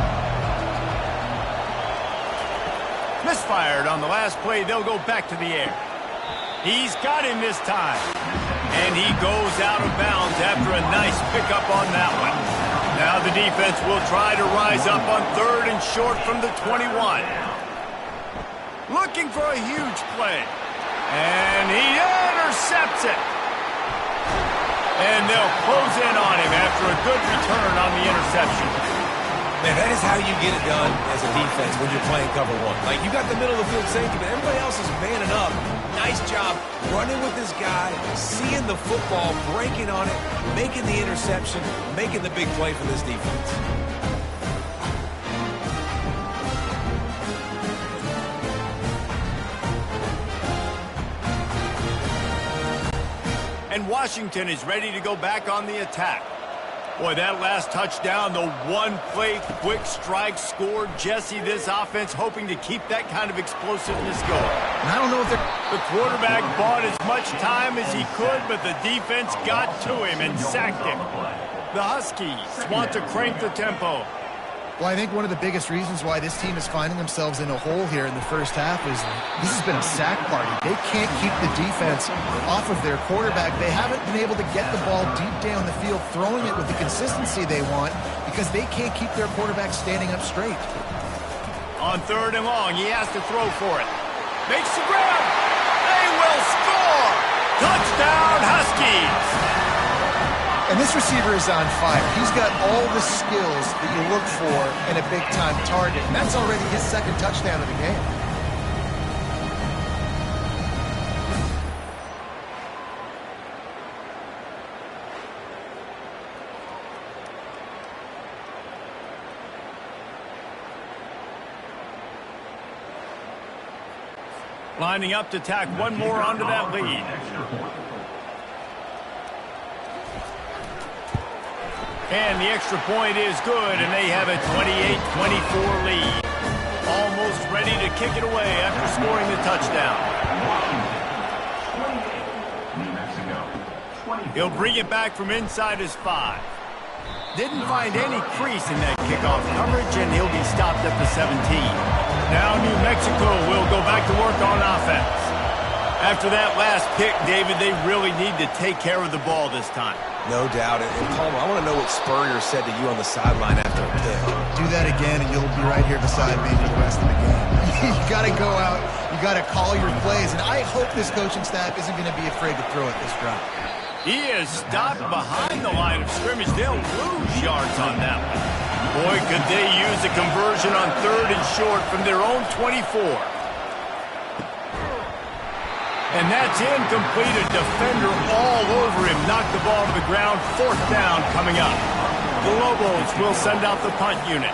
Misfired on the last play. They'll go back to the air. He's got him this time. And he goes out of bounds after a nice pickup on that one. Now the defense will try to rise up on 3rd and short from the 21. Looking for a huge play. And he intercepts it. And they'll close in on him after a good return on the interception. Man, that is how you get it done as a defense when you're playing cover 1. Like, you got the middle of the field safety, but everybody else is manning up. Nice job running with this guy, seeing the football, breaking on it, making the interception, making the big play for this defense. And Washington is ready to go back on the attack. Boy, that last touchdown, the one-play quick strike scored. Jesse, this offense hoping to keep that kind of explosiveness going. And I don't know if they're... The quarterback bought as much time as he could, but the defense got to him and sacked him. The Huskies want to crank the tempo. Well, I think one of the biggest reasons why this team is finding themselves in a hole here in the first half is this has been a sack party. They can't keep the defense off of their quarterback. They haven't been able to get the ball deep down the field, throwing it with the consistency they want because they can't keep their quarterback standing up straight. On 3rd and long, he has to throw for it. Makes the grab. They will score. Touchdown, Huskies. And this receiver is on fire. He's got all the skills that you look for in a big-time target. And that's already his 2nd touchdown of the game. Lining up to tack one more onto that lead. And the extra point is good, and they have a 28-24 lead. Almost ready to kick it away after scoring the touchdown. He'll bring it back from inside his 5. Didn't find any crease in that kickoff coverage, and he'll be stopped at the 17. Now New Mexico will go back to work on offense. After that last pick, David, they really need to take care of the ball this time. No doubt. And Palmer, I want to know what Spurrier said to you on the sideline after a pick. Do that again, and you'll be right here beside me for the rest of the game. You got to go out. You got to call your plays, and I hope this coaching staff isn't going to be afraid to throw it this drive. He is stopped behind the line of scrimmage. They'll lose yards on that one. Boy, could they use a conversion on 3rd and short from their own 24. And that's incomplete. A defender all over him. Knocked the ball to the ground. 4th down coming up. The Lobos will send out the punt unit.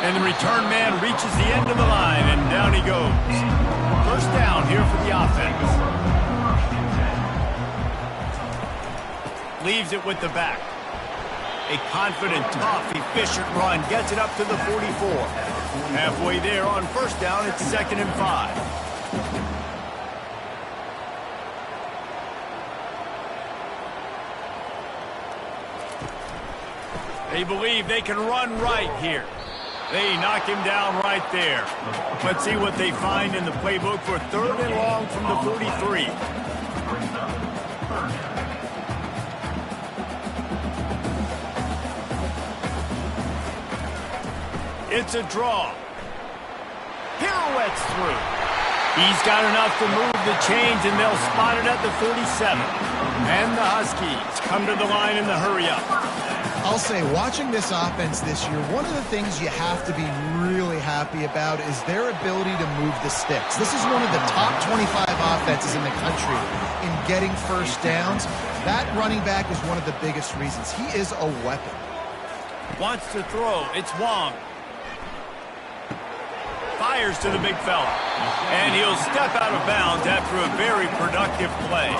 And the return man reaches the end of the line, and down he goes. 1st down here for the offense. Leaves it with the back. A confident, tough, efficient run. Gets it up to the 44. Halfway there on 1st down, it's 2nd and 5. They believe they can run right here. They knock him down right there. Let's see what they find in the playbook for 3rd and long from the 43. It's a draw. Pirouettes through. He's got enough to move the chains, and they'll spot it at the 47. And the Huskies come to the line in the hurry-up. I'll say, watching this offense this year, one of the things you have to be really happy about is their ability to move the sticks. This is one of the top 25 offenses in the country in getting 1st downs. That running back is one of the biggest reasons. He is a weapon. Wants to throw. It's Wong. Fires to the big fella. And he'll step out of bounds after a very productive play.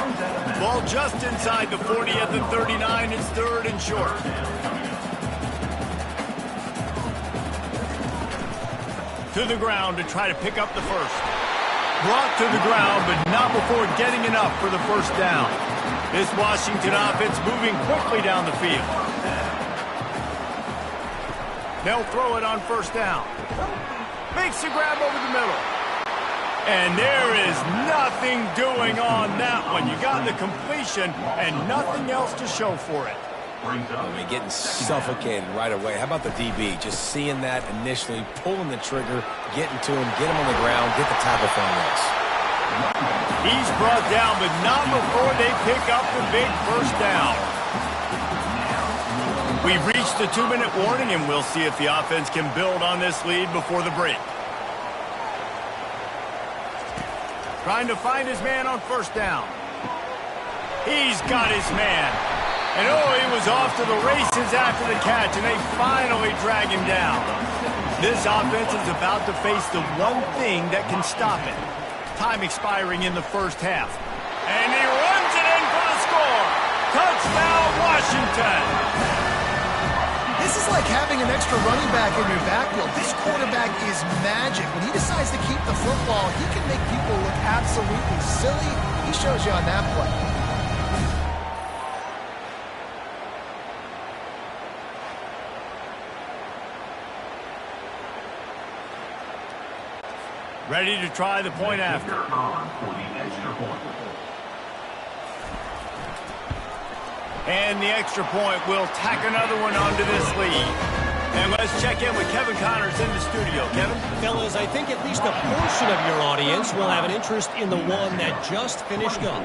Ball just inside the 40 at the 39. It's 3rd and short. To the ground to try to pick up the 1st. Brought to the ground, but not before getting enough for the 1st down. This Washington offense moving quickly down the field. They'll throw it on 1st down. Makes the grab over the middle. And there is nothing doing on that one. You got the completion and nothing else to show for it. I mean, getting suffocated right away. How about the DB? Just seeing that initially, pulling the trigger, getting to him, get him on the ground, get the tackle from this. He's brought down, but not before they pick up the big 1st down. We've reached the 2-minute warning, and we'll see if the offense can build on this lead before the break. Trying to find his man on 1st down. He's got his man. And oh, he was off to the races after the catch, and they finally drag him down. This offense is about to face the one thing that can stop it. Time expiring in the 1st half. And he runs it in for the score. Touchdown, Washington. This is like having an extra running back in your backfield. This quarterback is magic. When he decides to keep the football, he can make people look absolutely silly. He shows you on that play. Ready to try the point after. And the extra point will tack another one onto this lead. And let's check in with Kevin Connors in the studio. Kevin? Fellas, I think at least a portion of your audience will have an interest in the one that just finished up.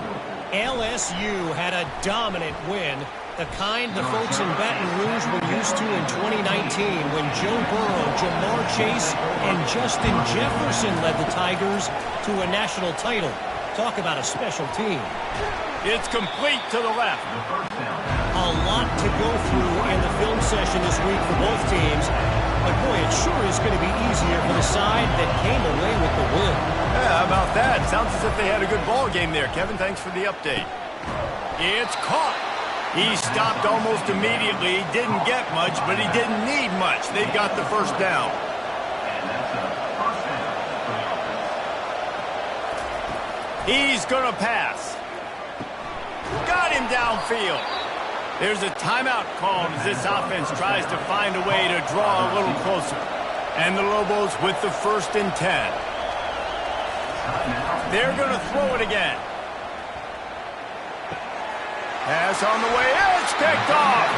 LSU had a dominant win, the kind the folks in Baton Rouge were used to in 2019 when Joe Burrow, Jamar Chase, and Justin Jefferson led the Tigers to a national title. Talk about a special team. It's complete to the left. A lot to go through in the film session this week for both teams. but boy, it sure is going to be easier for the side that came away with the win. Yeah, how about that? Sounds as if they had a good ball game there, Kevin. Thanks for the update. It's caught. He stopped almost immediately. Didn't get much, but he didn't need much. They've got the first down. He's going to pass. Got him downfield. There's a timeout called as this offense tries to find a way to draw a little closer. And the Lobos with the 1st and 10. They're going to throw it again. Pass on the way. It's picked off.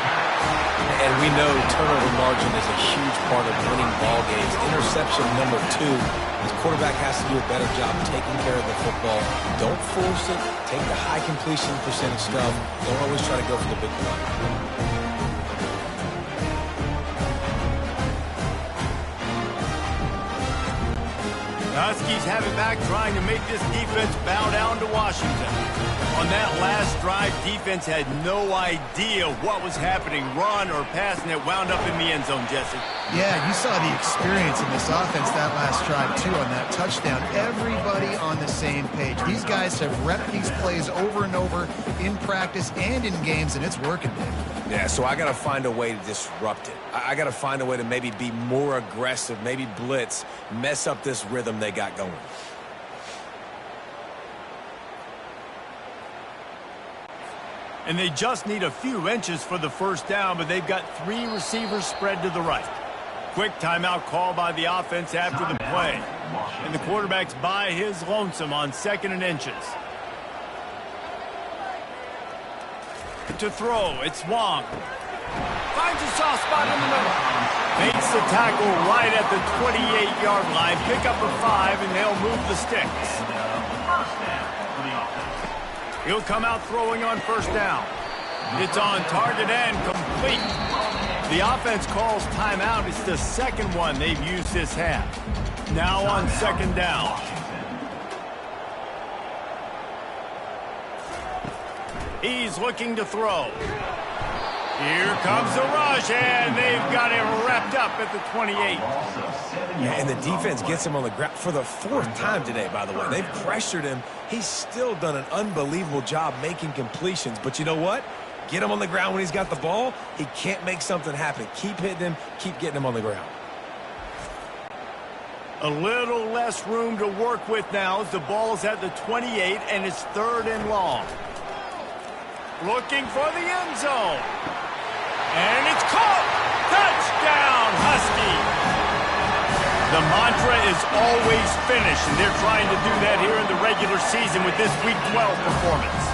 And we know turnover margin is a huge part of winning ball games. Interception number 2. The quarterback has to do a better job taking care of the football. Don't force it. Take the high completion percentage stuff. Don't always try to go for the big play. Huskies have it back, trying to make this defense bow down to Washington. On that last drive, defense had no idea what was happening, run or pass, and it wound up in the end zone, Jesse. Yeah, you saw the experience in this offense that last drive, too, on that touchdown. Everybody on the same page. These guys have repped these plays over and over in practice and in games, and it's working, Dave. Yeah, so I got to find a way to disrupt it. I got to find a way to maybe be more aggressive, maybe blitz, mess up this rhythm they got going. And they just need a few inches for the first down, but they've got 3 receivers spread to the right. Quick timeout call by the offense after the play. And the quarterback's by his lonesome on 2nd and inches. To throw, it's Wong. Finds a soft spot in the middle. Makes the tackle right at the 28-yard line. Pick up a 5, and they'll move the sticks. He'll come out throwing on 1st down. It's on target and complete. The offense calls timeout. It's the 2nd one they've used this half. Now on 2nd down. He's looking to throw. Here comes the rush, and they've got him wrapped up at the 28. Yeah, and the defense gets him on the ground for the 4th time today, by the way. They've pressured him. He's still done an unbelievable job making completions. But you know what? Get him on the ground when he's got the ball. He can't make something happen. Keep hitting him. Keep getting him on the ground. A little less room to work with now as the ball's at the 28, and it's 3rd and long. Looking for the end zone. And it's caught! Touchdown, Husky! The mantra is always finish, and they're trying to do that here in the regular season with this Week 12 performance.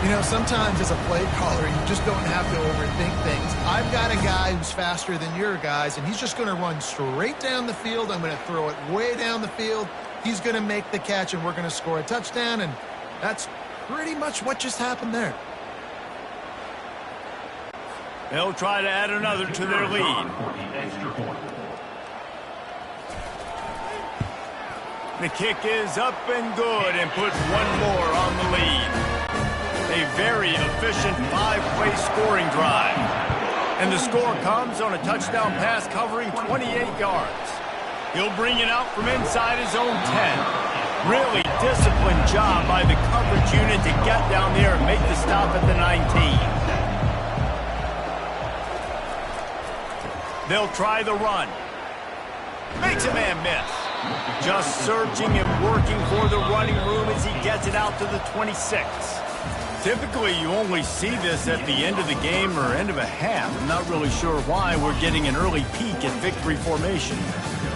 You know, sometimes as a play caller, you just don't have to overthink things. I've got a guy who's faster than your guys, and he's just going to run straight down the field. I'm going to throw it way down the field. He's going to make the catch, and we're going to score a touchdown, and that's pretty much what just happened there. They'll try to add another to their lead. The kick is up and good and puts one more on the lead. A very efficient 5-play scoring drive. And the score comes on a touchdown pass covering 28 yards. He'll bring it out from inside his own 10. Really disciplined job by the coverage unit to get down there and make the stop at the 19. They'll try the run. Makes a man miss. Just searching and working for the running room as he gets it out to the 26. Typically, you only see this at the end of the game or end of a half. I'm not really sure why we're getting an early peek at victory formation.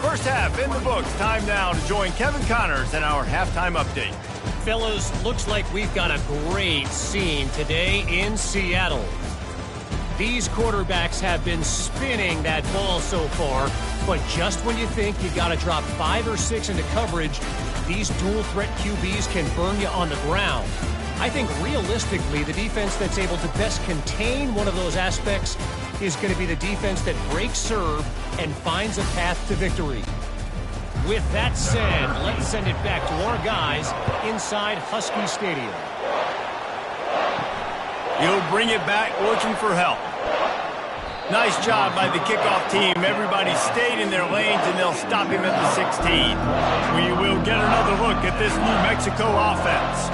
First half in the books. Time now to join Kevin Connors in our halftime update. Fellas, looks like we've got a great scene today in Seattle. These quarterbacks have been spinning that ball so far, but just when you think you got to drop 5 or 6 into coverage, these dual threat QBs can burn you on the ground. I think realistically, the defense that's able to best contain one of those aspects is going to be the defense that breaks serve and finds a path to victory. With that said, let's send it back to our guys inside Husky Stadium. He'll bring it back looking for help. Nice job by the kickoff team. Everybody stayed in their lanes, and they'll stop him at the 16. We will get another look at this New Mexico offense.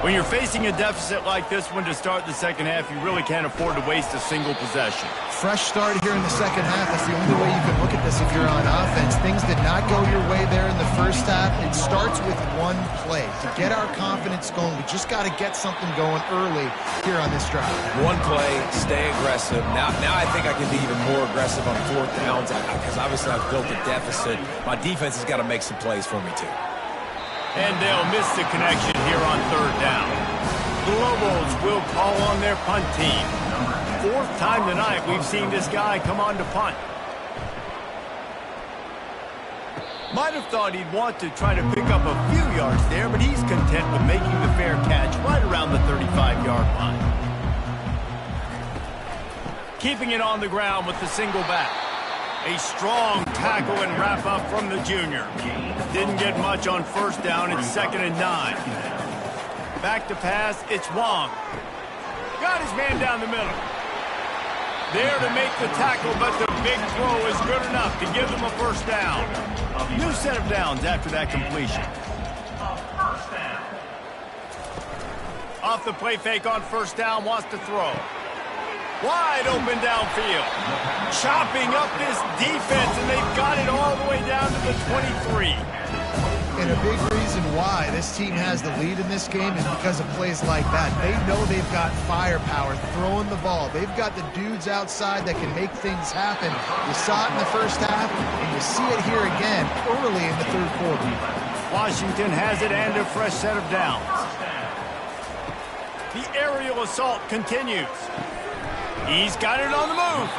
When you're facing a deficit like this one to start the second half, you really can't afford to waste a single possession. Fresh start here in the second half. That's the only way you can look at this if you're on offense. Things did not go your way there in the first half. It starts with one play. To get our confidence going, we just got to get something going early here on this drive. One play, stay aggressive. Now I think I can be even more aggressive on fourth downs because obviously I've built a deficit. My defense has got to make some plays for me too. And they'll miss the connection here on third down. The Lobos will call on their punt team. Fourth time tonight we've seen this guy come on to punt. Might have thought he'd want to try to pick up a few yards there, but he's content with making the fair catch right around the 35-yard line. Keeping it on the ground with the single back. A strong tackle and wrap up from the junior. Didn't get much on first down. It's 2nd and 9. Back to pass. It's Wong. Got his man down the middle. There to make the tackle, but the big throw is good enough to give them a first down. New set of downs after that completion. Off the play fake on first down. Wants to throw. Wide open downfield. Chopping up this defense, and they've got it all the way down to the 23. And a big reason why this team has the lead in this game is because of plays like that. They know they've got firepower throwing the ball. They've got the dudes outside that can make things happen. You saw it in the first half, and you see it here again early in the third quarter. Washington has it and a fresh set of downs. The aerial assault continues. He's got it on the move.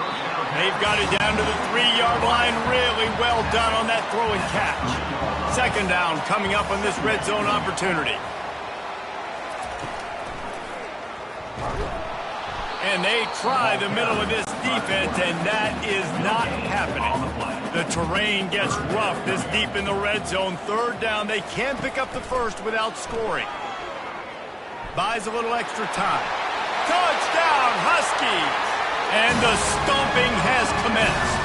They've got it down to the 3-yard line. Really well done on that throw and catch. Second down coming up on this red zone opportunity. And they try the middle of this defense, and that is not happening. The terrain gets rough this deep in the red zone. Third down, they can pick up the first without scoring. Buys a little extra time. Touchdown, Huskies! And the stomping has commenced.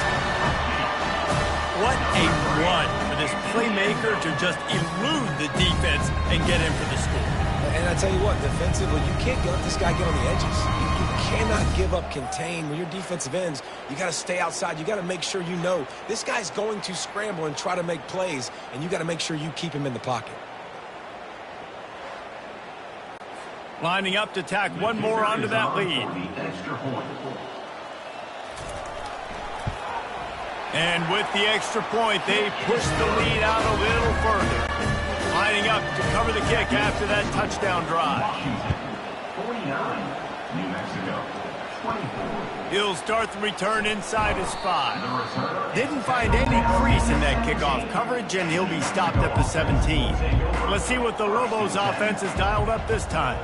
What a run for this playmaker to just elude the defense and get in for the score. And I tell you what, defensively, you can't let this guy get on the edges. You cannot give up contain. When your defensive ends, you got to stay outside. You got to make sure you know this guy's going to scramble and try to make plays, and you got to make sure you keep him in the pocket. Lining up to tack one more onto that lead. And with the extra point, they push the lead out a little further. Lining up to cover the kick after that touchdown drive. 49, New Mexico, 24. He'll start the return inside his 5. Didn't find any crease in that kickoff coverage, and he'll be stopped at the 17. Let's see what the Lobos offense has dialed up this time.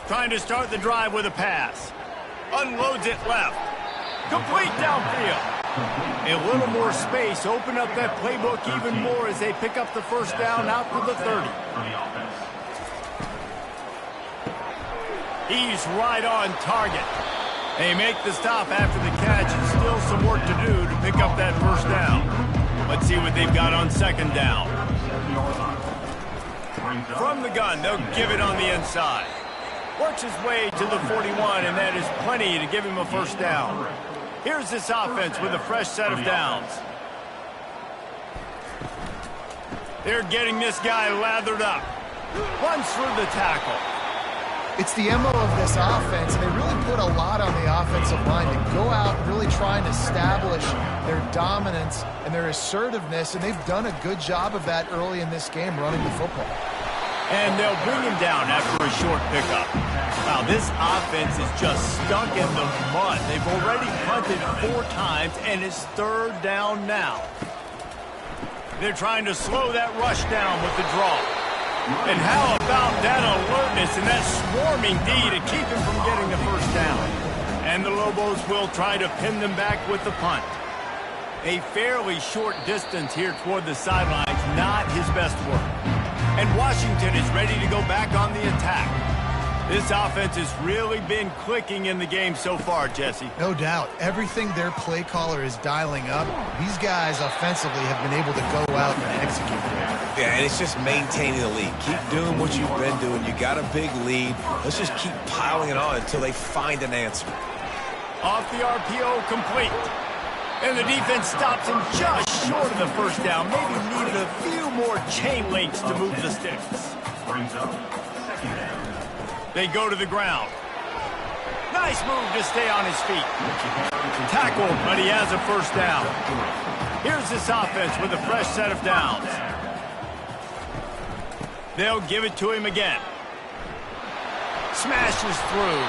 Trying to start the drive with a pass. Unloads it left. Complete downfield. A little more space. Open up that playbook even more as they pick up the first down out to the 30. He's right on target. They make the stop after the catch, and still some work to do to pick up that first down. Let's see what they've got on second down. From the gun, they'll give it on the inside. Works his way to the 41, and that is plenty to give him a first down. Here's this offense with a fresh set of downs. They're getting this guy lathered up. Runs through the tackle. It's the MO of this offense, and they really put a lot on the offensive line to go out and really try and establish their dominance and their assertiveness, and they've done a good job of that early in this game running the football. And they'll bring him down after a short pickup. Wow, this offense is just stuck in the mud. They've already punted 4 times, and it's third down now. They're trying to slow that rush down with the draw. And how about that alertness and that swarming D to keep him from getting the first down? And the Lobos will try to pin them back with the punt. A fairly short distance here toward the sidelines, not his best work. And Washington is ready to go back on the attack. This offense has really been clicking in the game so far, Jesse. No doubt. Everything their play caller is dialing up, these guys offensively have been able to go out and execute. Yeah, and it's just maintaining the lead. Keep doing what you've been doing. You got a big lead. Let's just keep piling it on until they find an answer. Off the RPO, complete. And the defense stops him just short of the first down. Maybe needed a few more chain links to move the sticks. Brings up second down. They go to the ground. Nice move to stay on his feet. Tackled, but he has a first down. Here's this offense with a fresh set of downs. They'll give it to him again. Smashes through.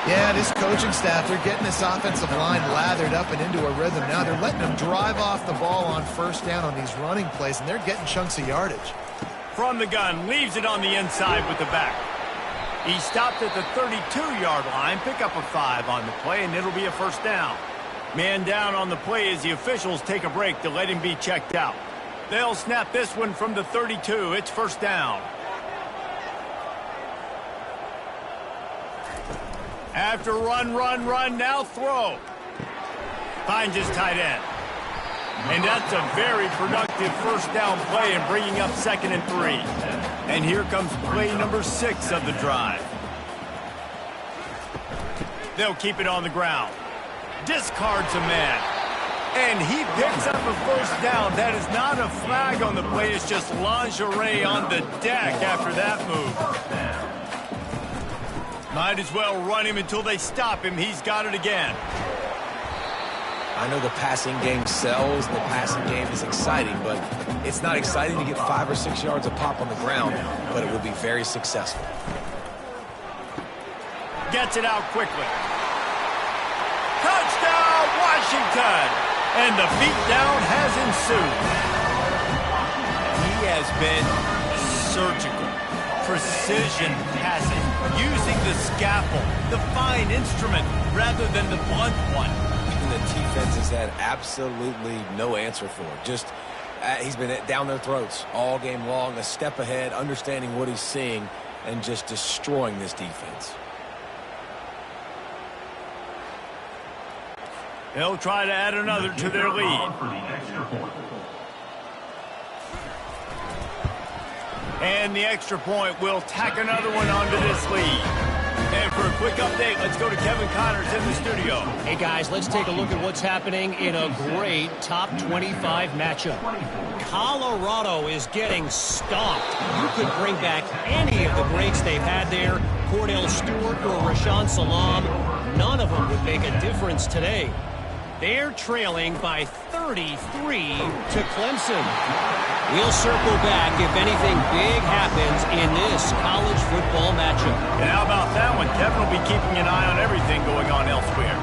Yeah, this coaching staff, they're getting this offensive line lathered up and into a rhythm. Now they're letting them drive off the ball on first down on these running plays, and they're getting chunks of yardage. From the gun, leaves it on the inside with the back. He stopped at the 32-yard line, pick up a 5 on the play, and it'll be a first down. Man down on the play as the officials take a break to let him be checked out. They'll snap this one from the 32. It's first down. After run, now throw. Finds his tight end. And that's a very productive first down play in bringing up 2nd and 3. And here comes play number 6 of the drive. They'll keep it on the ground. Discards a man. And he picks up a first down. That is not a flag on the play. It's just lingerie on the deck after that move. Might as well run him until they stop him. He's got it again. I know the passing game sells, the passing game is exciting, but it's not exciting to get 5 or 6 yards a pop on the ground, but it will be very successful. Gets it out quickly. Touchdown, Washington! And the beatdown has ensued. He has been surgical. Precision passing, using the scalpel, the fine instrument, rather than the blunt one. The defense has had absolutely no answer for it. Just, he's been down their throats all game long, a step ahead, understanding what he's seeing, and just destroying this defense. They'll try to add another to their lead. And the extra point will tack another one onto this lead. And for a quick update, let's go to Kevin Connors in the studio. Hey, guys, let's take a look at what's happening in a great top 25 matchup. Colorado is getting stomped. You could bring back any of the greats they've had there, Cordell Stewart or Rashaan Salaam. None of them would make a difference today. They're trailing by 33 to Clemson. We'll circle back if anything big happens in this college football matchup. And how about that one? Kevin will be keeping an eye on everything going on elsewhere.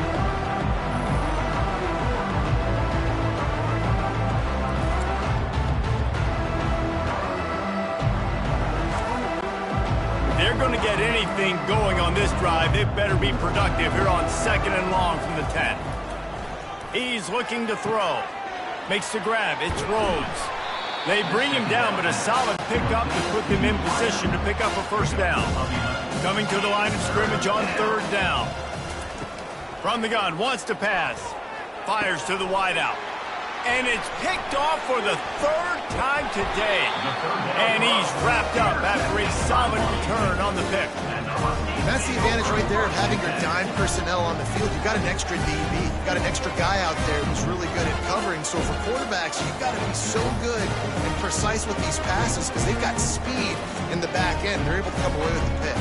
If they're going to get anything going on this drive, they better be productive here on 2nd and long from the 10. He's looking to throw. Makes the grab. It's Rhodes. They bring him down, but a solid pickup to put them in position to pick up a first down. Coming to the line of scrimmage on 3rd down. From the gun, wants to pass. Fires to the wideout. And it's picked off for the 3rd time today. And he's wrapped up after a solid return on the pick. And that's the advantage right there of having your dime personnel on the field. You've got an extra DB. You've got an extra guy out there who's really good at covering. So for quarterbacks, you've got to be so good and precise with these passes because they've got speed in the back end. They're able to come away with the pick.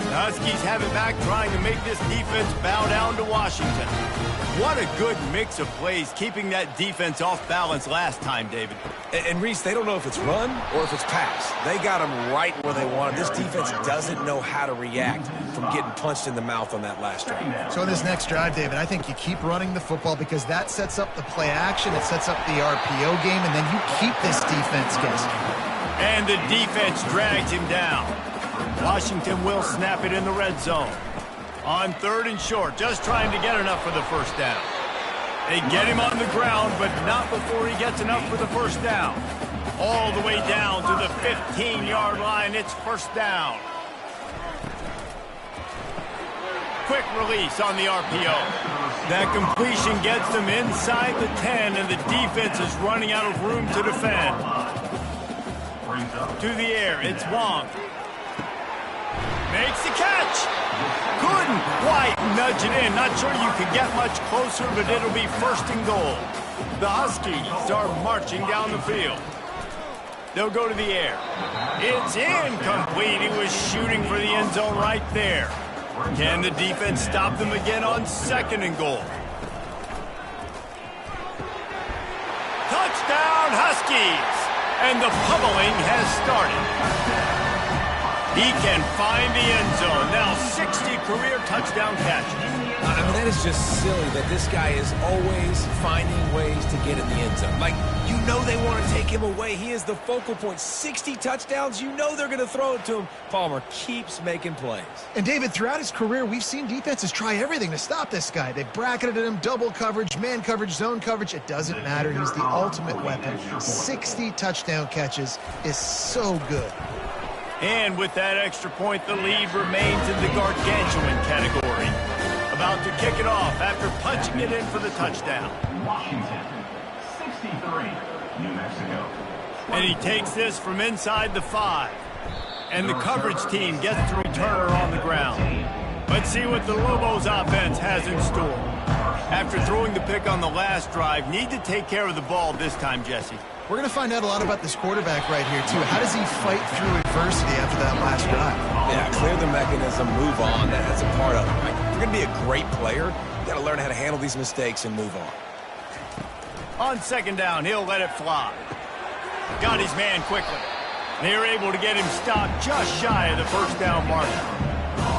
The Huskies have it back, trying to make this defense bow down to Washington. What a good mix of plays, keeping that defense off balance last time, David. And Reese, they don't know if it's run or if it's pass. They got them right where they want them. This defense doesn't know how to react from getting punched in the mouth on that last drive. So in this next drive, David, I think you keep running the football because that sets up the play action, it sets up the RPO game, and then you keep this defense guessing. And the defense drags him down. Washington will snap it in the red zone. On 3rd and short, just trying to get enough for the first down. They get him on the ground, but not before he gets enough for the first down. All the way down to the 15-yard line. It's first down. Quick release on the RPO. That completion gets them inside the 10, and the defense is running out of room to defend. To the air, it's Wong. Makes the catch. Couldn't quite nudge it in. Not sure you could get much closer, but it'll be first and goal. The Huskies are marching down the field. They'll go to the air. It's incomplete. He was shooting for the end zone right there. Can the defense stop them again on second and goal? Touchdown, Huskies! And the pummeling has started. He can find the end zone. Now 60 career touchdown catches. I mean, that is just silly that this guy is always finding ways to get in the end zone. Like, you know they want to take him away. He is the focal point. 60 touchdowns, you know they're going to throw it to him. Palmer keeps making plays. And, David, throughout his career, we've seen defenses try everything to stop this guy. They've bracketed him, double coverage, man coverage, zone coverage. It doesn't matter. He's the ultimate weapon. 60 touchdown catches is so good. And with that extra point, the lead remains in the gargantuan category. About to kick it off after punching it in for the touchdown. Washington, 63, New Mexico. And he takes this from inside the 5. And the coverage team gets the returner on the ground. Let's see what the Lobos offense has in store. After throwing the pick on the last drive, need to take care of the ball this time, Jesse. We're going to find out a lot about this quarterback right here, too. How does he fight through adversity after that last drive? Yeah, clear the mechanism, move on. That's a part of it, right? If you're going to be a great player, you got to learn how to handle these mistakes and move on. On second down, he'll let it fly. Got his man quickly. They're able to get him stopped just shy of the first down marker.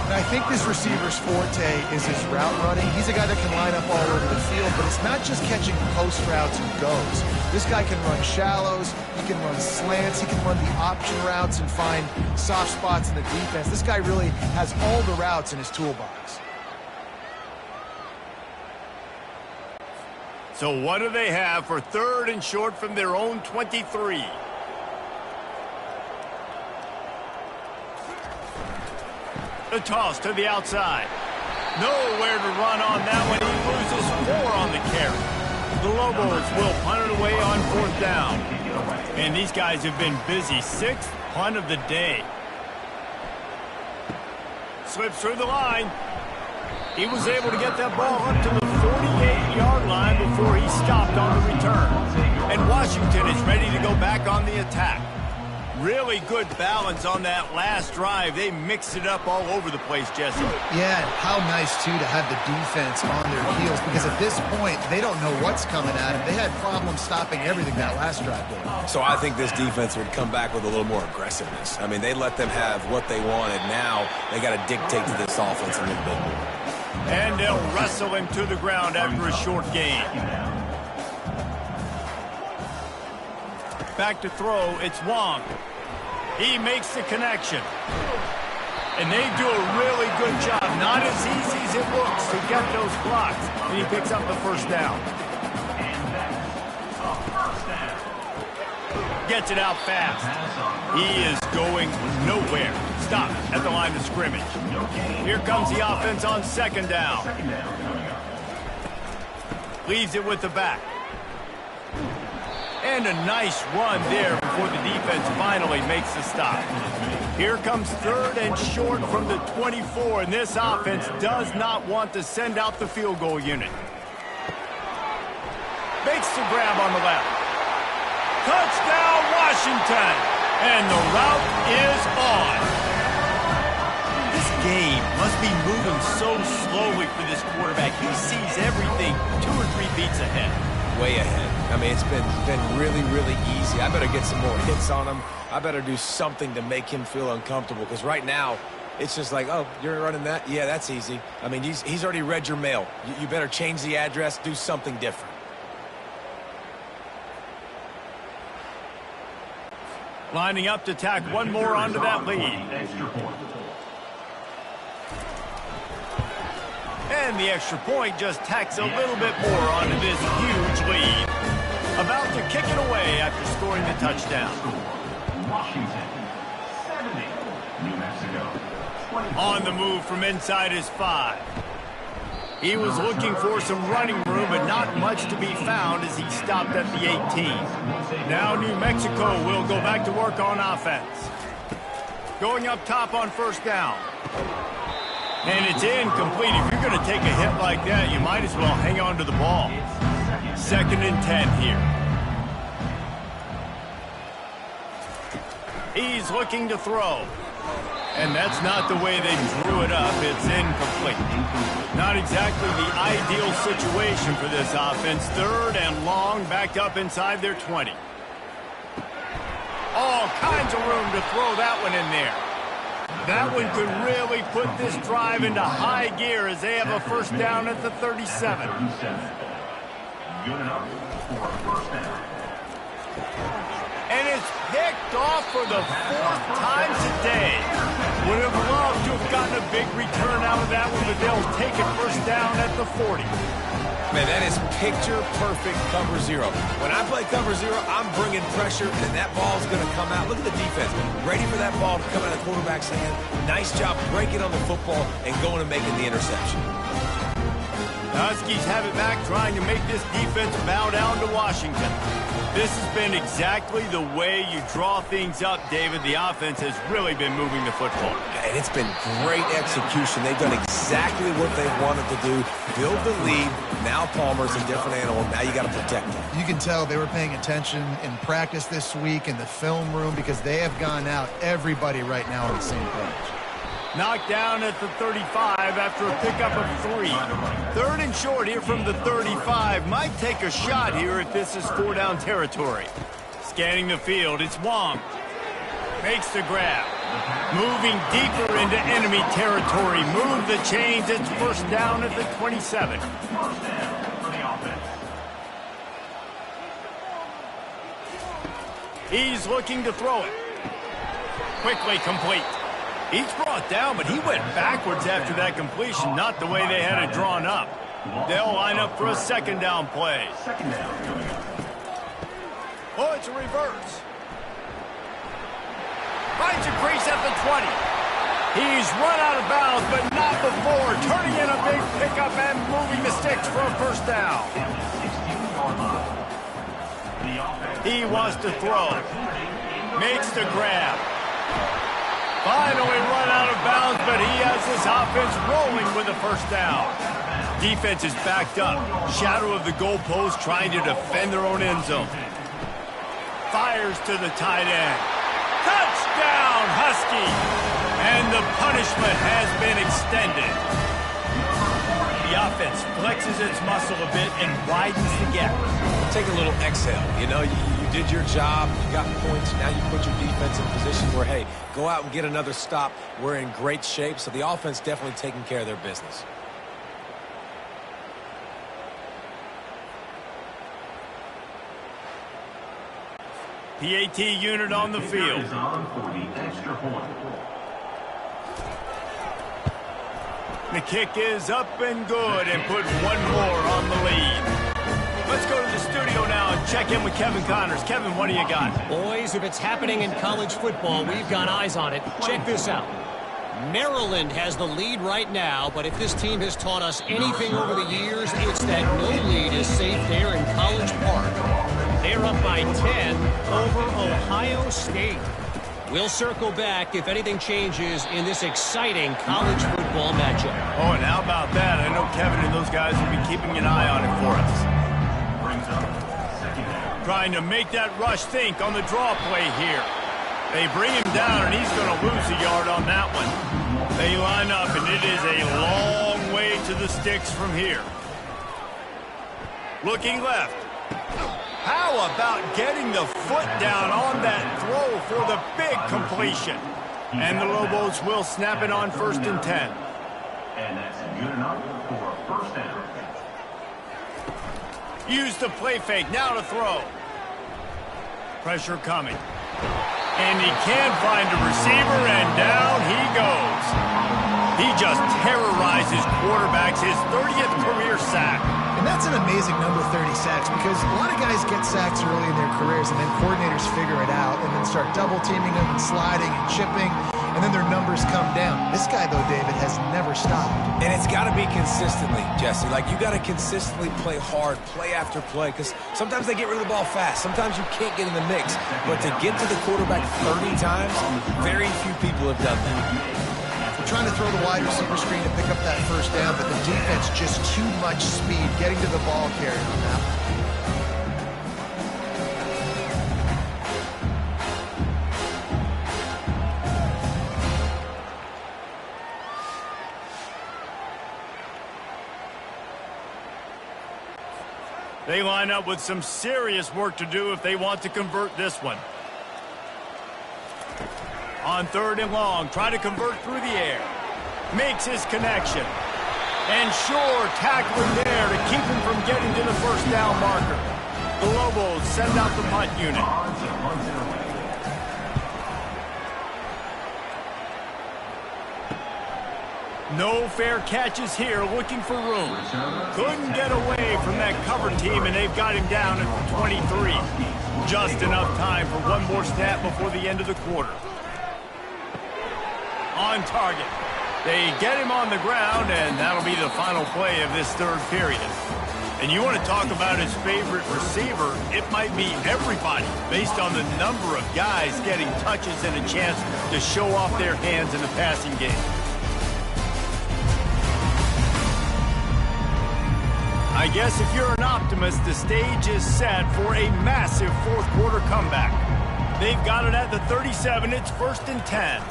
And I think this receiver's forte is his route running. He's a guy that can line up all over the field, but it's not just catching post routes and goes. This guy can run shallows, he can run slants, he can run the option routes and find soft spots in the defense. This guy really has all the routes in his toolbox. So what do they have for third and short from their own 23? The toss to the outside. Nowhere to run on that one. He loses 4 on the carry. The Lobos will punt it away on fourth down. And these guys have been busy. 6th punt of the day. Slips through the line. He was able to get that ball up to the 48-yard line before he stopped on the return. And Washington is ready to go back on the attack. Really good balance on that last drive. They mixed it up all over the place, Jesse. Yeah, how nice, too, to have the defense on their heels, because at this point, they don't know what's coming at them. They had problems stopping everything that last drive did. So I think this defense would come back with a little more aggressiveness. I mean, they let them have what they wanted. Now they got to dictate to this offense a little bit more. And they'll wrestle him to the ground after a short gain. Back to throw, it's Wong. He makes the connection. And they do a really good job. Not as easy as it looks to get those blocks. And he picks up the first down. Gets it out fast. He is going nowhere. Stop at the line of scrimmage. Here comes the offense on second down. Leaves it with the back. And a nice run there before the defense finally makes the stop. Here comes third and short from the 24, and this offense does not want to send out the field goal unit. Makes the grab on the left. Touchdown, Washington! And the route is on. This game must be moving so slowly for this quarterback. He sees everything 2 or 3 beats ahead. Way ahead. I mean, it's been really, really easy. I better get some more hits on him. I better do something to make him feel uncomfortable, because right now, it's just like, oh, you're running that? Yeah, that's easy. I mean, he's already read your mail. You better change the address, do something different. Lining up to tack one more onto that lead. And the extra point just tacks a little bit more onto this huge lead. About to kick it away after scoring scoring the touchdown. Washington, 70. New Mexico, 24. On the move from inside his 5. He was looking for some running room, but not much to be found as he stopped at the 18. Now New Mexico will go back to work on offense. Going up top on first down. And it's incomplete. If you're going to take a hit like that, you might as well hang on to the ball. 2nd and 10 here. He's looking to throw. And that's not the way they drew it up. It's incomplete. Not exactly the ideal situation for this offense. 3rd and long, back up inside their 20. All kinds of room to throw that one in there. That one could really put this drive into high gear as they have a first down at the 37. Good enough for a first down. And it's picked off for the 4th time today. Would have loved to have gotten a big return out of that one, but they'll take it first down at the 40. Man, that is picture-perfect cover 0. When I play cover 0, I'm bringing pressure, and that ball's going to come out. Look at the defense. Ready for that ball to come out of the quarterback's hand. Nice job breaking on the football and going and making the interception. The Huskies have it back, trying to make this defense bow down to Washington. This has been exactly the way you draw things up, David. The offense has really been moving the football. And it's been great execution. They've done exactly what they wanted to do. Build the lead. Now Palmer's a different animal. Now you got to protect him. You can tell they were paying attention in practice this week in the film room because they have gone out, everybody right now on the same page. Knocked down at the 35 after a pickup of 3. 3rd and short here from the 35. Might take a shot here if this is 4-down territory. Scanning the field, it's Wong. Makes the grab. Moving deeper into enemy territory. Move the chains. It's first down at the 27. First down for the offense. He's looking to throw it. Quickly complete. He's brought down, but he went backwards after that completion, not the way they had it drawn up. They'll line up for a 2nd down play. Second down coming up. Oh, it's a reverse. Finds a crease at the 20. He's run out of bounds, but not before. Turning in a big pickup and moving the sticks for a first down. He wants to throw. Makes the grab. Finally run out of bounds, but he has this offense rolling with a first down. Defense is backed up. Shadow of the goalpost trying to defend their own end zone. Fires to the tight end. Touchdown, Husky! And the punishment has been extended. The offense flexes its muscle a bit and widens the gap. Take a little exhale. You know, you did your job. You got points. Now you put your defense in a position where, hey, go out and get another stop. We're in great shape. So the offense definitely taking care of their business. PAT unit on the field. Is on for the extra point. The kick is up and good and put one more on the lead. Let's go to the studio now and check in with Kevin Connors. Kevin, what do you got? Boys, if it's happening in college football, we've got eyes on it. Check this out. Maryland has the lead right now, but if this team has taught us anything over the years, it's that no lead is safe there in College Park. They're up by 10 over Ohio State. We'll circle back if anything changes in this exciting college football matchup. Oh, and how about that? I know Kevin and those guys will be keeping an eye on it for us. Trying to make that rush think on the draw play here. They bring him down, and he's going to lose a yard on that one. They line up, and it is a long way to the sticks from here. Looking left. How about getting the foot down on that throw for the big completion? And the Lobos will snap it on 1st and 10. And that's good enough for a first down. Use the play fake, now to throw. Pressure coming. And he can find a receiver, and down he goes. He just terrorizes quarterbacks, his 30th career sack. And That's an amazing number, 30 sacks, because a lot of guys get sacks early in their careers, and then coordinators figure it out and then start double-teaming them and sliding and chipping, and then their numbers come down. This guy, though, David, has never stopped. And it's got to be consistently, Jesse. Like, you got to consistently play hard, play after play, because sometimes they get rid of the ball fast. Sometimes you can't get in the mix. But to get to the quarterback 30 times, very few people have done that. We're trying to throw the wide receiver screen to pick up that first down, but the defense just too much speed getting to the ball carrier on that one. They line up with some serious work to do if they want to convert this one. On 3rd and long, try to convert through the air. Makes his connection. And sure, tackling there to keep him from getting to the first down marker. The Lobos send out the punt unit. No fair catches here, looking for room. Couldn't get away from that cover team, and they've got him down at the 23. Just enough time for one more snap before the end of the quarter. On target. They get him on the ground, and that'll be the final play of this 3rd period. And you want to talk about his favorite receiver, it might be everybody, based on the number of guys getting touches and a chance to show off their hands in the passing game. I guess if you're an optimist, the stage is set for a massive 4th quarter comeback. They've got it at the 37. It's 1st and 10.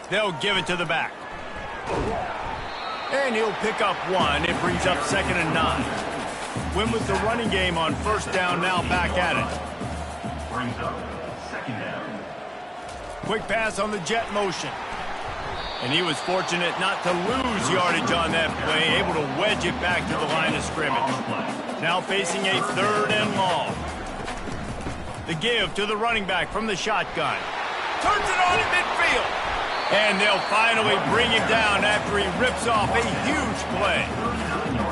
They'll give it to the back. And he'll pick up 1. It brings up 2nd and 9. Win with the running game on 1st down, now back at it. Brings up 2nd down. Quick pass on the jet motion. And he was fortunate not to lose yardage on that play, able to wedge it back to the line of scrimmage. Now facing a 3rd and long. The give to the running back from the shotgun. Turns it on in midfield. And they'll finally bring him down after he rips off a huge play.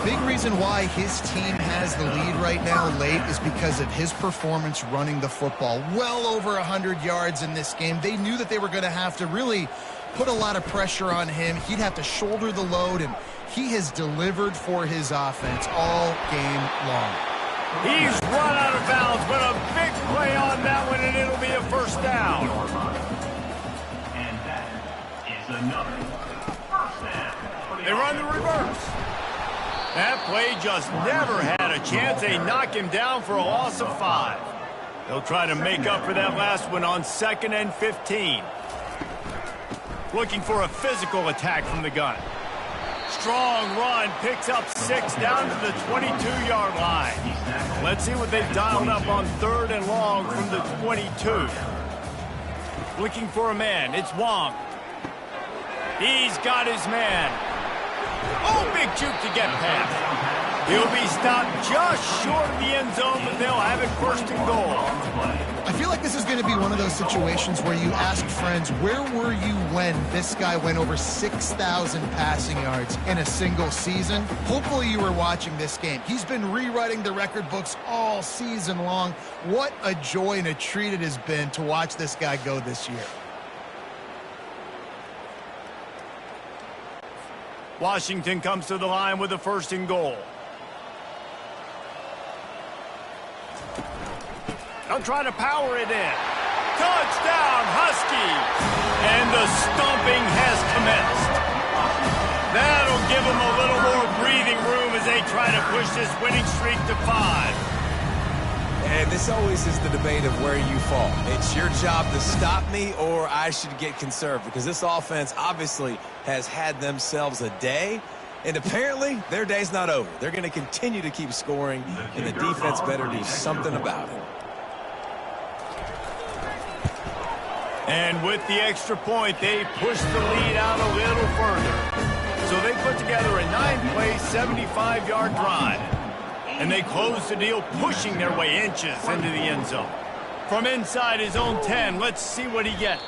Big reason why his team has the lead right now late is because of his performance running the football. Well over 100 yards in this game. They knew that they were going to have to really put a lot of pressure on him. He'd have to shoulder the load, and he has delivered for his offense all game long. He's run out of bounds, but a big play on that one, and it'll be a 1st down. And that is another 1st down. They run the reverse. That play just never had a chance. They knock him down for a loss of 5. They'll try to make up for that last one on 2nd and 15. Looking for a physical attack from the gun. Strong run, picks up 6 down to the 22-yard line. Let's see what they've dialed up on 3rd and long from the 22. Looking for a man, it's Wong. He's got his man. Oh, big juke to get past. He'll be stopped just short of the end zone, but they'll have it 1st and goal. I feel like this is going to be one of those situations where you ask friends, where were you when this guy went over 6,000 passing yards in a single season? Hopefully you were watching this game. He's been rewriting the record books all season long. What a joy and a treat it has been to watch this guy go this year. Washington comes to the line with a 1st and goal. They'll try to power it in. Touchdown, Huskies! And the stomping has commenced. That'll give them a little more breathing room as they try to push this winning streak to 5. And this always is the debate of where you fall. It's your job to stop me, or I should get conserved, because this offense obviously has had themselves a day, and apparently their day's not over. They're going to continue to keep scoring, and the defense better do something about it. And with the extra point, they push the lead out a little further. So they put together a 9-play, 75-yard drive. And they close the deal, pushing their way inches into the end zone. From inside his own 10, let's see what he gets.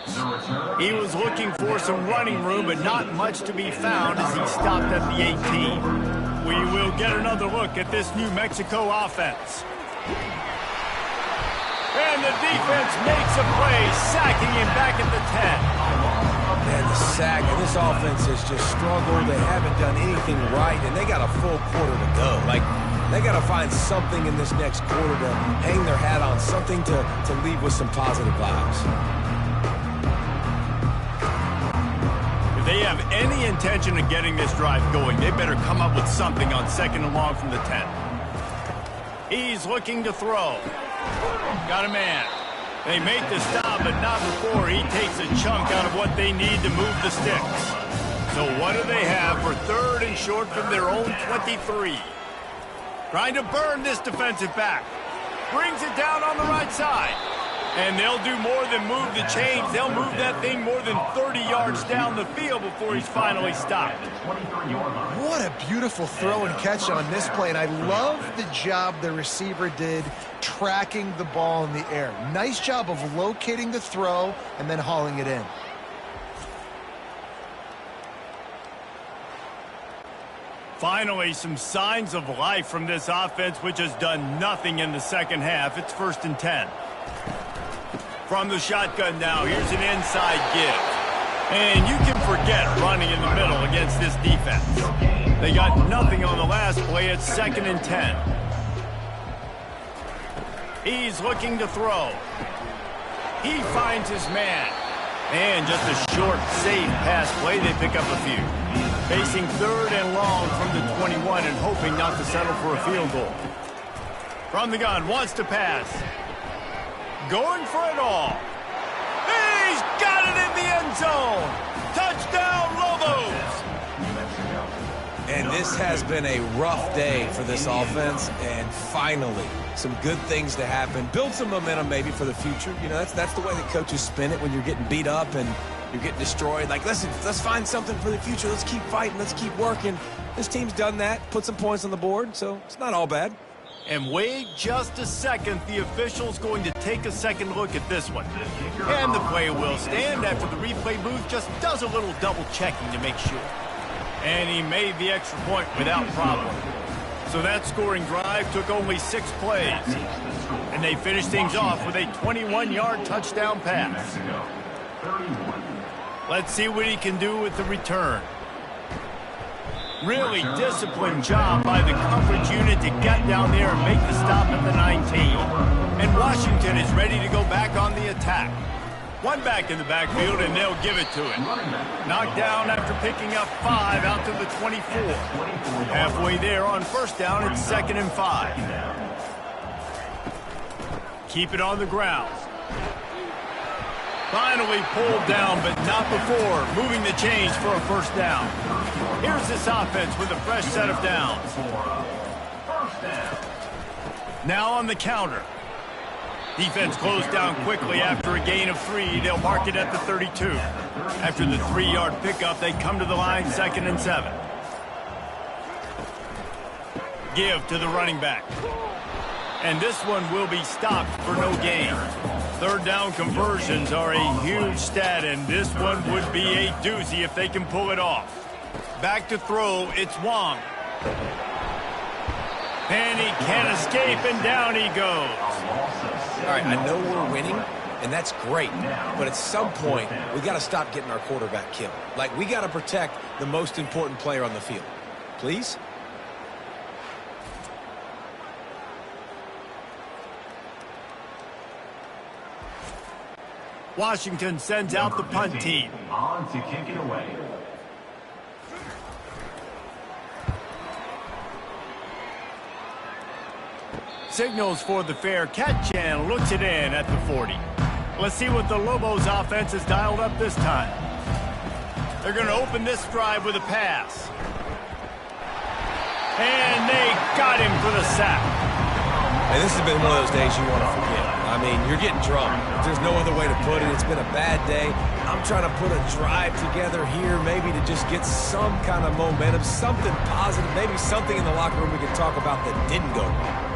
He was looking for some running room, but not much to be found as he stopped at the 18. we will get another look at this New Mexico offense. And the defense makes a play, sacking him back at the 10. Man, the sack, and this offense has just struggled. They haven't done anything right, and they got a full quarter to go. Like, they got to find something in this next quarter to hang their hat on, something to leave with some positive vibes. If they have any intention of getting this drive going, they better come up with something on 2nd and long from the 10. He's looking to throw. Got a man. They make the stop, but not before he takes a chunk out of what they need to move the sticks. So what do they have for 3rd and short from their own 23? Trying to burn this defensive back. Brings it down on the right side. And they'll do more than move the chains. They'll move that thing more than 30 yards down the field before he's finally stopped. What a beautiful throw and catch on this play. And I love the job the receiver did tracking the ball in the air. Nice job of locating the throw and then hauling it in. Finally, some signs of life from this offense, which has done nothing in the second half. It's 1st and 10. From the shotgun now, here's an inside give. And you can forget running in the middle against this defense. They got nothing on the last play. It's 2nd and 10. He's looking to throw. He finds his man. And just a short, safe pass play. They pick up a few. Facing 3rd and long from the 21 and hoping not to settle for a field goal. From the gun, wants to pass. Going for it all. He's got it in the end zone. Touchdown, Lobos. And this has been a rough day for this offense, and finally, some good things to happen. Build some momentum maybe for the future. You know, that's the way that coaches spin it when you're getting beat up and you're getting destroyed. Like, listen, let's find something for the future. Let's keep fighting. Let's keep working. This team's done that, put some points on the board, so it's not all bad. And wait just a second. The official's going to take a second look at this one. And the play will stand after the replay booth just does a little double checking to make sure. And he made the extra point without problem. So that scoring drive took only 6 plays. And they finished things off with a 21-yard touchdown pass. Let's see what he can do with the return. Really disciplined job by the coverage unit to get down there and make the stop at the 19. And Washington is ready to go back on the attack. One back in the backfield, and they'll give it to him. Knocked down after picking up 5 out to the 24. Halfway there on 1st down, it's 2nd and 5. Keep it on the ground. Finally pulled down, but not before moving the chains for a 1st down. Here's this offense with a fresh set of downs. Now on the counter. Defense closed down quickly after a gain of 3. They'll mark it at the 32. After the 3-yard pickup, they come to the line 2nd and 7. Give to the running back. And this one will be stopped for no gain. 3rd down conversions are a huge stat, and this one would be a doozy if they can pull it off. Back to throw, it's Wong. And he can't escape, and down he goes. All right, I know we're winning, and that's great. But at some point, we got to stop getting our quarterback killed. Like, we got to protect the most important player on the field. Please? Washington sends out the punt team. On to kick it away. Signals for the fair catch and looks it in at the 40. Let's see what the Lobos offense has dialed up this time. They're going to open this drive with a pass. And they got him for the sack. And this has been one of those days you want to forget. I mean, you're getting drunk. There's no other way to put it. It's been a bad day. I'm trying to put a drive together here, maybe to just get some kind of momentum, something positive, maybe something in the locker room we can talk about that didn't go wrong.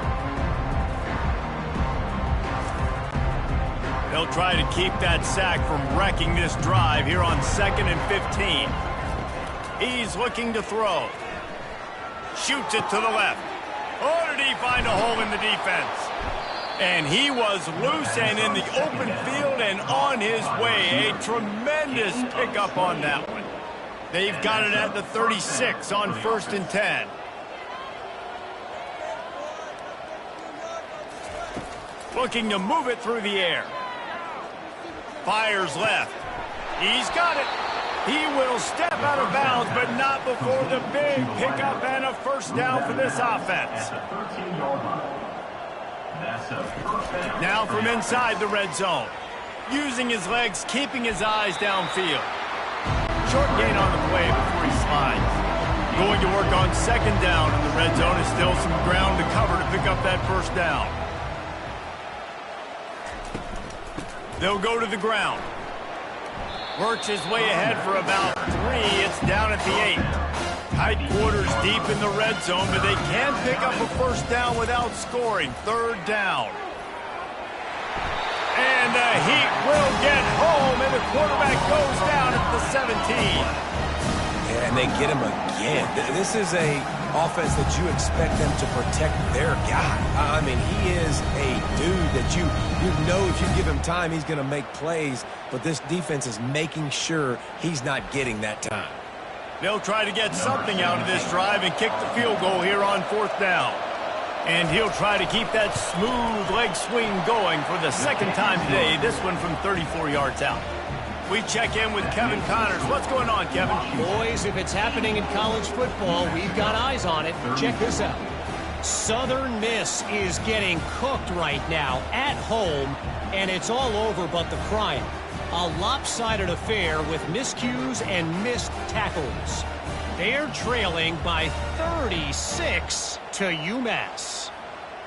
They'll try to keep that sack from wrecking this drive here on 2nd and 15. He's looking to throw. Shoots it to the left. Oh, did he find a hole in the defense? And he was loose and in the open field and on his way. A tremendous pickup on that one. They've got it at the 36 on 1st and 10. Looking to move it through the air. Fires left. He's got it. He will step out of bounds, but not before the big pickup and a first down for this offense. Now from inside the red zone. Using his legs, keeping his eyes downfield. Short gain on the play before he slides. Going to work on 2nd down in the red zone is still some ground to cover to pick up that first down. They'll go to the ground. Works his way ahead for about 3. It's down at the 8. Tight quarters deep in the red zone, but they can pick up a first down without scoring. 3rd down. And the Heat will get home, and the quarterback goes down at the 17. Yeah, and they get him again. This is a offense that you expect them to protect their guy. I mean, he is a dude that you know if you give him time, he's going to make plays, but this defense is making sure he's not getting that time. They'll try to get something out of this drive and kick the field goal here on 4th down. And he'll try to keep that smooth leg swing going for the 2nd time today, this one from 34 yards out. We check in with Kevin Connors. What's going on, Kevin? Boys, if it's happening in college football, we've got eyes on it. Check this out. Southern Miss is getting cooked right now at home, and it's all over but the crying. A lopsided affair with miscues and missed tackles. They're trailing by 36 to UMass.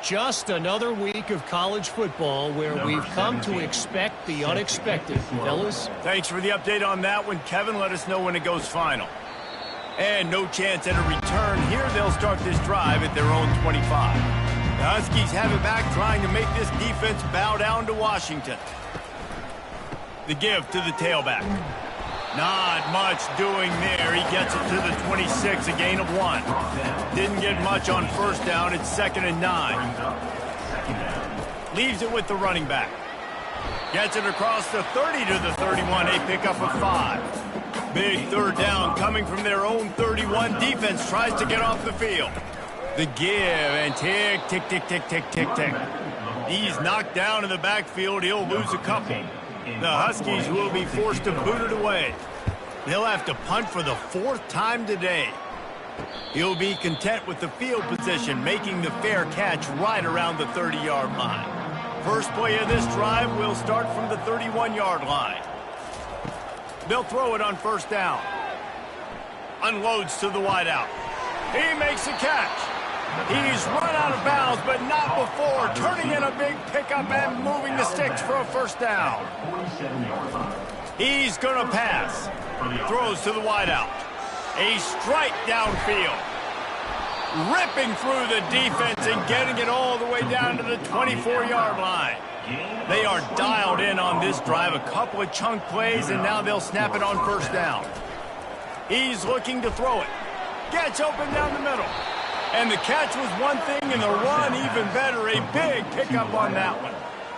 Just another week of college football where we've come to expect the unexpected, fellas. Thanks for the update on that one, Kevin. Let us know when it goes final. And no chance at a return here. They'll start this drive at their own 25. The Huskies have it back, trying to make this defense bow down to Washington. The give to the tailback. Not much doing there. He gets it to the 26, a gain of 1. Didn't get much on 1st down. It's 2nd and 9. Leaves it with the running back. Gets it across the 30 to the 31, a pickup of 5. Big 3rd down coming from their own 31. Defense tries to get off the field. The give and tick, tick, tick, tick, tick, tick, tick. He's knocked down in the backfield. He'll lose a couple. The Huskies will be forced to boot it away. They'll have to punt for the 4th time today. He'll be content with the field position, making the fair catch right around the 30-yard line. First play of this drive will start from the 31-yard line. They'll throw it on 1st down. Unloads to the wideout. He makes a catch. He's run out of bounds, but not before turning in a big pickup and moving the sticks for a 1st down. He's going to pass. Throws to the wideout. A strike downfield. Ripping through the defense and getting it all the way down to the 24-yard line. They are dialed in on this drive. A couple of chunk plays, and now they'll snap it on 1st down. He's looking to throw it. Gets open down the middle. And the catch was one thing, and the run even better. A big pickup on that one.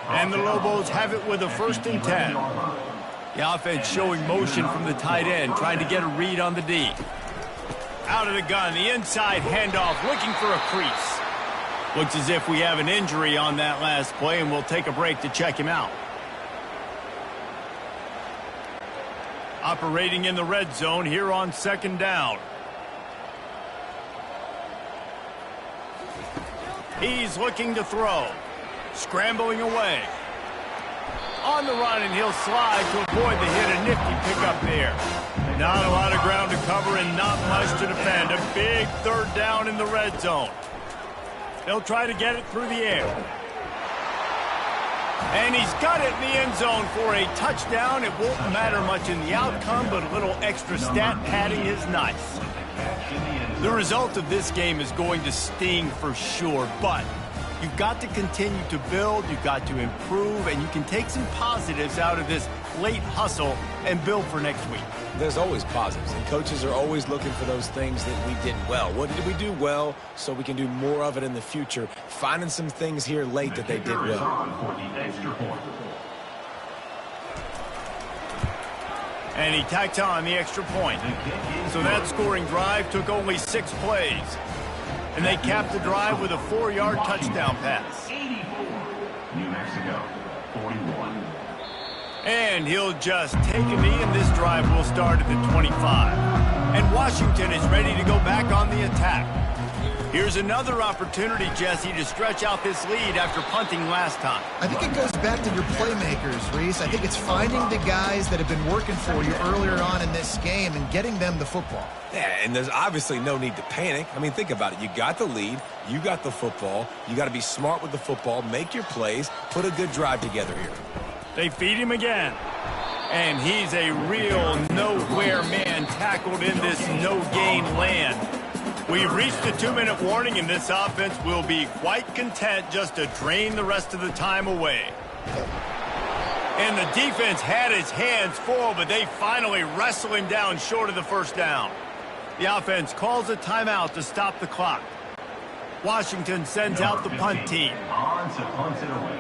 And the Lobos have it with a 1st and 10. The offense showing motion from the tight end, trying to get a read on the D. Out of the gun, the inside handoff, looking for a crease. Looks as if we have an injury on that last play, and we'll take a break to check him out. Operating in the red zone here on 2nd down. He's looking to throw. Scrambling away. On the run, and he'll slide to avoid the hit. A nifty pickup there. Not a lot of ground to cover and not much to defend. A big 3rd down in the red zone. They'll try to get it through the air. And he's got it in the end zone for a touchdown. It won't matter much in the outcome, but a little extra stat padding is nice. The result of this game is going to sting for sure, but You've got to continue to build, you've got to improve, and you can take some positives out of this late hustle and build for next week. There's always positives, and coaches are always looking for those things that we did well. What did we do well so we can do more of it in the future? Finding some things here late that they did well. And he tacked on the extra point. So that scoring drive took only 6 plays. And they capped the drive with a 4-yard touchdown pass. 84. New Mexico, 41. And he'll just take a knee, and this drive will start at the 25. And Washington is ready to go back on the attack. Here's another opportunity, Jesse, to stretch out this lead after punting last time. I think it goes back to your playmakers, Reese. I think it's finding the guys that have been working for you earlier on in this game and getting them the football. Yeah, and there's obviously no need to panic. I mean, think about it. You got the lead. You got the football. You got to be smart with the football, make your plays, put a good drive together here. They feed him again. And he's a real nowhere man tackled in this no-gain land. We've reached the 2-minute warning, and this offense will be quite content just to drain the rest of the time away. And the defense had his hands full, but they finally wrestle him down short of the first down. The offense calls a timeout to stop the clock. Washington sends out the punt team. On to punt it away.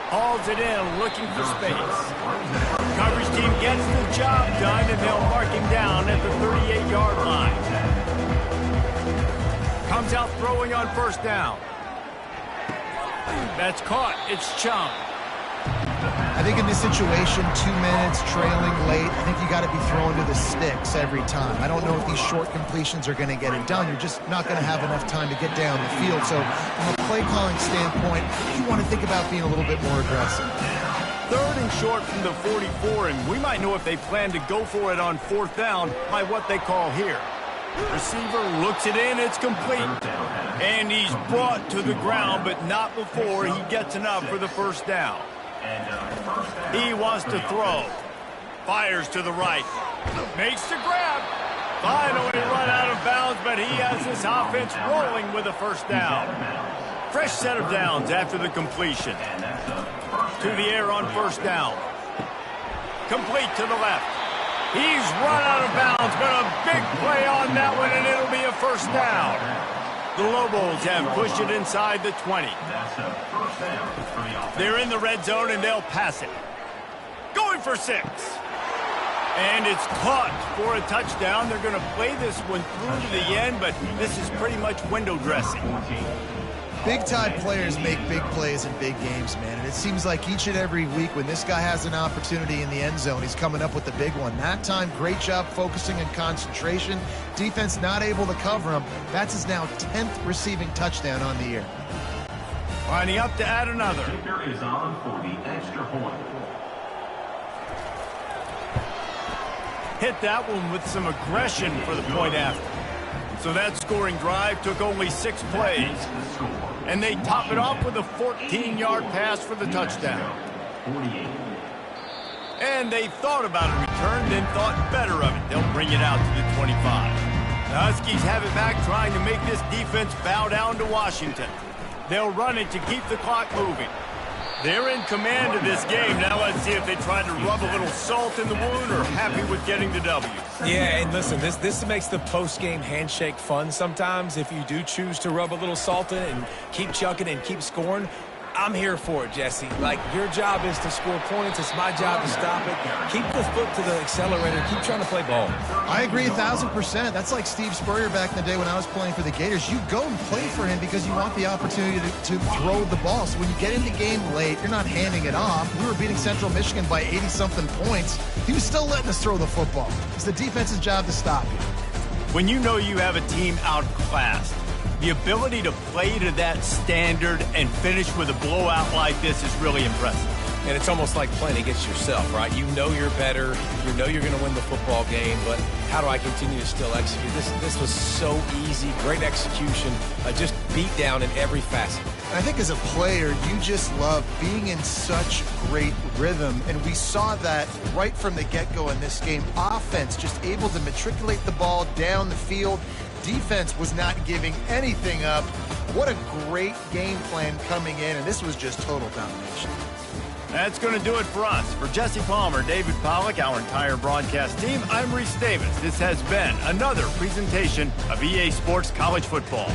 Hauls it in, looking for space. Coverage team gets the job done, and they'll mark him down at the 38-yard line. Comes out throwing on first down. That's caught. It's Chung. I think in this situation, 2 minutes, trailing late, I think you got to be throwing to the sticks every time. I don't know if these short completions are going to get it done. You're just not going to have enough time to get down the field. So from a play calling standpoint, you want to think about being a little bit more aggressive. 3rd and short from the 44, and we might know if they plan to go for it on 4th down by what they call here. Receiver looks it in, it's complete. And he's brought to the ground, but not before he gets enough for the first down. He wants to throw. Fires to the right. Makes the grab. Finally run out of bounds, but he has this offense rolling with a first down. Fresh set of downs after the completion. To the air on first down. Complete to the left. He's run out of bounds, but a big play on that one, and it'll be a first down. The Lobos have pushed it inside the 20. They're in the red zone, and they'll pass it. Going for 6. And it's caught for a touchdown. They're going to play this one through to the end, but this is pretty much window dressing. Big-time players make big plays in big games, man. And it seems like each and every week when this guy has an opportunity in the end zone, he's coming up with the big one. That time, great job focusing and concentration. Defense not able to cover him. That's his now 10th receiving touchdown on the year. Lining up to add another. Kicker is on for the extra point. Hit that one with some aggression for the point after. So that scoring drive took only 6 plays. And they top it off with a 14-yard pass for the touchdown. And they thought about a return, then thought better of it. They'll bring it out to the 25. The Huskies have it back, trying to make this defense bow down to Washington. They'll run it to keep the clock moving. They're in command of this game. Now let's see if they try to rub a little salt in the wound or happy with getting the W. Yeah, and listen, this makes the post-game handshake fun sometimes. If you do choose to rub a little salt in and keep chucking and keep scoring, I'm here for it, Jesse. Like, your job is to score points. It's my job to stop it. Keep the foot to the accelerator. Keep trying to play ball. I agree 1,000%. That's like Steve Spurrier back in the day when I was playing for the Gators. You go and play for him because you want the opportunity to throw the ball. So when you get in the game late, you're not handing it off. We were beating Central Michigan by 80-something points. He was still letting us throw the football. It's the defense's job to stop you. When you know you have a team outclassed, the ability to play to that standard and finish with a blowout like this is really impressive. And it's almost like playing against yourself, right? You know you're better. You know you're going to win the football game, but how do I continue to still execute? This was so easy, great execution, just beat down in every facet. I think as a player, you just love being in such great rhythm, and we saw that right from the get-go in this game. Offense just able to matriculate the ball down the field. Defense was not giving anything up. What a great game plan coming in, and this was just total domination. That's going to do it for us. For Jesse Palmer, David Pollack, our entire broadcast team, I'm Reese Davis. This has been another presentation of EA Sports College Football.